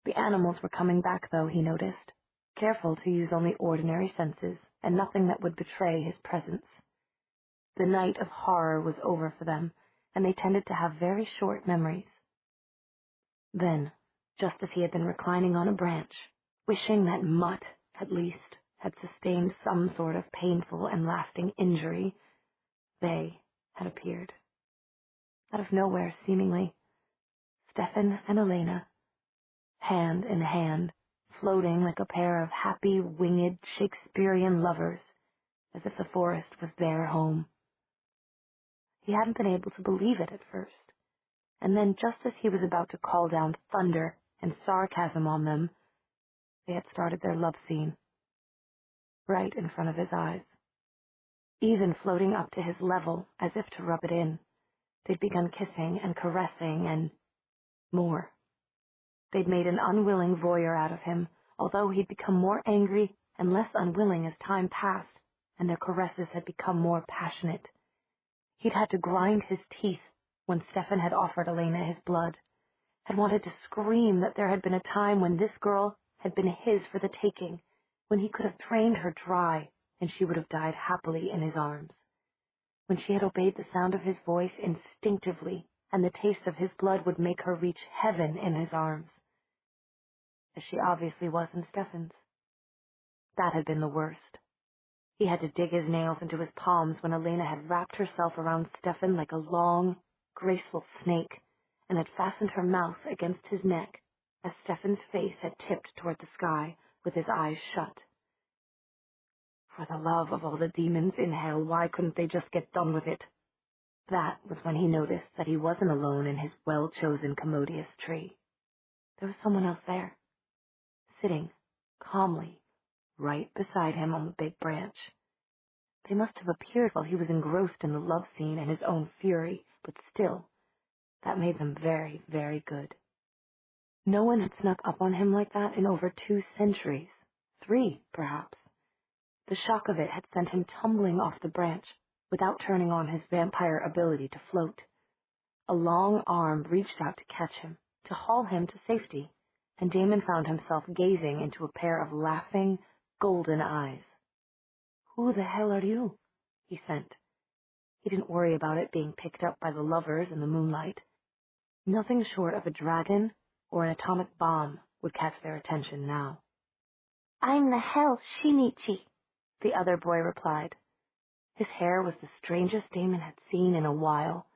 The animals were coming back, though, he noticed, careful to use only ordinary senses and nothing that would betray his presence. The night of horror was over for them, and they tended to have very short memories. Then, just as he had been reclining on a branch, wishing that Mutt, at least, had sustained some sort of painful and lasting injury, they had appeared. Out of nowhere, seemingly, Stefan and Elena, hand in hand, floating like a pair of happy, winged Shakespearean lovers, as if the forest was their home. He hadn't been able to believe it at first, and then just as he was about to call down thunder and sarcasm on them, they had started their love scene, right in front of his eyes. Even floating up to his level, as if to rub it in, they'd begun kissing and caressing and more. They'd made an unwilling voyeur out of him, although he'd become more angry and less unwilling as time passed, and their caresses had become more passionate. He'd had to grind his teeth when Stefan had offered Elena his blood, had wanted to scream that there had been a time when this girl had been his for the taking, when he could have drained her dry and she would have died happily in his arms, when she had obeyed the sound of his voice instinctively and the taste of his blood would make her reach heaven in his arms, as she obviously was in Stefan's. That had been the worst. He had to dig his nails into his palms when Elena had wrapped herself around Stefan like a long, graceful snake and had fastened her mouth against his neck as Stefan's face had tipped toward the sky with his eyes shut. For the love of all the demons in hell, why couldn't they just get done with it? That was when he noticed that he wasn't alone in his well-chosen commodious tree. There was someone else there, sitting calmly right beside him on the big branch. They must have appeared while he was engrossed in the love scene and his own fury, but still, that made them very, very good. No one had snuck up on him like that in over 2 centuries, 3, perhaps. The shock of it had sent him tumbling off the branch, without turning on his vampire ability to float. A long arm reached out to catch him, to haul him to safety, and Damon found himself gazing into a pair of laughing, golden eyes. "Who the hell are you?" he sent. He didn't worry about it being picked up by the lovers in the moonlight. Nothing short of a dragon or an atomic bomb would catch their attention now. "I'm the hell Shinichi," the other boy replied. His hair was the strangest Damon had seen in a while.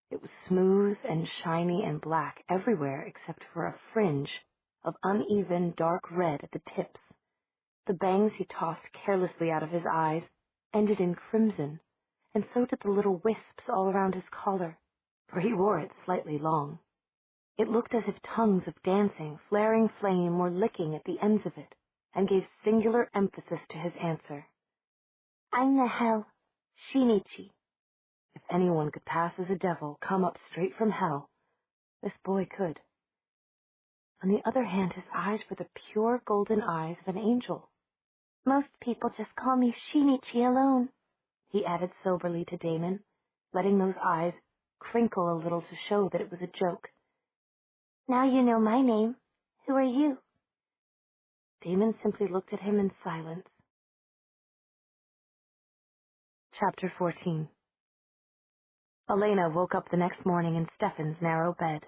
It was smooth and shiny and black everywhere except for a fringe of uneven dark red at the tips. The bangs he tossed carelessly out of his eyes ended in crimson, and so did the little wisps all around his collar, for he wore it slightly long. It looked as if tongues of dancing, flaring flame were licking at the ends of it, and gave singular emphasis to his answer. "I'm the hell Shinichi." If anyone could pass as a devil, come up straight from hell, this boy could. On the other hand, his eyes were the pure golden eyes of an angel. "Most people just call me Shinichi alone," he added soberly to Damon, letting those eyes crinkle a little to show that it was a joke. "Now you know my name. Who are you?" Damon simply looked at him in silence. Chapter 14. Elena woke up the next morning in Stefan's narrow bed.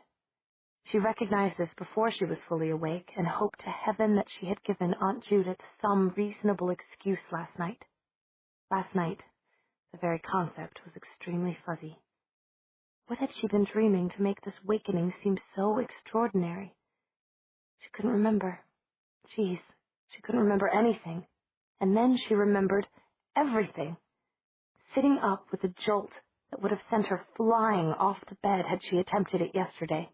She recognized this before she was fully awake and hoped to heaven that she had given Aunt Judith some reasonable excuse last night. Last night, the very concept was extremely fuzzy. What had she been dreaming to make this wakening seem so extraordinary? She couldn't remember. She couldn't remember anything. And then she remembered everything. Sitting up with a jolt that would have sent her flying off the bed had she attempted it yesterday.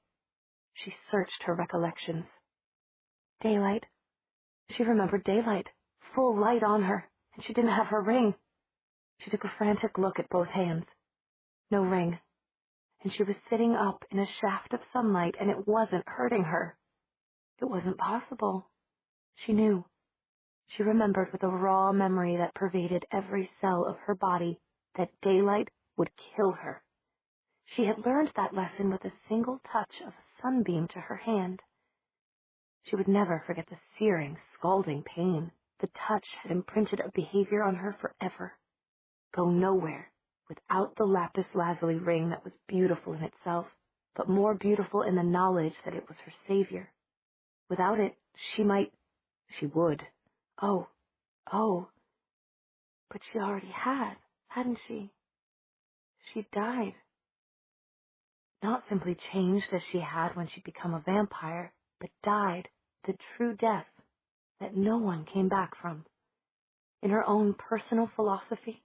She searched her recollections. Daylight. She remembered daylight, full light on her, and she didn't have her ring. She took a frantic look at both hands. No ring. And she was sitting up in a shaft of sunlight, and it wasn't hurting her. It wasn't possible. She knew. She remembered with a raw memory that pervaded every cell of her body that daylight would kill her. She had learned that lesson with a single touch of a sunbeam to her hand. She would never forget the searing, scalding pain. The touch had imprinted a behavior on her forever. Go nowhere without the lapis lazuli ring that was beautiful in itself, but more beautiful in the knowledge that it was her savior. Without it, she would. Oh, but she already had, hadn't she? She died. Not simply changed as she had when she'd become a vampire, but died the true death that no one came back from. In her own personal philosophy,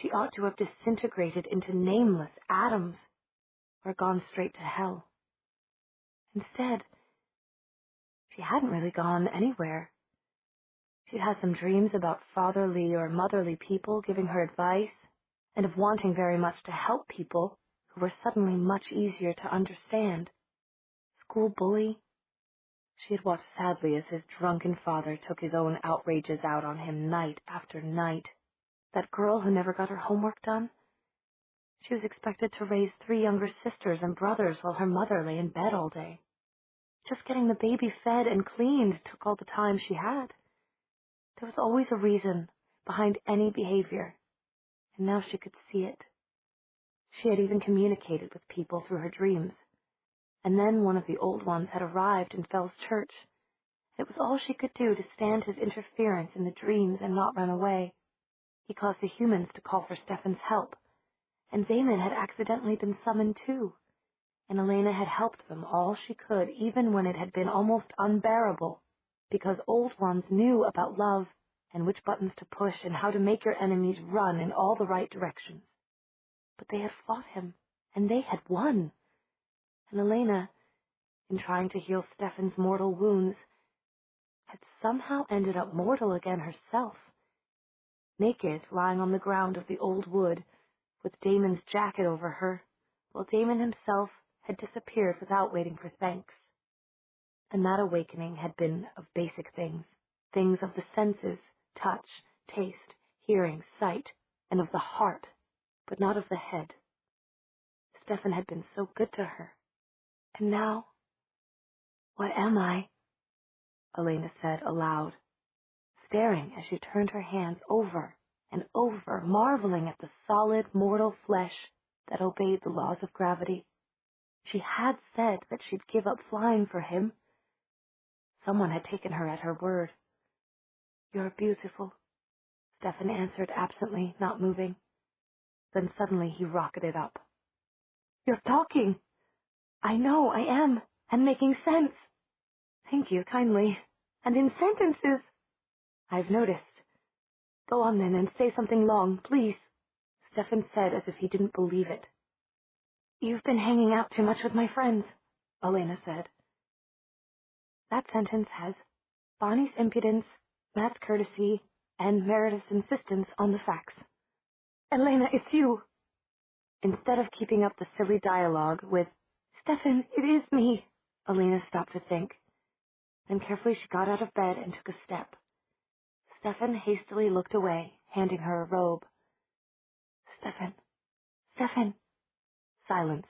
she ought to have disintegrated into nameless atoms or gone straight to hell. Instead, she hadn't really gone anywhere. She'd had some dreams about fatherly or motherly people giving her advice, and of wanting very much to help people who were suddenly much easier to understand. School bully. She had watched sadly as his drunken father took his own outrages out on him night after night. That girl who never got her homework done. She was expected to raise 3 younger sisters and brothers while her mother lay in bed all day. Just getting the baby fed and cleaned took all the time she had. There was always a reason behind any behavior, and now she could see it. She had even communicated with people through her dreams. And then one of the old ones had arrived in Fell's church. It was all she could do to stand his interference in the dreams and not run away. He caused the humans to call for Stefan's help, and Damon had accidentally been summoned too, and Elena had helped them all she could, even when it had been almost unbearable, because Old Ones knew about love and which buttons to push and how to make your enemies run in all the right directions. But they had fought him, and they had won. And Elena, in trying to heal Stefan's mortal wounds, had somehow ended up mortal again herself, naked, lying on the ground of the old wood, with Damon's jacket over her, while Damon himself had disappeared without waiting for thanks. And that awakening had been of basic things, things of the senses, touch, taste, hearing, sight, and of the heart, but not of the head. Stefan had been so good to her. And now, what am I? Elena said aloud, staring as she turned her hands over and over, marveling at the solid, mortal flesh that obeyed the laws of gravity. She had said that she'd give up flying for him. Someone had taken her at her word. You're beautiful, Stefan answered absently, not moving. Then suddenly he rocketed up. You're talking! I know I am, and making sense. Thank you kindly. And in sentences. I've noticed. Go on then and say something long, please, Stefan said as if he didn't believe it. You've been hanging out too much with my friends, Elena said. That sentence has Bonnie's impudence, Matt's courtesy, and Meredith's insistence on the facts. Elena, it's you. Instead of keeping up the silly dialogue with, Stefan, it is me, Elena stopped to think. Then carefully she got out of bed and took a step. Stefan hastily looked away, handing her a robe. Stefan. Silence.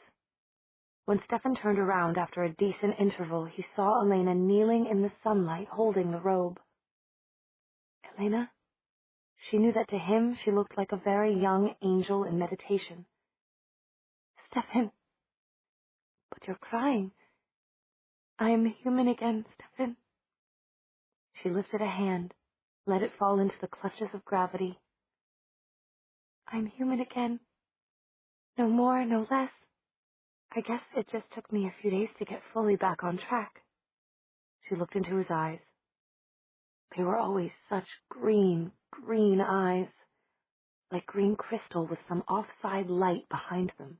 When Stefan turned around after a decent interval, he saw Elena kneeling in the sunlight, holding the robe. Elena? She knew that to him she looked like a very young angel in meditation. Stefan. But you're crying. I am human again, Stefan. She lifted a hand, let it fall into the clutches of gravity. I'm human again. No more, no less. I guess it just took me a few days to get fully back on track. She looked into his eyes. They were always such green, green eyes, like green crystal with some offside light behind them,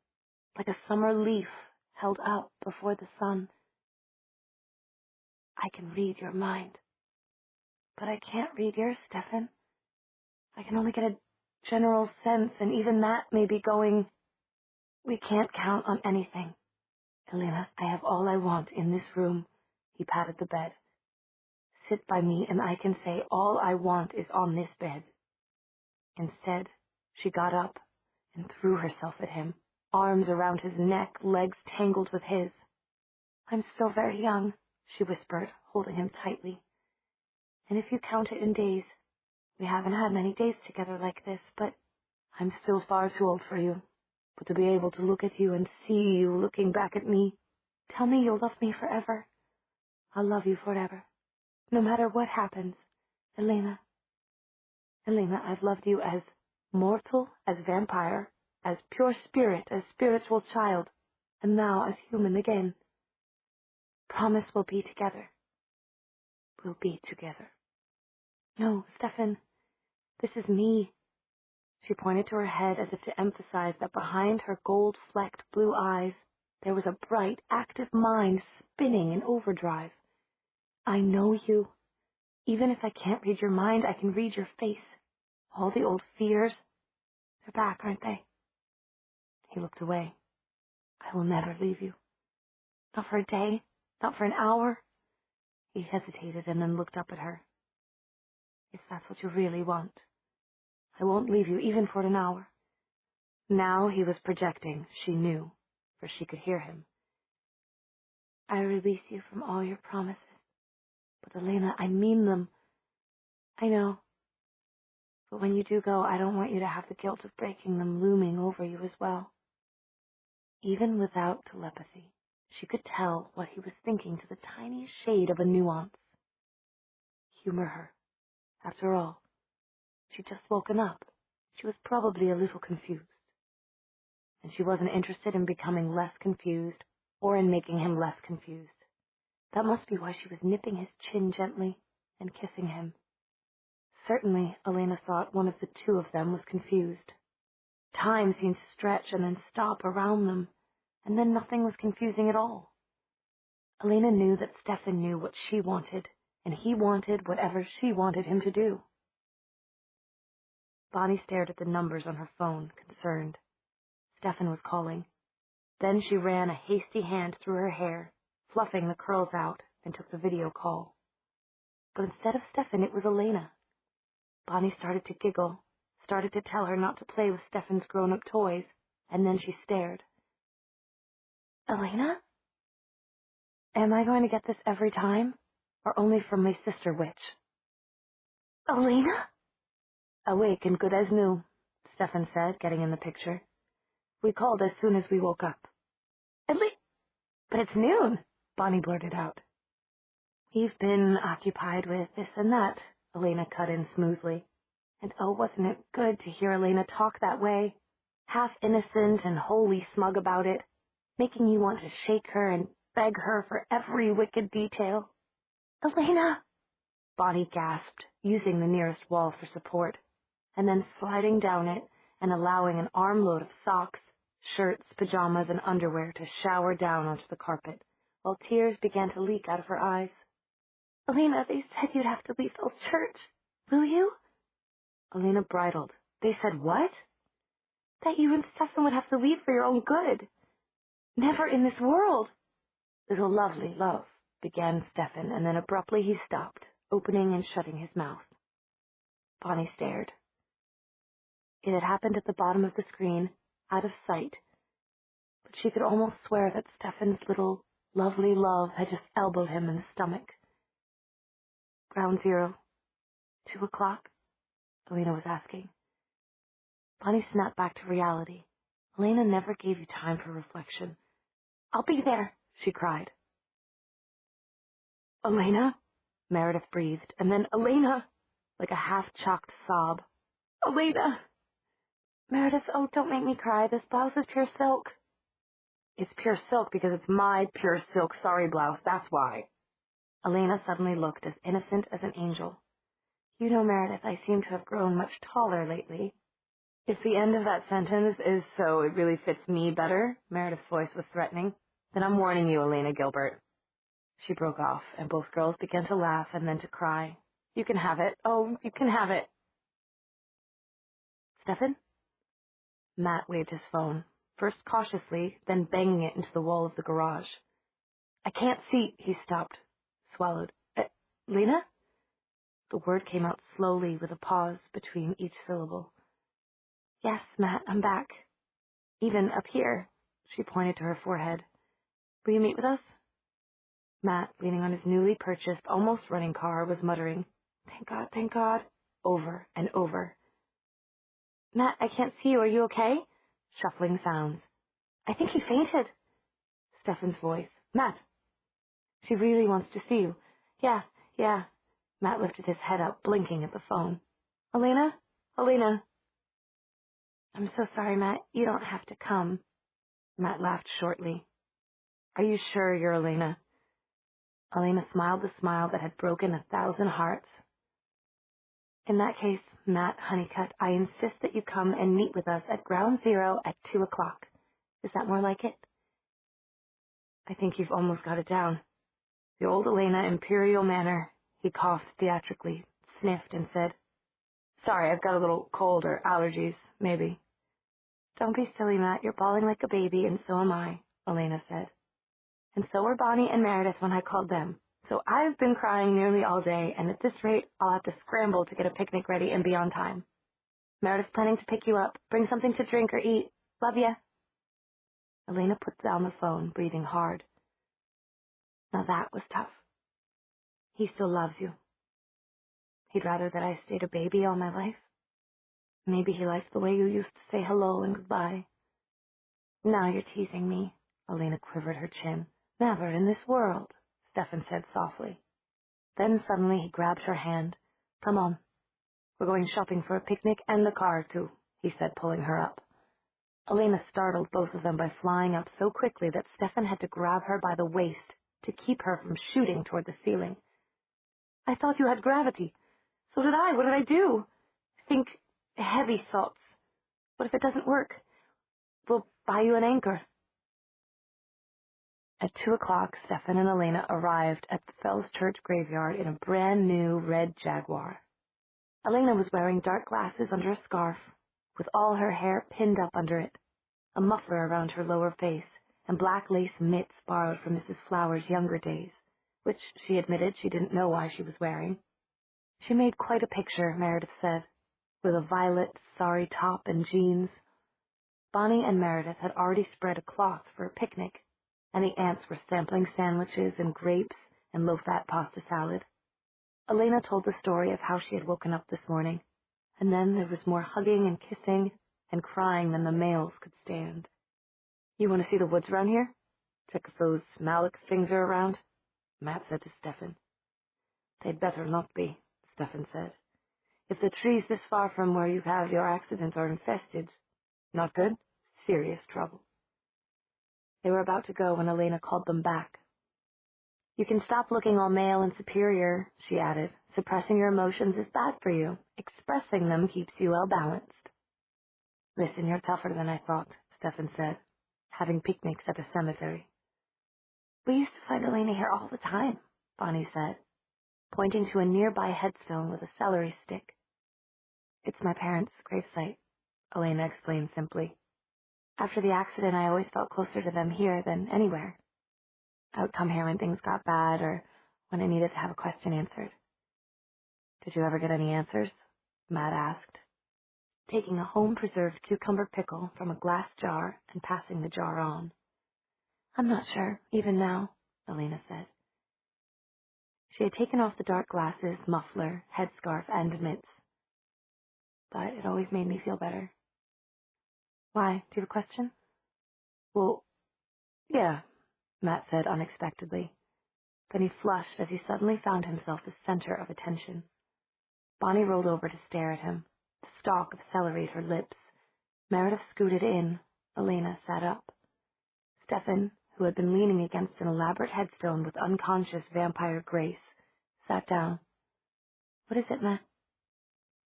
like a summer leaf held up before the sun. I can read your mind, but I can't read yours, Stefan. I can only get a general sense, and even that may be going. We can't count on anything. Elena, I have all I want in this room. He patted the bed. Sit by me, and I can say all I want is on this bed. Instead, she got up and threw herself at him, arms around his neck, legs tangled with his. I'm still very young, she whispered, holding him tightly. And if you count it in days, we haven't had many days together like this, but I'm still far too old for you. But to be able to look at you and see you looking back at me, tell me you'll love me forever. I'll love you forever, no matter what happens. Elena, I've loved you as mortal, as vampire, as pure spirit, as spiritual child, and now as human again. Promise we'll be together. We'll be together. No, Stefan, this is me. She pointed to her head as if to emphasize that behind her gold-flecked blue eyes there was a bright, active mind spinning in overdrive. I know you. Even if I can't read your mind, I can read your face. All the old fears, they're back, aren't they? He looked away. I will never leave you. Not for a day, not for an hour. He hesitated and then looked up at her. If that's what you really want, I won't leave you even for an hour. Now he was projecting, she knew, for she could hear him. I release you from all your promises. But Elena, I mean them. I know. But when you do go, I don't want you to have the guilt of breaking them looming over you as well. Even without telepathy, she could tell what he was thinking to the tiniest shade of a nuance. Humor her. After all, she'd just woken up. She was probably a little confused, and she wasn't interested in becoming less confused or in making him less confused. That must be why she was nipping his chin gently and kissing him. Certainly, Elena thought one of the two of them was confused. Time seemed to stretch and then stop around them, and then nothing was confusing at all. Elena knew that Stefan knew what she wanted, and he wanted whatever she wanted him to do. Bonnie stared at the numbers on her phone, concerned. Stefan was calling. Then she ran a hasty hand through her hair, fluffing the curls out, and took the video call. But instead of Stefan, it was Elena. Bonnie started to giggle, started to tell her not to play with Stefan's grown-up toys, and then she stared. Elena? Am I going to get this every time, or only from my sister witch? Elena? Awake and good as new, Stefan said, getting in the picture. We called as soon as we woke up. But it's noon, Bonnie blurted out. We've been occupied with this and that, Elena cut in smoothly. And oh, wasn't it good to hear Elena talk that way, half innocent and wholly smug about it, making you want to shake her and beg her for every wicked detail. Elena! Bonnie gasped, using the nearest wall for support, and then sliding down it and allowing an armload of socks, shirts, pajamas, and underwear to shower down onto the carpet, while tears began to leak out of her eyes. Elena, they said you'd have to leave Phil's church. Will you? Elena bridled. They said what? That you and Stefan would have to leave for your own good. Never in this world. Little lovely love, began Stefan, and then abruptly he stopped, opening and shutting his mouth. Bonnie stared. It had happened at the bottom of the screen, out of sight, but she could almost swear that Stefan's little lovely love had just elbowed him in the stomach. Ground zero. 2 o'clock? Elena was asking. Bonnie snapped back to reality. Elena never gave you time for reflection. I'll be there, she cried. Elena? Meredith breathed, and then Elena, like a half-choked sob. Elena! Meredith, oh, don't make me cry. This blouse is pure silk. It's pure silk because it's my pure silk sorry blouse, that's why. Elena suddenly looked as innocent as an angel. You know, Meredith, I seem to have grown much taller lately. If the end of that sentence is so it really fits me better, Meredith's voice was threatening, then I'm warning you, Elena Gilbert. She broke off, and both girls began to laugh and then to cry. You can have it. Oh, you can have it. Stefan? Matt waved his phone, first cautiously, then banging it into the wall of the garage. I can't see, he stopped, swallowed. Lena? The word came out slowly with a pause between each syllable. Yes, Matt, I'm back. Even up here, she pointed to her forehead. Will you meet with us? Matt, leaning on his newly purchased, almost running car, was muttering, thank God, over and over. Matt, I can't see you. Are you okay? Shuffling sounds. I think he fainted. Stefan's voice. Matt. She really wants to see you. Yeah. Matt lifted his head up, blinking at the phone. Elena? I'm so sorry, Matt. You don't have to come. Matt laughed shortly. Are you sure you're Elena? Elena smiled the smile that had broken 1,000 hearts. In that case, Matt Honeycutt, I insist that you come and meet with us at Ground Zero at 2 o'clock. Is that more like it? I think you've almost got it down. The old Elena Imperial Manor. He coughed theatrically, sniffed, and said, Sorry, I've got a little cold or allergies, maybe. Don't be silly, Matt. You're bawling like a baby, and so am I, Elena said. And so were Bonnie and Meredith when I called them. So I've been crying nearly all day, and at this rate, I'll have to scramble to get a picnic ready and be on time. Meredith's planning to pick you up. Bring something to drink or eat. Love ya. Elena put down the phone, breathing hard. Now that was tough. He still loves you. He'd rather that I stayed a baby all my life. Maybe he likes the way you used to say hello and goodbye. Now you're teasing me. Elena quivered her chin. Never in this world, Stefan said softly. Then suddenly he grabbed her hand. Come on. We're going shopping for a picnic and the car, too, he said, pulling her up. Elena startled both of them by flying up so quickly that Stefan had to grab her by the waist to keep her from shooting toward the ceiling. I thought you had gravity. So did I. What did I do? Think heavy thoughts. What if it doesn't work? We'll buy you an anchor. At 2 o'clock, Stefan and Elena arrived at the Fells Church graveyard in a brand-new red Jaguar. Elena was wearing dark glasses under a scarf, with all her hair pinned up under it, a muffler around her lower face, and black lace mitts borrowed from Mrs. Flower's younger days, which she admitted she didn't know why she was wearing. She made quite a picture, Meredith said, with a violet sari top and jeans. Bonnie and Meredith had already spread a cloth for a picnic, and the aunts were sampling sandwiches and grapes and low-fat pasta salad. Elena told the story of how she had woken up this morning, and then there was more hugging and kissing and crying than the males could stand. You want to see the woods around here? Check if those mallox things are around? Matt said to Stefan. They'd better not be, Stefan said. If the trees this far from where you have your accident are infested, not good, serious trouble. They were about to go when Elena called them back. You can stop looking all male and superior, she added. Suppressing your emotions is bad for you. Expressing them keeps you well balanced. Listen, you're tougher than I thought, Stefan said, having picnics at the cemetery. We used to find Elena here all the time, Bonnie said, pointing to a nearby headstone with a celery stick. It's my parents' gravesite, Elena explained simply. After the accident, I always felt closer to them here than anywhere. I would come here when things got bad or when I needed to have a question answered. Did you ever get any answers? Matt asked, taking a home-preserved cucumber pickle from a glass jar and passing the jar on. I'm not sure, even now, Elena said. She had taken off the dark glasses, muffler, headscarf, and mitts. But it always made me feel better. Why? Do you have a question? Well, yeah, Matt said unexpectedly. Then he flushed as he suddenly found himself the center of attention. Bonnie rolled over to stare at him, the stalk of celery at her lips. Meredith scooted in. Elena sat up. Stefan, who had been leaning against an elaborate headstone with unconscious vampire grace, sat down. What is it, Matt?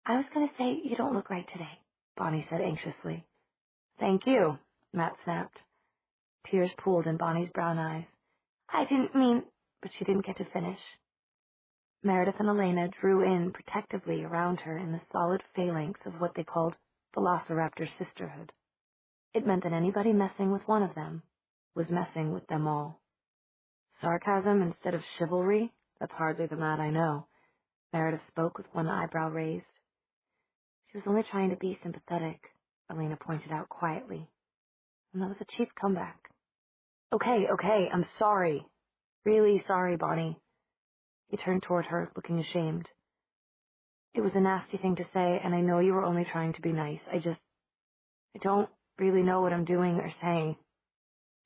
I was going to say you don't look right today, Bonnie said anxiously. Thank you, Matt snapped. Tears pooled in Bonnie's brown eyes. I didn't mean... But she didn't get to finish. Meredith and Elena drew in protectively around her in the solid phalanx of what they called Velociraptor Sisterhood. It meant that anybody messing with one of them was messing with them all. Sarcasm instead of chivalry? That's hardly the Matt I know. Meredith spoke with one eyebrow raised. She was only trying to be sympathetic, Elena pointed out quietly. And that was a cheap comeback. Okay, I'm sorry. Really sorry, Bonnie. He turned toward her, looking ashamed. It was a nasty thing to say, and I know you were only trying to be nice. I don't really know what I'm doing or saying.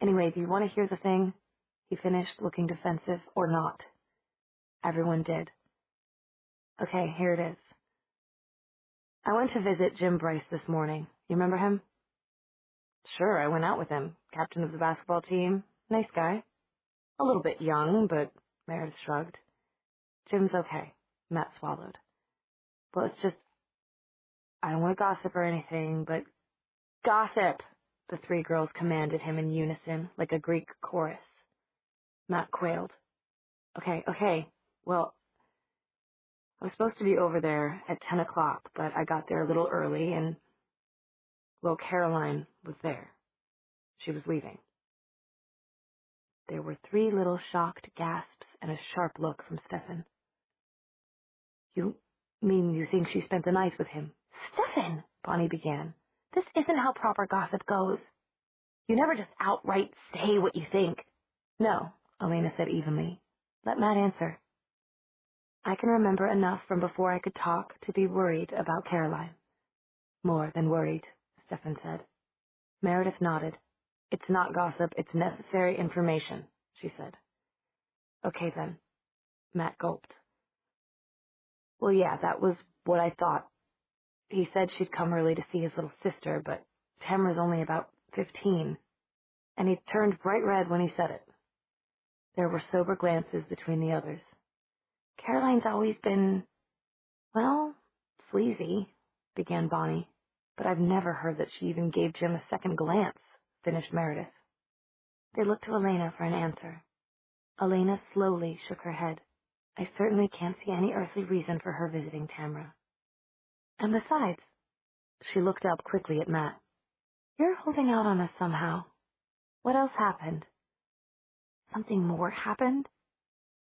Anyway, do you want to hear the thing? He finished, looking defensive, or not? Everyone did. Okay, here it is. I went to visit Jim Bryce this morning. You remember him? Sure, I went out with him. Captain of the basketball team. Nice guy. A little bit young, but Meredith shrugged. Jim's okay. Matt swallowed. Well, it's just, I don't want to gossip or anything, but gossip, the three girls commanded him in unison, like a Greek chorus. Matt quailed. Okay, well, I was supposed to be over there at 10 o'clock, but I got there a little early, and, well, Caroline was there. She was leaving. There were 3 little shocked gasps and a sharp look from Stefan. You mean you think she spent the night with him? Stefan, Bonnie began. This isn't how proper gossip goes. You never just outright say what you think. No, Elena said evenly. Let Matt answer. I can remember enough from before I could talk to be worried about Caroline. More than worried, Stefan said. Meredith nodded. It's not gossip, it's necessary information, she said. Okay then. Matt gulped. Well, yeah, that was what I thought. He said she'd come early to see his little sister, but Tamra's only about 15, and he turned bright red when he said it. There were sober glances between the others. Caroline's always been, well, sleazy, began Bonnie, but I've never heard that she even gave Jim a second glance, finished Meredith. They looked to Elena for an answer. Elena slowly shook her head. I certainly can't see any earthly reason for her visiting Tamra. And besides, she looked up quickly at Matt. You're holding out on us somehow. What else happened? Something more happened?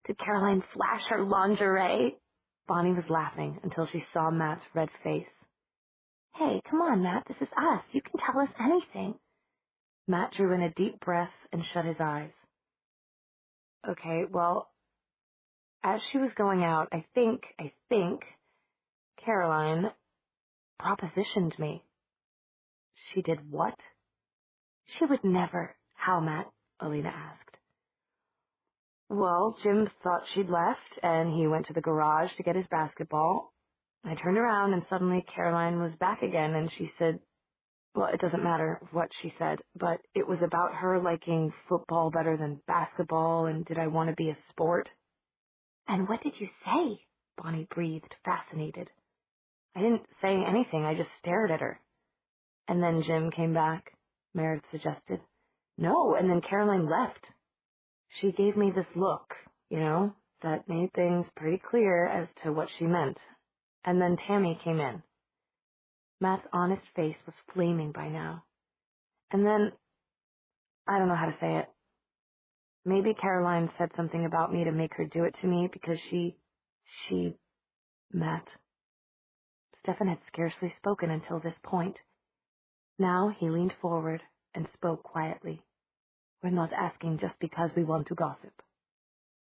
Did Caroline flash her lingerie? Bonnie was laughing until she saw Matt's red face. Hey, come on, Matt, this is us. You can tell us anything. Matt drew in a deep breath and shut his eyes. Okay, well, as she was going out, I think, Caroline propositioned me. She did what? She would never. How, Matt? Elena asked. Well, Jim thought she'd left, and he went to the garage to get his basketball. I turned around, and suddenly Caroline was back again, and she said, well, it doesn't matter what she said, but it was about her liking football better than basketball, and did I want to be a sport? And what did you say? Bonnie breathed, fascinated. I didn't say anything, I just stared at her. And then Jim came back, Meredith suggested. No, and then Caroline left. She gave me this look, that made things pretty clear as to what she meant. And then Tammy came in. Matt's honest face was flaming by now. And then, I don't know how to say it. Maybe Caroline said something about me to make her do it to me because Matt. Stefan had scarcely spoken until this point. Now he leaned forward and spoke quietly. We're not asking just because we want to gossip.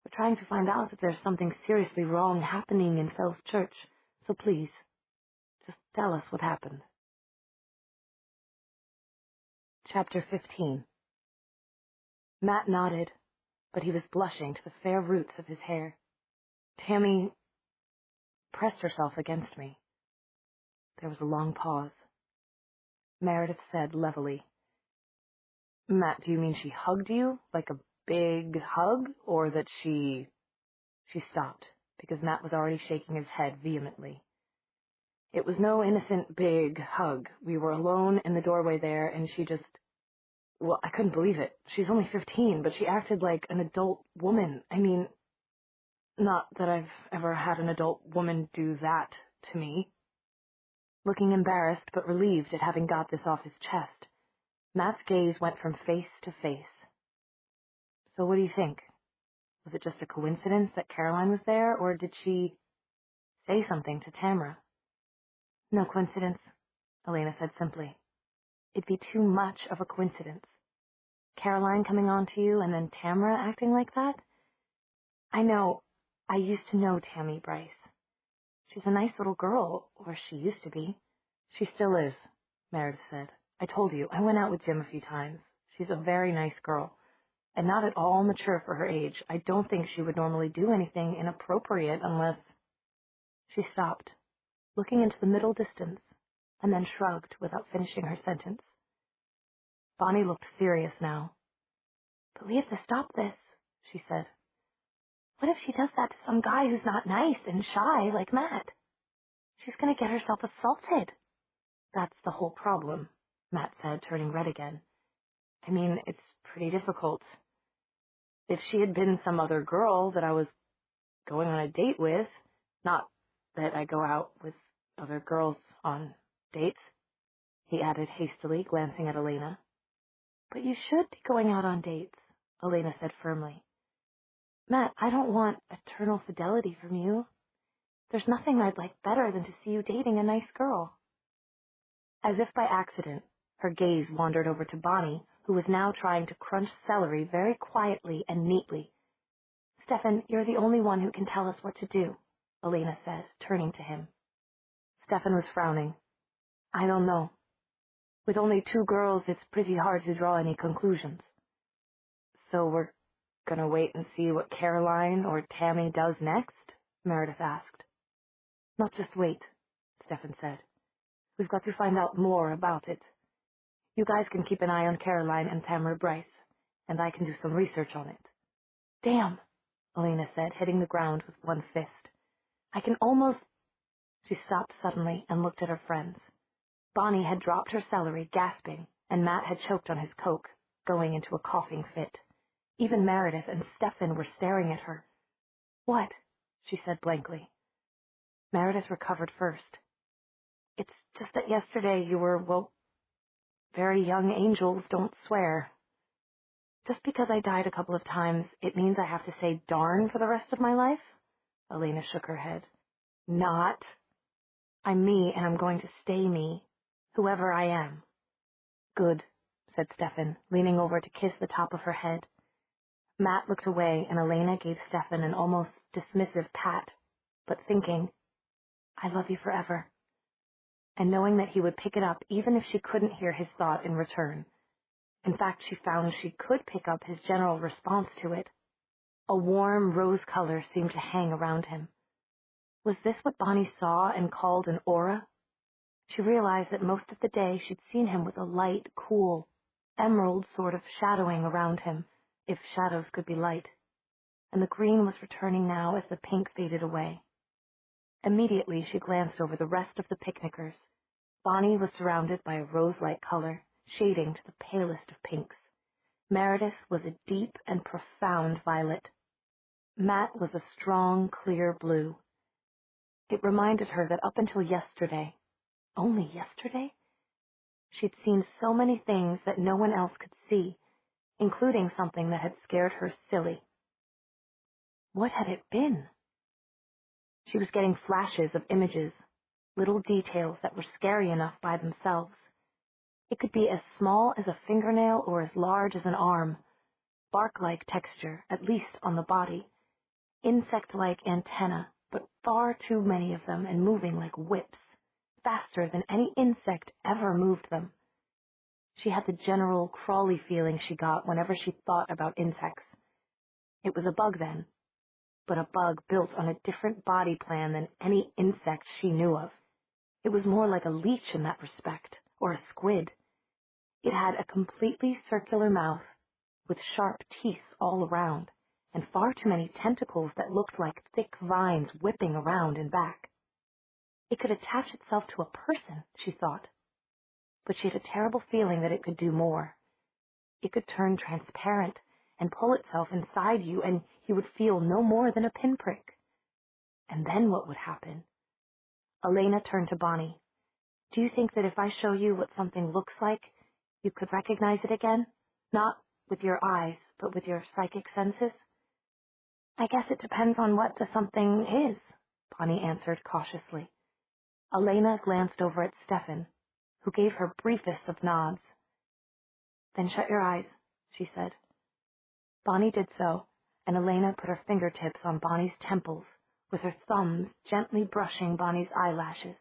We're trying to find out if there's something seriously wrong happening in Fell's church, so please, just tell us what happened. Chapter 15. Matt nodded, but he was blushing to the fair roots of his hair. Tammy pressed herself against me. There was a long pause. Meredith said levelly, Matt, do you mean she hugged you, like a big hug, or that she stopped, because Matt was already shaking his head vehemently. It was no innocent big hug. We were alone in the doorway there, and she just, well, I couldn't believe it. She's only 15, but she acted like an adult woman. I mean, not that I've ever had an adult woman do that to me. Looking embarrassed but relieved at having got this off his chest, Matt's gaze went from face to face. So what do you think? Was it just a coincidence that Caroline was there, or did she say something to Tamra? No coincidence, Elena said simply. It'd be too much of a coincidence. Caroline coming on to you and then Tamra acting like that? I know. I used to know Tammy Bryce. She's a nice little girl, or she used to be. She still is, Meredith said. I told you, I went out with Jim a few times. She's a very nice girl, and not at all mature for her age. I don't think she would normally do anything inappropriate unless... She stopped, looking into the middle distance, and then shrugged without finishing her sentence. Bonnie looked serious now. But we have to stop this, she said. What if she does that to some guy who's not nice and shy like Matt? She's going to get herself assaulted. That's the whole problem, Matt said, turning red again. I mean, it's pretty difficult. If she had been some other girl that I was going on a date with, not that I go out with other girls on dates, he added hastily, glancing at Elena. But you should be going out on dates, Elena said firmly. Matt, I don't want eternal fidelity from you. There's nothing I'd like better than to see you dating a nice girl. As if by accident, her gaze wandered over to Bonnie, who was now trying to crunch celery very quietly and neatly. Stefan, you're the only one who can tell us what to do, Elena said, turning to him. Stefan was frowning. I don't know. With only 2 girls, it's pretty hard to draw any conclusions. So we're gonna wait and see what Caroline or Tammy does next? Meredith asked. Not just wait, Stefan said. We've got to find out more about it. You guys can keep an eye on Caroline and Tamara Bryce, and I can do some research on it. Damn, Elena said, hitting the ground with one fist. I can almost... She stopped suddenly and looked at her friends. Bonnie had dropped her celery, gasping, and Matt had choked on his Coke, going into a coughing fit. Even Meredith and Stefan were staring at her. What? She said blankly. Meredith recovered first. It's just that yesterday you were, well, very young angels don't swear. Just because I died a couple of times, it means I have to say darn for the rest of my life? Elena shook her head. Not. I'm me, and I'm going to stay me, whoever I am. Good, said Stefan, leaning over to kiss the top of her head. Matt looked away, and Elena gave Stefan an almost dismissive pat, but thinking, I love you forever, and knowing that he would pick it up even if she couldn't hear his thought in return. In fact, she found she could pick up his general response to it. A warm rose color seemed to hang around him. Was this what Bonnie saw and called an aura? She realized that most of the day she'd seen him with a light, cool, emerald sort of shadowing around him, if shadows could be light, and the green was returning now as the pink faded away. Immediately she glanced over the rest of the picnickers. Bonnie was surrounded by a rose-like color, shading to the palest of pinks. Meredith was a deep and profound violet. Matt was a strong, clear blue. It reminded her that up until yesterday, only yesterday, she'd seen so many things that no one else could see, including something that had scared her silly. What had it been? She was getting flashes of images, little details that were scary enough by themselves. It could be as small as a fingernail or as large as an arm, bark-like texture, at least on the body, insect-like antennae, but far too many of them and moving like whips, faster than any insect ever moved them. She had the general crawly feeling she got whenever she thought about insects. It was a bug then, but a bug built on a different body plan than any insect she knew of. It was more like a leech in that respect, or a squid. It had a completely circular mouth, with sharp teeth all around, and far too many tentacles that looked like thick vines whipping around and back. It could attach itself to a person, she thought, but she had a terrible feeling that it could do more. It could turn transparent and pull itself inside you, and you would feel no more than a pinprick. And then what would happen? Elena turned to Bonnie. Do you think that if I show you what something looks like, you could recognize it again? Not with your eyes, but with your psychic senses? I guess it depends on what the something is, Bonnie answered cautiously. Elena glanced over at Stefan, who gave her briefest of nods. Then shut your eyes, she said. Bonnie did so, and Elena put her fingertips on Bonnie's temples, with her thumbs gently brushing Bonnie's eyelashes.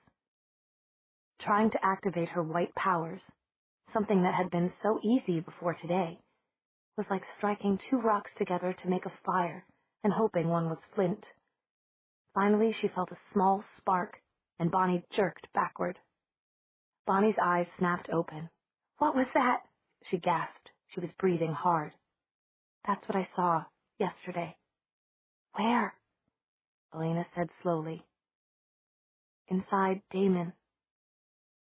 Trying to activate her white powers, something that had been so easy before today, was like striking two rocks together to make a fire and hoping one was flint. Finally, she felt a small spark, and Bonnie jerked backward. Bonnie's eyes snapped open. What was that? She gasped. She was breathing hard. That's what I saw yesterday. Where? Elena said slowly. Inside Damon.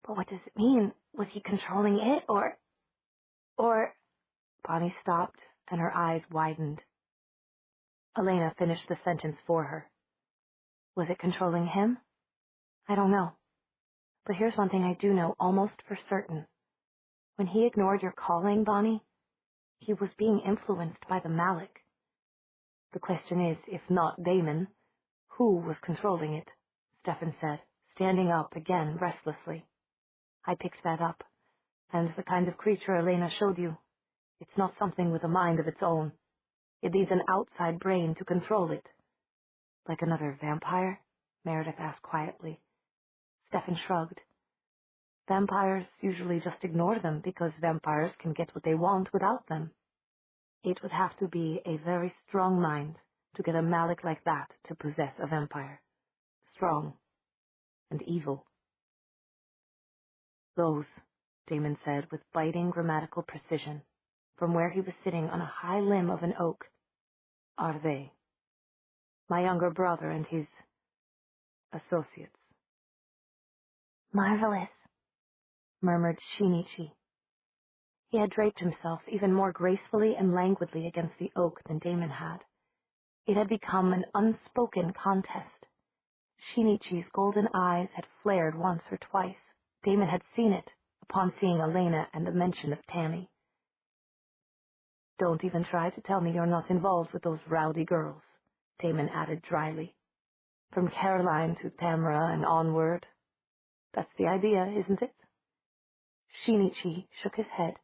But what does it mean? Was he controlling it, or... Bonnie stopped, and her eyes widened. Elena finished the sentence for her. Was it controlling him? I don't know. But here's one thing I do know almost for certain. When he ignored your calling, Bonnie, he was being influenced by the Malik. The question is, if not Damon, who was controlling it? Stefan said, standing up again restlessly. I picked that up, and the kind of creature Elena showed you. It's not something with a mind of its own. It needs an outside brain to control it. Like another vampire? Meredith asked quietly. Stefan shrugged. Vampires usually just ignore them because vampires can get what they want without them. It would have to be a very strong mind to get a Malik like that to possess a vampire. Strong and evil. Those, Damon said with biting grammatical precision, from where he was sitting on a high limb of an oak, are they. My younger brother and his associates. Marvelous, murmured Shinichi. He had draped himself even more gracefully and languidly against the oak than Damon had. It had become an unspoken contest. Shinichi's golden eyes had flared once or twice. Damon had seen it, upon seeing Elena and the mention of Tammy. Don't even try to tell me you're not involved with those rowdy girls, Damon added dryly. From Caroline to Tamara and onward. That's the idea, isn't it? Shinichi shook his head.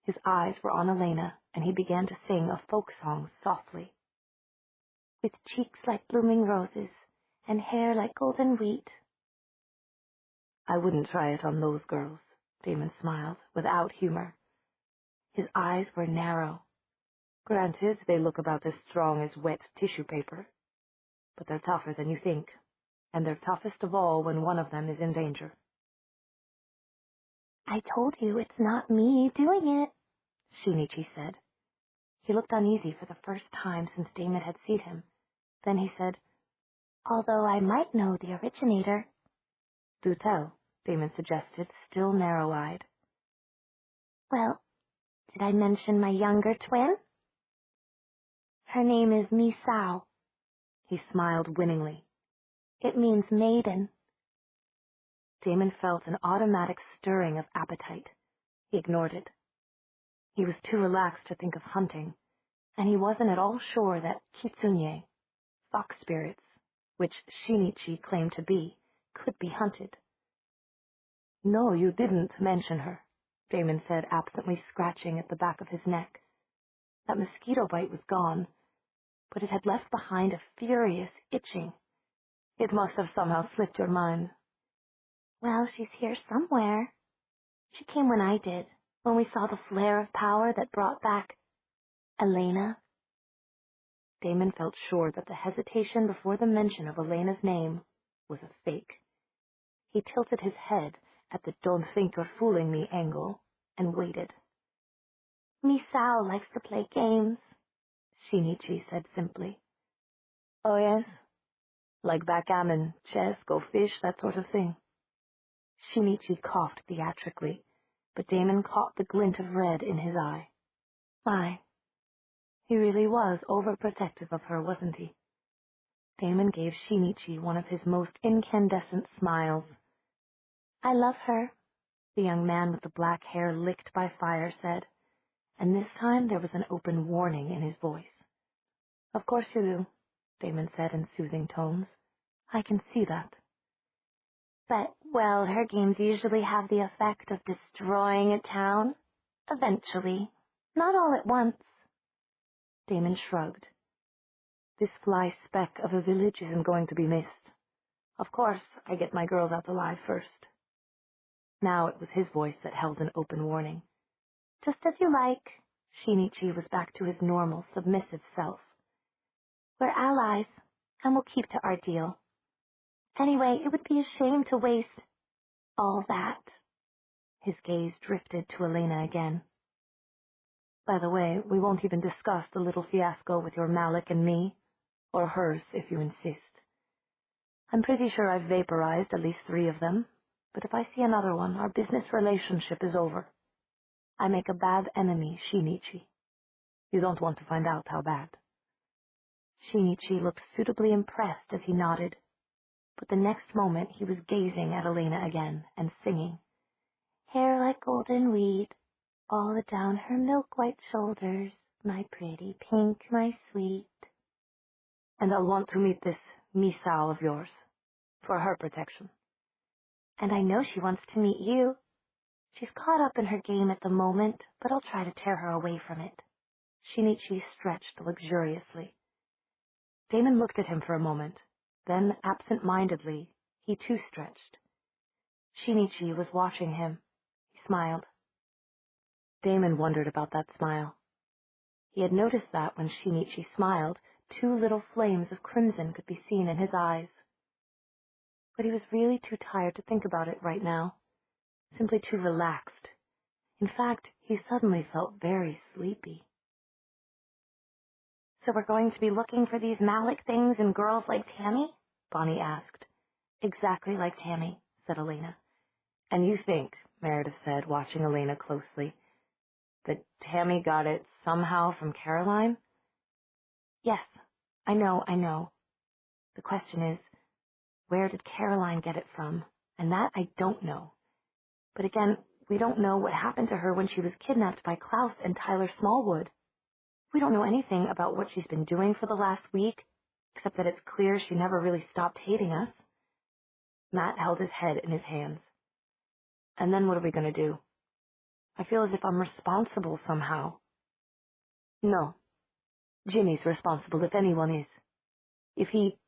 His eyes were on Elena, and he began to sing a folk song softly. With cheeks like blooming roses, and hair like golden wheat. I wouldn't try it on those girls, Damon smiled, without humor. His eyes were narrow. Granted, they look about as strong as wet tissue paper, but they're tougher than you think, and they're toughest of all when one of them is in danger. I told you it's not me doing it, Shinichi said. He looked uneasy for the first time since Damon had seen him. Then he said, although I might know the originator. Do tell, Damon suggested, still narrow-eyed. Well, did I mention my younger twin? Her name is Misao. He smiled winningly. It means maiden. Damon felt an automatic stirring of appetite. He ignored it. He was too relaxed to think of hunting, and he wasn't at all sure that kitsune, fox spirits, which Shinichi claimed to be, could be hunted. No, you didn't mention her, Damon said, absently scratching at the back of his neck. That mosquito bite was gone, but it had left behind a furious itching. It must have somehow slipped your mind. Well, she's here somewhere. She came when I did, when we saw the flare of power that brought back Elena. Damon felt sure that the hesitation before the mention of Elena's name was a fake. He tilted his head at the don't think you're fooling me angle and waited. Misao likes to play games, Shinichi said simply. Oh, yes? Like backgammon, chess, go fish, that sort of thing. Shinichi coughed theatrically, but Damon caught the glint of red in his eye. My, he really was overprotective of her, wasn't he? Damon gave Shinichi one of his most incandescent smiles. I love her, the young man with the black hair licked by fire said, and this time there was an open warning in his voice. Of course you do, Damon said in soothing tones. I can see that. But, well, her games usually have the effect of destroying a town. Eventually. Not all at once. Damon shrugged. This fly speck of a village isn't going to be missed. Of course, I get my girls out alive first. Now it was his voice that held an open warning. Just as you like. Shinichi was back to his normal, submissive self. We're allies, and we'll keep to our deal. Anyway, it would be a shame to waste all that. His gaze drifted to Elena again. By the way, we won't even discuss the little fiasco with your Malik and me, or hers if you insist. I'm pretty sure I've vaporized at least 3 of them, but if I see another one, our business relationship is over. I make a bad enemy, Shinichi. You don't want to find out how bad. Shinichi looked suitably impressed as he nodded, but the next moment he was gazing at Elena again and singing. Hair like golden wheat, all down her milk-white shoulders, my pretty pink, my sweet. And I'll want to meet this Misao of yours, for her protection. And I know she wants to meet you. She's caught up in her game at the moment, but I'll try to tear her away from it. Shinichi stretched luxuriously. Damon looked at him for a moment. Then, absent-mindedly, he too stretched. Shinichi was watching him. He smiled. Damon wondered about that smile. He had noticed that when Shinichi smiled, 2 little flames of crimson could be seen in his eyes. But he was really too tired to think about it right now. simply too relaxed. In fact, he suddenly felt very sleepy. "So we're going to be looking for these Malik things in girls like Tammy?" Bonnie asked. "Exactly like Tammy," said Elena. "And you think," Meredith said, watching Elena closely, "that Tammy got it somehow from Caroline?" "Yes, I know. The question is, where did Caroline get it from? And that I don't know. But again, we don't know what happened to her when she was kidnapped by Klaus and Tyler Smallwood. We don't know anything about what she's been doing for the last week, except that it's clear she never really stopped hating us." Matt held his head in his hands. "And then what are we going to do? I feel as if I'm responsible somehow." "No. Jimmy's responsible if anyone is. If he,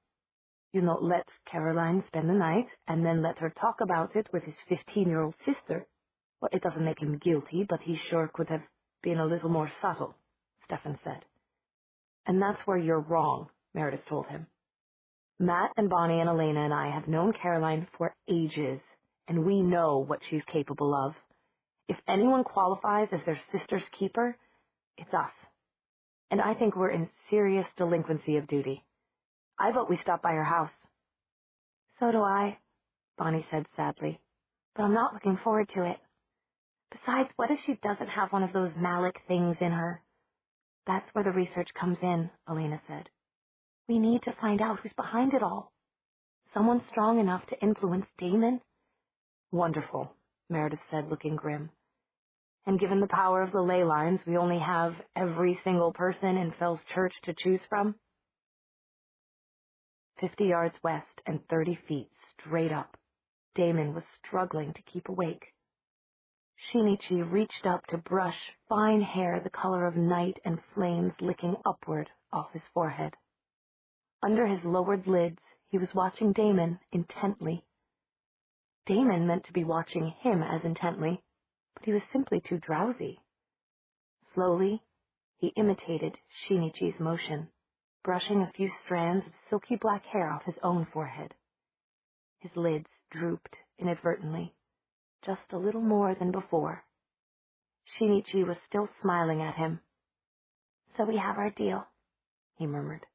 let Caroline spend the night and then let her talk about it with his 15-year-old sister, well, it doesn't make him guilty, but he sure could have been a little more subtle," Stefan said. "And that's where you're wrong," Meredith told him. "Matt and Bonnie and Elena and I have known Caroline for ages, and we know what she's capable of. If anyone qualifies as their sister's keeper, it's us. And I think we're in serious delinquency of duty. I vote we stop by her house." "So do I," Bonnie said sadly. "But I'm not looking forward to it. Besides, what if she doesn't have one of those Malik things in her?" "That's where the research comes in," Elena said. "We need to find out who's behind it all. Someone strong enough to influence Damon." "Wonderful," Meredith said, looking grim. "And given the power of the ley lines, we only have every single person in Fell's Church to choose from?" 50 yards west and 30 feet straight up, Damon was struggling to keep awake. Shinichi reached up to brush fine hair the color of night and flames licking upward off his forehead. Under his lowered lids, he was watching Damon intently. Damon meant to be watching him as intently, but he was simply too drowsy. Slowly, he imitated Shinichi's motion, brushing a few strands of silky black hair off his own forehead. His lids drooped inadvertently, just a little more than before. Shinichi was still smiling at him. "So we have our deal," he murmured.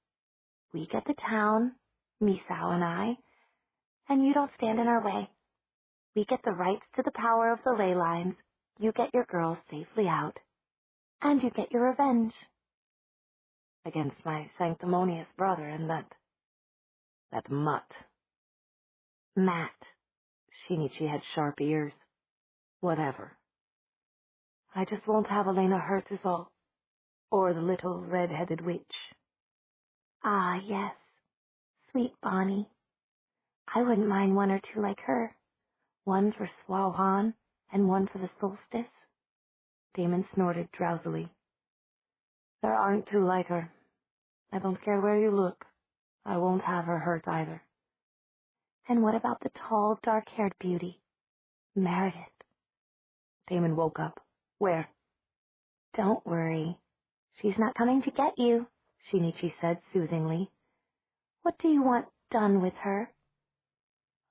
"We get the town, Misao and I, and you don't stand in our way. We get the rights to the power of the ley lines, you get your girls safely out, and you get your revenge." "Against my sanctimonious brother and that mutt." "Matt." Shinichi had sharp ears. "Whatever. I just won't have Elena hurt is all. Or the little red-headed witch." "Ah, yes. Sweet Bonnie. I wouldn't mind one or two like her. One for Swahan and one for the solstice." Damon snorted drowsily. "There aren't two like her. I don't care where you look. I won't have her hurt either." "And what about the tall, dark-haired beauty? Meredith." Damon woke up. "Where?" "Don't worry. She's not coming to get you," Shinichi said soothingly. "What do you want done with her?"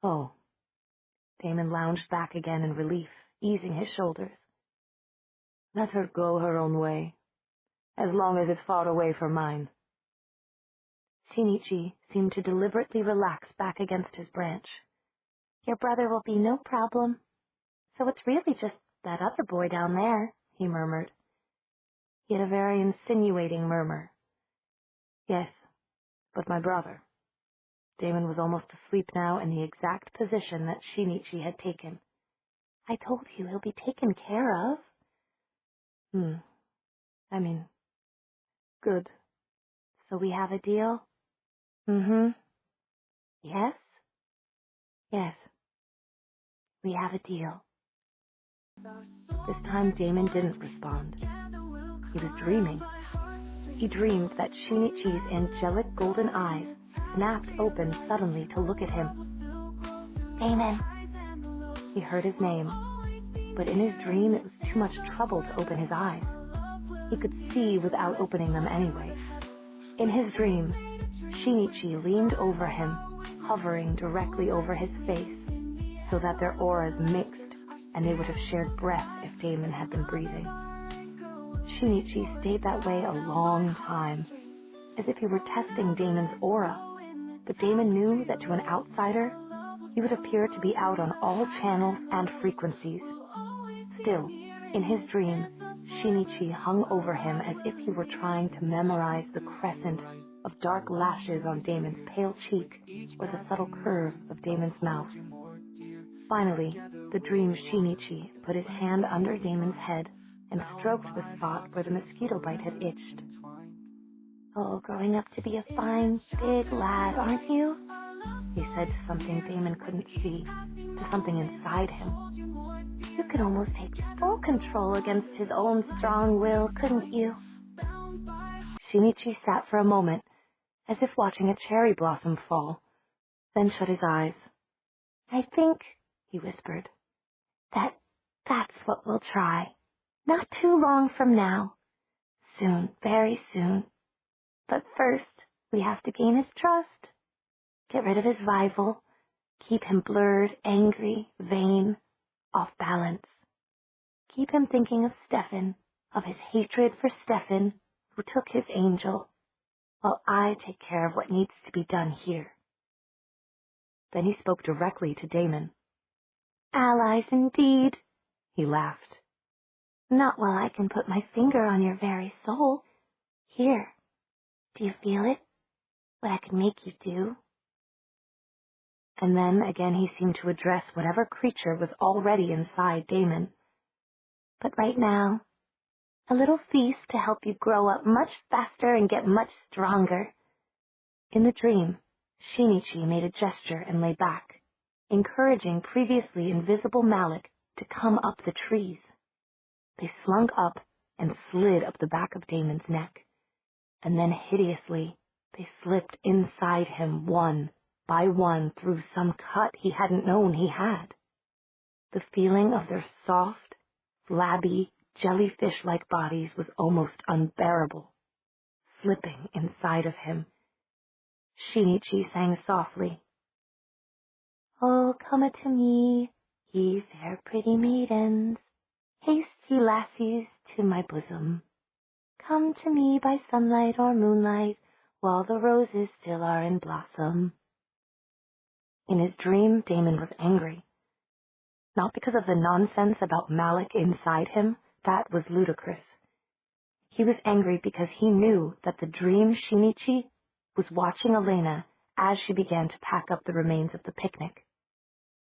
"Oh." Damon lounged back again in relief, easing his shoulders. "Let her go her own way, as long as it's far away from mine." Shinichi seemed to deliberately relax back against his branch. "Your brother will be no problem. So it's really just that other boy down there," he murmured. He had a very insinuating murmur. "Yes, but my brother." Damon was almost asleep now in the exact position that Shinichi had taken. "I told you he'll be taken care of." Good. So we have a deal?" "Mm-hmm." "Yes?" "Yes. We have a deal." This time Damon didn't respond. He was dreaming. He dreamed that Shinichi's angelic golden eyes snapped open suddenly to look at him. "Damon!" He heard his name, but in his dream it was too much trouble to open his eyes. He could see without opening them anyway. In his dream, Shinichi leaned over him, hovering directly over his face, so that their auras mixed, and they would have shared breath if Damon had been breathing. Shinichi stayed that way a long time, as if he were testing Damon's aura, but Damon knew that to an outsider, he would appear to be out on all channels and frequencies. Still, in his dream, Shinichi hung over him as if he were trying to memorize the crescent of dark lashes on Damon's pale cheek or the subtle curve of Damon's mouth. Finally, the dream Shinichi put his hand under Damon's head and stroked the spot where the mosquito bite had itched. "Oh, growing up to be a fine, big lad, aren't you?" he said to something Damon couldn't see, to something inside him. "You could almost take full control against his own strong will, couldn't you?" Shinichi sat for a moment, as if watching a cherry blossom fall, then shut his eyes. "I think," he whispered, that's what we'll try. Not too long from now. Soon, very soon. But first, we have to gain his trust. Get rid of his rival. Keep him blurred, angry, vain, off balance. Keep him thinking of Stefan, of his hatred for Stefan, who took his angel, while I take care of what needs to be done here." Then he spoke directly to Damon. "Allies indeed," he laughed. "Not while I can put my finger on your very soul. Here, do you feel it? What I could make you do?" And then again he seemed to address whatever creature was already inside Damon. "But right now, a little feast to help you grow up much faster and get much stronger." In the dream, Shinichi made a gesture and lay back, encouraging previously invisible Malik to come up the trees. They slunk up and slid up the back of Damon's neck, and then hideously they slipped inside him one by one through some cut he hadn't known he had. The feeling of their soft, flabby, jellyfish-like bodies was almost unbearable, slipping inside of him. Shinichi sang softly, "Oh, come to me, ye fair pretty maidens, haste ye lassies to my bosom. Come to me by sunlight or moonlight, while the roses still are in blossom." In his dream, Damon was angry. Not because of the nonsense about Malik inside him, that was ludicrous. He was angry because he knew that the dream Shinichi was watching Elena as she began to pack up the remains of the picnic.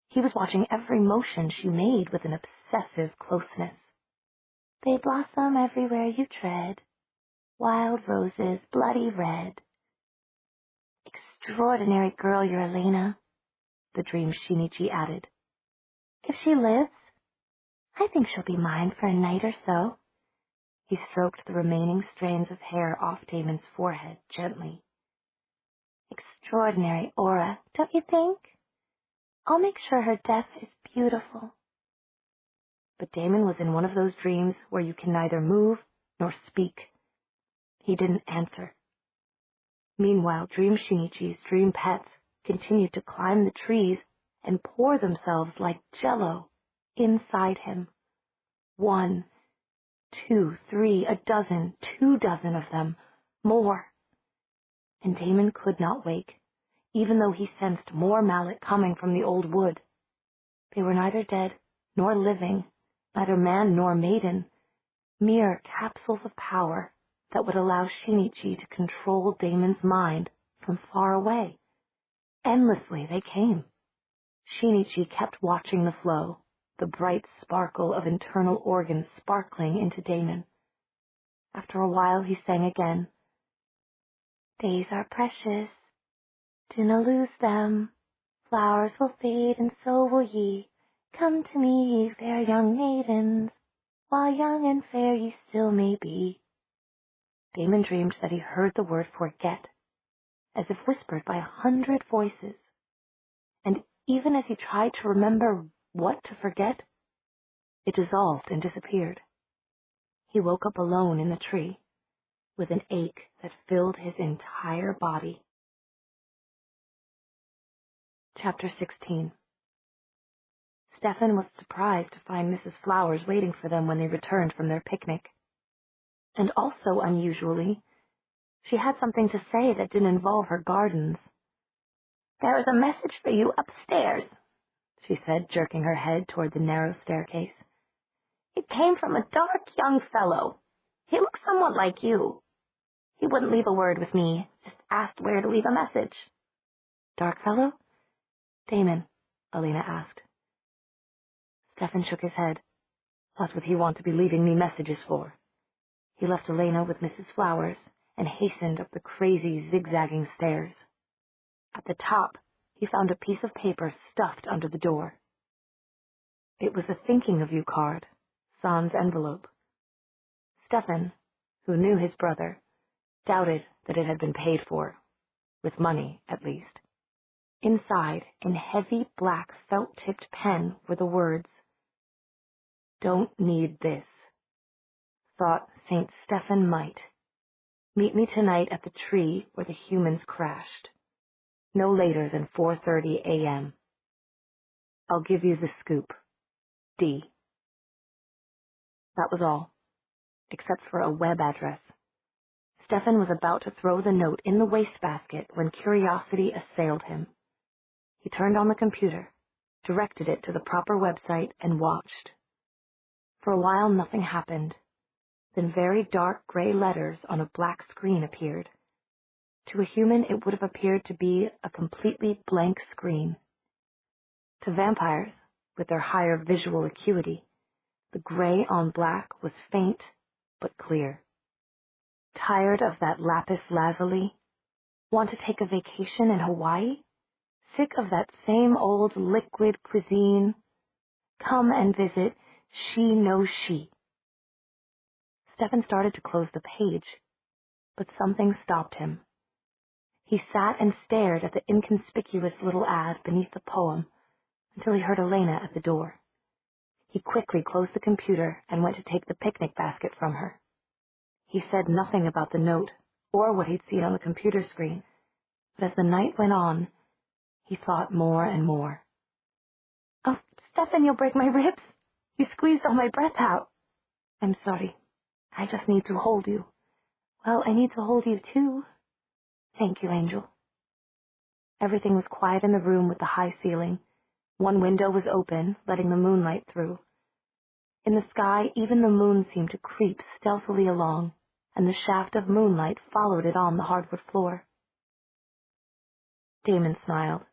He was watching every motion she made with an obsessive closeness. "They blossom everywhere you tread, wild roses, bloody red." "Extraordinary girl, your Elena," the dream Shinichi added. "If she lives, I think she'll be mine for a night or so." He stroked the remaining strands of hair off Damon's forehead gently. "Extraordinary aura, don't you think? I'll make sure her death is beautiful." But Damon was in one of those dreams where you can neither move nor speak. He didn't answer. Meanwhile, Dream Shinichi's dream pets continued to climb the trees and pour themselves like jello inside him. 1, 2, 3, a dozen, 2 dozen of them, more. And Damon could not wake, even though he sensed more Malik coming from the old wood. They were neither dead nor living, neither man nor maiden, mere capsules of power that would allow Shinichi to control Damon's mind from far away. Endlessly they came. Shinichi kept watching the flow, the bright sparkle of internal organs sparkling into Damon. After a while he sang again. "Days are precious, do not lose them. Flowers will fade and so will ye. Come to me, ye fair young maidens, while young and fair ye still may be." Damon dreamed that he heard the word forget, as if whispered by 100 voices. And even as he tried to remember what to forget, it dissolved and disappeared. He woke up alone in the tree, with an ache that filled his entire body. Chapter 16. Stefan was surprised to find Mrs. Flowers waiting for them when they returned from their picnic. And also unusually, she had something to say that didn't involve her gardens. "There is a message for you upstairs," she said, jerking her head toward the narrow staircase. "It came from a dark young fellow. He looks somewhat like you. He wouldn't leave a word with me, just asked where to leave a message." "Dark fellow?" "Damon," Elena asked. Stefan shook his head. What would he want to be leaving me messages for? He left Elena with Mrs. Flowers and hastened up the crazy, zigzagging stairs. At the top, he found a piece of paper stuffed under the door. It was a thinking of you card, sans envelope. Stefan, who knew his brother, doubted that it had been paid for, with money at least. Inside, in heavy black felt-tipped pen, were the words, "Don't need this. Thought St. Stephen might. Meet me tonight at the tree where the humans crashed. No later than 4:30 a.m. I'll give you the scoop. D." That was all, except for a web address. Stefan was about to throw the note in the wastebasket when curiosity assailed him. He turned on the computer, directed it to the proper website, and watched. For a while nothing happened. Then very dark gray letters on a black screen appeared. To a human it would have appeared to be a completely blank screen. To vampires, with their higher visual acuity, the gray on black was faint but clear. Tired of that lapis lazuli? Want to take a vacation in Hawaii? Sick of that same old liquid cuisine? Come and visit She No She. Stefan started to close the page, but something stopped him. He sat and stared at the inconspicuous little ad beneath the poem until he heard Elena at the door. He quickly closed the computer and went to take the picnic basket from her. He said nothing about the note or what he'd seen on the computer screen, but as the night went on, he thought more and more. "Oh, Stefan, you'll break my ribs. You squeezed all my breath out." "I'm sorry. I just need to hold you." "Well, I need to hold you too." "Thank you, Angel." Everything was quiet in the room with the high ceiling. One window was open, letting the moonlight through. In the sky, even the moon seemed to creep stealthily along, and the shaft of moonlight followed it on the hardwood floor. Damon smiled.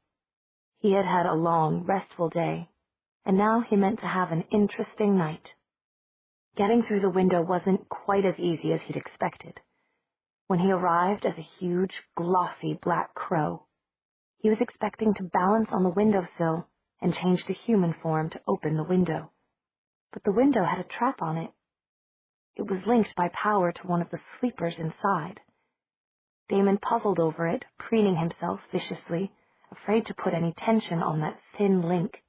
He had had a long, restful day, and now he meant to have an interesting night. Getting through the window wasn't quite as easy as he'd expected. When he arrived as a huge, glossy black crow, he was expecting to balance on the windowsill and change to human form to open the window. But the window had a trap on it. It was linked by power to one of the sleepers inside. Damon puzzled over it, preening himself viciously, afraid to put any tension on that thin link,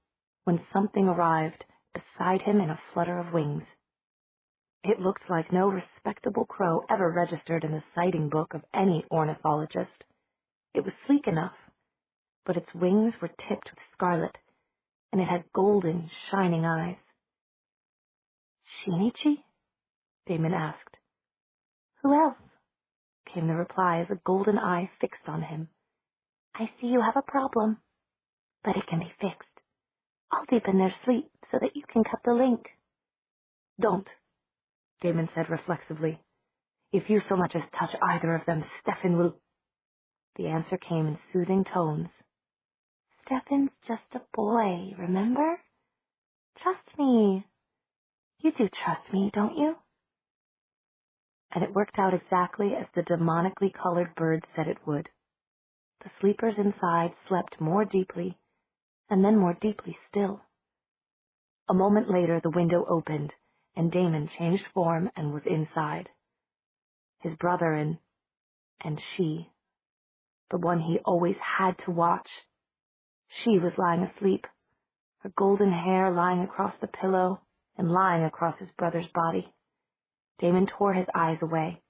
when something arrived beside him in a flutter of wings. It looked like no respectable crow ever registered in the sighting book of any ornithologist. It was sleek enough, but its wings were tipped with scarlet, and it had golden, shining eyes. "Shinichi?" Damon asked. "Who else?" came the reply as a golden eye fixed on him. "I see you have a problem, but it can be fixed. I'll deepen their sleep so that you can cut the link." "Don't," Damon said reflexively. "If you so much as touch either of them, Stefan will—" The answer came in soothing tones. "Stefan's just a boy, remember? Trust me. You do trust me, don't you?" And it worked out exactly as the demonically colored bird said it would. The sleepers inside slept more deeply, and then more deeply still. A moment later the window opened, and Damon changed form and was inside. His brother and she, the one he always had to watch. She was lying asleep, her golden hair lying across the pillow and lying across his brother's body. Damon tore his eyes away.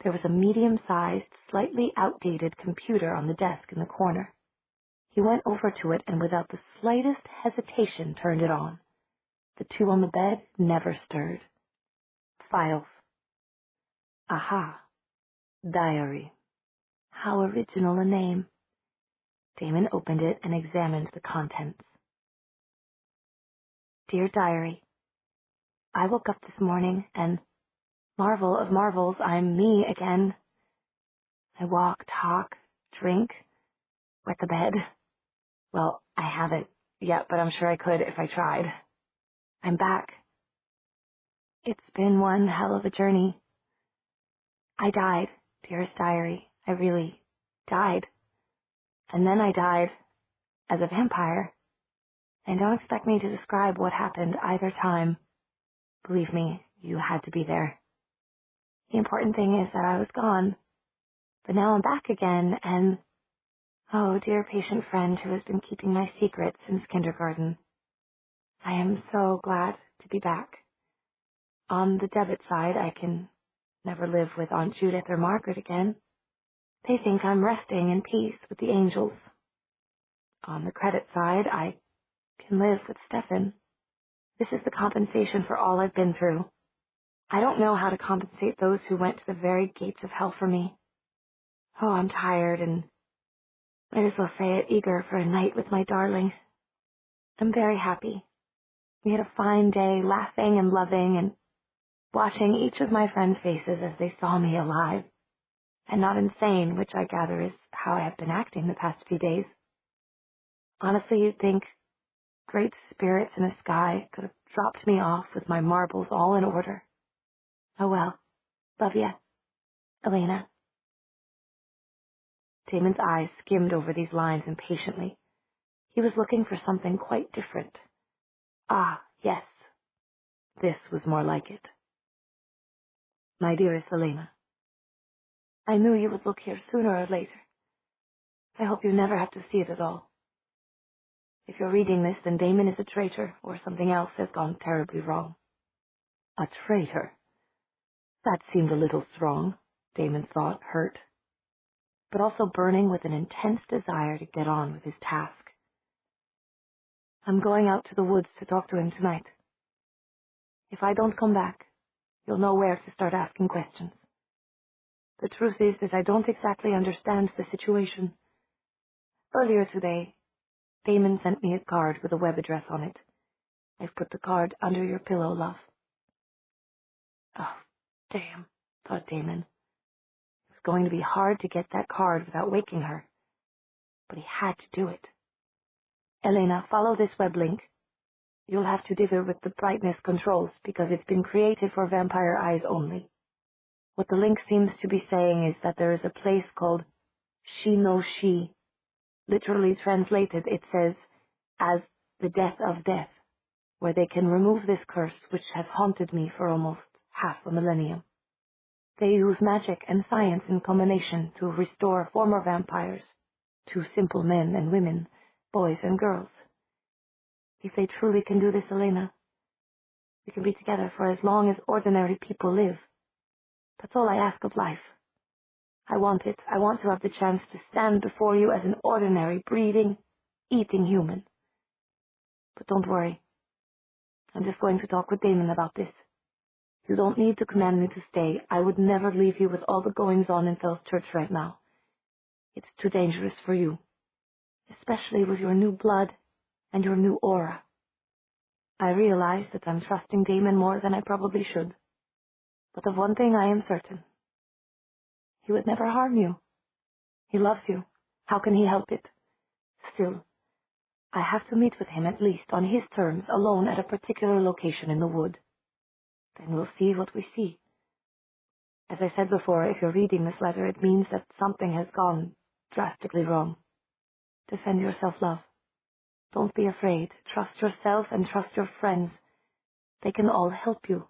There was a medium-sized, slightly outdated computer on the desk in the corner. He went over to it and without the slightest hesitation turned it on. The two on the bed never stirred. Files. Aha. Diary. How original a name. Damon opened it and examined the contents. Dear Diary, I woke up this morning and, marvel of marvels, I'm me again. I walk, talk, drink, wet the bed. Well, I haven't yet, but I'm sure I could if I tried. I'm back. It's been one hell of a journey. I died, dearest diary. I really died. And then I died as a vampire. And don't expect me to describe what happened either time. Believe me, you had to be there. The important thing is that I was gone. But now I'm back again, and oh, dear patient friend who has been keeping my secret since kindergarten. I am so glad to be back. On the debit side, I can never live with Aunt Judith or Margaret again. They think I'm resting in peace with the angels. On the credit side, I can live with Stefan. This is the compensation for all I've been through. I don't know how to compensate those who went to the very gates of hell for me. Oh, I'm tired and, might as well say it, eager for a night with my darling. I'm very happy. We had a fine day, laughing and loving and watching each of my friends' faces as they saw me alive, and not insane, which I gather is how I have been acting the past few days. Honestly, you'd think great spirits in the sky could have dropped me off with my marbles all in order. Oh well, love ya, Elena. Damon's eyes skimmed over these lines impatiently. He was looking for something quite different. Ah, yes. This was more like it. My dearest Elena, I knew you would look here sooner or later. I hope you never have to see it at all. If you're reading this, then Damon is a traitor, or something else has gone terribly wrong. A traitor? That seemed a little strong, Damon thought, hurt, but also burning with an intense desire to get on with his task. I'm going out to the woods to talk to him tonight. If I don't come back, you'll know where to start asking questions. The truth is that I don't exactly understand the situation. Earlier today, Damon sent me a card with a web address on it. I've put the card under your pillow, love. Oh, damn, thought Damon. It was going to be hard to get that card without waking her. But he had to do it. Elena, follow this web link. You'll have to dither with the brightness controls because it's been created for vampire eyes only. What the link seems to be saying is that there is a place called She No She. Literally translated, it says, as the death of death, where they can remove this curse which has haunted me for almost half a millennium. They use magic and science in combination to restore former vampires to simple men and women, boys and girls. If they truly can do this, Elena, we can be together for as long as ordinary people live. That's all I ask of life. I want it. I want to have the chance to stand before you as an ordinary, breathing, eating human. But don't worry. I'm just going to talk with Damon about this. You don't need to command me to stay. I would never leave you with all the goings-on in Fell's Church right now. It's too dangerous for you, especially with your new blood and your new aura. I realize that I'm trusting Damon more than I probably should. But of one thing I am certain. He would never harm you. He loves you. How can he help it? Still, I have to meet with him at least on his terms, alone at a particular location in the wood. Then we'll see what we see. As I said before, if you're reading this letter, it means that something has gone drastically wrong. Defend yourself, love. Don't be afraid. Trust yourself and trust your friends. They can all help you.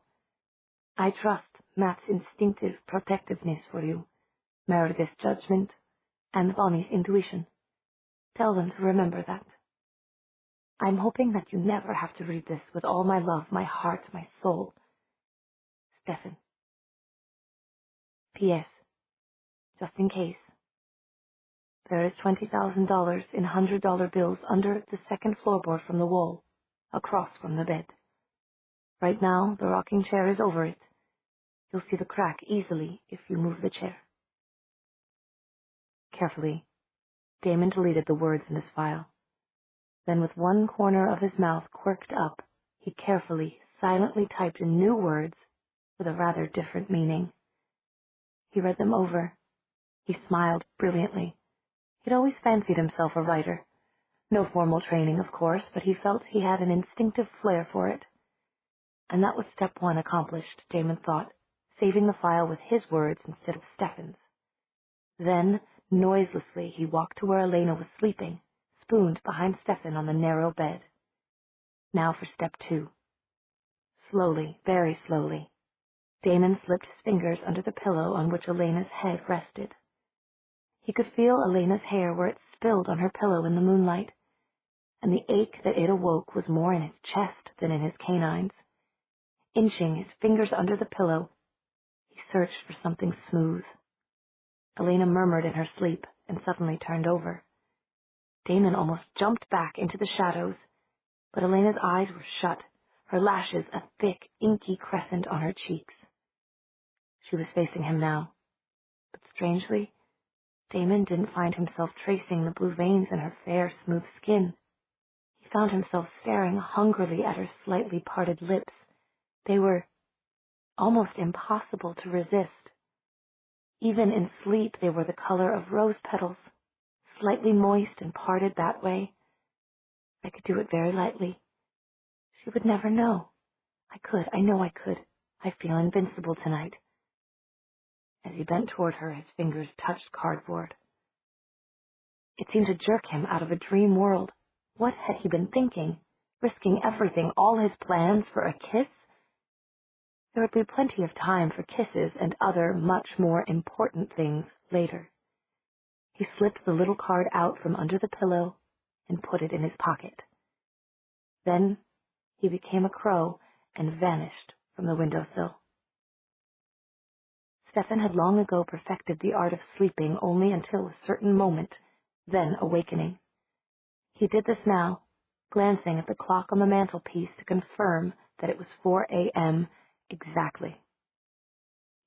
I trust Matt's instinctive protectiveness for you, Meredith's judgment, and Bonnie's intuition. Tell them to remember that. I'm hoping that you never have to read this with all my love, my heart, my soul. Stefan. P.S. Just in case. There is $20,000 in $100 bills under the second floorboard from the wall, across from the bed. Right now, the rocking chair is over it. You'll see the crack easily if you move the chair. Carefully, Damon deleted the words in his file. Then with one corner of his mouth quirked up, he carefully, silently typed in new words with a rather different meaning. He read them over. He smiled brilliantly. He'd always fancied himself a writer. No formal training, of course, but he felt he had an instinctive flair for it. And that was step one accomplished, Damon thought, saving the file with his words instead of Stefan's. Then, noiselessly, he walked to where Elena was sleeping, spooned behind Stefan on the narrow bed. Now for step two. Slowly, very slowly, Damon slipped his fingers under the pillow on which Elena's head rested. He could feel Elena's hair where it spilled on her pillow in the moonlight, and the ache that it awoke was more in his chest than in his canines. Inching his fingers under the pillow, he searched for something smooth. Elena murmured in her sleep and suddenly turned over. Damon almost jumped back into the shadows, but Elena's eyes were shut, her lashes a thick, inky crescent on her cheeks. She was facing him now, but strangely, Damon didn't find himself tracing the blue veins in her fair, smooth skin. He found himself staring hungrily at her slightly parted lips. They were almost impossible to resist. Even in sleep they were the color of rose petals, slightly moist and parted that way. I could do it very lightly. She would never know. I know I could. I feel invincible tonight. As he bent toward her, his fingers touched cardboard. It seemed to jerk him out of a dream world. What had he been thinking? Risking everything, all his plans, for a kiss? There would be plenty of time for kisses and other, much more important things later. He slipped the little card out from under the pillow and put it in his pocket. Then he became a crow and vanished from the windowsill. Stefan had long ago perfected the art of sleeping only until a certain moment, then awakening. He did this now, glancing at the clock on the mantelpiece to confirm that it was 4 a.m. exactly.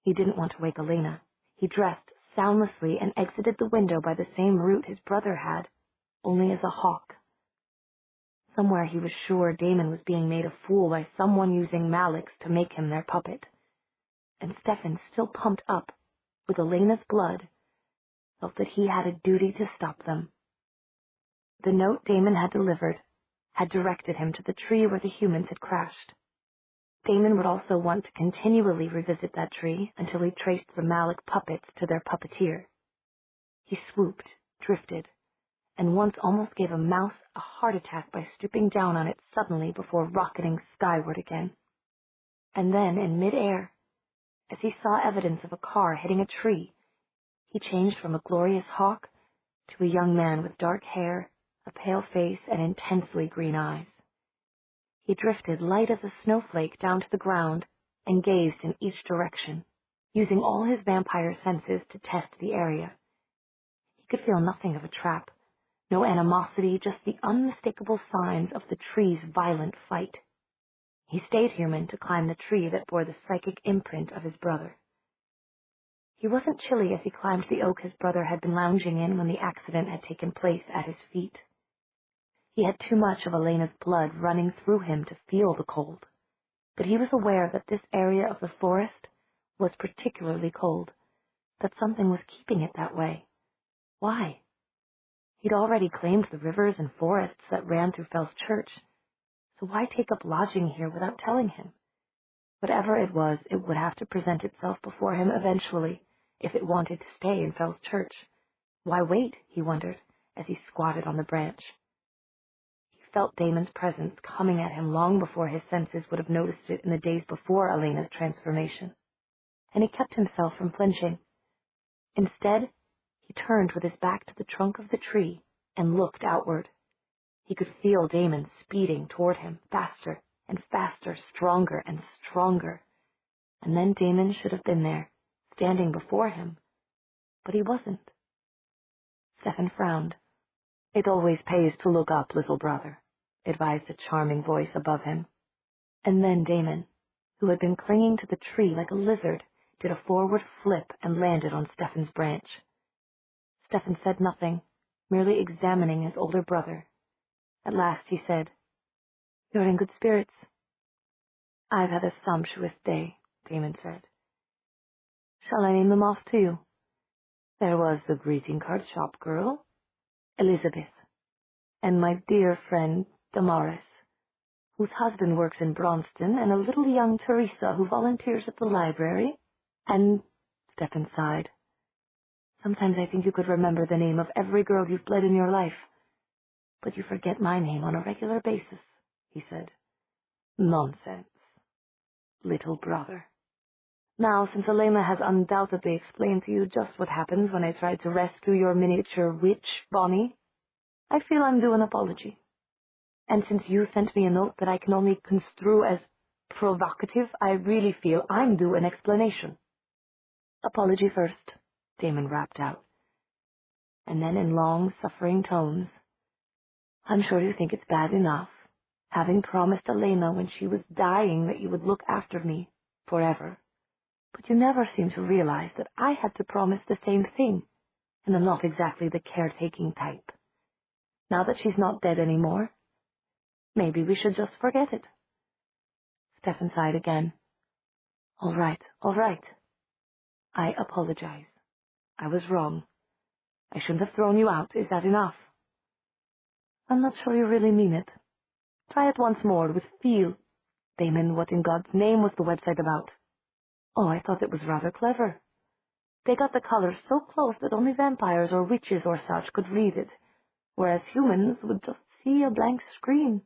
He didn't want to wake Elena. He dressed soundlessly and exited the window by the same route his brother had, only as a hawk. Somewhere he was sure Damon was being made a fool by someone using Malik's to make him their puppet. And Stefan, still pumped up with Elena's blood, felt that he had a duty to stop them. The note Damon had delivered had directed him to the tree where the humans had crashed. Damon would also want to continually revisit that tree until he traced the Malik puppets to their puppeteer. He swooped, drifted, and once almost gave a mouse a heart attack by stooping down on it suddenly before rocketing skyward again. And then, in mid-air, as he saw evidence of a car hitting a tree, he changed from a glorious hawk to a young man with dark hair, a pale face, and intensely green eyes. He drifted light as a snowflake down to the ground and gazed in each direction, using all his vampire senses to test the area. He could feel nothing of a trap, no animosity, just the unmistakable signs of the tree's violent fight. He stayed human to climb the tree that bore the psychic imprint of his brother. He wasn't chilly as he climbed the oak his brother had been lounging in when the accident had taken place at his feet. He had too much of Elena's blood running through him to feel the cold, but he was aware that this area of the forest was particularly cold, that something was keeping it that way. Why? He'd already claimed the rivers and forests that ran through Fell's Church, so why take up lodging here without telling him? Whatever it was, it would have to present itself before him eventually, if it wanted to stay in Fell's Church. Why wait, he wondered, as he squatted on the branch. He felt Damon's presence coming at him long before his senses would have noticed it in the days before Elena's transformation, and he kept himself from flinching. Instead, he turned with his back to the trunk of the tree and looked outward. He could feel Damon speeding toward him, faster and faster, stronger and stronger. And then Damon should have been there, standing before him. But he wasn't. Stefan frowned. "It always pays to look up, little brother," advised a charming voice above him. And then Damon, who had been clinging to the tree like a lizard, did a forward flip and landed on Stefan's branch. Stefan said nothing, merely examining his older brother. At last he said, "You're in good spirits." "I've had a sumptuous day," Damon said. "Shall I name them off to you? There was the greeting card shop girl, Elizabeth, and my dear friend Damaris, whose husband works in Bronston, and a little young Teresa who volunteers at the library, and—" Stefan sighed. "Sometimes I think you could remember the name of every girl you've bled in your life, but you forget my name on a regular basis," he said. "Nonsense, little brother. Now, since Elena has undoubtedly explained to you just what happens when I tried to rescue your miniature witch, Bonnie, I feel I'm due an apology. And since you sent me a note that I can only construe as provocative, I really feel I'm due an explanation." "Apology first," Damon rapped out. And then in long, suffering tones, "I'm sure you think it's bad enough, having promised Elena when she was dying that you would look after me forever. But you never seem to realize that I had to promise the same thing, and I'm not exactly the caretaking type. Now that she's not dead anymore, maybe we should just forget it." Stefan sighed again. All right. I apologize. I was wrong. I shouldn't have thrown you out. Is that enough?" "I'm not sure you really mean it. Try it once more with feel. Damon, what in God's name was the website about?" "Oh, I thought it was rather clever. They got the colors so close that only vampires or witches or such could read it, whereas humans would just see a blank screen.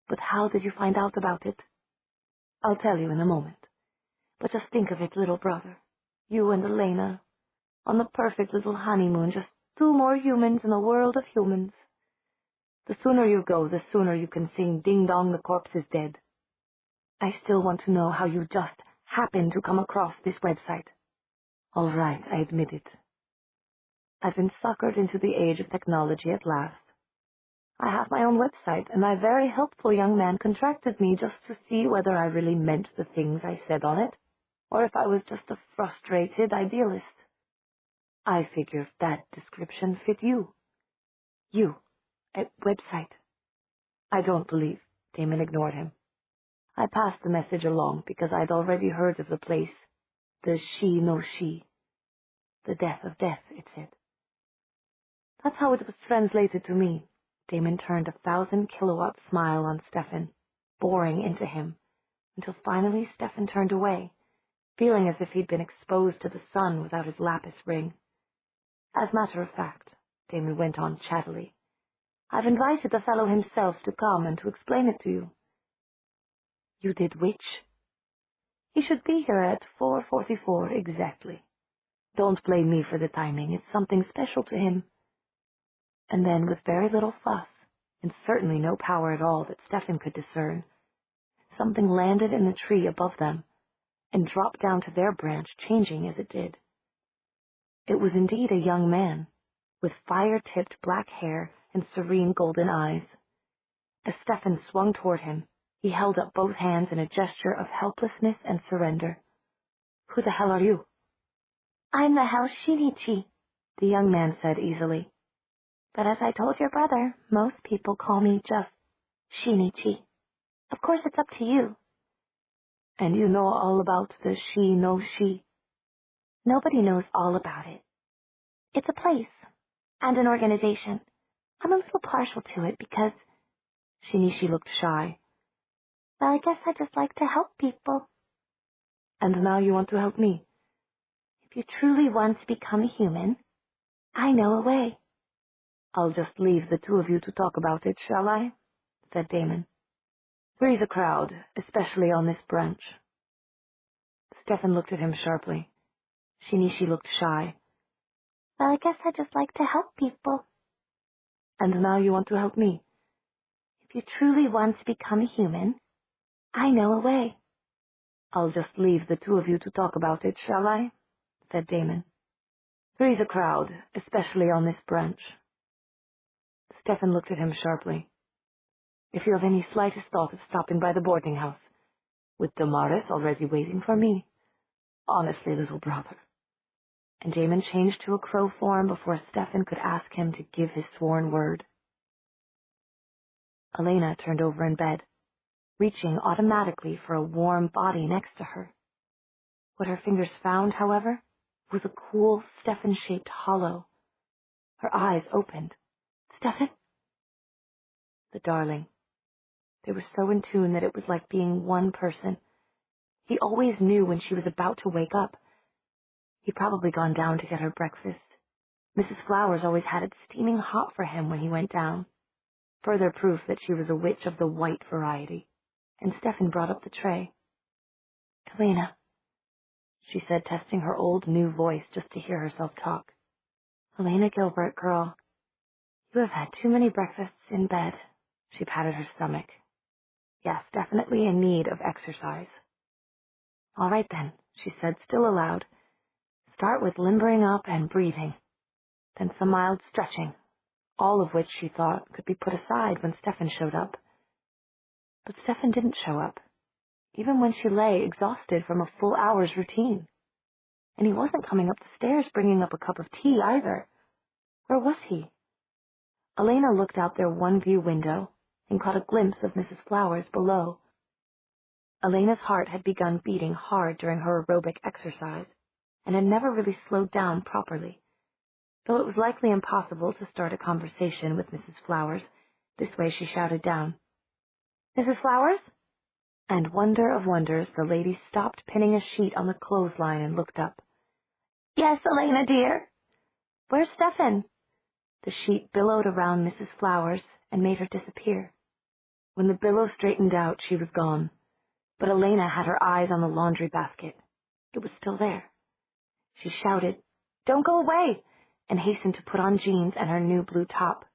But how did you find out about it?" "I'll tell you in a moment. But just think of it, little brother. You and Elena, on the perfect little honeymoon, just two more humans in a world of humans. The sooner you go, the sooner you can sing Ding Dong, the Corpse is Dead. I still want to know how you just happened to come across this website." "All right, I admit it. I've been suckered into the age of technology at last. I have my own website, and a very helpful young man contracted me just to see whether I really meant the things I said on it, or if I was just a frustrated idealist. I figured that description fit you. You, a website." "I don't believe," Damon ignored him. "I passed the message along because I'd already heard of the place. The she no she. The death of death, it said." "That's how it was translated to me." Damon turned a 1,000-kilowatt smile on Stefan, boring into him, until finally Stefan turned away, feeling as if he'd been exposed to the sun without his lapis ring. "As a matter of fact," Damon went on chattily, "I've invited the fellow himself to come and to explain it to you." "You did which?" "He should be here at 4:44 exactly. Don't blame me for the timing. It's something special to him." And then, with very little fuss, and certainly no power at all that Stefan could discern, something landed in the tree above them, and dropped down to their branch, changing as it did. It was indeed a young man, with fire-tipped black hair and serene golden eyes. As Stefan swung toward him, he held up both hands in a gesture of helplessness and surrender. "Who the hell are you?" "I'm the hell Shinichi," the young man said easily. "But as I told your brother, most people call me just Shinichi. Of course it's up to you." "And you know all about the she no she?" "Nobody knows all about it. It's a place, and an organization. I'm a little partial to it because—" Shinichi looked shy. "Well, I guess I just like to help people." "And now you want to help me?" "If you truly want to become a human, I know a way." "I'll just leave the two of you to talk about it, shall I?" said Damon. "Three's a crowd, especially on this branch." Stefan looked at him sharply. Shinichi looked shy. "Well, I guess I just like to help people." "And now you want to help me?" "If you truly want to become a human, I know a way." "I'll just leave the two of you to talk about it, shall I?" said Damon. Three's a crowd, especially on this branch. Stefan looked at him sharply. If you have any slightest thought of stopping by the boarding house, with Damaris already waiting for me, honestly, little brother. And Damon changed to a crow form before Stefan could ask him to give his sworn word. Elena turned over in bed, reaching automatically for a warm body next to her. What her fingers found, however, was a cool, Stefan-shaped hollow. Her eyes opened. Stefan? The darling. They were so in tune that it was like being one person. He always knew when she was about to wake up. He'd probably gone down to get her breakfast. Mrs. Flowers always had it steaming hot for him when he went down. Further proof that she was a witch of the white variety. And Stefan brought up the tray. Elena, she said, testing her old new voice just to hear herself talk. Elena Gilbert, girl, you have had too many breakfasts in bed. She patted her stomach. Yes, definitely in need of exercise. All right then, she said, still aloud. Start with limbering up and breathing, then some mild stretching, all of which she thought could be put aside when Stefan showed up. But Stefan didn't show up, even when she lay exhausted from a full hour's routine. And he wasn't coming up the stairs bringing up a cup of tea either. Where was he? Elena looked out their one-view window and caught a glimpse of Mrs. Flowers below. Elena's heart had begun beating hard during her aerobic exercise and had never really slowed down properly, though it was likely impossible to start a conversation with Mrs. Flowers. This way she shouted down, Mrs. Flowers? And wonder of wonders, the lady stopped pinning a sheet on the clothesline and looked up. Yes, Elena, dear. Where's Stefan? The sheet billowed around Mrs. Flowers and made her disappear. When the billow straightened out, she was gone, but Elena had her eyes on the laundry basket. It was still there. She shouted, Don't go away, and hastened to put on jeans and her new blue top.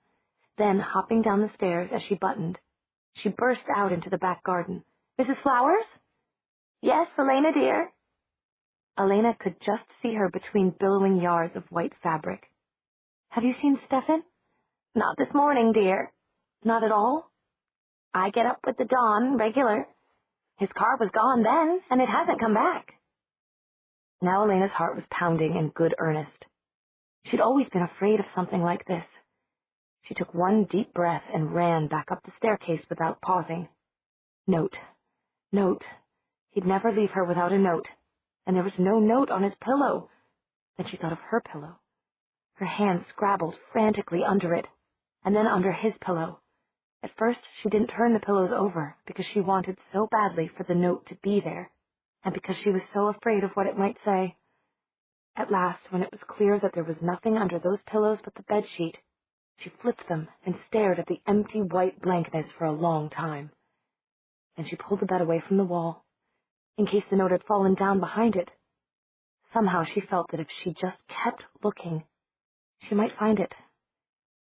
Then, hopping down the stairs as she buttoned, she burst out into the back garden. Mrs. Flowers? Yes, Elena, dear. Elena could just see her between billowing yards of white fabric. Have you seen Stefan? Not this morning, dear. Not at all? I get up with the dawn, regular. His car was gone then, and it hasn't come back. Now Elena's heart was pounding in good earnest. She'd always been afraid of something like this. She took one deep breath and ran back up the staircase without pausing. Note. He'd never leave her without a note, and there was no note on his pillow. Then she thought of her pillow. Her hand scrabbled frantically under it, and then under his pillow. At first, she didn't turn the pillows over because she wanted so badly for the note to be there, and because she was so afraid of what it might say. At last, when it was clear that there was nothing under those pillows but the bedsheet, she flipped them and stared at the empty white blankness for a long time. Then she pulled the bed away from the wall, in case the note had fallen down behind it. Somehow she felt that if she just kept looking, she might find it.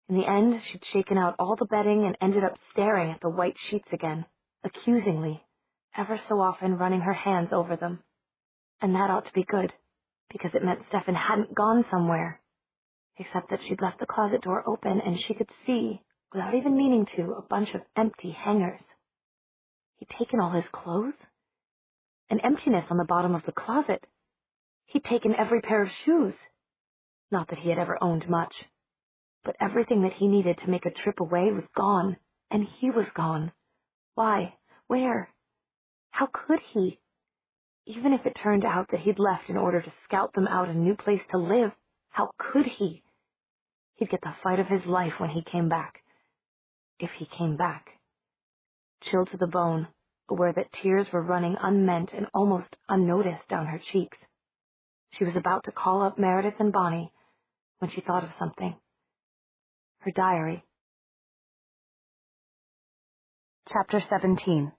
In the end, she'd shaken out all the bedding and ended up staring at the white sheets again, accusingly, ever so often running her hands over them. And that ought to be good, because it meant Stefan hadn't gone somewhere, except that she'd left the closet door open and she could see, without even meaning to, a bunch of empty hangers. He'd taken all his clothes? An emptiness on the bottom of the closet. He'd taken every pair of shoes. Not that he had ever owned much, but everything that he needed to make a trip away was gone, and he was gone. Why? Where? How could he? Even if it turned out that he'd left in order to scout them out a new place to live, how could he? He'd get the fight of his life when he came back. If he came back. Chilled to the bone, aware that tears were running unmeant and almost unnoticed down her cheeks. She was about to call up Meredith and Bonnie when she thought of something. Her diary. Chapter 17.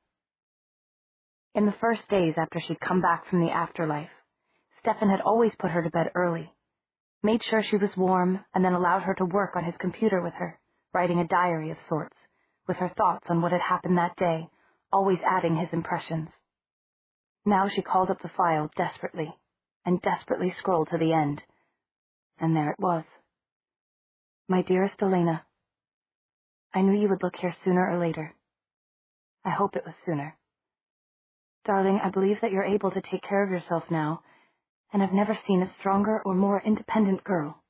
In the first days after she'd come back from the afterlife, Stefan had always put her to bed early, made sure she was warm, and then allowed her to work on his computer with her, writing a diary of sorts, with her thoughts on what had happened that day, always adding his impressions. Now she called up the file desperately, and desperately scrolled to the end. And there it was. My dearest Elena, I knew you would look here sooner or later. I hope it was sooner. Darling, I believe that you're able to take care of yourself now, and I've never seen a stronger or more independent girl.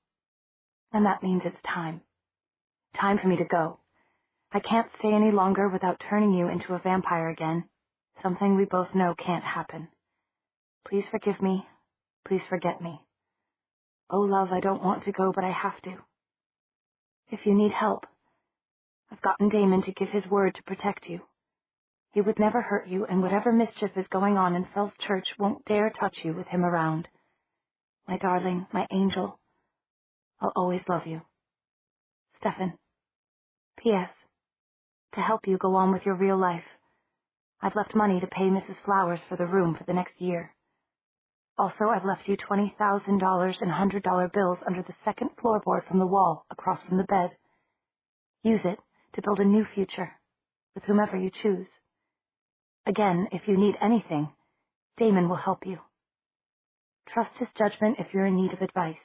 And that means it's time. Time for me to go. I can't stay any longer without turning you into a vampire again, something we both know can't happen. Please forgive me. Please forget me. Oh, love, I don't want to go, but I have to. If you need help, I've gotten Damon to give his word to protect you. He would never hurt you, and whatever mischief is going on in Fell's Church won't dare touch you with him around. My darling, my angel, I'll always love you. Stefan. P.S. To help you go on with your real life, I've left money to pay Mrs. Flowers for the room for the next year. Also, I've left you $20,000 in $100 bills under the second floorboard from the wall across from the bed. Use it to build a new future with whomever you choose. Again, if you need anything, Damon will help you. Trust his judgment if you're in need of advice.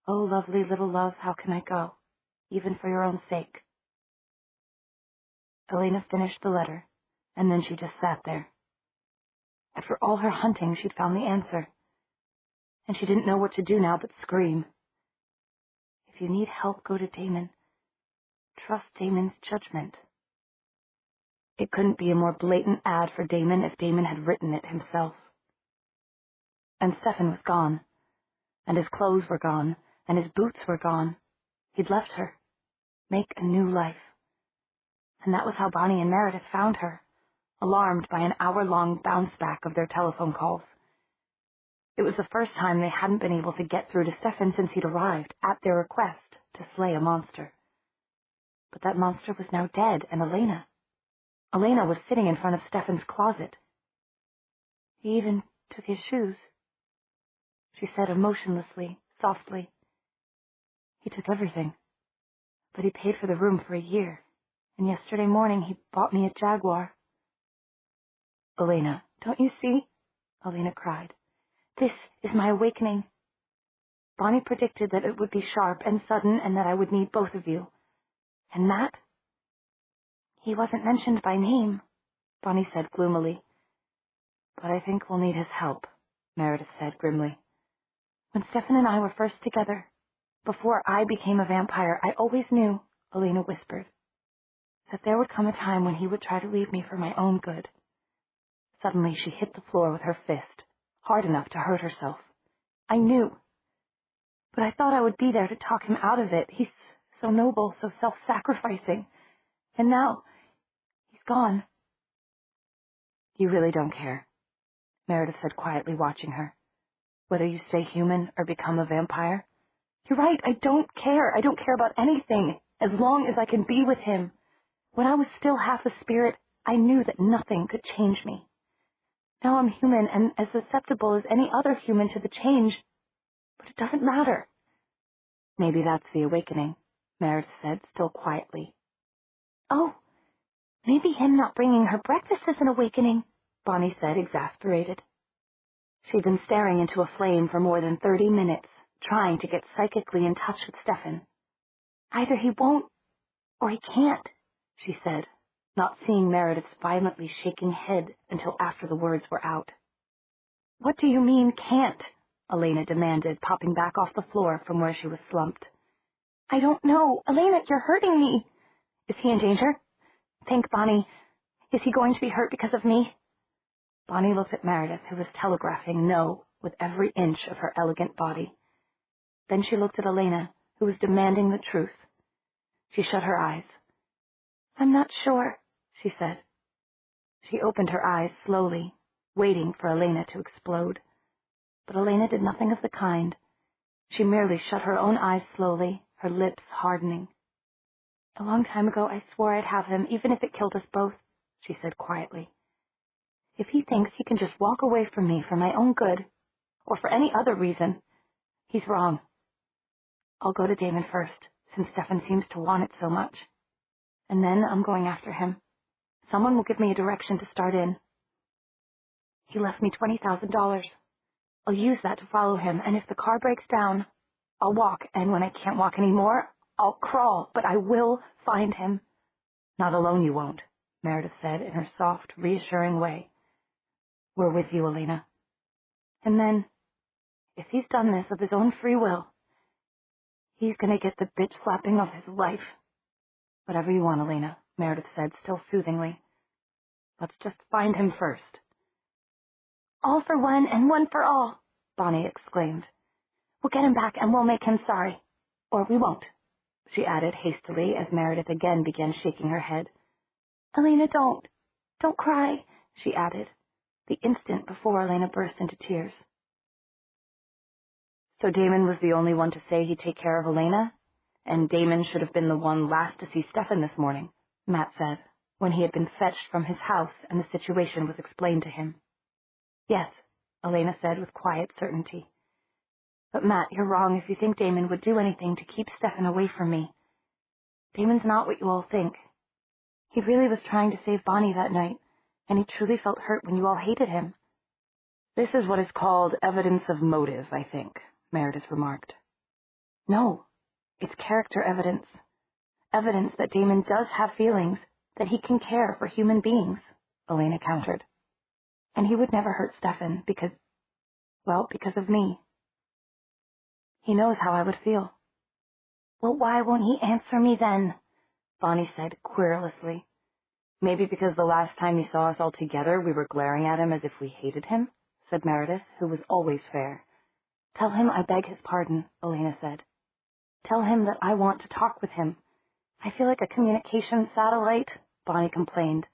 Oh, lovely little love, how can I go, even for your own sake? Elena finished the letter, and then she just sat there. After all her hunting, she'd found the answer, and she didn't know what to do now but scream. If you need help, go to Damon. Trust Damon's judgment. It couldn't be a more blatant ad for Damon if Damon had written it himself. And Stefan was gone, and his clothes were gone, and his boots were gone. He'd left her. Make a new life. And that was how Bonnie and Meredith found her, alarmed by an hour-long bounce-back of their telephone calls. It was the first time they hadn't been able to get through to Stefan since he'd arrived, at their request, to slay a monster. But that monster was now dead, and Elena was sitting in front of Stefan's closet. He even took his shoes, she said emotionlessly, softly. He took everything, but he paid for the room for a year, and yesterday morning he bought me a Jaguar. Elena, don't you see? Elena cried. This is my awakening. Bonnie predicted that it would be sharp and sudden and that I would need both of you. And Matt? He wasn't mentioned by name, Bonnie said gloomily. But I think we'll need his help, Meredith said grimly. When Stefan and I were first together, before I became a vampire, I always knew, Elena whispered, that there would come a time when he would try to leave me for my own good. Suddenly she hit the floor with her fist, hard enough to hurt herself. I knew. But I thought I would be there to talk him out of it. He's so noble, so self-sacrificing. And now, he's gone. You really don't care, Meredith said quietly, watching her. Whether you stay human or become a vampire? You're right, I don't care. I don't care about anything, as long as I can be with him. When I was still half a spirit, I knew that nothing could change me. Now I'm human and as susceptible as any other human to the change, but it doesn't matter. Maybe that's the awakening, Meredith said, still quietly. Oh, maybe him not bringing her breakfast is an awakening, Bonnie said, exasperated. She'd been staring into a flame for more than 30 minutes, trying to get psychically in touch with Stefan. Either he won't, or he can't, she said, not seeing Meredith's violently shaking head until after the words were out. What do you mean, can't? Elena demanded, popping back off the floor from where she was slumped. I don't know. Elena, you're hurting me. Is he in danger? Think, Bonnie. Is he going to be hurt because of me? Bonnie looked at Meredith, who was telegraphing no with every inch of her elegant body. Then she looked at Elena, who was demanding the truth. She shut her eyes. I'm not sure, she said. She opened her eyes slowly, waiting for Elena to explode. But Elena did nothing of the kind. She merely shut her own eyes slowly, her lips hardening. A long time ago I swore I'd have him, even if it killed us both, she said quietly. If he thinks he can just walk away from me for my own good, or for any other reason, he's wrong. I'll go to Damon first, since Stefan seems to want it so much. And then I'm going after him. Someone will give me a direction to start in. He left me $20,000. I'll use that to follow him, and if the car breaks down, I'll walk, and when I can't walk anymore, I'll crawl, but I will find him." "Not alone you won't," Meredith said in her soft, reassuring way. "We're with you, Elena." And then, if he's done this of his own free will, he's going to get the bitch slapping of his life. "Whatever you want, Elena," Meredith said, still soothingly. "Let's just find him first." "All for one and one for all," Bonnie exclaimed. "We'll get him back and we'll make him sorry. Or we won't," she added hastily as Meredith again began shaking her head. "Elena, don't cry," she added, the instant before Elena burst into tears. So Damon was the only one to say he'd take care of Elena, and Damon should have been the one last to see Stefan this morning, Matt said, when he had been fetched from his house and the situation was explained to him. "Yes," Elena said with quiet certainty. "But Matt, you're wrong if you think Damon would do anything to keep Stefan away from me. Damon's not what you all think. He really was trying to save Bonnie that night, and he truly felt hurt when you all hated him." "This is what is called evidence of motive, I think," Meredith remarked. "No, it's character evidence. Evidence that Damon does have feelings, that he can care for human beings," Elena countered. "And he would never hurt Stefan because of me. He knows how I would feel." "Well, why won't he answer me then?" Bonnie said querulously. "Maybe because the last time you saw us all together we were glaring at him as if we hated him," said Meredith, who was always fair. "Tell him I beg his pardon," Elena said. "Tell him that I want to talk with him. I feel like a communication satellite," Bonnie complained,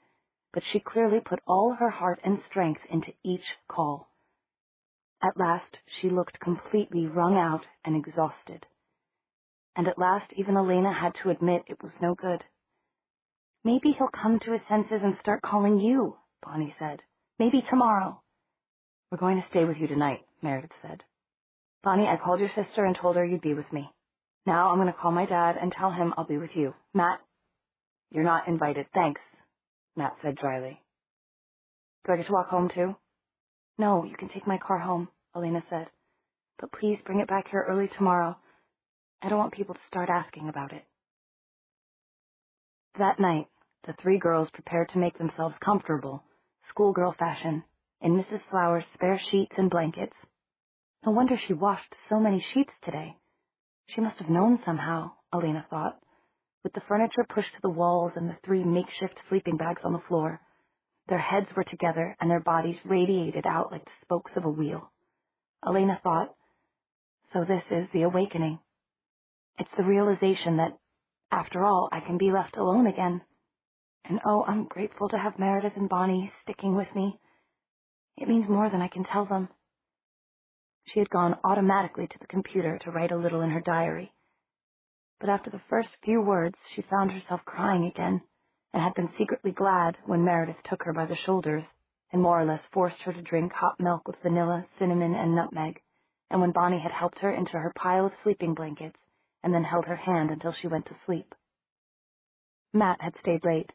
but she clearly put all her heart and strength into each call. At last she looked completely wrung out and exhausted. And at last even Elena had to admit it was no good. "Maybe he'll come to his senses and start calling you," Bonnie said. "Maybe tomorrow." "We're going to stay with you tonight," Meredith said. "Bonnie, I called your sister and told her you'd be with me. Now I'm going to call my dad and tell him I'll be with you. Matt, you're not invited, thanks," Matt said dryly. "Do I get to walk home too?" "No, you can take my car home," Elena said. "But please bring it back here early tomorrow. I don't want people to start asking about it." That night, the three girls prepared to make themselves comfortable, schoolgirl fashion, in Mrs. Flower's spare sheets and blankets. No wonder she washed so many sheets today. She must have known somehow, Elena thought, with the furniture pushed to the walls and the three makeshift sleeping bags on the floor. Their heads were together and their bodies radiated out like the spokes of a wheel. Elena thought, so this is the awakening. It's the realization that, after all, I can be left alone again. And oh, I'm grateful to have Meredith and Bonnie sticking with me. It means more than I can tell them. She had gone automatically to the computer to write a little in her diary. But after the first few words, she found herself crying again, and had been secretly glad when Meredith took her by the shoulders and more or less forced her to drink hot milk with vanilla, cinnamon, and nutmeg, and when Bonnie had helped her into her pile of sleeping blankets and then held her hand until she went to sleep. Matt had stayed late,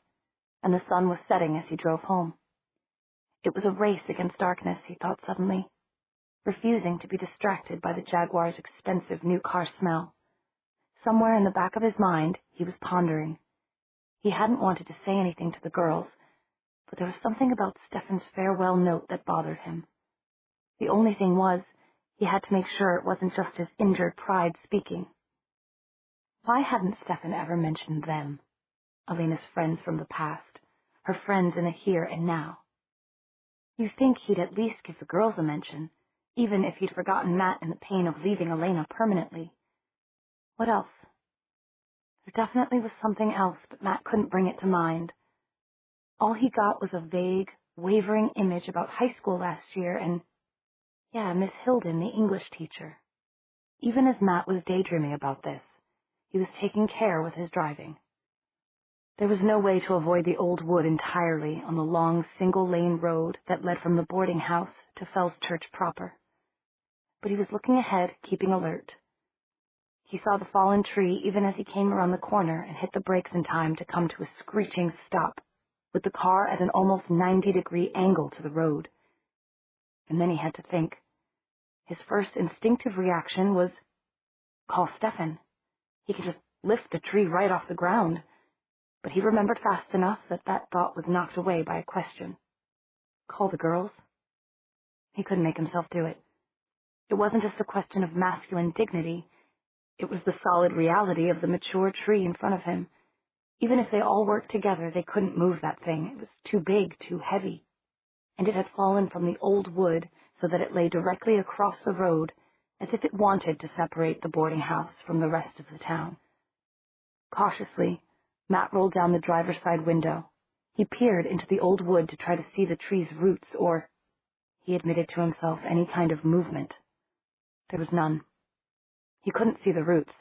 and the sun was setting as he drove home. It was a race against darkness, he thought suddenly, refusing to be distracted by the Jaguar's expensive new car smell. Somewhere in the back of his mind, he was pondering. He hadn't wanted to say anything to the girls, but there was something about Stefan's farewell note that bothered him. The only thing was, he had to make sure it wasn't just his injured pride speaking. Why hadn't Stefan ever mentioned them? Elena's friends from the past, her friends in the here and now. You'd think he'd at least give the girls a mention, even if he'd forgotten Matt in the pain of leaving Elena permanently. What else? There definitely was something else, but Matt couldn't bring it to mind. All he got was a vague, wavering image about high school last year and, Miss Hilden, the English teacher. Even as Matt was daydreaming about this, he was taking care with his driving. There was no way to avoid the old wood entirely on the long single-lane road that led from the boarding house to Fells Church proper. But he was looking ahead, keeping alert. He saw the fallen tree even as he came around the corner and hit the brakes in time to come to a screeching stop, with the car at an almost 90-degree angle to the road. And then he had to think. His first instinctive reaction was, Call Stefan. He could just lift the tree right off the ground. But he remembered fast enough that thought was knocked away by a question. Call the girls? He couldn't make himself do it. It wasn't just a question of masculine dignity. It was the solid reality of the mature tree in front of him. Even if they all worked together, they couldn't move that thing. It was too big, too heavy. And it had fallen from the old wood so that it lay directly across the road, as if it wanted to separate the boarding house from the rest of the town. Cautiously, Matt rolled down the driver's side window. He peered into the old wood to try to see the tree's roots or, he admitted to himself, any kind of movement. There was none. He couldn't see the roots,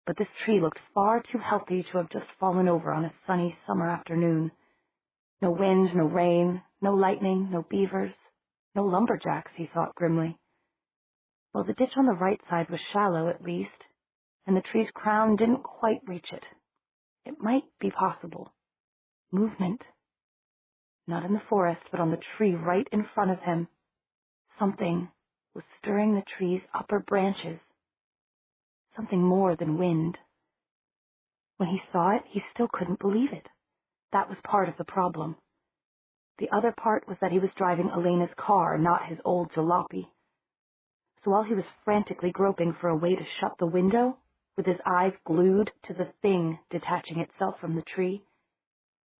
but this tree looked far too healthy to have just fallen over on a sunny summer afternoon. No wind, no rain, no lightning, no beavers, no lumberjacks, he thought grimly. Well, the ditch on the right side was shallow at least, and the tree's crown didn't quite reach it. It might be possible. Movement. Not in the forest, but on the tree right in front of him. Something was stirring the tree's upper branches. Something more than wind. When he saw it, he still couldn't believe it. That was part of the problem. The other part was that he was driving Elena's car, not his old jalopy. So while he was frantically groping for a way to shut the window, with his eyes glued to the thing detaching itself from the tree,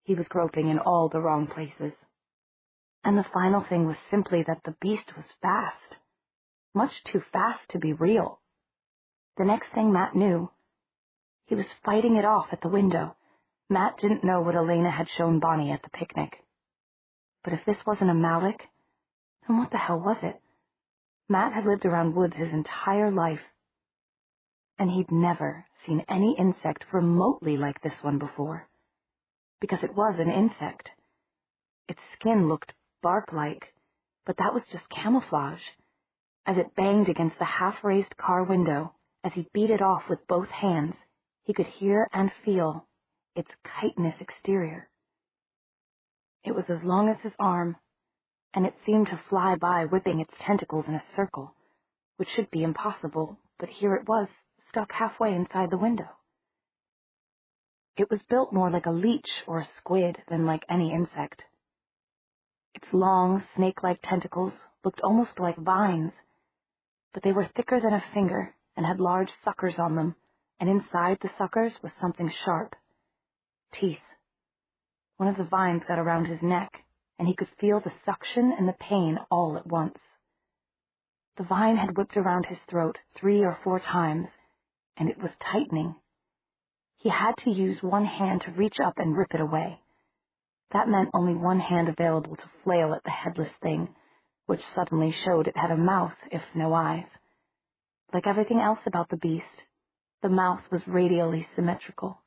he was groping in all the wrong places. And the final thing was simply that the beast was fast. Much too fast to be real. The next thing Matt knew, he was fighting it off at the window. Matt didn't know what Elena had shown Bonnie at the picnic. But if this wasn't a Malik, then what the hell was it? Matt had lived around woods his entire life, and he'd never seen any insect remotely like this one before. Because it was an insect. Its skin looked bark-like, but that was just camouflage. As it banged against the half-raised car window, as he beat it off with both hands, he could hear and feel its chitinous exterior. It was as long as his arm, and it seemed to fly by, whipping its tentacles in a circle, which should be impossible, but here it was, stuck halfway inside the window. It was built more like a leech or a squid than like any insect. Its long, snake-like tentacles looked almost like vines, but they were thicker than a finger and had large suckers on them, and inside the suckers was something sharp. Teeth. One of the vines got around his neck, and he could feel the suction and the pain all at once. The vine had whipped around his throat 3 or 4 times, and it was tightening. He had to use one hand to reach up and rip it away. That meant only one hand available to flail at the headless thing, which suddenly showed it had a mouth, if no eyes. Like everything else about the beast, the mouth was radially symmetrical.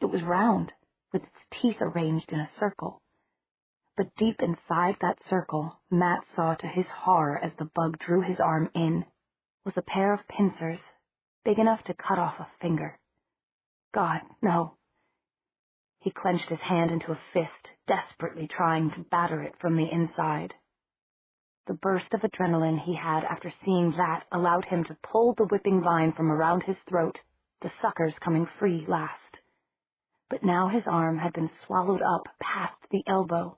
It was round, with its teeth arranged in a circle. But deep inside that circle, Matt saw to his horror as the bug drew his arm in, was a pair of pincers, big enough to cut off a finger. God, no. He clenched his hand into a fist, desperately trying to batter it from the inside. The burst of adrenaline he had after seeing that allowed him to pull the whipping vine from around his throat, the suckers coming free last. But now his arm had been swallowed up past the elbow.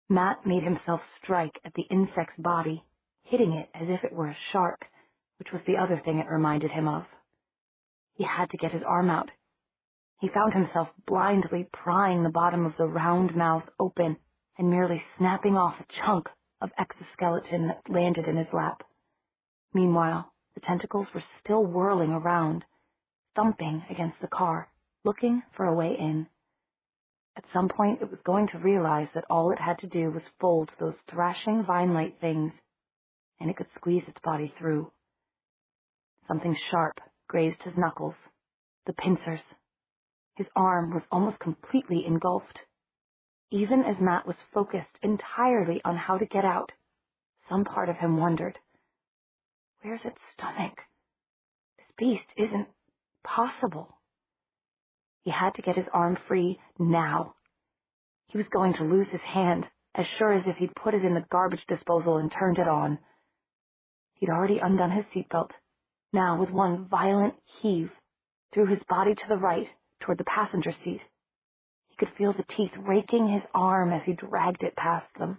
Matt made himself strike at the insect's body, hitting it as if it were a shark, which was the other thing it reminded him of. He had to get his arm out. He found himself blindly prying the bottom of the round mouth open and merely snapping off a chunk of exoskeleton that landed in his lap. Meanwhile, the tentacles were still whirling around, thumping against the car, looking for a way in. At some point, it was going to realize that all it had to do was fold those thrashing vine-like things, and it could squeeze its body through. Something sharp grazed his knuckles, the pincers. His arm was almost completely engulfed. Even as Matt was focused entirely on how to get out, some part of him wondered, where's its stomach? This beast isn't possible. He had to get his arm free now. He was going to lose his hand, as sure as if he'd put it in the garbage disposal and turned it on. He'd already undone his seatbelt, Now, with one violent heave, threw his body to the right, toward the passenger seat. He could feel the teeth raking his arm as he dragged it past them.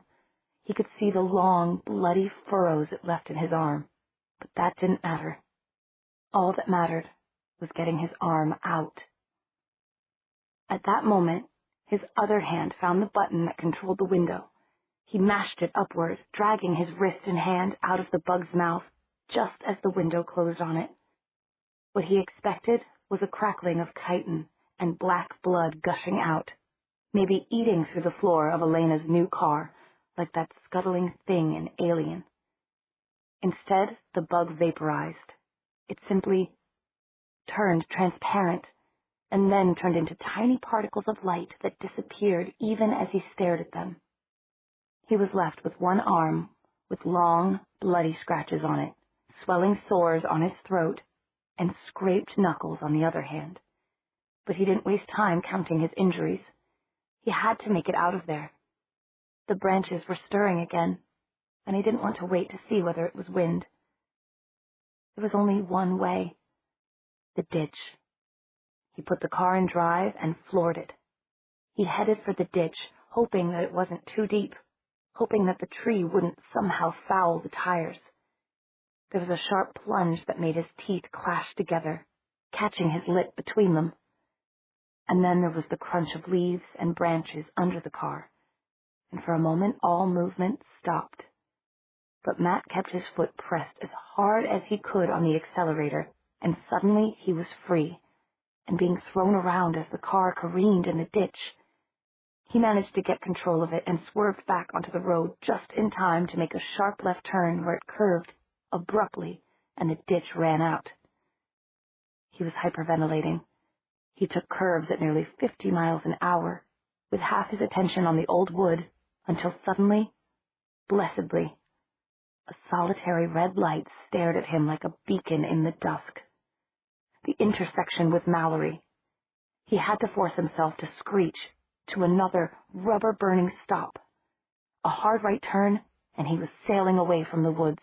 He could see the long, bloody furrows it left in his arm, but that didn't matter. All that mattered was getting his arm out. At that moment, his other hand found the button that controlled the window. He mashed it upward, dragging his wrist and hand out of the bug's mouth just as the window closed on it. What he expected was a crackling of chitin and black blood gushing out, maybe eating through the floor of Elena's new car, like that scuttling thing in Alien. Instead, the bug vaporized. It simply turned transparent, and then turned into tiny particles of light that disappeared even as he stared at them. He was left with one arm with long, bloody scratches on it, swelling sores on his throat, and scraped knuckles on the other hand. But he didn't waste time counting his injuries. He had to make it out of there. The branches were stirring again, and he didn't want to wait to see whether it was wind. There was only one way: the ditch. He put the car in drive and floored it. He headed for the ditch, hoping that it wasn't too deep, hoping that the tree wouldn't somehow foul the tires. There was a sharp plunge that made his teeth clash together, catching his lip between them. And then there was the crunch of leaves and branches under the car, and for a moment all movement stopped. But Matt kept his foot pressed as hard as he could on the accelerator, and suddenly he was free, and being thrown around as the car careened in the ditch. He managed to get control of it and swerved back onto the road just in time to make a sharp left turn where it curved abruptly and the ditch ran out. He was hyperventilating. He took curves at nearly 50 miles an hour, with half his attention on the old wood, until suddenly, blessedly, a solitary red light stared at him like a beacon in the dusk. The intersection with Mallory. He had to force himself to screech to another rubber-burning stop. A hard right turn, and he was sailing away from the woods.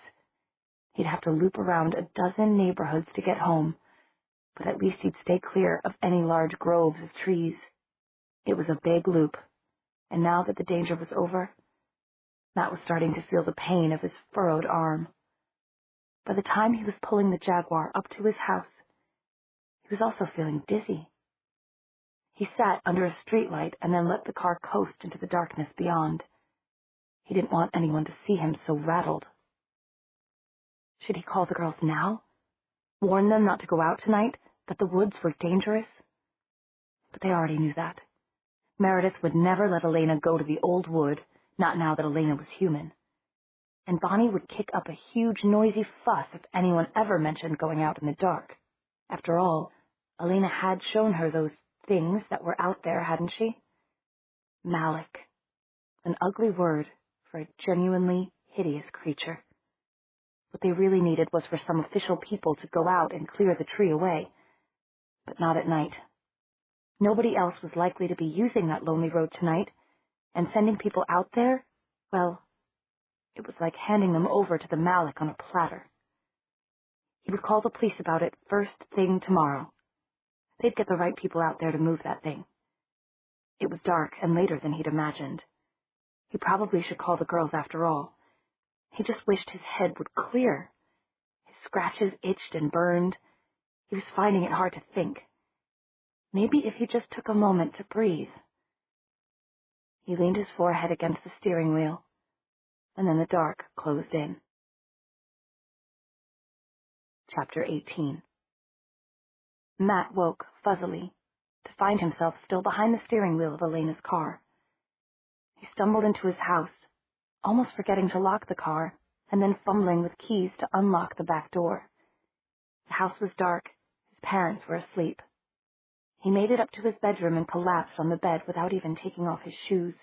He'd have to loop around a dozen neighborhoods to get home, but at least he'd stay clear of any large groves of trees. It was a big loop, and now that the danger was over, Matt was starting to feel the pain of his furrowed arm. By the time he was pulling the Jaguar up to his house, he was also feeling dizzy. He sat under a streetlight and then let the car coast into the darkness beyond. He didn't want anyone to see him so rattled. Should he call the girls now? Warn them not to go out tonight, that the woods were dangerous? But they already knew that. Meredith would never let Elena go to the old wood, not now that Elena was human. And Bonnie would kick up a huge noisy fuss if anyone ever mentioned going out in the dark. After all, Elena had shown her those things that were out there, hadn't she? Malik. An ugly word for a genuinely hideous creature. What they really needed was for some official people to go out and clear the tree away. But not at night. Nobody else was likely to be using that lonely road tonight, and sending people out there, well, it was like handing them over to the Malik on a platter. He would call the police about it first thing tomorrow. They'd get the right people out there to move that thing. It was dark and later than he'd imagined. He probably should call the girls after all. He just wished his head would clear. His scratches itched and burned. He was finding it hard to think. Maybe if he just took a moment to breathe. He leaned his forehead against the steering wheel, and then the dark closed in. Chapter 18. Matt woke fuzzily to find himself still behind the steering wheel of Elena's car. He stumbled into his house, almost forgetting to lock the car, and then fumbling with keys to unlock the back door. The house was dark. His parents were asleep. He made it up to his bedroom and collapsed on the bed without even taking off his shoes.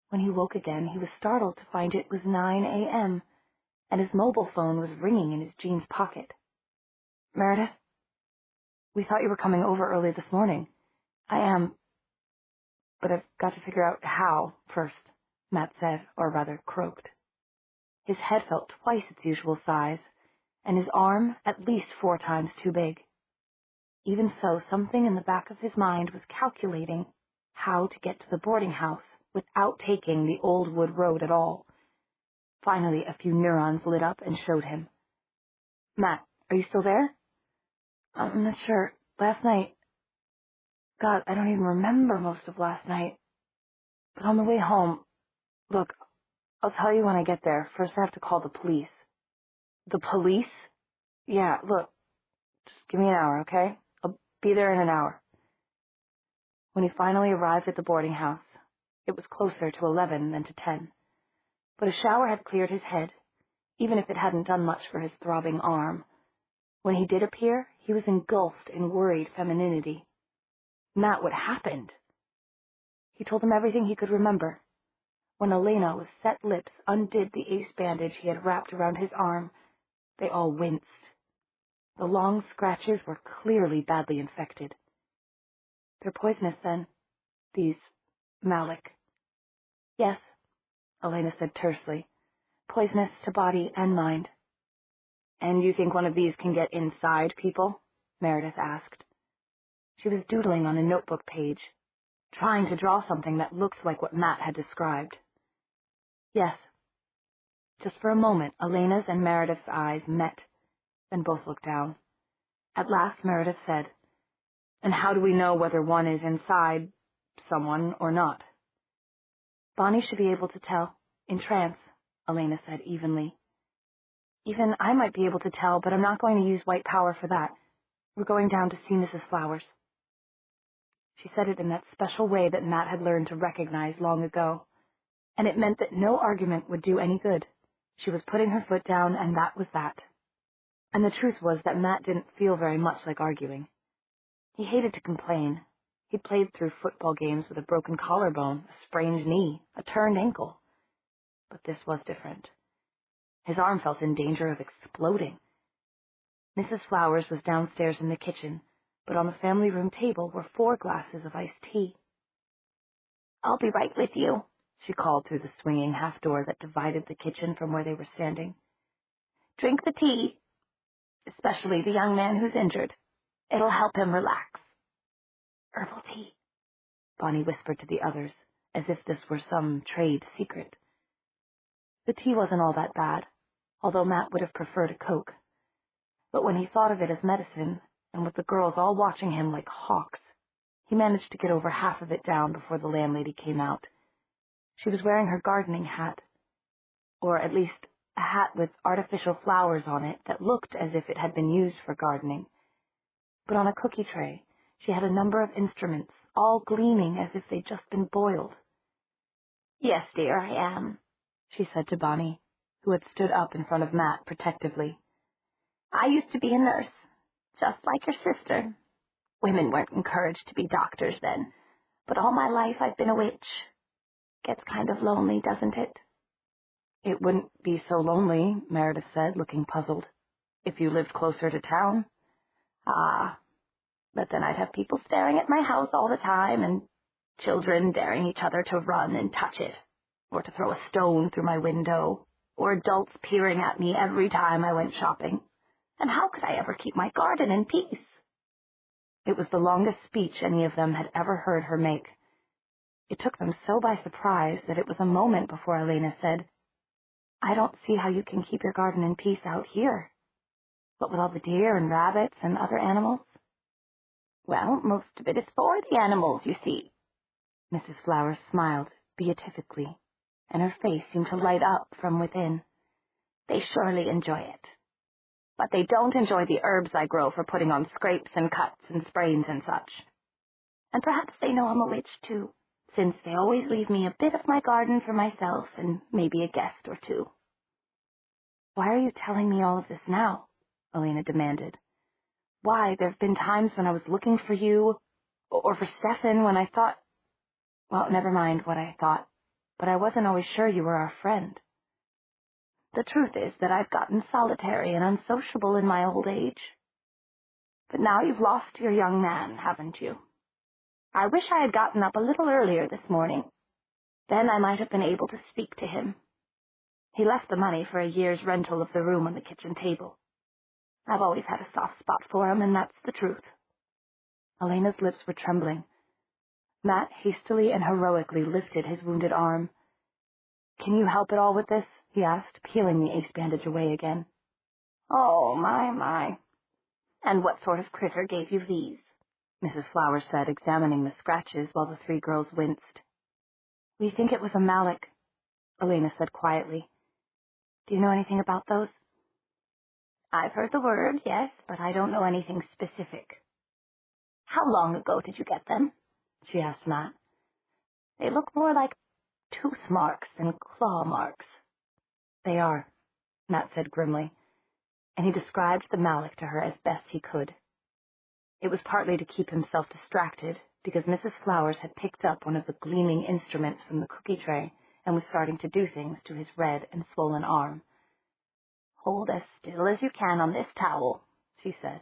When he woke again, he was startled to find it was 9 a.m., and his mobile phone was ringing in his jeans pocket. Meredith? We thought you were coming over early this morning. I am, but I've got to figure out how first, Matt said, or rather croaked. His head felt twice its usual size, and his arm at least 4 times too big. Even so, something in the back of his mind was calculating how to get to the boarding house without taking the old wood road at all. Finally, a few neurons lit up and showed him. "Matt, are you still there?" "I'm not sure. Last night... God, I don't even remember most of last night. But on the way home... Look, I'll tell you when I get there. First I have to call the police." "The police?" "Yeah, look, just give me an hour, okay? I'll be there in an hour." When he finally arrived at the boarding house, it was closer to 11 than to 10. But a shower had cleared his head, even if it hadn't done much for his throbbing arm. When he did appear, he was engulfed in worried femininity. Matt, what happened? He told him everything he could remember. When Elena, with set lips, undid the ace bandage he had wrapped around his arm, they all winced. The long scratches were clearly badly infected. "They're poisonous, then, these Malik?" "Yes," Elena said tersely. "Poisonous to body and mind." "And you think one of these can get inside people?" Meredith asked. She was doodling on a notebook page, trying to draw something that looked like what Matt had described. "Yes." Just for a moment, Elena's and Meredith's eyes met, then both looked down. At last, Meredith said, "And how do we know whether one is inside someone or not?" "Bonnie should be able to tell. In trance," Elena said evenly. "Even I might be able to tell, but I'm not going to use white power for that. We're going down to see Mrs. Flowers." She said it in that special way that Matt had learned to recognize long ago, and it meant that no argument would do any good. She was putting her foot down, and that was that. And the truth was that Matt didn't feel very much like arguing. He hated to complain. He'd played through football games with a broken collarbone, a sprained knee, a turned ankle. But this was different. His arm felt in danger of exploding. Mrs. Flowers was downstairs in the kitchen, but on the family room table were 4 glasses of iced tea. "I'll be right with you," she called through the swinging half door that divided the kitchen from where they were standing. "Drink the tea, especially the young man who's injured. It'll help him relax." "Herbal tea," Bonnie whispered to the others, as if this were some trade secret. The tea wasn't all that bad, although Matt would have preferred a Coke. But when he thought of it as medicine, and with the girls all watching him like hawks, he managed to get over half of it down before the landlady came out. She was wearing her gardening hat, or at least a hat with artificial flowers on it that looked as if it had been used for gardening. But on a cookie tray, she had a number of instruments, all gleaming as if they'd just been boiled. "Yes, dear, I am," she said to Bonnie, who had stood up in front of Matt protectively. "I used to be a nurse, just like your sister. Women weren't encouraged to be doctors then, but all my life I've been a witch. Gets kind of lonely, doesn't it?" "It wouldn't be so lonely," Meredith said, looking puzzled, "if you lived closer to town." "Ah, but then I'd have people staring at my house all the time, and children daring each other to run and touch it, or to throw a stone through my window, or adults peering at me every time I went shopping. And how could I ever keep my garden in peace?" It was the longest speech any of them had ever heard her make. It took them so by surprise that it was a moment before Elena said, "I don't see how you can keep your garden in peace out here. What with all the deer and rabbits and other animals?" "Well, most of it is for the animals, you see." Mrs. Flowers smiled beatifically, and her face seemed to light up from within. "They surely enjoy it. But they don't enjoy the herbs I grow for putting on scrapes and cuts and sprains and such. And perhaps they know I'm a witch, too, since they always leave me a bit of my garden for myself and maybe a guest or 2. "Why are you telling me all of this now?" Elena demanded. "Why, there have been times when I was looking for you, or for Stefan, when I thought... Well, never mind what I thought, but I wasn't always sure you were our friend. The truth is that I've gotten solitary and unsociable in my old age. But now you've lost your young man, haven't you? I wish I had gotten up a little earlier this morning. Then I might have been able to speak to him. He left the money for a year's rental of the room on the kitchen table. I've always had a soft spot for him, and that's the truth." Elena's lips were trembling. Matt hastily and heroically lifted his wounded arm. "Can you help at all with this?" he asked, peeling the ace bandage away again. "Oh, my. And what sort of critter gave you these?" Mrs. Flowers said, examining the scratches while the three girls winced. "We think it was a malak," Elena said quietly. "Do you know anything about those?" "I've heard the word, yes, but I don't know anything specific." "How long ago did you get them?" she asked Matt. "They look more like tooth marks than claw marks." "They are," Matt said grimly, and he described the malak to her as best he could. It was partly to keep himself distracted, because Mrs. Flowers had picked up one of the gleaming instruments from the cookie tray and was starting to do things to his red and swollen arm. "Hold as still as you can on this towel," she said.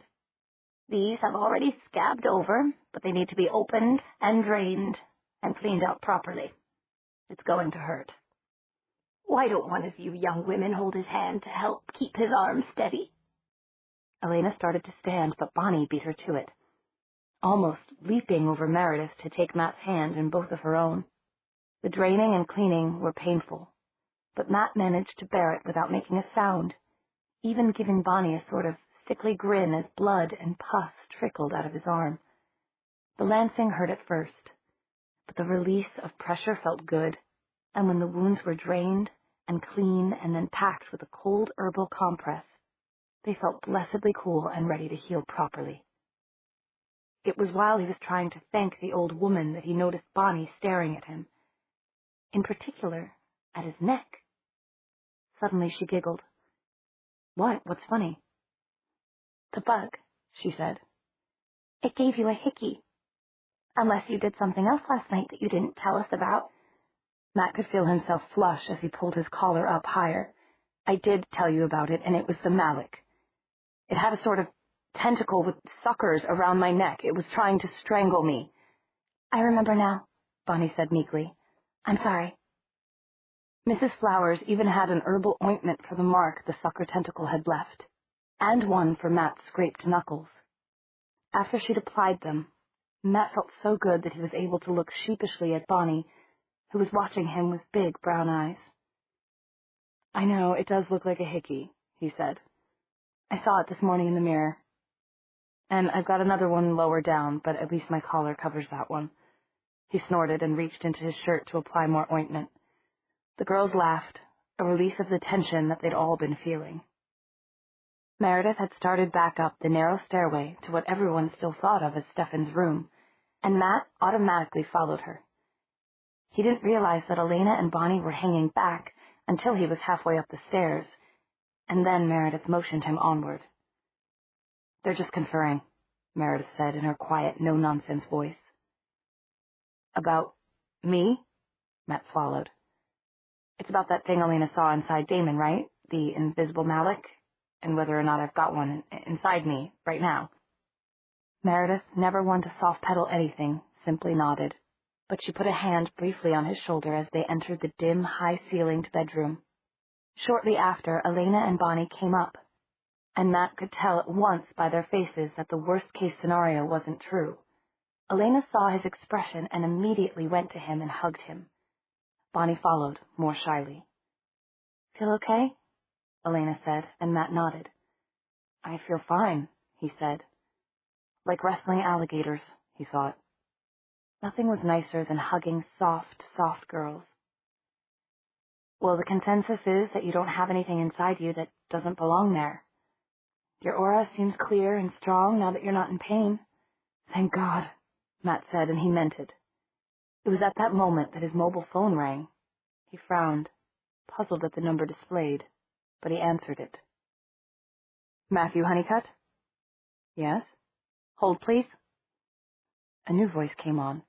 "These have already scabbed over, but they need to be opened and drained and cleaned out properly. It's going to hurt. Why don't one of you young women hold his hand to help keep his arm steady?" Elena started to stand, but Bonnie beat her to it, almost leaping over Meredith to take Matt's hand in both of her own. The draining and cleaning were painful, but Matt managed to bear it without making a sound, even giving Bonnie a sort of sickly grin as blood and pus trickled out of his arm. The lancing hurt at first, but the release of pressure felt good, and when the wounds were drained and clean and then packed with a cold herbal compress, they felt blessedly cool and ready to heal properly. It was while he was trying to thank the old woman that he noticed Bonnie staring at him, in particular at his neck. Suddenly she giggled. "What? What's funny?" "The bug," she said. "It gave you a hickey. Unless you did something else last night that you didn't tell us about." Matt could feel himself flush as he pulled his collar up higher. "I did tell you about it, and it was the malak. It had a sort of tentacle with suckers around my neck. It was trying to strangle me." "I remember now," Bonnie said meekly. "I'm sorry." Mrs. Flowers even had an herbal ointment for the mark the sucker tentacle had left, and one for Matt's scraped knuckles. After she'd applied them, Matt felt so good that he was able to look sheepishly at Bonnie, who was watching him with big brown eyes. "I know, it does look like a hickey," he said. "I saw it this morning in the mirror. And I've got another one lower down, but at least my collar covers that one." He snorted and reached into his shirt to apply more ointment. The girls laughed, a release of the tension that they'd all been feeling. Meredith had started back up the narrow stairway to what everyone still thought of as Stefan's room, and Matt automatically followed her. He didn't realize that Elena and Bonnie were hanging back until he was halfway up the stairs, and then Meredith motioned him onward. "They're just conferring," Meredith said in her quiet, no-nonsense voice. "About me?" Matt swallowed. "It's about that thing Elena saw inside Damon, right? The invisible malak, and whether or not I've got one inside me right now." Meredith, never one to soft-pedal anything, simply nodded, but she put a hand briefly on his shoulder as they entered the dim, high-ceilinged bedroom. Shortly after, Elena and Bonnie came up, and Matt could tell at once by their faces that the worst-case scenario wasn't true. Elena saw his expression and immediately went to him and hugged him. Bonnie followed, more shyly. "Feel okay?" Elena said, and Matt nodded. "I feel fine," he said. Like wrestling alligators, he thought. Nothing was nicer than hugging soft, soft girls. "Well, the consensus is that you don't have anything inside you that doesn't belong there. Your aura seems clear and strong now that you're not in pain." "Thank God," Matt said, and he meant it. It was at that moment that his mobile phone rang. He frowned, puzzled at the number displayed, but he answered it. "Matthew Honeycutt?" "Yes." "Hold, please." A new voice came on.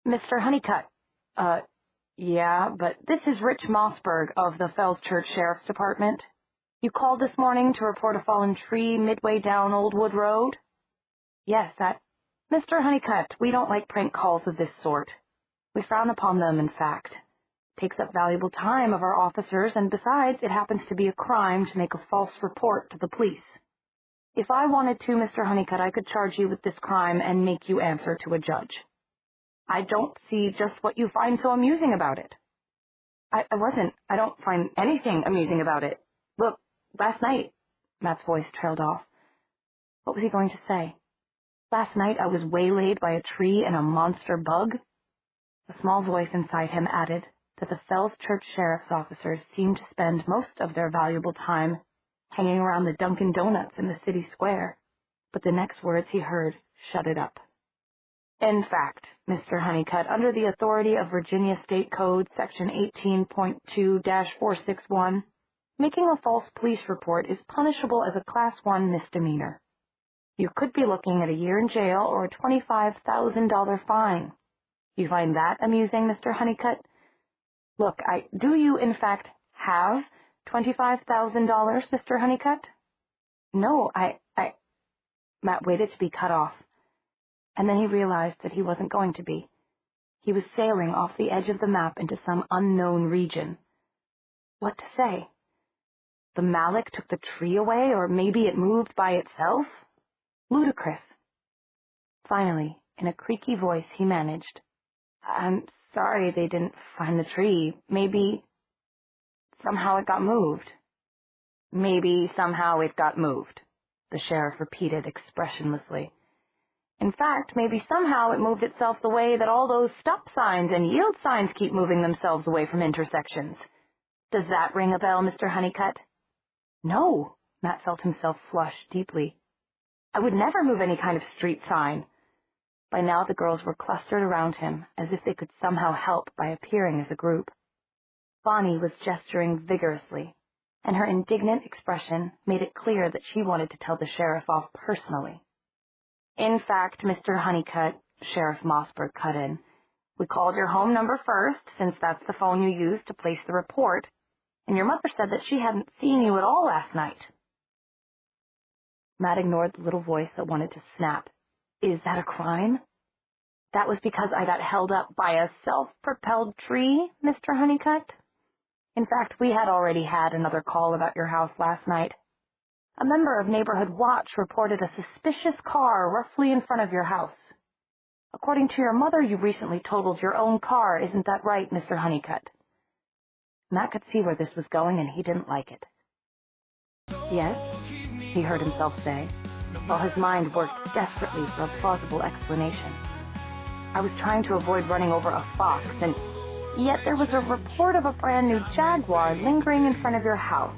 "Mr. Honeycutt, yeah, but this is Rich Mossberg of the Fells Church Sheriff's Department. You called this morning to report a fallen tree midway down Old Wood Road?" "Yes, that—" "Mr. Honeycutt, we don't like prank calls of this sort. We frown upon them, in fact. It takes up valuable time of our officers, and besides, it happens to be a crime to make a false report to the police." If I wanted to, Mr. Honeycutt, I could charge you with this crime and make you answer to a judge. I don't see just what you find so amusing about it. I don't find anything amusing about it. Look, last night, Matt's voice trailed off. What was he going to say? Last night I was waylaid by a tree and a monster bug? A small voice inside him added that the Fells Church sheriff's officers seemed to spend most of their valuable time hanging around the Dunkin' Donuts in the city square. But the next words he heard shut it up. In fact, Mr. Honeycutt, under the authority of Virginia State Code, Section 18.2-461, making a false police report is punishable as a Class 1 misdemeanor. You could be looking at a year in jail or a $25,000 fine. You find that amusing, Mr. Honeycutt? Look, do you, in fact, have $25,000, Mr. Honeycutt? No, Matt waited to be cut off. And then he realized that he wasn't going to be. He was sailing off the edge of the map into some unknown region. What to say? The Malik took the tree away, or maybe it moved by itself? Ludicrous. Finally, in a creaky voice, he managed, I'm sorry they didn't find the tree. Maybe somehow it got moved. Maybe somehow it got moved, the sheriff repeated expressionlessly. In fact, maybe somehow it moved itself the way that all those stop signs and yield signs keep moving themselves away from intersections. Does that ring a bell, Mr. Honeycutt? No, Matt felt himself flush deeply. I would never move any kind of street sign. By now the girls were clustered around him, as if they could somehow help by appearing as a group. Bonnie was gesturing vigorously, and her indignant expression made it clear that she wanted to tell the sheriff off personally. In fact, Mr. Honeycutt, Sheriff Mossberg cut in, we called your home number first, since that's the phone you used to place the report, and your mother said that she hadn't seen you at all last night. Matt ignored the little voice that wanted to snap. Is that a crime? That was because I got held up by a self-propelled tree, Mr. Honeycutt. In fact, we had already had another call about your house last night. A member of Neighborhood Watch reported a suspicious car roughly in front of your house. According to your mother, you recently totaled your own car. Isn't that right, Mr. Honeycutt? Matt could see where this was going, and he didn't like it. Yes, he heard himself say, while his mind worked desperately for a plausible explanation. I was trying to avoid running over a fox, and yet there was a report of a brand new Jaguar lingering in front of your house,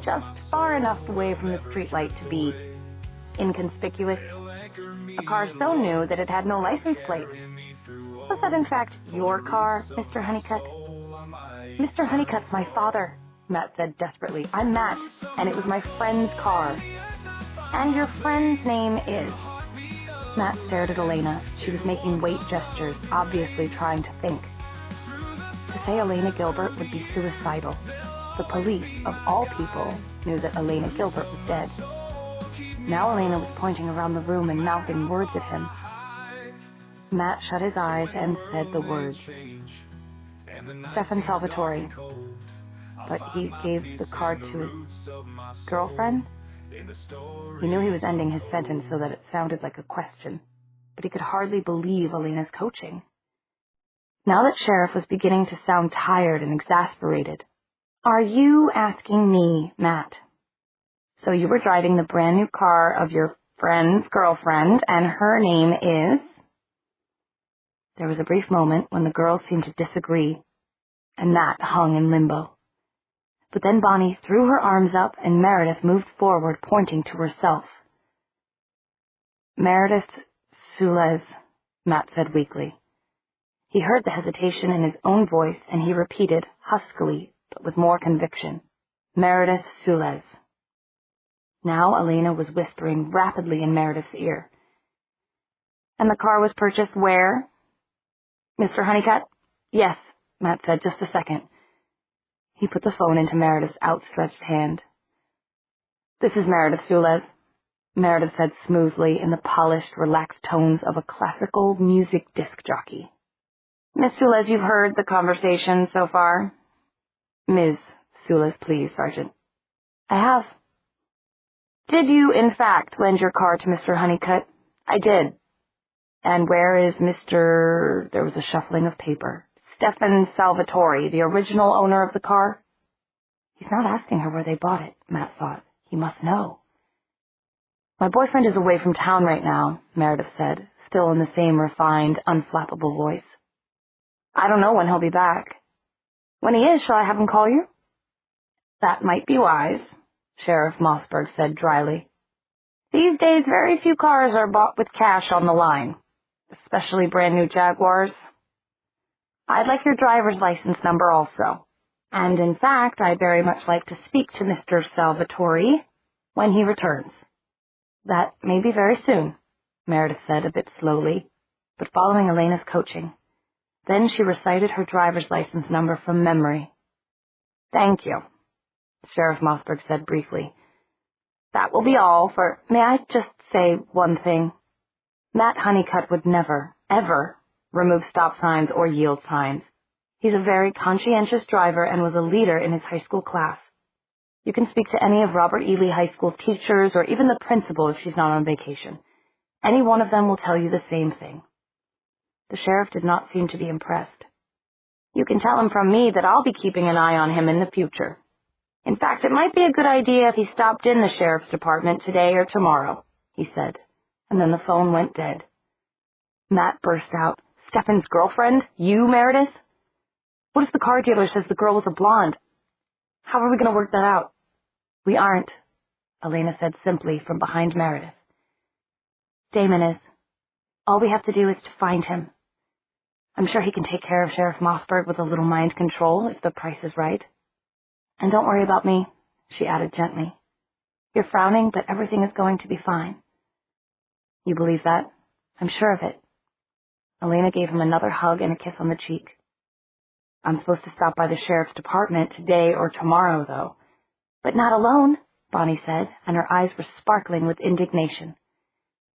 just far enough away from the streetlight to be inconspicuous. A car so new that it had no license plate. Was that in fact your car, Mr. Honeycutt? Mr. Honeycutt's my father, Matt said desperately. I'm Matt, and it was my friend's car. And your friend's name is? Matt stared at Elena. She was making weight gestures, obviously trying to think. To say Elena Gilbert would be suicidal. The police, of all people, knew that Elena Gilbert was dead. Now Elena was pointing around the room and mouthing words at him. Matt shut his eyes and said the words. Stefan Salvatore. But he gave the card to his girlfriend? He knew he was ending his sentence so that it sounded like a question, but he could hardly believe Elena's coaching. Now that Sheriff was beginning to sound tired and exasperated. Are you asking me, Matt? So you were driving the brand new car of your friend's girlfriend, and her name is? There was a brief moment when the girls seemed to disagree, and Matt hung in limbo. But then Bonnie threw her arms up, and Meredith moved forward, pointing to herself. Meredith Sulez, Matt said weakly. He heard the hesitation in his own voice, and he repeated, huskily, but with more conviction, Meredith Sulez. Now Elena was whispering rapidly in Meredith's ear. And the car was purchased where? Mr. Honeycutt? Yes, Matt said, just a second. He put the phone into Meredith's outstretched hand. This is Meredith Sulez, Meredith said smoothly in the polished, relaxed tones of a classical music disc jockey. Miss Sulez, you've heard the conversation so far? Ms. Sulez, please, Sergeant. I have. Did you, in fact, lend your car to Mr. Honeycutt? I did. And where is Mr. There was a shuffling of paper. Stefan Salvatore, the original owner of the car? He's not asking her where they bought it, Matt thought. He must know. My boyfriend is away from town right now, Meredith said, still in the same refined, unflappable voice. I don't know when he'll be back. When he is, shall I have him call you? That might be wise, Sheriff Mossberg said dryly. These days, very few cars are bought with cash on the line, especially brand new Jaguars. I'd like your driver's license number also. And in fact, I'd very much like to speak to Mr. Salvatore when he returns. That may be very soon, Meredith said a bit slowly, but following Elena's coaching. Then she recited her driver's license number from memory. Thank you, Sheriff Mossberg said briefly. That will be all for... May I just say one thing? Matt Honeycutt would never, ever remove stop signs or yield signs. He's a very conscientious driver and was a leader in his high school class. You can speak to any of Robert E. Lee High School teachers or even the principal if she's not on vacation. Any one of them will tell you the same thing. The sheriff did not seem to be impressed. You can tell him from me that I'll be keeping an eye on him in the future. In fact, it might be a good idea if he stopped in the sheriff's department today or tomorrow, he said, and then the phone went dead. Matt burst out, Stefan's girlfriend? You, Meredith? What if the car dealer says the girl was a blonde? How are we going to work that out? We aren't, Elena said simply from behind Meredith. Damon is. All we have to do is to find him. I'm sure he can take care of Sheriff Mossberg with a little mind control if the price is right. And don't worry about me, she added gently. You're frowning, but everything is going to be fine. You believe that? I'm sure of it. Elena gave him another hug and a kiss on the cheek. I'm supposed to stop by the sheriff's department today or tomorrow, though. But not alone, Bonnie said, and her eyes were sparkling with indignation.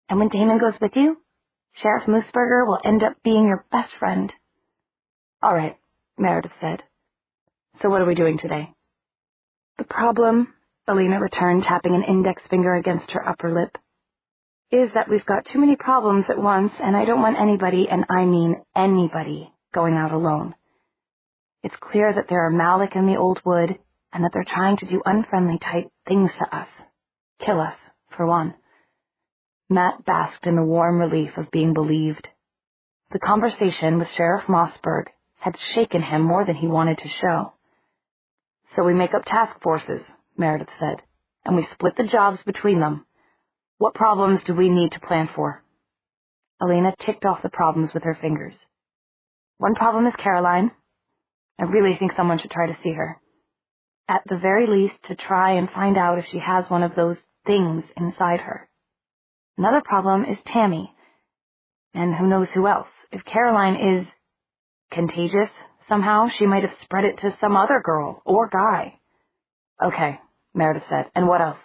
And when Damon goes with you, Sheriff Moosberger will end up being your best friend. All right, Meredith said. So what are we doing today? The problem, Elena returned, tapping an index finger against her upper lip, is that we've got too many problems at once, and I don't want anybody, and I mean anybody, going out alone. It's clear that there are Malik in the old wood, and that they're trying to do unfriendly-type things to us. Kill us, for one. Matt basked in the warm relief of being believed. The conversation with Sheriff Mossberg had shaken him more than he wanted to show. So we make up task forces, Meredith said, and we split the jobs between them. What problems do we need to plan for? Elena ticked off the problems with her fingers. One problem is Caroline. I really think someone should try to see her. At the very least, to try and find out if she has one of those things inside her. Another problem is Tammy. And who knows who else. If Caroline is contagious somehow, she might have spread it to some other girl or guy. Okay, Meredith said. And what else?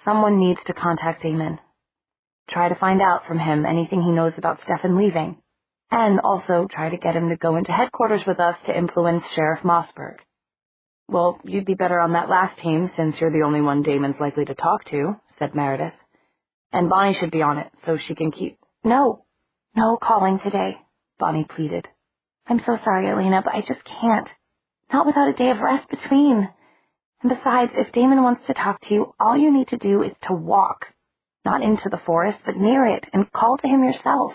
Someone needs to contact Damon. Try to find out from him anything he knows about Stefan leaving. And also try to get him to go into headquarters with us to influence Sheriff Mossberg. Well, you'd be better on that last team since you're the only one Damon's likely to talk to, said Meredith. And Bonnie should be on it so she can keep... No calling today, Bonnie pleaded. I'm so sorry, Elena, but I just can't. Not without a day of rest between. And besides, if Damon wants to talk to you, all you need to do is to walk. Not into the forest, but near it, and call to him yourself.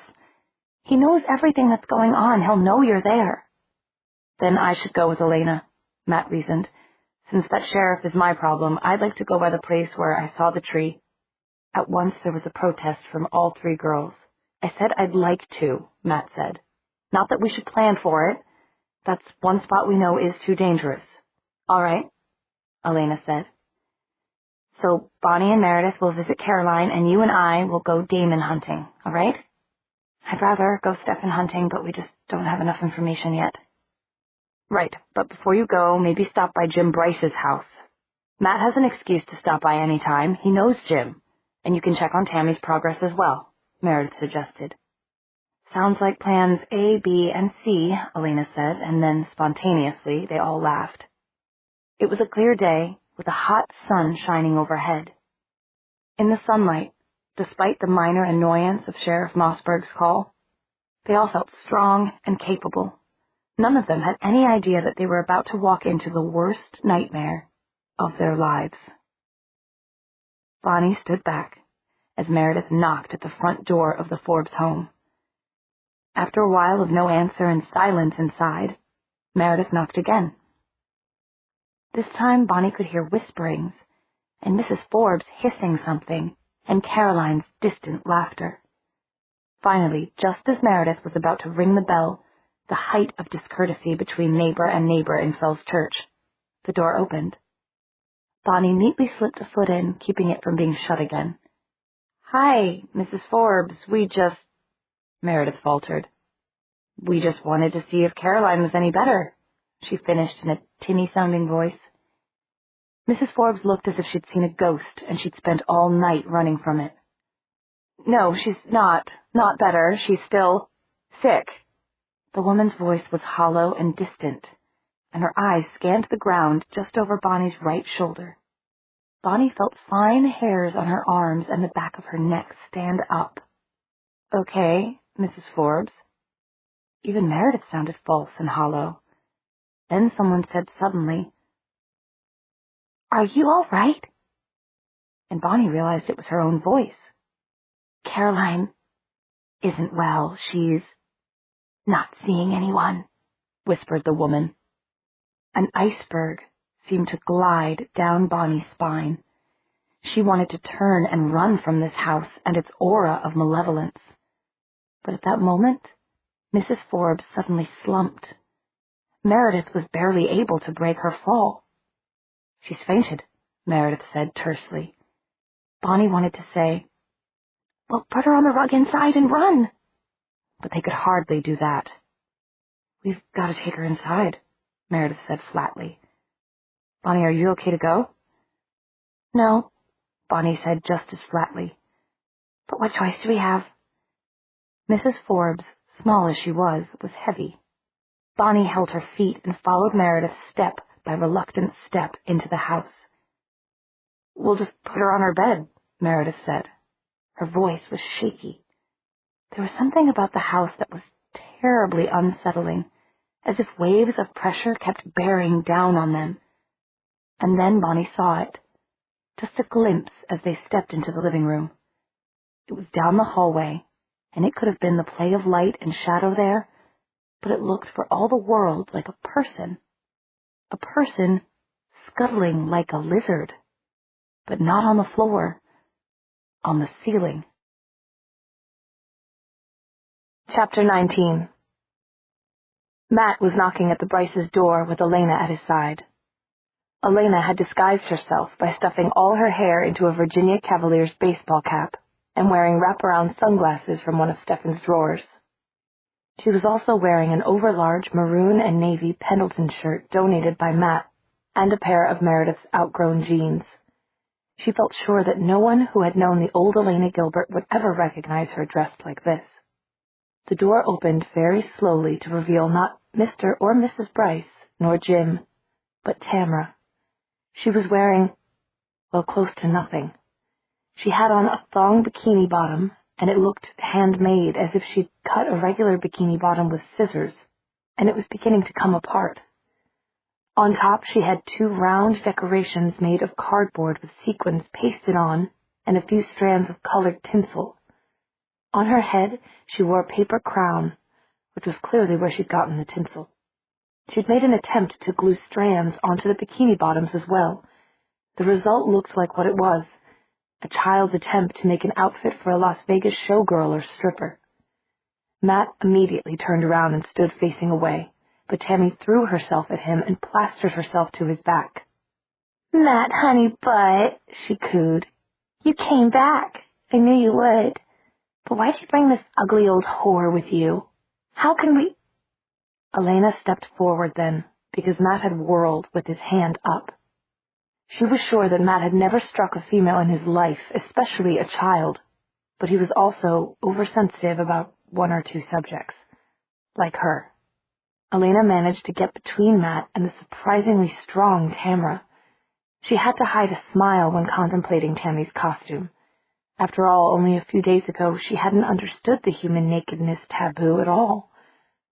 He knows everything that's going on. He'll know you're there. Then I should go with Elena, Matt reasoned. Since that sheriff is my problem, I'd like to go by the place where I saw the tree. At once there was a protest from all three girls. I said I'd like to, Matt said. Not that we should plan for it. That's one spot we know is too dangerous. All right, Elena said. So Bonnie and Meredith will visit Caroline, and you and I will go Damon hunting, all right? I'd rather go Stefan hunting, but we just don't have enough information yet. Right, but before you go, maybe stop by Jim Bryce's house. Matt has an excuse to stop by any time. He knows Jim. And you can check on Tammy's progress as well, Meredith suggested. Sounds like plans A, B, and C, Elena said, and then spontaneously they all laughed. It was a clear day, with a hot sun shining overhead. In the sunlight, despite the minor annoyance of Sheriff Mossberg's call, they all felt strong and capable. None of them had any idea that they were about to walk into the worst nightmare of their lives. Bonnie stood back as Meredith knocked at the front door of the Forbes home. After a while of no answer and silence inside, Meredith knocked again. This time Bonnie could hear whisperings and Mrs. Forbes hissing something and Caroline's distant laughter. Finally, just as Meredith was about to ring the bell, the height of discourtesy between neighbor and neighbor in Fell's Church, the door opened. Bonnie neatly slipped a foot in, keeping it from being shut again. "Hi, Mrs. Forbes, Meredith faltered. "We just wanted to see if Caroline was any better," she finished in a tinny-sounding voice. Mrs. Forbes looked as if she'd seen a ghost and she'd spent all night running from it. "No, she's not better. She's still sick." The woman's voice was hollow and distant, and her eyes scanned the ground just over Bonnie's right shoulder. Bonnie felt fine hairs on her arms and the back of her neck stand up. "Okay, Mrs. Forbes." Even Meredith sounded false and hollow. Then someone said suddenly, "Are you all right?" And Bonnie realized it was her own voice. "Caroline isn't well. She's not seeing anyone," whispered the woman. An iceberg seemed to glide down Bonnie's spine. She wanted to turn and run from this house and its aura of malevolence. But at that moment, Mrs. Forbes suddenly slumped. Meredith was barely able to break her fall. "She's fainted," Meredith said tersely. Bonnie wanted to say, "Well, put her on the rug inside and run." But they could hardly do that. "We've got to take her inside," Meredith said flatly. "Bonnie, are you okay to go?" "No," Bonnie said just as flatly. "But what choice do we have?" Mrs. Forbes, small as she was heavy. Bonnie held her feet and followed Meredith step by reluctant step into the house. "We'll just put her on her bed," Meredith said. Her voice was shaky. There was something about the house that was terribly unsettling, as if waves of pressure kept bearing down on them. And then Bonnie saw it, just a glimpse as they stepped into the living room. It was down the hallway, and it could have been the play of light and shadow there, but it looked for all the world like a person scuttling like a lizard, but not on the floor, on the ceiling. Chapter 19. Matt was knocking at the Bryce's door with Elena at his side. Elena had disguised herself by stuffing all her hair into a Virginia Cavaliers baseball cap and wearing wraparound sunglasses from one of Stefan's drawers. She was also wearing an overlarge maroon and navy Pendleton shirt donated by Matt and a pair of Meredith's outgrown jeans. She felt sure that no one who had known the old Elena Gilbert would ever recognize her dressed like this. The door opened very slowly to reveal not Mr. or Mrs. Bryce, nor Jim, but Tamara. She was wearing, well, close to nothing. She had on a thong bikini bottom, and it looked handmade, as if she'd cut a regular bikini bottom with scissors, and it was beginning to come apart. On top she had 2 round decorations made of cardboard with sequins pasted on, and a few strands of colored tinsel. On her head she wore a paper crown, which was clearly where she'd gotten the tinsel. She'd made an attempt to glue strands onto the bikini bottoms as well. The result looked like what it was, a child's attempt to make an outfit for a Las Vegas showgirl or stripper. Matt immediately turned around and stood facing away, but Tammy threw herself at him and plastered herself to his back. "Matt, honey butt," she cooed. "You came back. I knew you would. But why'd you bring this ugly old whore with you? How can we—" Elena stepped forward then, because Matt had whirled with his hand up. She was sure that Matt had never struck a female in his life, especially a child, but he was also oversensitive about 1 or 2 subjects, like her. Elena managed to get between Matt and the surprisingly strong Tamara. She had to hide a smile when contemplating Tammy's costume. After all, only a few days ago she hadn't understood the human nakedness taboo at all.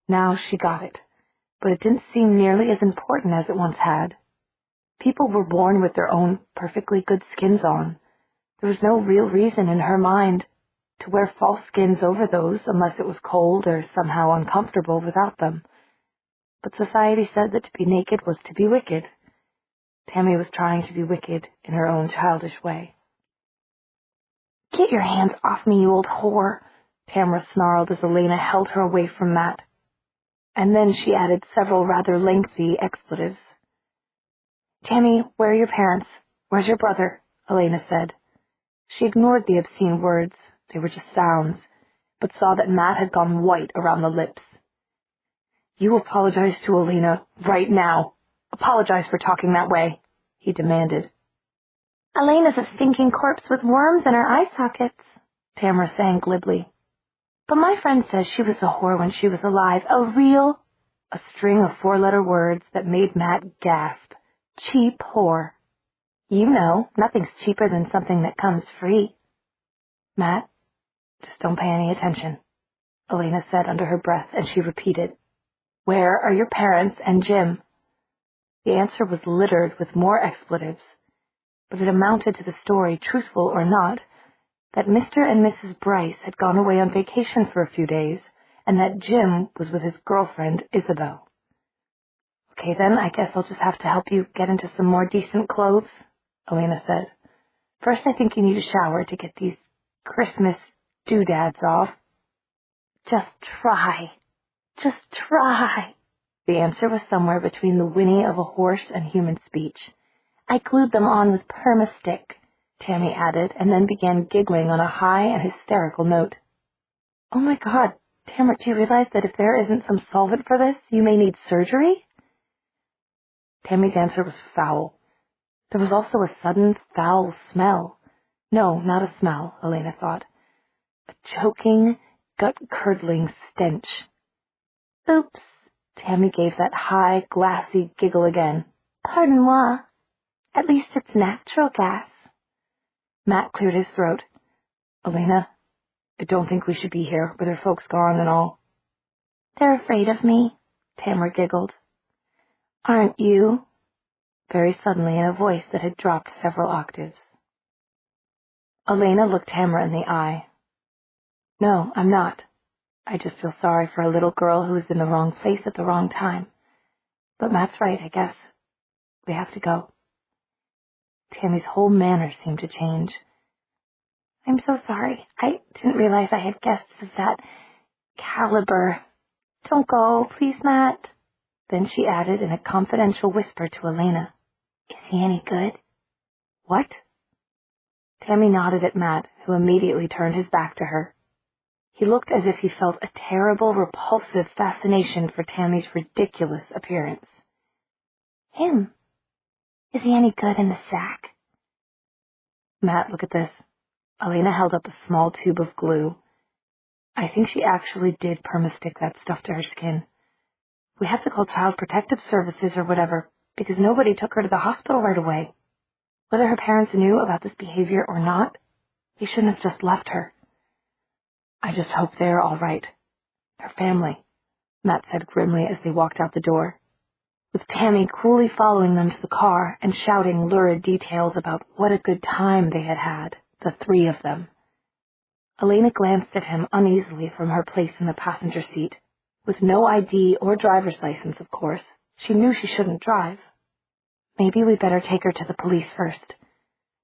Now she got it, but it didn't seem nearly as important as it once had. People were born with their own perfectly good skins on. There was no real reason in her mind to wear false skins over those unless it was cold or somehow uncomfortable without them. But society said that to be naked was to be wicked. Tammy was trying to be wicked in her own childish way. "Get your hands off me, you old whore," Tamara snarled as Elena held her away from Matt. And then she added several rather lengthy expletives. "Tammy, where are your parents? Where's your brother?" Elena said. She ignored the obscene words. They were just sounds, but saw that Matt had gone white around the lips. "You apologize to Elena right now. Apologize for talking that way," he demanded. "Elena's a stinking corpse with worms in her eye sockets," Tamara sang glibly. "But my friend says she was a whore when she was alive. A string of four-letter words that made Matt gasp. Cheap whore. You know, nothing's cheaper than something that comes free." "Matt, just don't pay any attention," Elena said under her breath, and she repeated, "Where are your parents and Jim?" The answer was littered with more expletives, but it amounted to the story, truthful or not, that Mr. and Mrs. Bryce had gone away on vacation for a few days, and that Jim was with his girlfriend, Isabel. "Okay, then, I guess I'll just have to help you get into some more decent clothes," Elena said. "First, I think you need a shower to get these Christmas doodads off." Just try. The answer was somewhere between the whinny of a horse and human speech. "I glued them on with perma-stick," Tammy added, and then began giggling on a high and hysterical note. "Oh my God, Tamara, do you realize that if there isn't some solvent for this, you may need surgery?" Tammy's answer was foul. There was also a sudden foul smell. No, not a smell, Elena thought. A choking, gut-curdling stench. "Oops," Tammy gave that high, glassy giggle again. "Pardon-moi. At least it's natural gas." Matt cleared his throat. "Elena, I don't think we should be here, with her folks gone and all." "They're afraid of me," Tamara giggled. "Aren't you?" Very suddenly in a voice that had dropped several octaves. Elena looked Tamara in the eye. "No, I'm not. I just feel sorry for a little girl who was in the wrong place at the wrong time. But Matt's right, I guess. We have to go." Tammy's whole manner seemed to change. "I'm so sorry. I didn't realize I had guests of that caliber. Don't go, please, Matt." Then she added in a confidential whisper to Elena, "Is he any good?" "What?" Tammy nodded at Matt, who immediately turned his back to her. He looked as if he felt a terrible, repulsive fascination for Tammy's ridiculous appearance. "Him? Is he any good in the sack?" "Matt, look at this." Elena held up a small tube of glue. "I think she actually did perma-stick that stuff to her skin. We have to call Child Protective Services or whatever, because nobody took her to the hospital right away. Whether her parents knew about this behavior or not, they shouldn't have just left her. I just hope they're all right. Her family," Matt said grimly as they walked out the door, with Tammy coolly following them to the car and shouting lurid details about what a good time they had had, the three of them. Elena glanced at him uneasily from her place in the passenger seat. With no ID or driver's license, of course, she knew she shouldn't drive. "Maybe we'd better take her to the police first.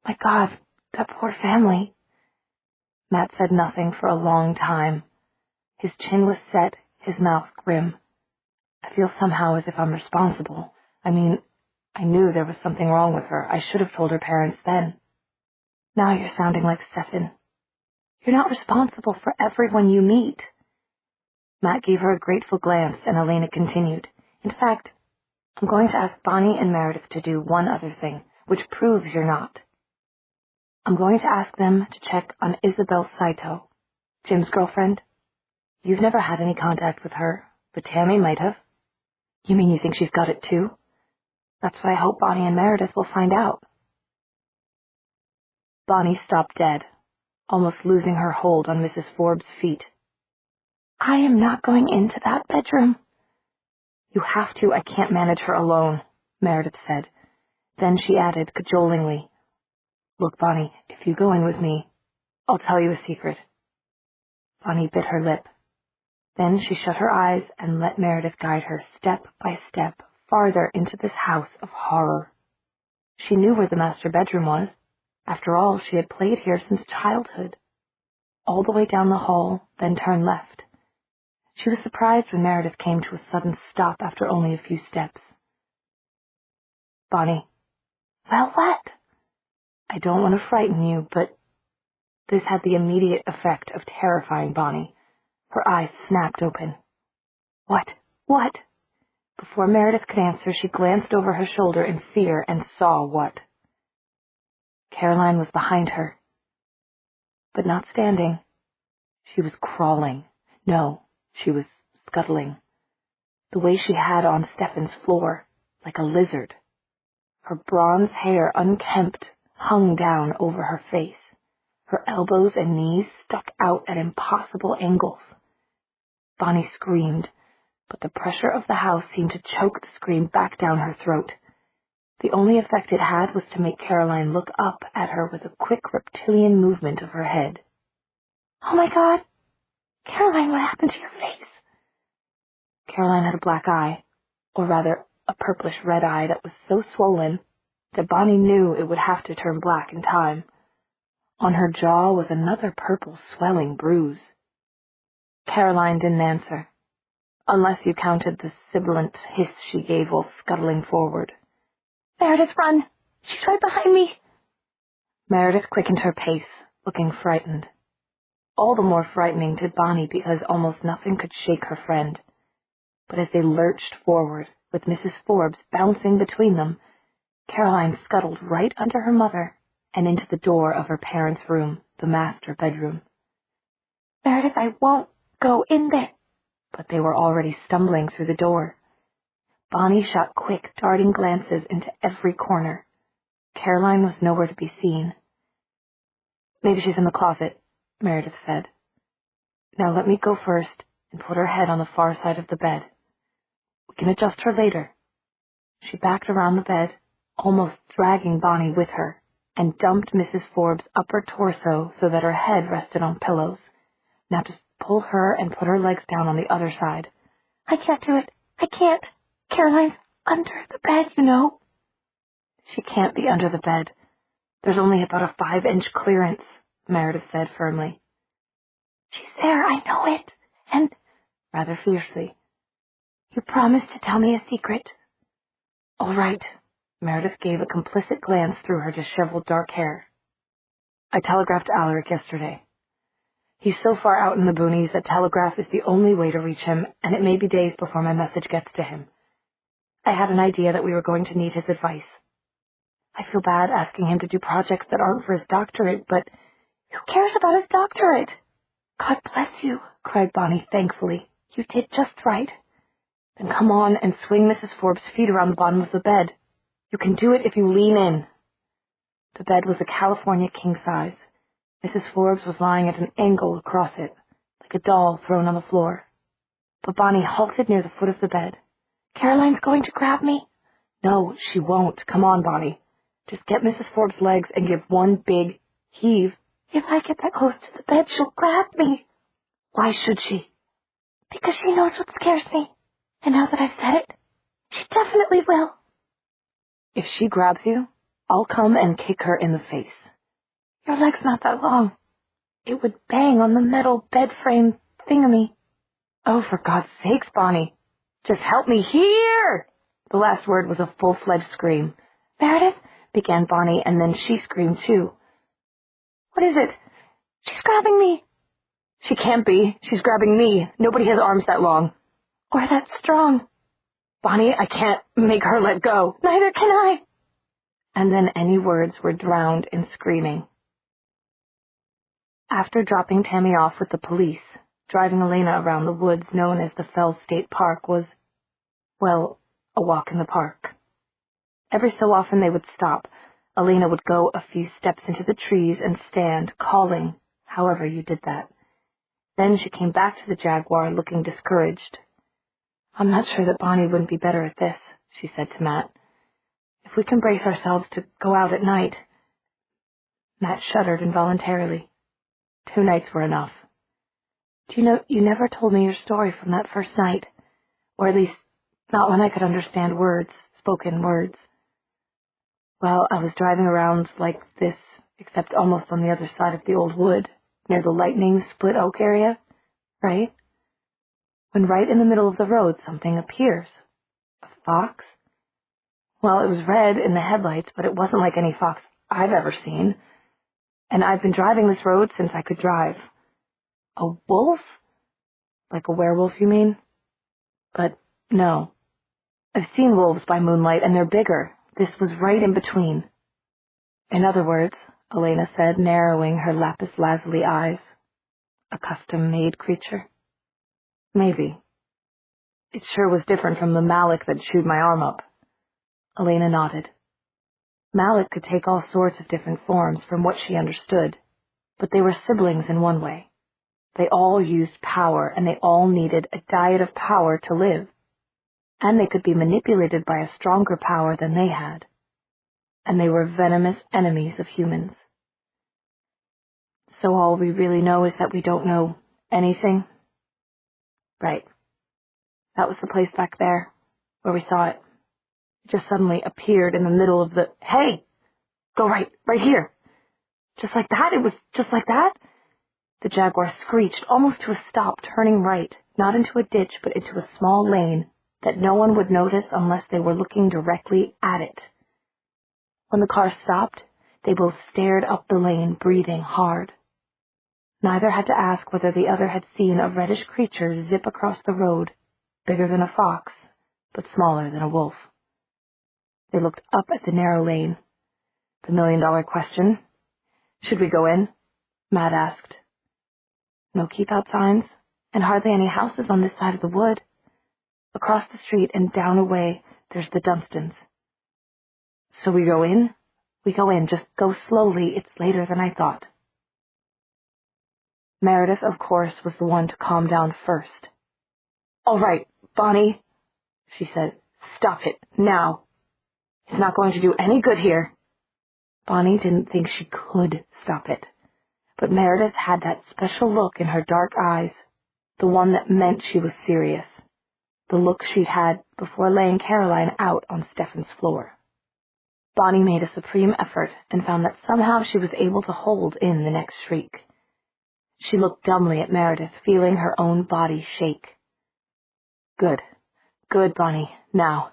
My God, that poor family." Matt said nothing for a long time. His chin was set, his mouth grim. "I feel somehow as if I'm responsible. I mean, I knew there was something wrong with her. I should have told her parents then." "Now you're sounding like Stefan. You're not responsible for everyone you meet." Matt gave her a grateful glance, and Elena continued, "In fact, I'm going to ask Bonnie and Meredith to do one other thing, which proves you're not. I'm going to ask them to check on Isabel Saito, Jim's girlfriend. You've never had any contact with her, but Tammy might have." "You mean you think she's got it too?" "That's what I hope Bonnie and Meredith will find out." Bonnie stopped dead. almost losing her hold on Mrs. Forbes' feet. "I am not going into that bedroom." "You have to. I can't manage her alone," Meredith said. Then she added cajolingly, "Look, Bonnie, if you go in with me, I'll tell you a secret." Bonnie bit her lip. Then she shut her eyes and let Meredith guide her step by step farther into this house of horror. She knew where the master bedroom was. After all, she had played here since childhood. All the way down the hall, then turned left. She was surprised when Meredith came to a sudden stop after only a few steps. "Bonnie." "Well, what?" "I don't want to frighten you, but—" This had the immediate effect of terrifying Bonnie. Her eyes snapped open. "What? What?" Before Meredith could answer, she glanced over her shoulder in fear and saw what. Caroline was behind her, but not standing. She was crawling. No, she was scuttling. The way she had on Stefan's floor, like a lizard. Her bronze hair, unkempt, hung down over her face. Her elbows and knees stuck out at impossible angles. Bonnie screamed, but the pressure of the house seemed to choke the scream back down her throat. The only effect it had was to make Caroline look up at her with a quick reptilian movement of her head. "Oh, my God! Caroline, what happened to your face?" Caroline had a black eye, or rather a purplish red eye that was so swollen that Bonnie knew it would have to turn black in time. On her jaw was another purple swelling bruise. Caroline didn't answer, unless you counted the sibilant hiss she gave while scuttling forward. "Meredith, run! She's right behind me!" Meredith quickened her pace, looking frightened. All the more frightening to Bonnie because almost nothing could shake her friend. But as they lurched forward, with Mrs. Forbes bouncing between them, Caroline scuttled right under her mother and into the door of her parents' room, the master bedroom. "Meredith, I won't go in there." But they were already stumbling through the door. Bonnie shot quick, darting glances into every corner. Caroline was nowhere to be seen. "Maybe she's in the closet," Meredith said. "Now let me go first and put her head on the far side of the bed. We can adjust her later." She backed around the bed, almost dragging Bonnie with her, and dumped Mrs. Forbes' upper torso so that her head rested on pillows. "Now just pull her and put her legs down on the other side." "I can't do it. I can't. Caroline's under the bed, you know." "She can't be under the bed. There's only about a 5-inch clearance," Meredith said firmly. "She's there, I know it. And," rather fiercely, "you promised to tell me a secret." "All right." Meredith gave a complicit glance through her disheveled dark hair. "I telegraphed Alaric yesterday. He's so far out in the boonies that telegraph is the only way to reach him, and it may be days before my message gets to him. I had an idea that we were going to need his advice. I feel bad asking him to do projects that aren't for his doctorate, but who cares about his doctorate?" "God bless you," cried Bonnie thankfully. "You did just right. Then come on and swing Mrs. Forbes' feet around the bottom of the bed. You can do it if you lean in." The bed was a California king-size. Mrs. Forbes was lying at an angle across it, like a doll thrown on the floor. But Bonnie halted near the foot of the bed. "Caroline's going to grab me?" "No, she won't. Come on, Bonnie. Just get Mrs. Forbes' legs and give one big heave." "If I get that close to the bed, she'll grab me." "Why should she?" "Because she knows what scares me. And now that I've said it, she definitely will." "If she grabs you, I'll come and kick her in the face." "Your leg's not that long. It would bang on the metal bed frame thingamy." "Oh, for God's sakes, Bonnie. Just help me here!" The last word was a full-fledged scream. "Meredith," began Bonnie, and then she screamed too. "What is it?" "She's grabbing me." "She can't be. She's grabbing me. Nobody has arms that long." "Or that strong." "Bonnie, I can't make her let go." "Neither can I." And then any words were drowned in screaming. After dropping Tammy off with the police, driving Elena around the woods known as the Fells State Park was, well, a walk in the park. Every so often they would stop. Elena would go a few steps into the trees and stand, calling, however you did that. Then she came back to the Jaguar, looking discouraged. I'm not sure that Bonnie wouldn't be better at this, she said to Matt. If we can brace ourselves to go out at night. Matt shuddered involuntarily. 2 nights were enough. Do you know, you never told me your story from that first night, or at least not when I could understand words, spoken words. Well, I was driving around like this, except almost on the other side of the old wood, near the lightning split oak area, right? When right in the middle of the road something appears. A fox? Well, it was red in the headlights, but it wasn't like any fox I've ever seen. And I've been driving this road since I could drive. A wolf? Like a werewolf, you mean? But no. I've seen wolves by moonlight, and they're bigger. This was right in between. In other words, Elena said, narrowing her lapis lazuli eyes, a custom-made creature? Maybe. It sure was different from the Malik that chewed my arm up. Elena nodded. Malik could take all sorts of different forms from what she understood, but they were siblings in one way. They all used power, and they all needed a diet of power to live. And they could be manipulated by a stronger power than they had. And they were venomous enemies of humans. So all we really know is that we don't know anything? Right. That was the place back there, where we saw it. It just suddenly appeared in the middle of the... Hey! Go right here! Just like that? It was just like that? The Jaguar screeched, almost to a stop, turning right, not into a ditch, but into a small lane that no one would notice unless they were looking directly at it. When the car stopped, they both stared up the lane, breathing hard. Neither had to ask whether the other had seen a reddish creature zip across the road, bigger than a fox, but smaller than a wolf. They looked up at the narrow lane. The million-dollar question. Should we go in? Matt asked. No keep-out signs, and hardly any houses on this side of the wood. Across the street and down a way, there's the Dunstons. So we go in? We go in. Just go slowly. It's later than I thought. Meredith, of course, was the one to calm down first. All right, Bonnie, she said. Stop it, now. It's not going to do any good here. Bonnie didn't think she could stop it. But Meredith had that special look in her dark eyes, the one that meant she was serious, the look she'd had before laying Caroline out on Stefan's floor. Bonnie made a supreme effort and found that somehow she was able to hold in the next shriek. She looked dumbly at Meredith, feeling her own body shake. Good, Bonnie, now,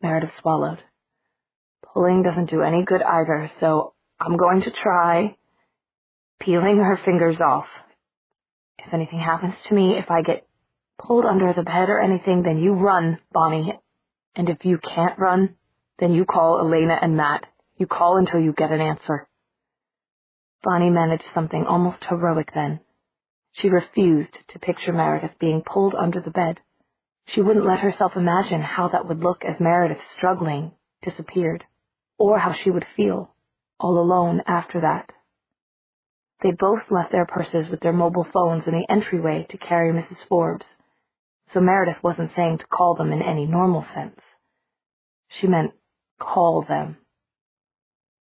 Meredith swallowed. Pulling doesn't do any good either, so I'm going to try peeling her fingers off. If anything happens to me, if I get pulled under the bed or anything, then you run, Bonnie. And if you can't run, then you call Elena and Matt. You call until you get an answer. Bonnie managed something almost heroic then. She refused to picture Meredith being pulled under the bed. She wouldn't let herself imagine how that would look as Meredith, struggling, disappeared, or how she would feel, all alone after that. They both left their purses with their mobile phones in the entryway to carry Mrs. Forbes, so Meredith wasn't saying to call them in any normal sense. She meant call them.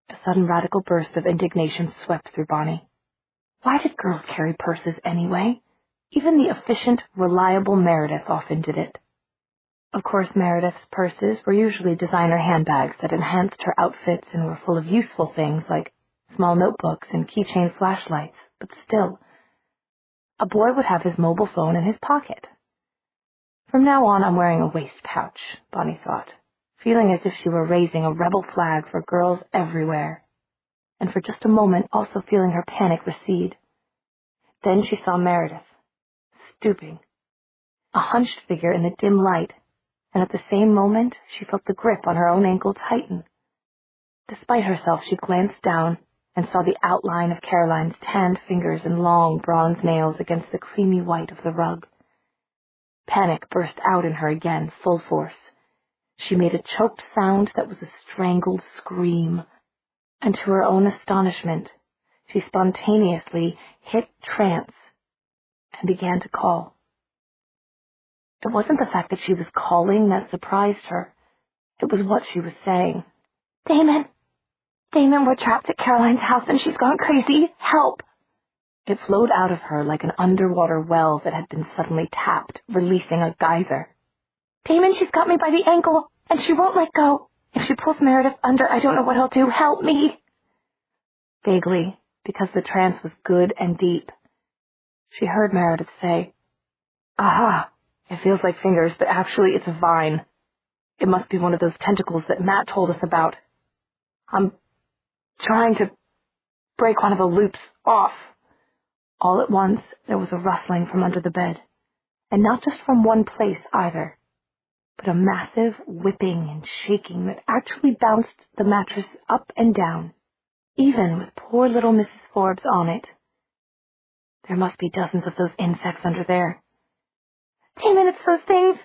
A sudden radical burst of indignation swept through Bonnie. Why did girls carry purses anyway? Even the efficient, reliable Meredith often did it. Of course, Meredith's purses were usually designer handbags that enhanced her outfits and were full of useful things like small notebooks and keychain flashlights, but still, a boy would have his mobile phone in his pocket. From now on, I'm wearing a waist pouch, Bonnie thought, feeling as if she were raising a rebel flag for girls everywhere, and for just a moment also feeling her panic recede. Then she saw Meredith, stooping, a hunched figure in the dim light, and at the same moment she felt the grip on her own ankle tighten. Despite herself, she glanced down and saw the outline of Caroline's tanned fingers and long bronze nails against the creamy white of the rug. Panic burst out in her again, full force. She made a choked sound that was a strangled scream, and to her own astonishment, She spontaneously hit trance and began to call. It wasn't the fact that she was calling that surprised her. It was what she was saying. Damon! Damon, we're trapped at Caroline's house and she's gone crazy. Help! It flowed out of her like an underwater well that had been suddenly tapped, releasing a geyser. Damon, she's got me by the ankle, and she won't let go. If she pulls Meredith under, I don't know what I'll do. Help me! Vaguely, because the trance was good and deep, she heard Meredith say, Aha! It feels like fingers, but actually it's a vine. It must be one of those tentacles that Matt told us about. I'm trying to break one of the loops off. All at once, there was a rustling from under the bed, and not just from one place either, but a massive whipping and shaking that actually bounced the mattress up and down, even with poor little Mrs. Forbes on it. There must be dozens of those insects under there. Damon, it's those things!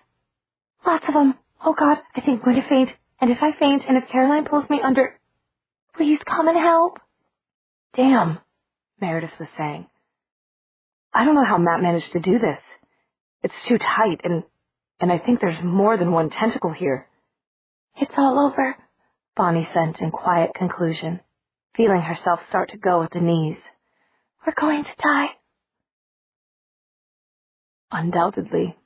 Lots of them. Oh God, I think I'm going to faint, and if I faint, and if Caroline pulls me under, please come and help. Damn, Meredith was saying. I don't know how Matt managed to do this. It's too tight, and I think there's more than one tentacle here. It's all over, Bonnie sent in quiet conclusion, feeling herself start to go at the knees. We're going to die. Undoubtedly.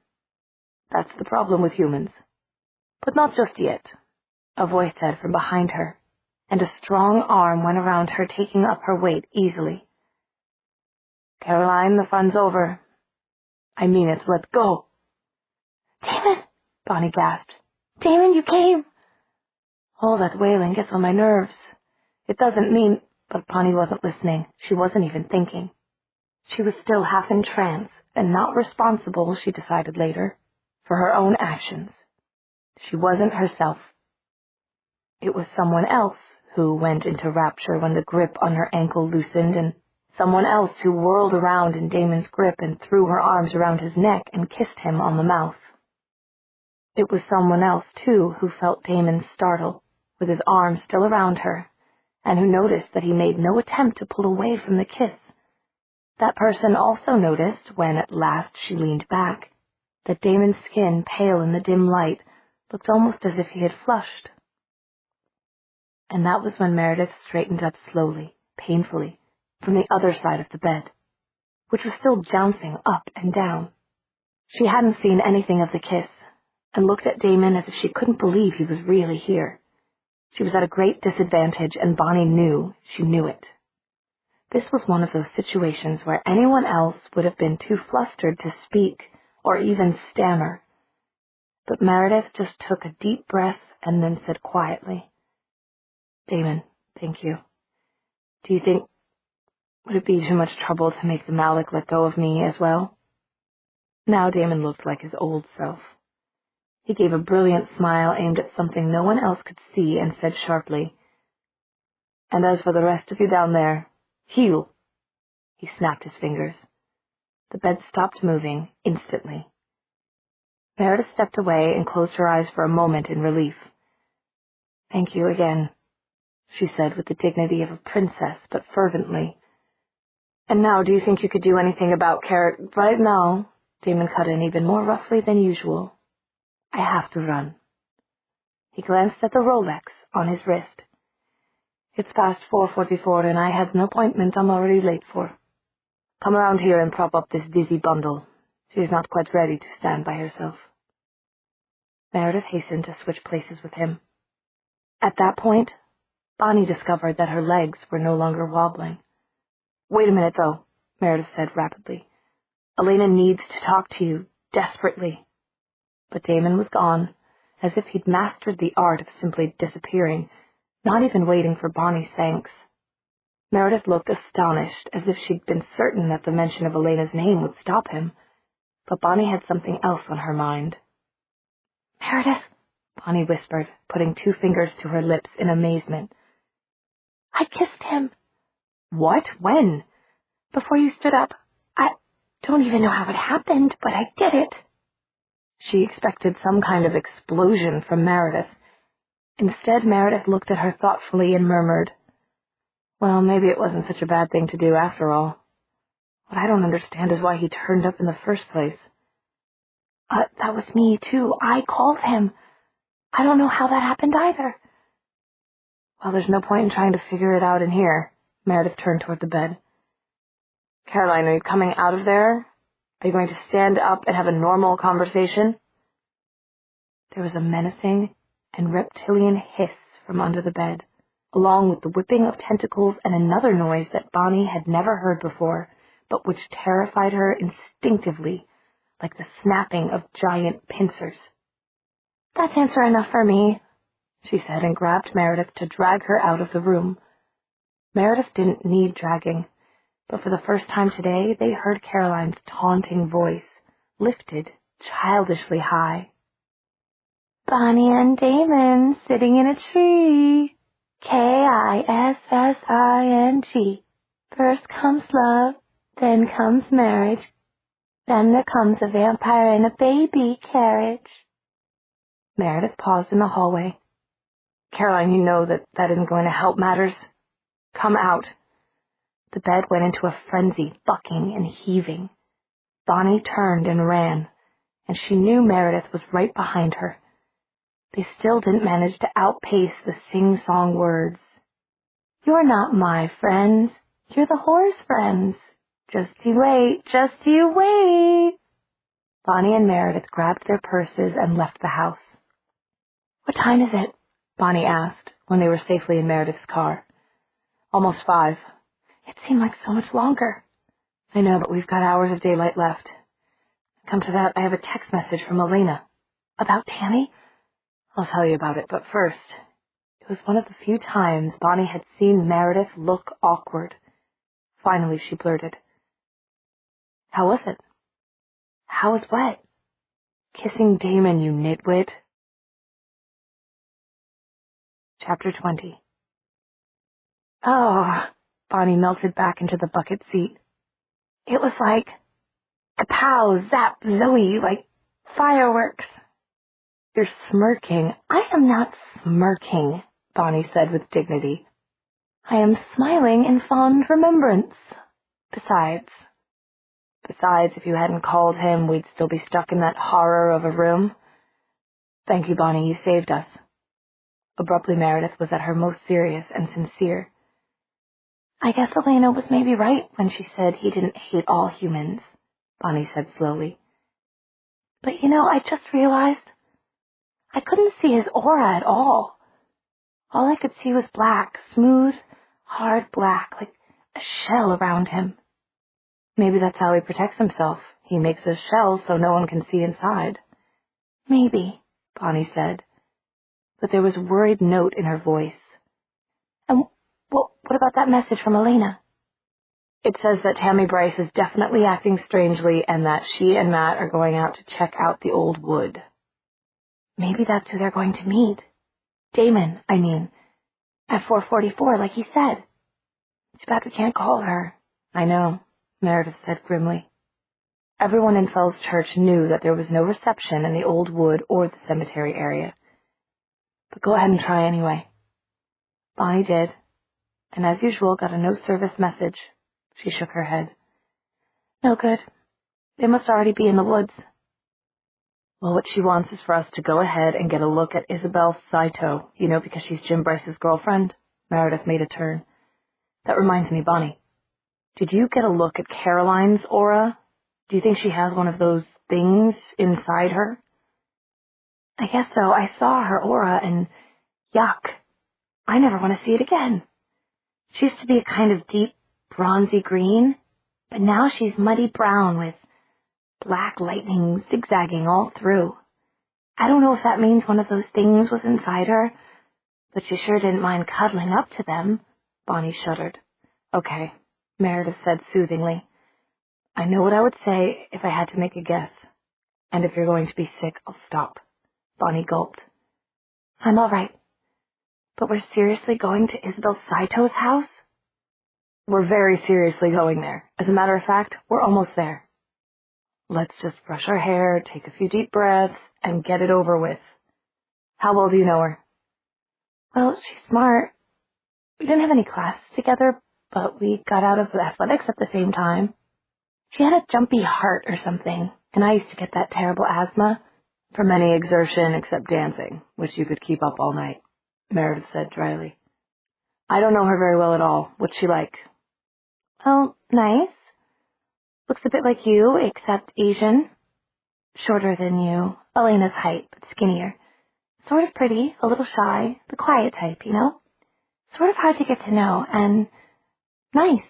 That's the problem with humans. But not just yet, a voice said from behind her, and a strong arm went around her, taking up her weight easily. Caroline, the fun's over. I mean it, let's go. Damon, Bonnie gasped. Damon, you came. All that wailing gets on my nerves. It doesn't mean... But Bonnie wasn't listening. She wasn't even thinking. She was still half in trance, and not responsible, she decided later, for her own actions. She wasn't herself. It was someone else who went into rapture when the grip on her ankle loosened, and someone else who whirled around in Damon's grip and threw her arms around his neck and kissed him on the mouth. It was someone else, too, who felt Damon startle, with his arms still around her, and who noticed that he made no attempt to pull away from the kiss. That person also noticed, when at last she leaned back, that Damon's skin, pale in the dim light, looked almost as if he had flushed. And that was when Meredith straightened up slowly, painfully, from the other side of the bed, which was still jouncing up and down. She hadn't seen anything of the kiss, and looked at Damon as if she couldn't believe he was really here. She was at a great disadvantage, and Bonnie knew she knew it. This was one of those situations where anyone else would have been too flustered to speak or even stammer. But Meredith just took a deep breath and then said quietly, Damon, thank you. Do you think... would it be too much trouble to make the Malik let go of me as well? Now Damon looked like his old self. He gave a brilliant smile aimed at something no one else could see and said sharply, And as for the rest of you down there, heel. He snapped his fingers. The bed stopped moving instantly. Meredith stepped away and closed her eyes for a moment in relief. Thank you again, she said with the dignity of a princess, but fervently. And now, do you think you could do anything about Right now, Damon cut in even more roughly than usual. I have to run. He glanced at the Rolex on his wrist. It's past 4:44 and I have an appointment I'm already late for. Come around here and prop up this dizzy bundle. She's not quite ready to stand by herself. Meredith hastened to switch places with him. At that point, Bonnie discovered that her legs were no longer wobbling. Wait a minute, though, Meredith said rapidly. Elena needs to talk to you, desperately. But Damon was gone, as if he'd mastered the art of simply disappearing, not even waiting for Bonnie's thanks. Meredith looked astonished, as if she'd been certain that the mention of Elena's name would stop him. But Bonnie had something else on her mind. Meredith, Bonnie whispered, putting 2 fingers to her lips in amazement. I kissed him. What? When? Before you stood up. I don't even know how it happened, but I did it. She expected some kind of explosion from Meredith. Instead, Meredith looked at her thoughtfully and murmured, Well, maybe it wasn't such a bad thing to do after all. What I don't understand is why he turned up in the first place. That was me, too. I called him. I don't know how that happened either. Well, there's no point in trying to figure it out in here. Meredith turned toward the bed. Caroline, are you coming out of there? Are you going to stand up and have a normal conversation? There was a menacing and reptilian hiss from under the bed, along with the whipping of tentacles and another noise that Bonnie had never heard before, but which terrified her instinctively, like the snapping of giant pincers. That's answer enough for me, she said, and grabbed Meredith to drag her out of the room. Meredith didn't need dragging, but for the first time today they heard Caroline's taunting voice, lifted childishly high. Bonnie and Damon sitting in a tree. Kissing. First comes love, then comes marriage, then there comes a vampire in a baby carriage. Meredith paused in the hallway. Caroline, you know that isn't going to help matters. Come out. The bed went into a frenzy, bucking and heaving. Bonnie turned and ran, and she knew Meredith was right behind her. They still didn't manage to outpace the sing-song words. You're not my friends. You're the horse friends. Just you wait, just you wait. Bonnie and Meredith grabbed their purses and left the house. What time is it? Bonnie asked when they were safely in Meredith's car. Almost 5. It seemed like so much longer. I know, but we've got hours of daylight left. Come to that, I have a text message from Elena. About Tammy? I'll tell you about it, but first, it was one of the few times Bonnie had seen Meredith look awkward. Finally, she blurted. How was it? How was what? Kissing Damon, you nitwit. Chapter 20. Oh, Bonnie melted back into the bucket seat. It was like kapow, zap, Zoe, like fireworks. You're smirking. I am not smirking, Bonnie said with dignity. I am smiling in fond remembrance. Besides, if you hadn't called him, we'd still be stuck in that horror of a room. Thank you, Bonnie, you saved us. Abruptly, Meredith was at her most serious and sincere. I guess Elena was maybe right when she said he didn't hate all humans, Bonnie said slowly. But I just realized I couldn't see his aura at all. All I could see was black, smooth, hard black, like a shell around him. Maybe that's how he protects himself. He makes a shell so no one can see inside. Maybe, Bonnie said, but there was a worried note in her voice. And what about that message from Elena? It says that Tammy Bryce is definitely acting strangely and that she and Matt are going out to check out the old wood. Maybe that's who they're going to meet. Damon, I mean, at 4:44, like he said. Too bad we can't call her. I know, Meredith said grimly. Everyone in Fell's Church knew that there was no reception in the old wood or the cemetery area. But go ahead and try anyway. Bonnie did, and as usual got a no-service message. She shook her head. No good. They must already be in the woods. Well, what she wants is for us to go ahead and get a look at Isabel Saito, because she's Jim Bryce's girlfriend. Meredith made a turn. That reminds me, Bonnie. Did you get a look at Caroline's aura? Do you think she has one of those things inside her? I guess so. I saw her aura and yuck. I never want to see it again. She used to be a kind of deep, bronzy green, but now she's muddy brown with black lightning zigzagging all through. I don't know if that means one of those things was inside her, but she sure didn't mind cuddling up to them. Bonnie shuddered. Okay, Meredith said soothingly. I know what I would say if I had to make a guess. And if you're going to be sick, I'll stop. Bonnie gulped. I'm all right. But we're seriously going to Isabel Saito's house? We're very seriously going there. As a matter of fact, we're almost there. Let's just brush our hair, take a few deep breaths, and get it over with. How well do you know her? Well, she's smart. We didn't have any classes together, but we got out of athletics at the same time. She had a jumpy heart or something, and I used to get that terrible asthma. From any exertion except dancing, which you could keep up all night, Meredith said dryly. I don't know her very well at all. What's she like? Oh, nice. Looks a bit like you, except Asian. Shorter than you. Elena's height, but skinnier. Sort of pretty, a little shy, the quiet type, you know? Sort of hard to get to know, and nice.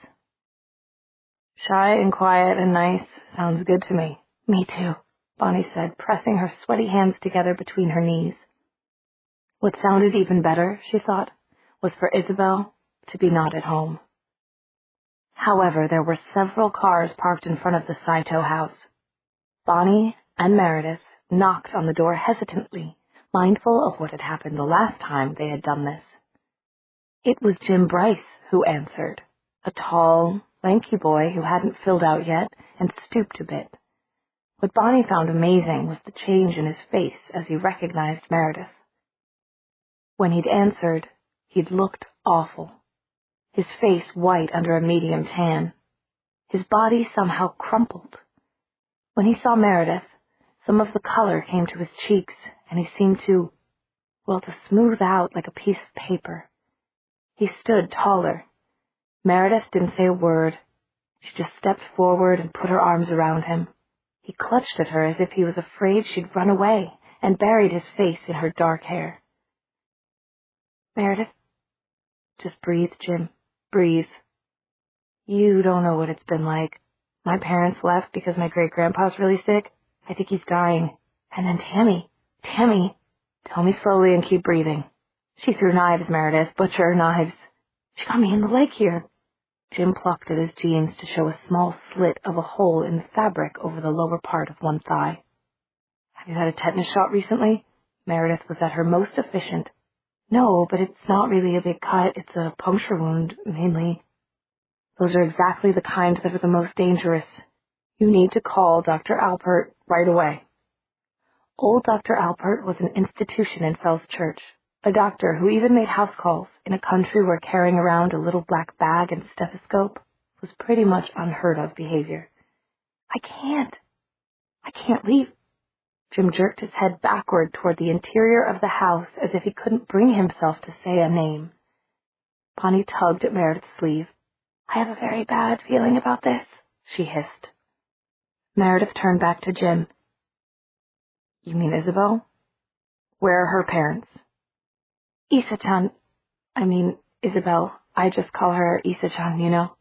Shy and quiet and nice sounds good to me. Me too, Bonnie said, pressing her sweaty hands together between her knees. What sounded even better, she thought, was for Isabel to be not at home. However, there were several cars parked in front of the Saito house. Bonnie and Meredith knocked on the door hesitantly, mindful of what had happened the last time they had done this. It was Jim Bryce who answered, a tall, lanky boy who hadn't filled out yet and stooped a bit. What Bonnie found amazing was the change in his face as he recognized Meredith. When he'd answered, he'd looked awful. His face white under a medium tan. His body somehow crumpled. When he saw Meredith, some of the color came to his cheeks, and he seemed to smooth out like a piece of paper. He stood taller. Meredith didn't say a word. She just stepped forward and put her arms around him. He clutched at her as if he was afraid she'd run away, and buried his face in her dark hair. Meredith, just breathe, Jim. Breathe. You don't know what it's been like. My parents left because my great-grandpa's really sick. I think he's dying. And then Tammy. Tell me slowly and keep breathing. She threw knives, Meredith. Butcher knives. She got me in the leg here. Jim plucked at his jeans to show a small slit of a hole in the fabric over the lower part of one thigh. Have you had a tetanus shot recently? Meredith was at her most efficient. No, but it's not really a big cut. It's a puncture wound, mainly. Those are exactly the kind that are the most dangerous. You need to call Dr. Alpert right away. Old Dr. Alpert was an institution in Fell's Church, a doctor who even made house calls in a country where carrying around a little black bag and stethoscope was pretty much unheard of behavior. I can't leave. Jim jerked his head backward toward the interior of the house as if he couldn't bring himself to say a name. Bonnie tugged at Meredith's sleeve. I have a very bad feeling about this, she hissed. Meredith turned back to Jim. You mean Isabel? Where are her parents? Isa-chan. Isabel. I just call her Isa-chan, you know.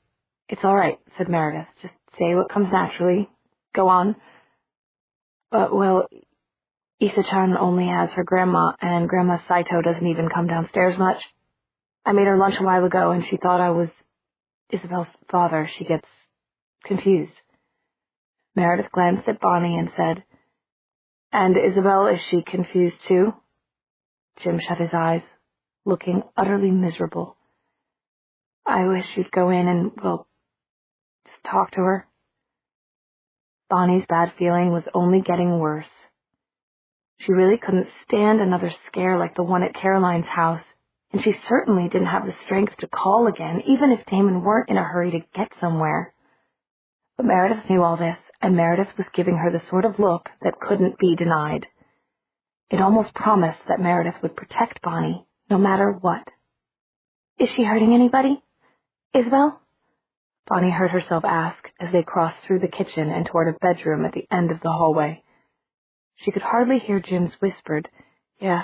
It's all right, said Meredith. Just say what comes naturally. Go on. Isa-chan only has her grandma, and Grandma Saito doesn't even come downstairs much. I made her lunch a while ago, and she thought I was Isabel's father. She gets confused. Meredith glanced at Bonnie and said, And Isabel, is she confused too? Jim shut his eyes, looking utterly miserable. I wish you'd go in and, just talk to her. Bonnie's bad feeling was only getting worse. She really couldn't stand another scare like the one at Caroline's house, and she certainly didn't have the strength to call again, even if Damon weren't in a hurry to get somewhere. But Meredith knew all this, and Meredith was giving her the sort of look that couldn't be denied. It almost promised that Meredith would protect Bonnie, no matter what. Is she hurting anybody? Isabel? Bonnie heard herself ask as they crossed through the kitchen and toward a bedroom at the end of the hallway. She could hardly hear Jim's whispered, Yeah.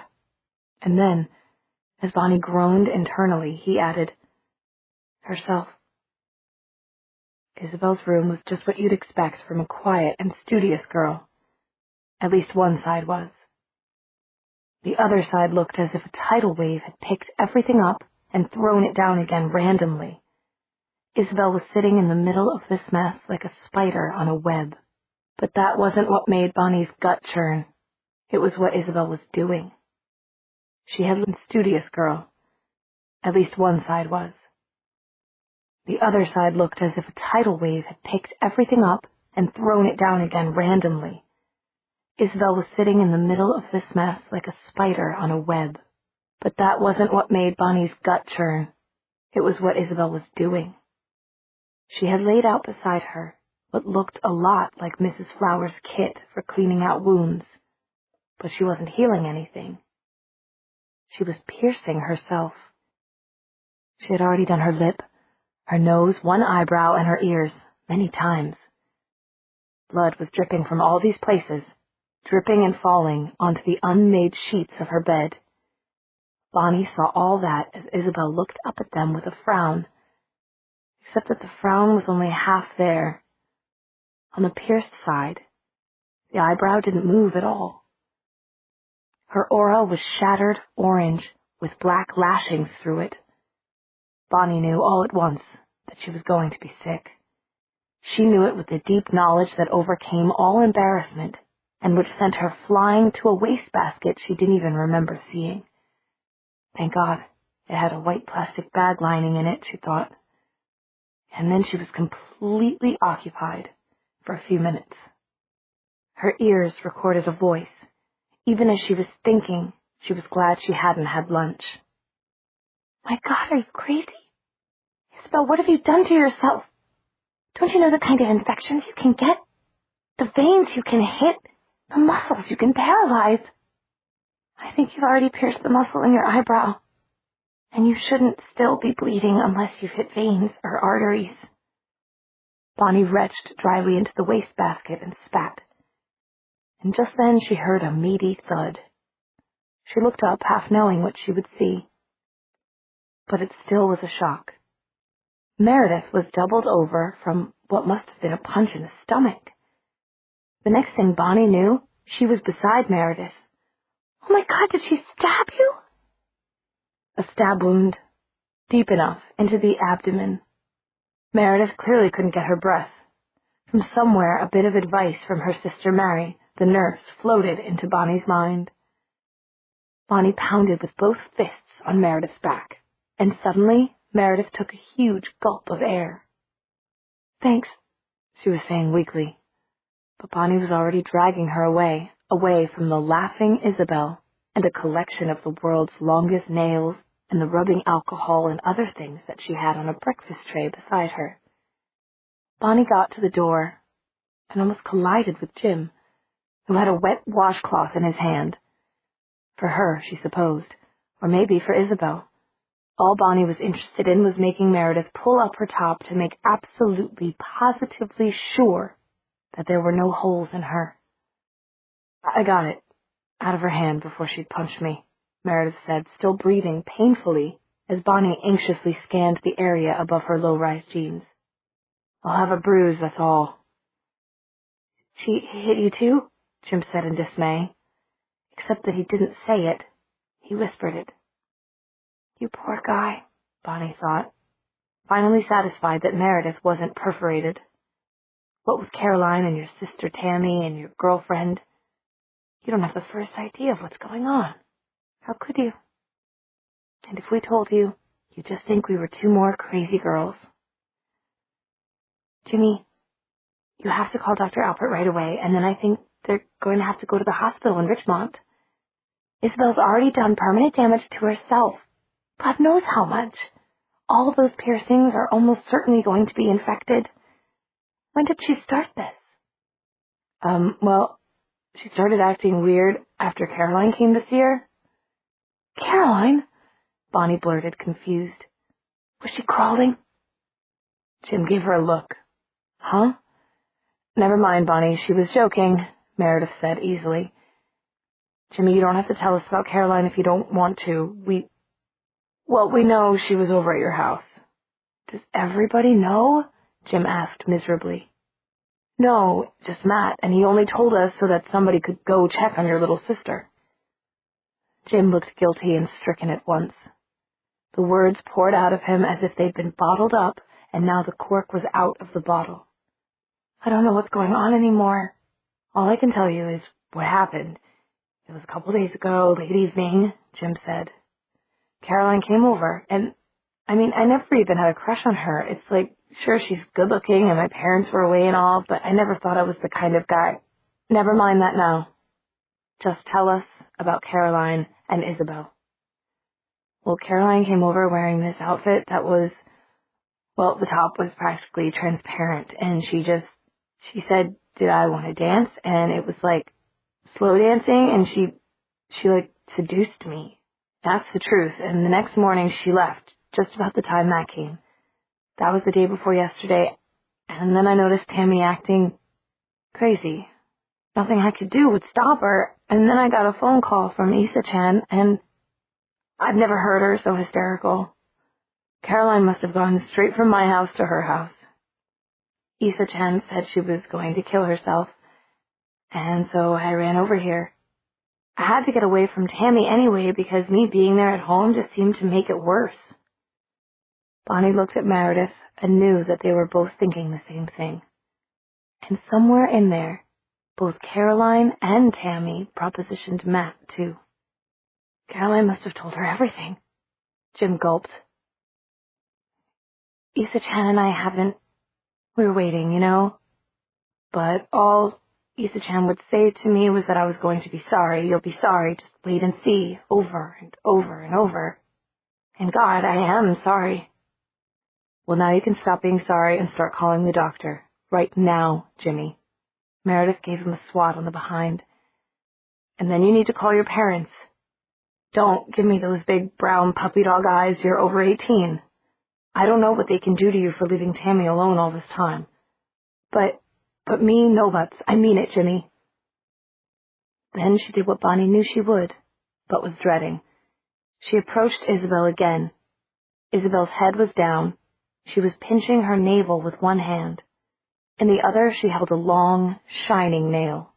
And then, as Bonnie groaned internally, he added, Herself. Isabel's room was just what you'd expect from a quiet and studious girl. At least one side was. The other side looked as if a tidal wave had picked everything up and thrown it down again randomly. Isabel was sitting in the middle of this mess like a spider on a web. But that wasn't what made Bonnie's gut churn. It was what Isabel was doing. She had been a studious girl. At least one side was. The other side looked as if a tidal wave had picked everything up and thrown it down again randomly. Isabel was sitting in the middle of this mess like a spider on a web. But that wasn't what made Bonnie's gut churn. It was what Isabel was doing. She had laid out beside her what looked a lot like Mrs. Flower's kit for cleaning out wounds, but she wasn't healing anything. She was piercing herself. She had already done her lip, her nose, one eyebrow, and her ears, many times. Blood was dripping from all these places, dripping and falling onto the unmade sheets of her bed. Bonnie saw all that as Isabel looked up at them with a frown, except that the frown was only half there. On the pierced side, the eyebrow didn't move at all. Her aura was shattered orange with black lashings through it. Bonnie knew all at once that she was going to be sick. She knew it with the deep knowledge that overcame all embarrassment and which sent her flying to a wastebasket she didn't even remember seeing. Thank God, it had a white plastic bag lining in it, she thought. And then she was completely occupied for a few minutes. Her ears recorded a voice. Even as she was thinking, she was glad she hadn't had lunch. My God, are you crazy? Isabel, what have you done to yourself? Don't you know the kind of infections you can get? The veins you can hit? The muscles you can paralyze? I think you've already pierced the muscle in your eyebrow. And you shouldn't still be bleeding unless you've hit veins or arteries. Bonnie retched dryly into the wastebasket and spat. And just then she heard a meaty thud. She looked up, half knowing what she would see. But it still was a shock. Meredith was doubled over from what must have been a punch in the stomach. The next thing Bonnie knew, she was beside Meredith. Oh my God, did she stab you? A stab wound, deep enough into the abdomen. Meredith clearly couldn't get her breath. From somewhere, a bit of advice from her sister Mary, the nurse, floated into Bonnie's mind. Bonnie pounded with both fists on Meredith's back, and suddenly Meredith took a huge gulp of air. Thanks, she was saying weakly, but Bonnie was already dragging her away from the laughing Isabel and a collection of the world's longest nails and the rubbing alcohol and other things that she had on a breakfast tray beside her. Bonnie got to the door and almost collided with Jim, who had a wet washcloth in his hand. For her, she supposed, or maybe for Isabel. All Bonnie was interested in was making Meredith pull up her top to make absolutely, positively sure that there were no holes in her. I got it out of her hand before she'd punched me, Meredith said, still breathing painfully as Bonnie anxiously scanned the area above her low-rise jeans. I'll have a bruise, that's all. She hit you too? Jim said in dismay. Except that he didn't say it. He whispered it. You poor guy, Bonnie thought, finally satisfied that Meredith wasn't perforated. What with Caroline and your sister Tammy and your girlfriend, you don't have the first idea of what's going on. How could you? And if we told you, you'd just think we were two more crazy girls. Jimmy, you have to call Dr. Alpert right away, and then I think they're going to have to go to the hospital in Richmond. Isabel's already done permanent damage to herself. God knows how much. All of those piercings are almost certainly going to be infected. When did she start this? Well, she started acting weird after Caroline came to see her. Caroline? Bonnie blurted, confused. Was she crawling? Jim gave her a look. Huh? Never mind, Bonnie, she was joking, Meredith said easily. Jimmy, you don't have to tell us about Caroline if you don't want to. We know she was over at your house. Does everybody know? Jim asked miserably. No, just Matt, and he only told us so that somebody could go check on your little sister. Jim looked guilty and stricken at once. The words poured out of him as if they'd been bottled up, and now the cork was out of the bottle. I don't know what's going on anymore. All I can tell you is what happened. It was a couple days ago, late evening, Jim said. Caroline came over, and, I never even had a crush on her. It's like, sure, she's good-looking, and my parents were away and all, but I never thought I was the kind of guy. Never mind that now. Just tell us about Caroline and Isabel. Well, Caroline came over wearing this outfit that was, well, the top was practically transparent, and she said, did I want to dance? And it was like slow dancing, and she like seduced me. That's the truth. And the next morning she left, just about the time that came. That was the day before yesterday, and then I noticed Tammy acting crazy. Nothing I could do would stop her, and then I got a phone call from Issa-chan, and I've never heard her so hysterical. Caroline must have gone straight from my house to her house. Issa-chan said she was going to kill herself, and so I ran over here. I had to get away from Tammy anyway because me being there at home just seemed to make it worse. Bonnie looked at Meredith and knew that they were both thinking the same thing. And somewhere in there, both Caroline and Tammy propositioned Matt, too. Caroline must have told her everything. Jim gulped. Issa-chan and I haven't. We're waiting, you know? But all Issa-chan would say to me was that I was going to be sorry. You'll be sorry. Just wait and see. Over and over and over. And God, I am sorry. Well, now you can stop being sorry and start calling the doctor. Right now, Jimmy. Meredith gave him a swat on the behind. And then you need to call your parents. Don't give me those big brown puppy dog eyes. You're over 18. I don't know what they can do to you for leaving Tammy alone all this time. But me, no buts. I mean it, Jimmy. Then she did what Bonnie knew she would, but was dreading. She approached Isabel again. Isabel's head was down. She was pinching her navel with one hand. In the other, she held a long, shining nail.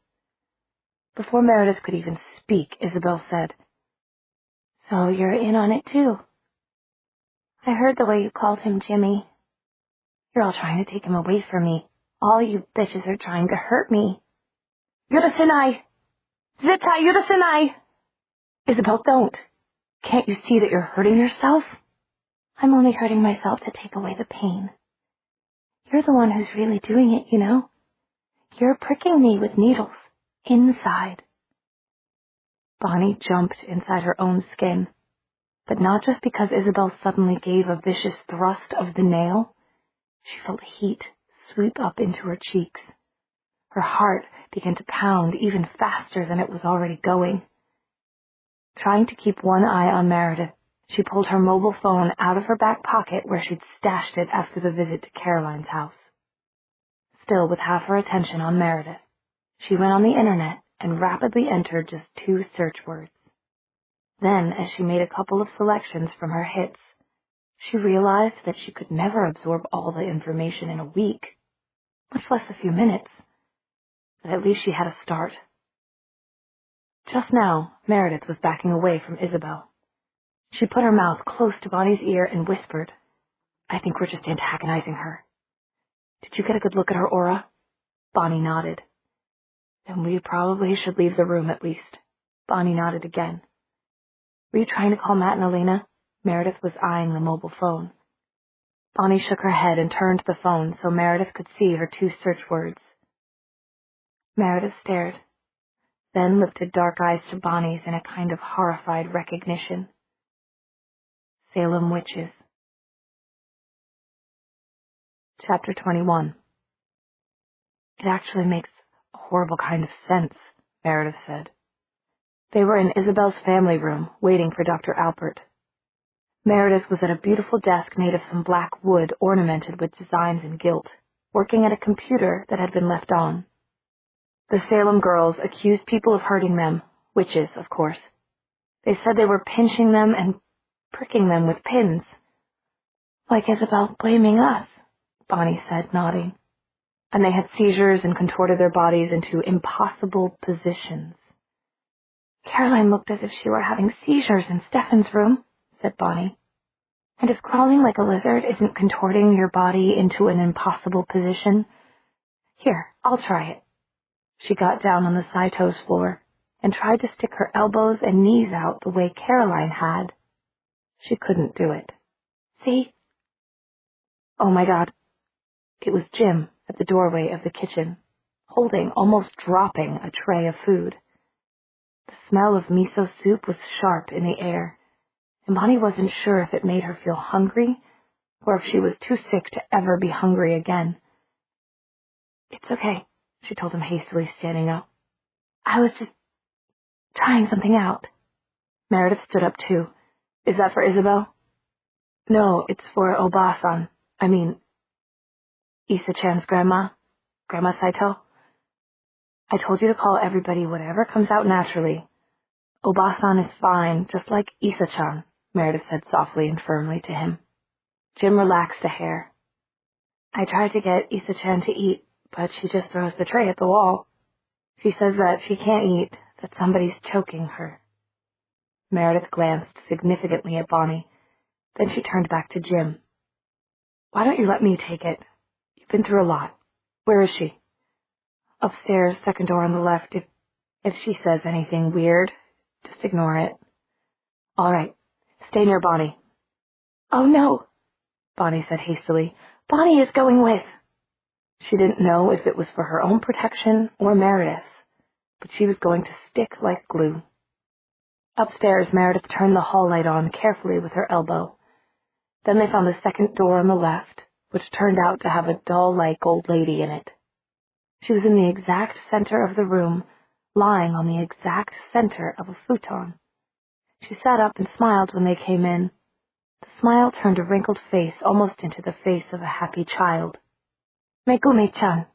Before Meredith could even speak, Isabel said, "So you're in on it, too. I heard the way you called him Jimmy. You're all trying to take him away from me. All you bitches are trying to hurt me. Yurusenai! Zetai yurusenai! Isabel, don't. Can't you see that you're hurting yourself? I'm only hurting myself to take away the pain. You're the one who's really doing it, you know? You're pricking me with needles. Inside." Bonnie jumped inside her own skin, but not just because Isabel suddenly gave a vicious thrust of the nail. She felt heat sweep up into her cheeks. Her heart began to pound even faster than it was already going. Trying to keep one eye on Meredith, she pulled her mobile phone out of her back pocket where she'd stashed it after the visit to Caroline's house. Still with half her attention on Meredith, she went on the internet and rapidly entered just 2 search words. Then, as she made a couple of selections from her hits, she realized that she could never absorb all the information in a week, much less a few minutes. But at least she had a start. Just now, Meredith was backing away from Isabel. She put her mouth close to Bonnie's ear and whispered, "I think we're just antagonizing her. Did you get a good look at her aura?" Bonnie nodded. "Then we probably should leave the room at least." Bonnie nodded again. "Were you trying to call Matt and Elena?" Meredith was eyeing the mobile phone. Bonnie shook her head and turned the phone so Meredith could see her 2 search words. Meredith stared, then lifted dark eyes to Bonnie's in a kind of horrified recognition. Salem Witches. Chapter 21. "It actually makes a horrible kind of sense," Meredith said. They were in Isabel's family room, waiting for Dr. Alpert. Meredith was at a beautiful desk made of some black wood ornamented with designs in gilt, working at a computer that had been left on. The Salem girls accused people of hurting them, witches, of course. They said they were pinching them and pricking them with pins. "Like Isabel blaming us," Bonnie said, nodding. "And they had seizures and contorted their bodies into impossible positions." "Caroline looked as if she were having seizures in Stefan's room," said Bonnie. "And if crawling like a lizard isn't contorting your body into an impossible position, here, I'll try it." She got down on the Saito's floor and tried to stick her elbows and knees out the way Caroline had. She couldn't do it. "See?" Oh my God. It was Jim at the doorway of the kitchen, holding, almost dropping, a tray of food. The smell of miso soup was sharp in the air, and Bonnie wasn't sure if it made her feel hungry or if she was too sick to ever be hungry again. "It's okay," she told him hastily, standing up. "I was just trying something out." Meredith stood up too. "Is that for Isabel?" "No, it's for Obasan. I mean, Isa-chan's grandma, Grandma Saito. I told you to call everybody whatever comes out naturally. Obasan is fine, just like Isa-chan," Meredith said softly and firmly to him. Jim relaxed a hair. "I tried to get Isa-chan to eat, but she just throws the tray at the wall. She says that she can't eat, that somebody's choking her." Meredith glanced significantly at Bonnie. Then she turned back to Jim. "Why don't you let me take it? You've been through a lot. Where is she?" "Upstairs, second door on the left. If she says anything weird, just ignore it." "All right. Stay near Bonnie." "Oh, no," Bonnie said hastily. "Bonnie is going with." She didn't know if it was for her own protection or Meredith's, but she was going to stick like glue. Upstairs, Meredith turned the hall light on carefully with her elbow. Then they found the second door on the left, which turned out to have a doll-like old lady in it. She was in the exact center of the room, lying on the exact center of a futon. She sat up and smiled when they came in. The smile turned a wrinkled face almost into the face of a happy child. "Megumi-chan,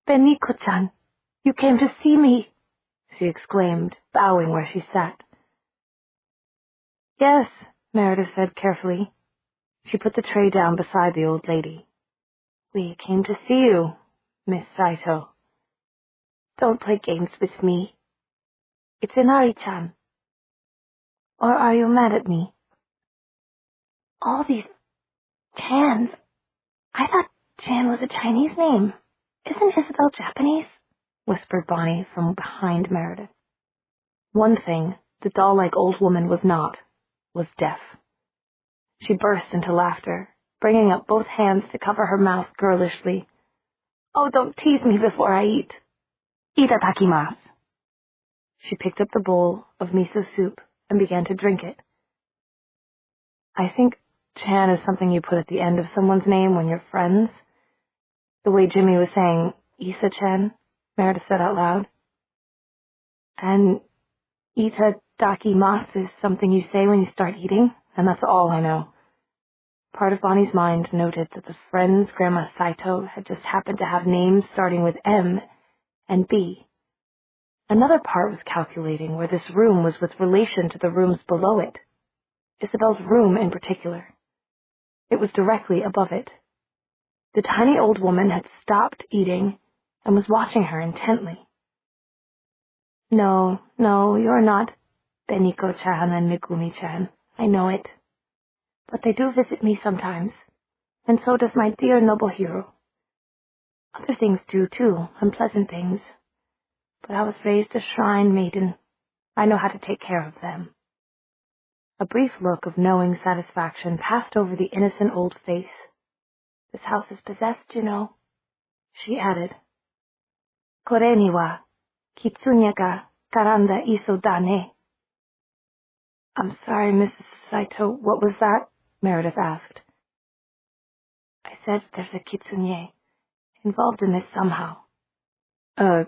Beniko-chan, you came to see me," she exclaimed, bowing where she sat. "Yes," Meredith said carefully. She put the tray down beside the old lady. "We came to see you, Miss Saito." "Don't play games with me. It's Inari-chan. Or are you mad at me?" "All these Chans. I thought Chan was a Chinese name. Isn't Isabel Japanese?" whispered Bonnie from behind Meredith. One thing the doll-like old woman was not, was deaf. She burst into laughter, bringing up both hands to cover her mouth girlishly. "Oh, don't tease me before I eat. Itadakimasu." She picked up the bowl of miso soup and began to drink it. "I think Chan is something you put at the end of someone's name when you're friends. The way Jimmy was saying, Isa-chan," Meredith said out loud. "And itadakimasu is something you say when you start eating, and that's all I know." Part of Bonnie's mind noted that the friend's Grandma Saito had just happened to have names starting with M and B. Another part was calculating where this room was with relation to the rooms below it. Isabel's room in particular. It was directly above it. The tiny old woman had stopped eating and was watching her intently. No, you're not Beniko-chan and Megumi-chan. I know it. But they do visit me sometimes, and so does my dear Nobuhiro. Other things do, too, unpleasant things. But I was raised a shrine maiden. I know how to take care of them." A brief look of knowing satisfaction passed over the innocent old face. "This house is possessed, you know," she added. "Kore ni wa kitsune ga karanda iso da ne." "I'm sorry, Mrs. Saito, what was that?" Meredith asked. "I said there's a kitsune involved in this somehow." "A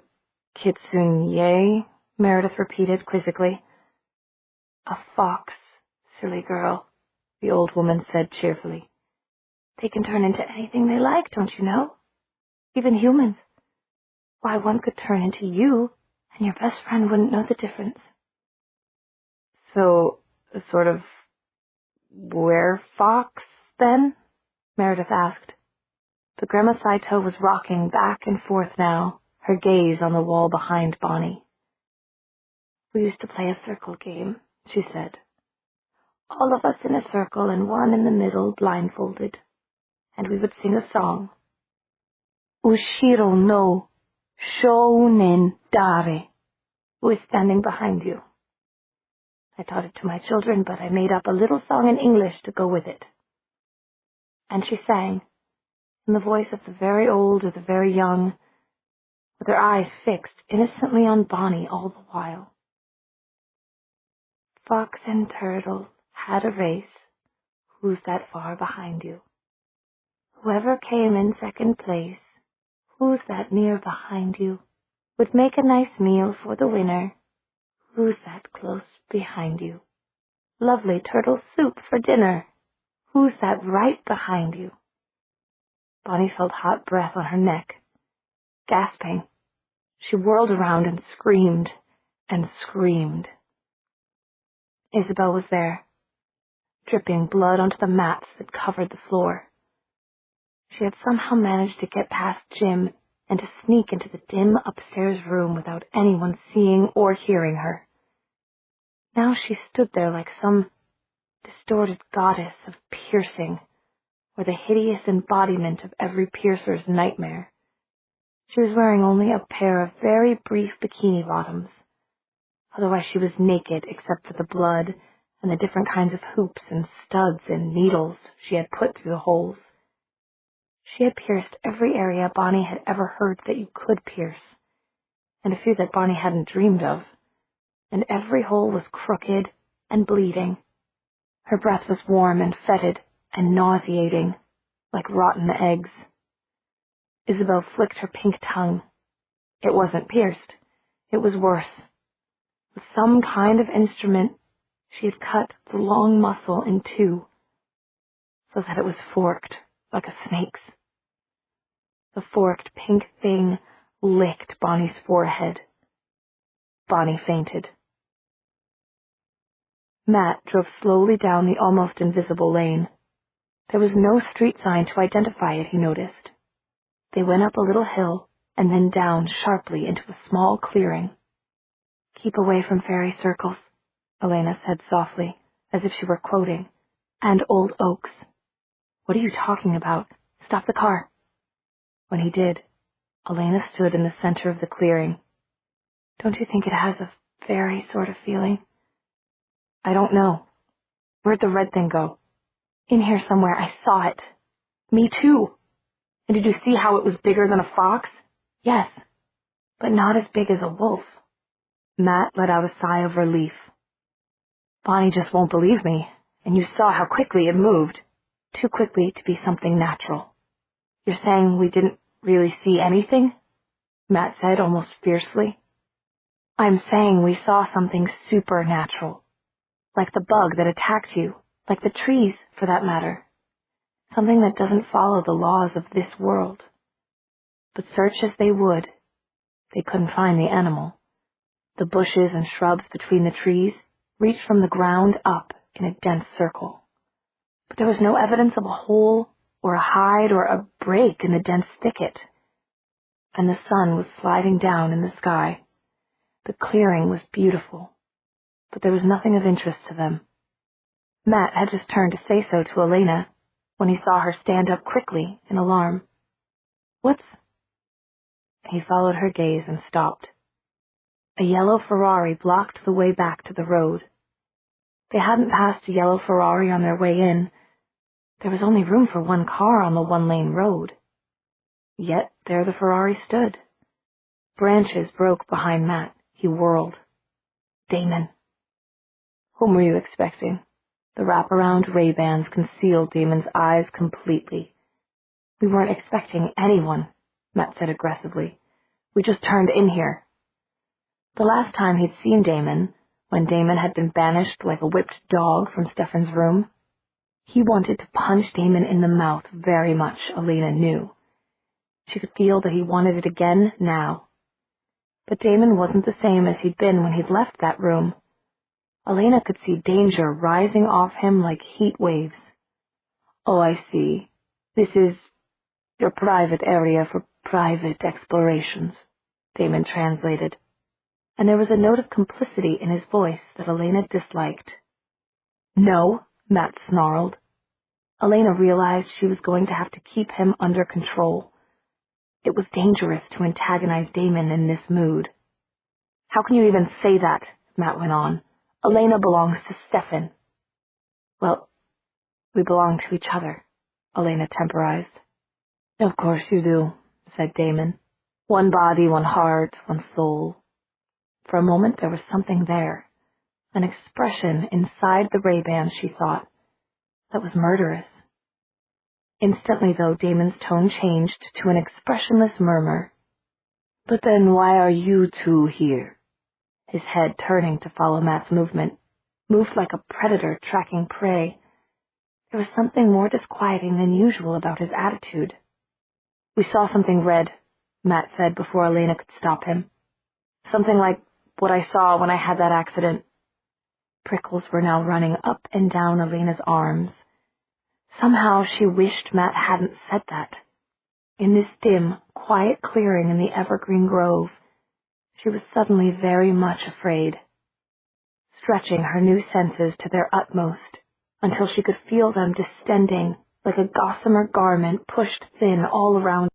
kitsune?" Meredith repeated quizzically. "A fox, silly girl," the old woman said cheerfully. "They can turn into anything they like, don't you know? Even humans. Why, one could turn into you, and your best friend wouldn't know the difference." "So, a sort of were-fox, then?" Meredith asked. But Grandma Saito was rocking back and forth now, her gaze on the wall behind Bonnie. "We used to play a circle game," she said. "All of us in a circle and one in the middle blindfolded. And we would sing a song. Ushiro no shounen dare. Who is standing behind you? I taught it to my children, but I made up a little song in English to go with it." And she sang, in the voice of the very old or the very young, with her eyes fixed innocently on Bonnie all the while. "Fox and turtle had a race. Who's that far behind you? Whoever came in second place, who's that near behind you? Would make a nice meal for the winner. Who's that close behind you? Lovely turtle soup for dinner. Who's that right behind you? Bonnie felt hot breath on her neck. Gasping, she whirled around and screamed and screamed. Isabel was there, dripping blood onto the mats that covered the floor. She had somehow managed to get past Jim and to sneak into the dim upstairs room without anyone seeing or hearing her. Now she stood there like some distorted goddess of piercing, or the hideous embodiment of every piercer's nightmare. She was wearing only a pair of very brief bikini bottoms. Otherwise she was naked except for the blood and the different kinds of hoops and studs and needles she had put through the holes. She had pierced every area Bonnie had ever heard that you could pierce, and a few that Bonnie hadn't dreamed of, and every hole was crooked and bleeding. Her breath was warm and fetid and nauseating, like rotten eggs. Isabel flicked her pink tongue. It wasn't pierced. It was worse. With some kind of instrument, she had cut the long muscle in two, so that it was forked like a snake's. The forked pink thing licked Bonnie's forehead. Bonnie fainted. Matt drove slowly down the almost invisible lane. There was no street sign to identify it, he noticed. They went up a little hill and then down sharply into a small clearing. "Keep away from fairy circles," Elena said softly, as if she were quoting, "and old oaks." "What are you talking about? Stop the car." When he did, Elena stood in the center of the clearing. "Don't you think it has a fairy sort of feeling?" "I don't know. Where'd the red thing go?" "In here somewhere. I saw it." "Me too." "And did you see how it was bigger than a fox?" "Yes, but not as big as a wolf." Matt let out a sigh of relief. "Bonnie just won't believe me, and you saw how quickly it moved. Too quickly to be something natural." "You're saying we didn't really see anything?" Matt said almost fiercely. "I'm saying we saw something supernatural. Like the bug that attacked you, like the trees, for that matter. Something that doesn't follow the laws of this world." But search as they would, they couldn't find the animal. The bushes and shrubs between the trees reached from the ground up in a dense circle. But there was no evidence of a hole or a hide or a break in the dense thicket. And the sun was sliding down in the sky. The clearing was beautiful, but there was nothing of interest to them. Matt had just turned to say so to Elena when he saw her stand up quickly in alarm. "What's—" He followed her gaze and stopped. A yellow Ferrari blocked the way back to the road. They hadn't passed a yellow Ferrari on their way in. There was only room for one car on the one-lane road. Yet there the Ferrari stood. Branches broke behind Matt. He whirled. Damon. "Whom were you expecting?" The wraparound Ray-Bans concealed Damon's eyes completely. "We weren't expecting anyone," Matt said aggressively. "We just turned in here." The last time he'd seen Damon, when Damon had been banished like a whipped dog from Stefan's room, he wanted to punch Damon in the mouth very much, Elena knew. She could feel that he wanted it again now. But Damon wasn't the same as he'd been when he'd left that room. Elena could see danger rising off him like heat waves. "Oh, I see. This is your private area for private explorations," Damon translated. And there was a note of complicity in his voice that Elena disliked. "No," Matt snarled. Elena realized she was going to have to keep him under control. It was dangerous to antagonize Damon in this mood. "How can you even say that?" Matt went on. "Elena belongs to Stefan." "Well, we belong to each other," Elena temporized. "Of course you do," said Damon. "One body, one heart, one soul." For a moment there was something there, an expression inside the Ray-Ban, she thought, that was murderous. Instantly, though, Damon's tone changed to an expressionless murmur. "But then why are you two here?" His head, turning to follow Matt's movement, moved like a predator tracking prey. There was something more disquieting than usual about his attitude. "We saw something red," Matt said before Elena could stop him. "Something like what I saw when I had that accident." Prickles were now running up and down Elena's arms. Somehow she wished Matt hadn't said that. In this dim, quiet clearing in the evergreen grove, she was suddenly very much afraid. Stretching her new senses to their utmost, until she could feel them distending like a gossamer garment pushed thin all around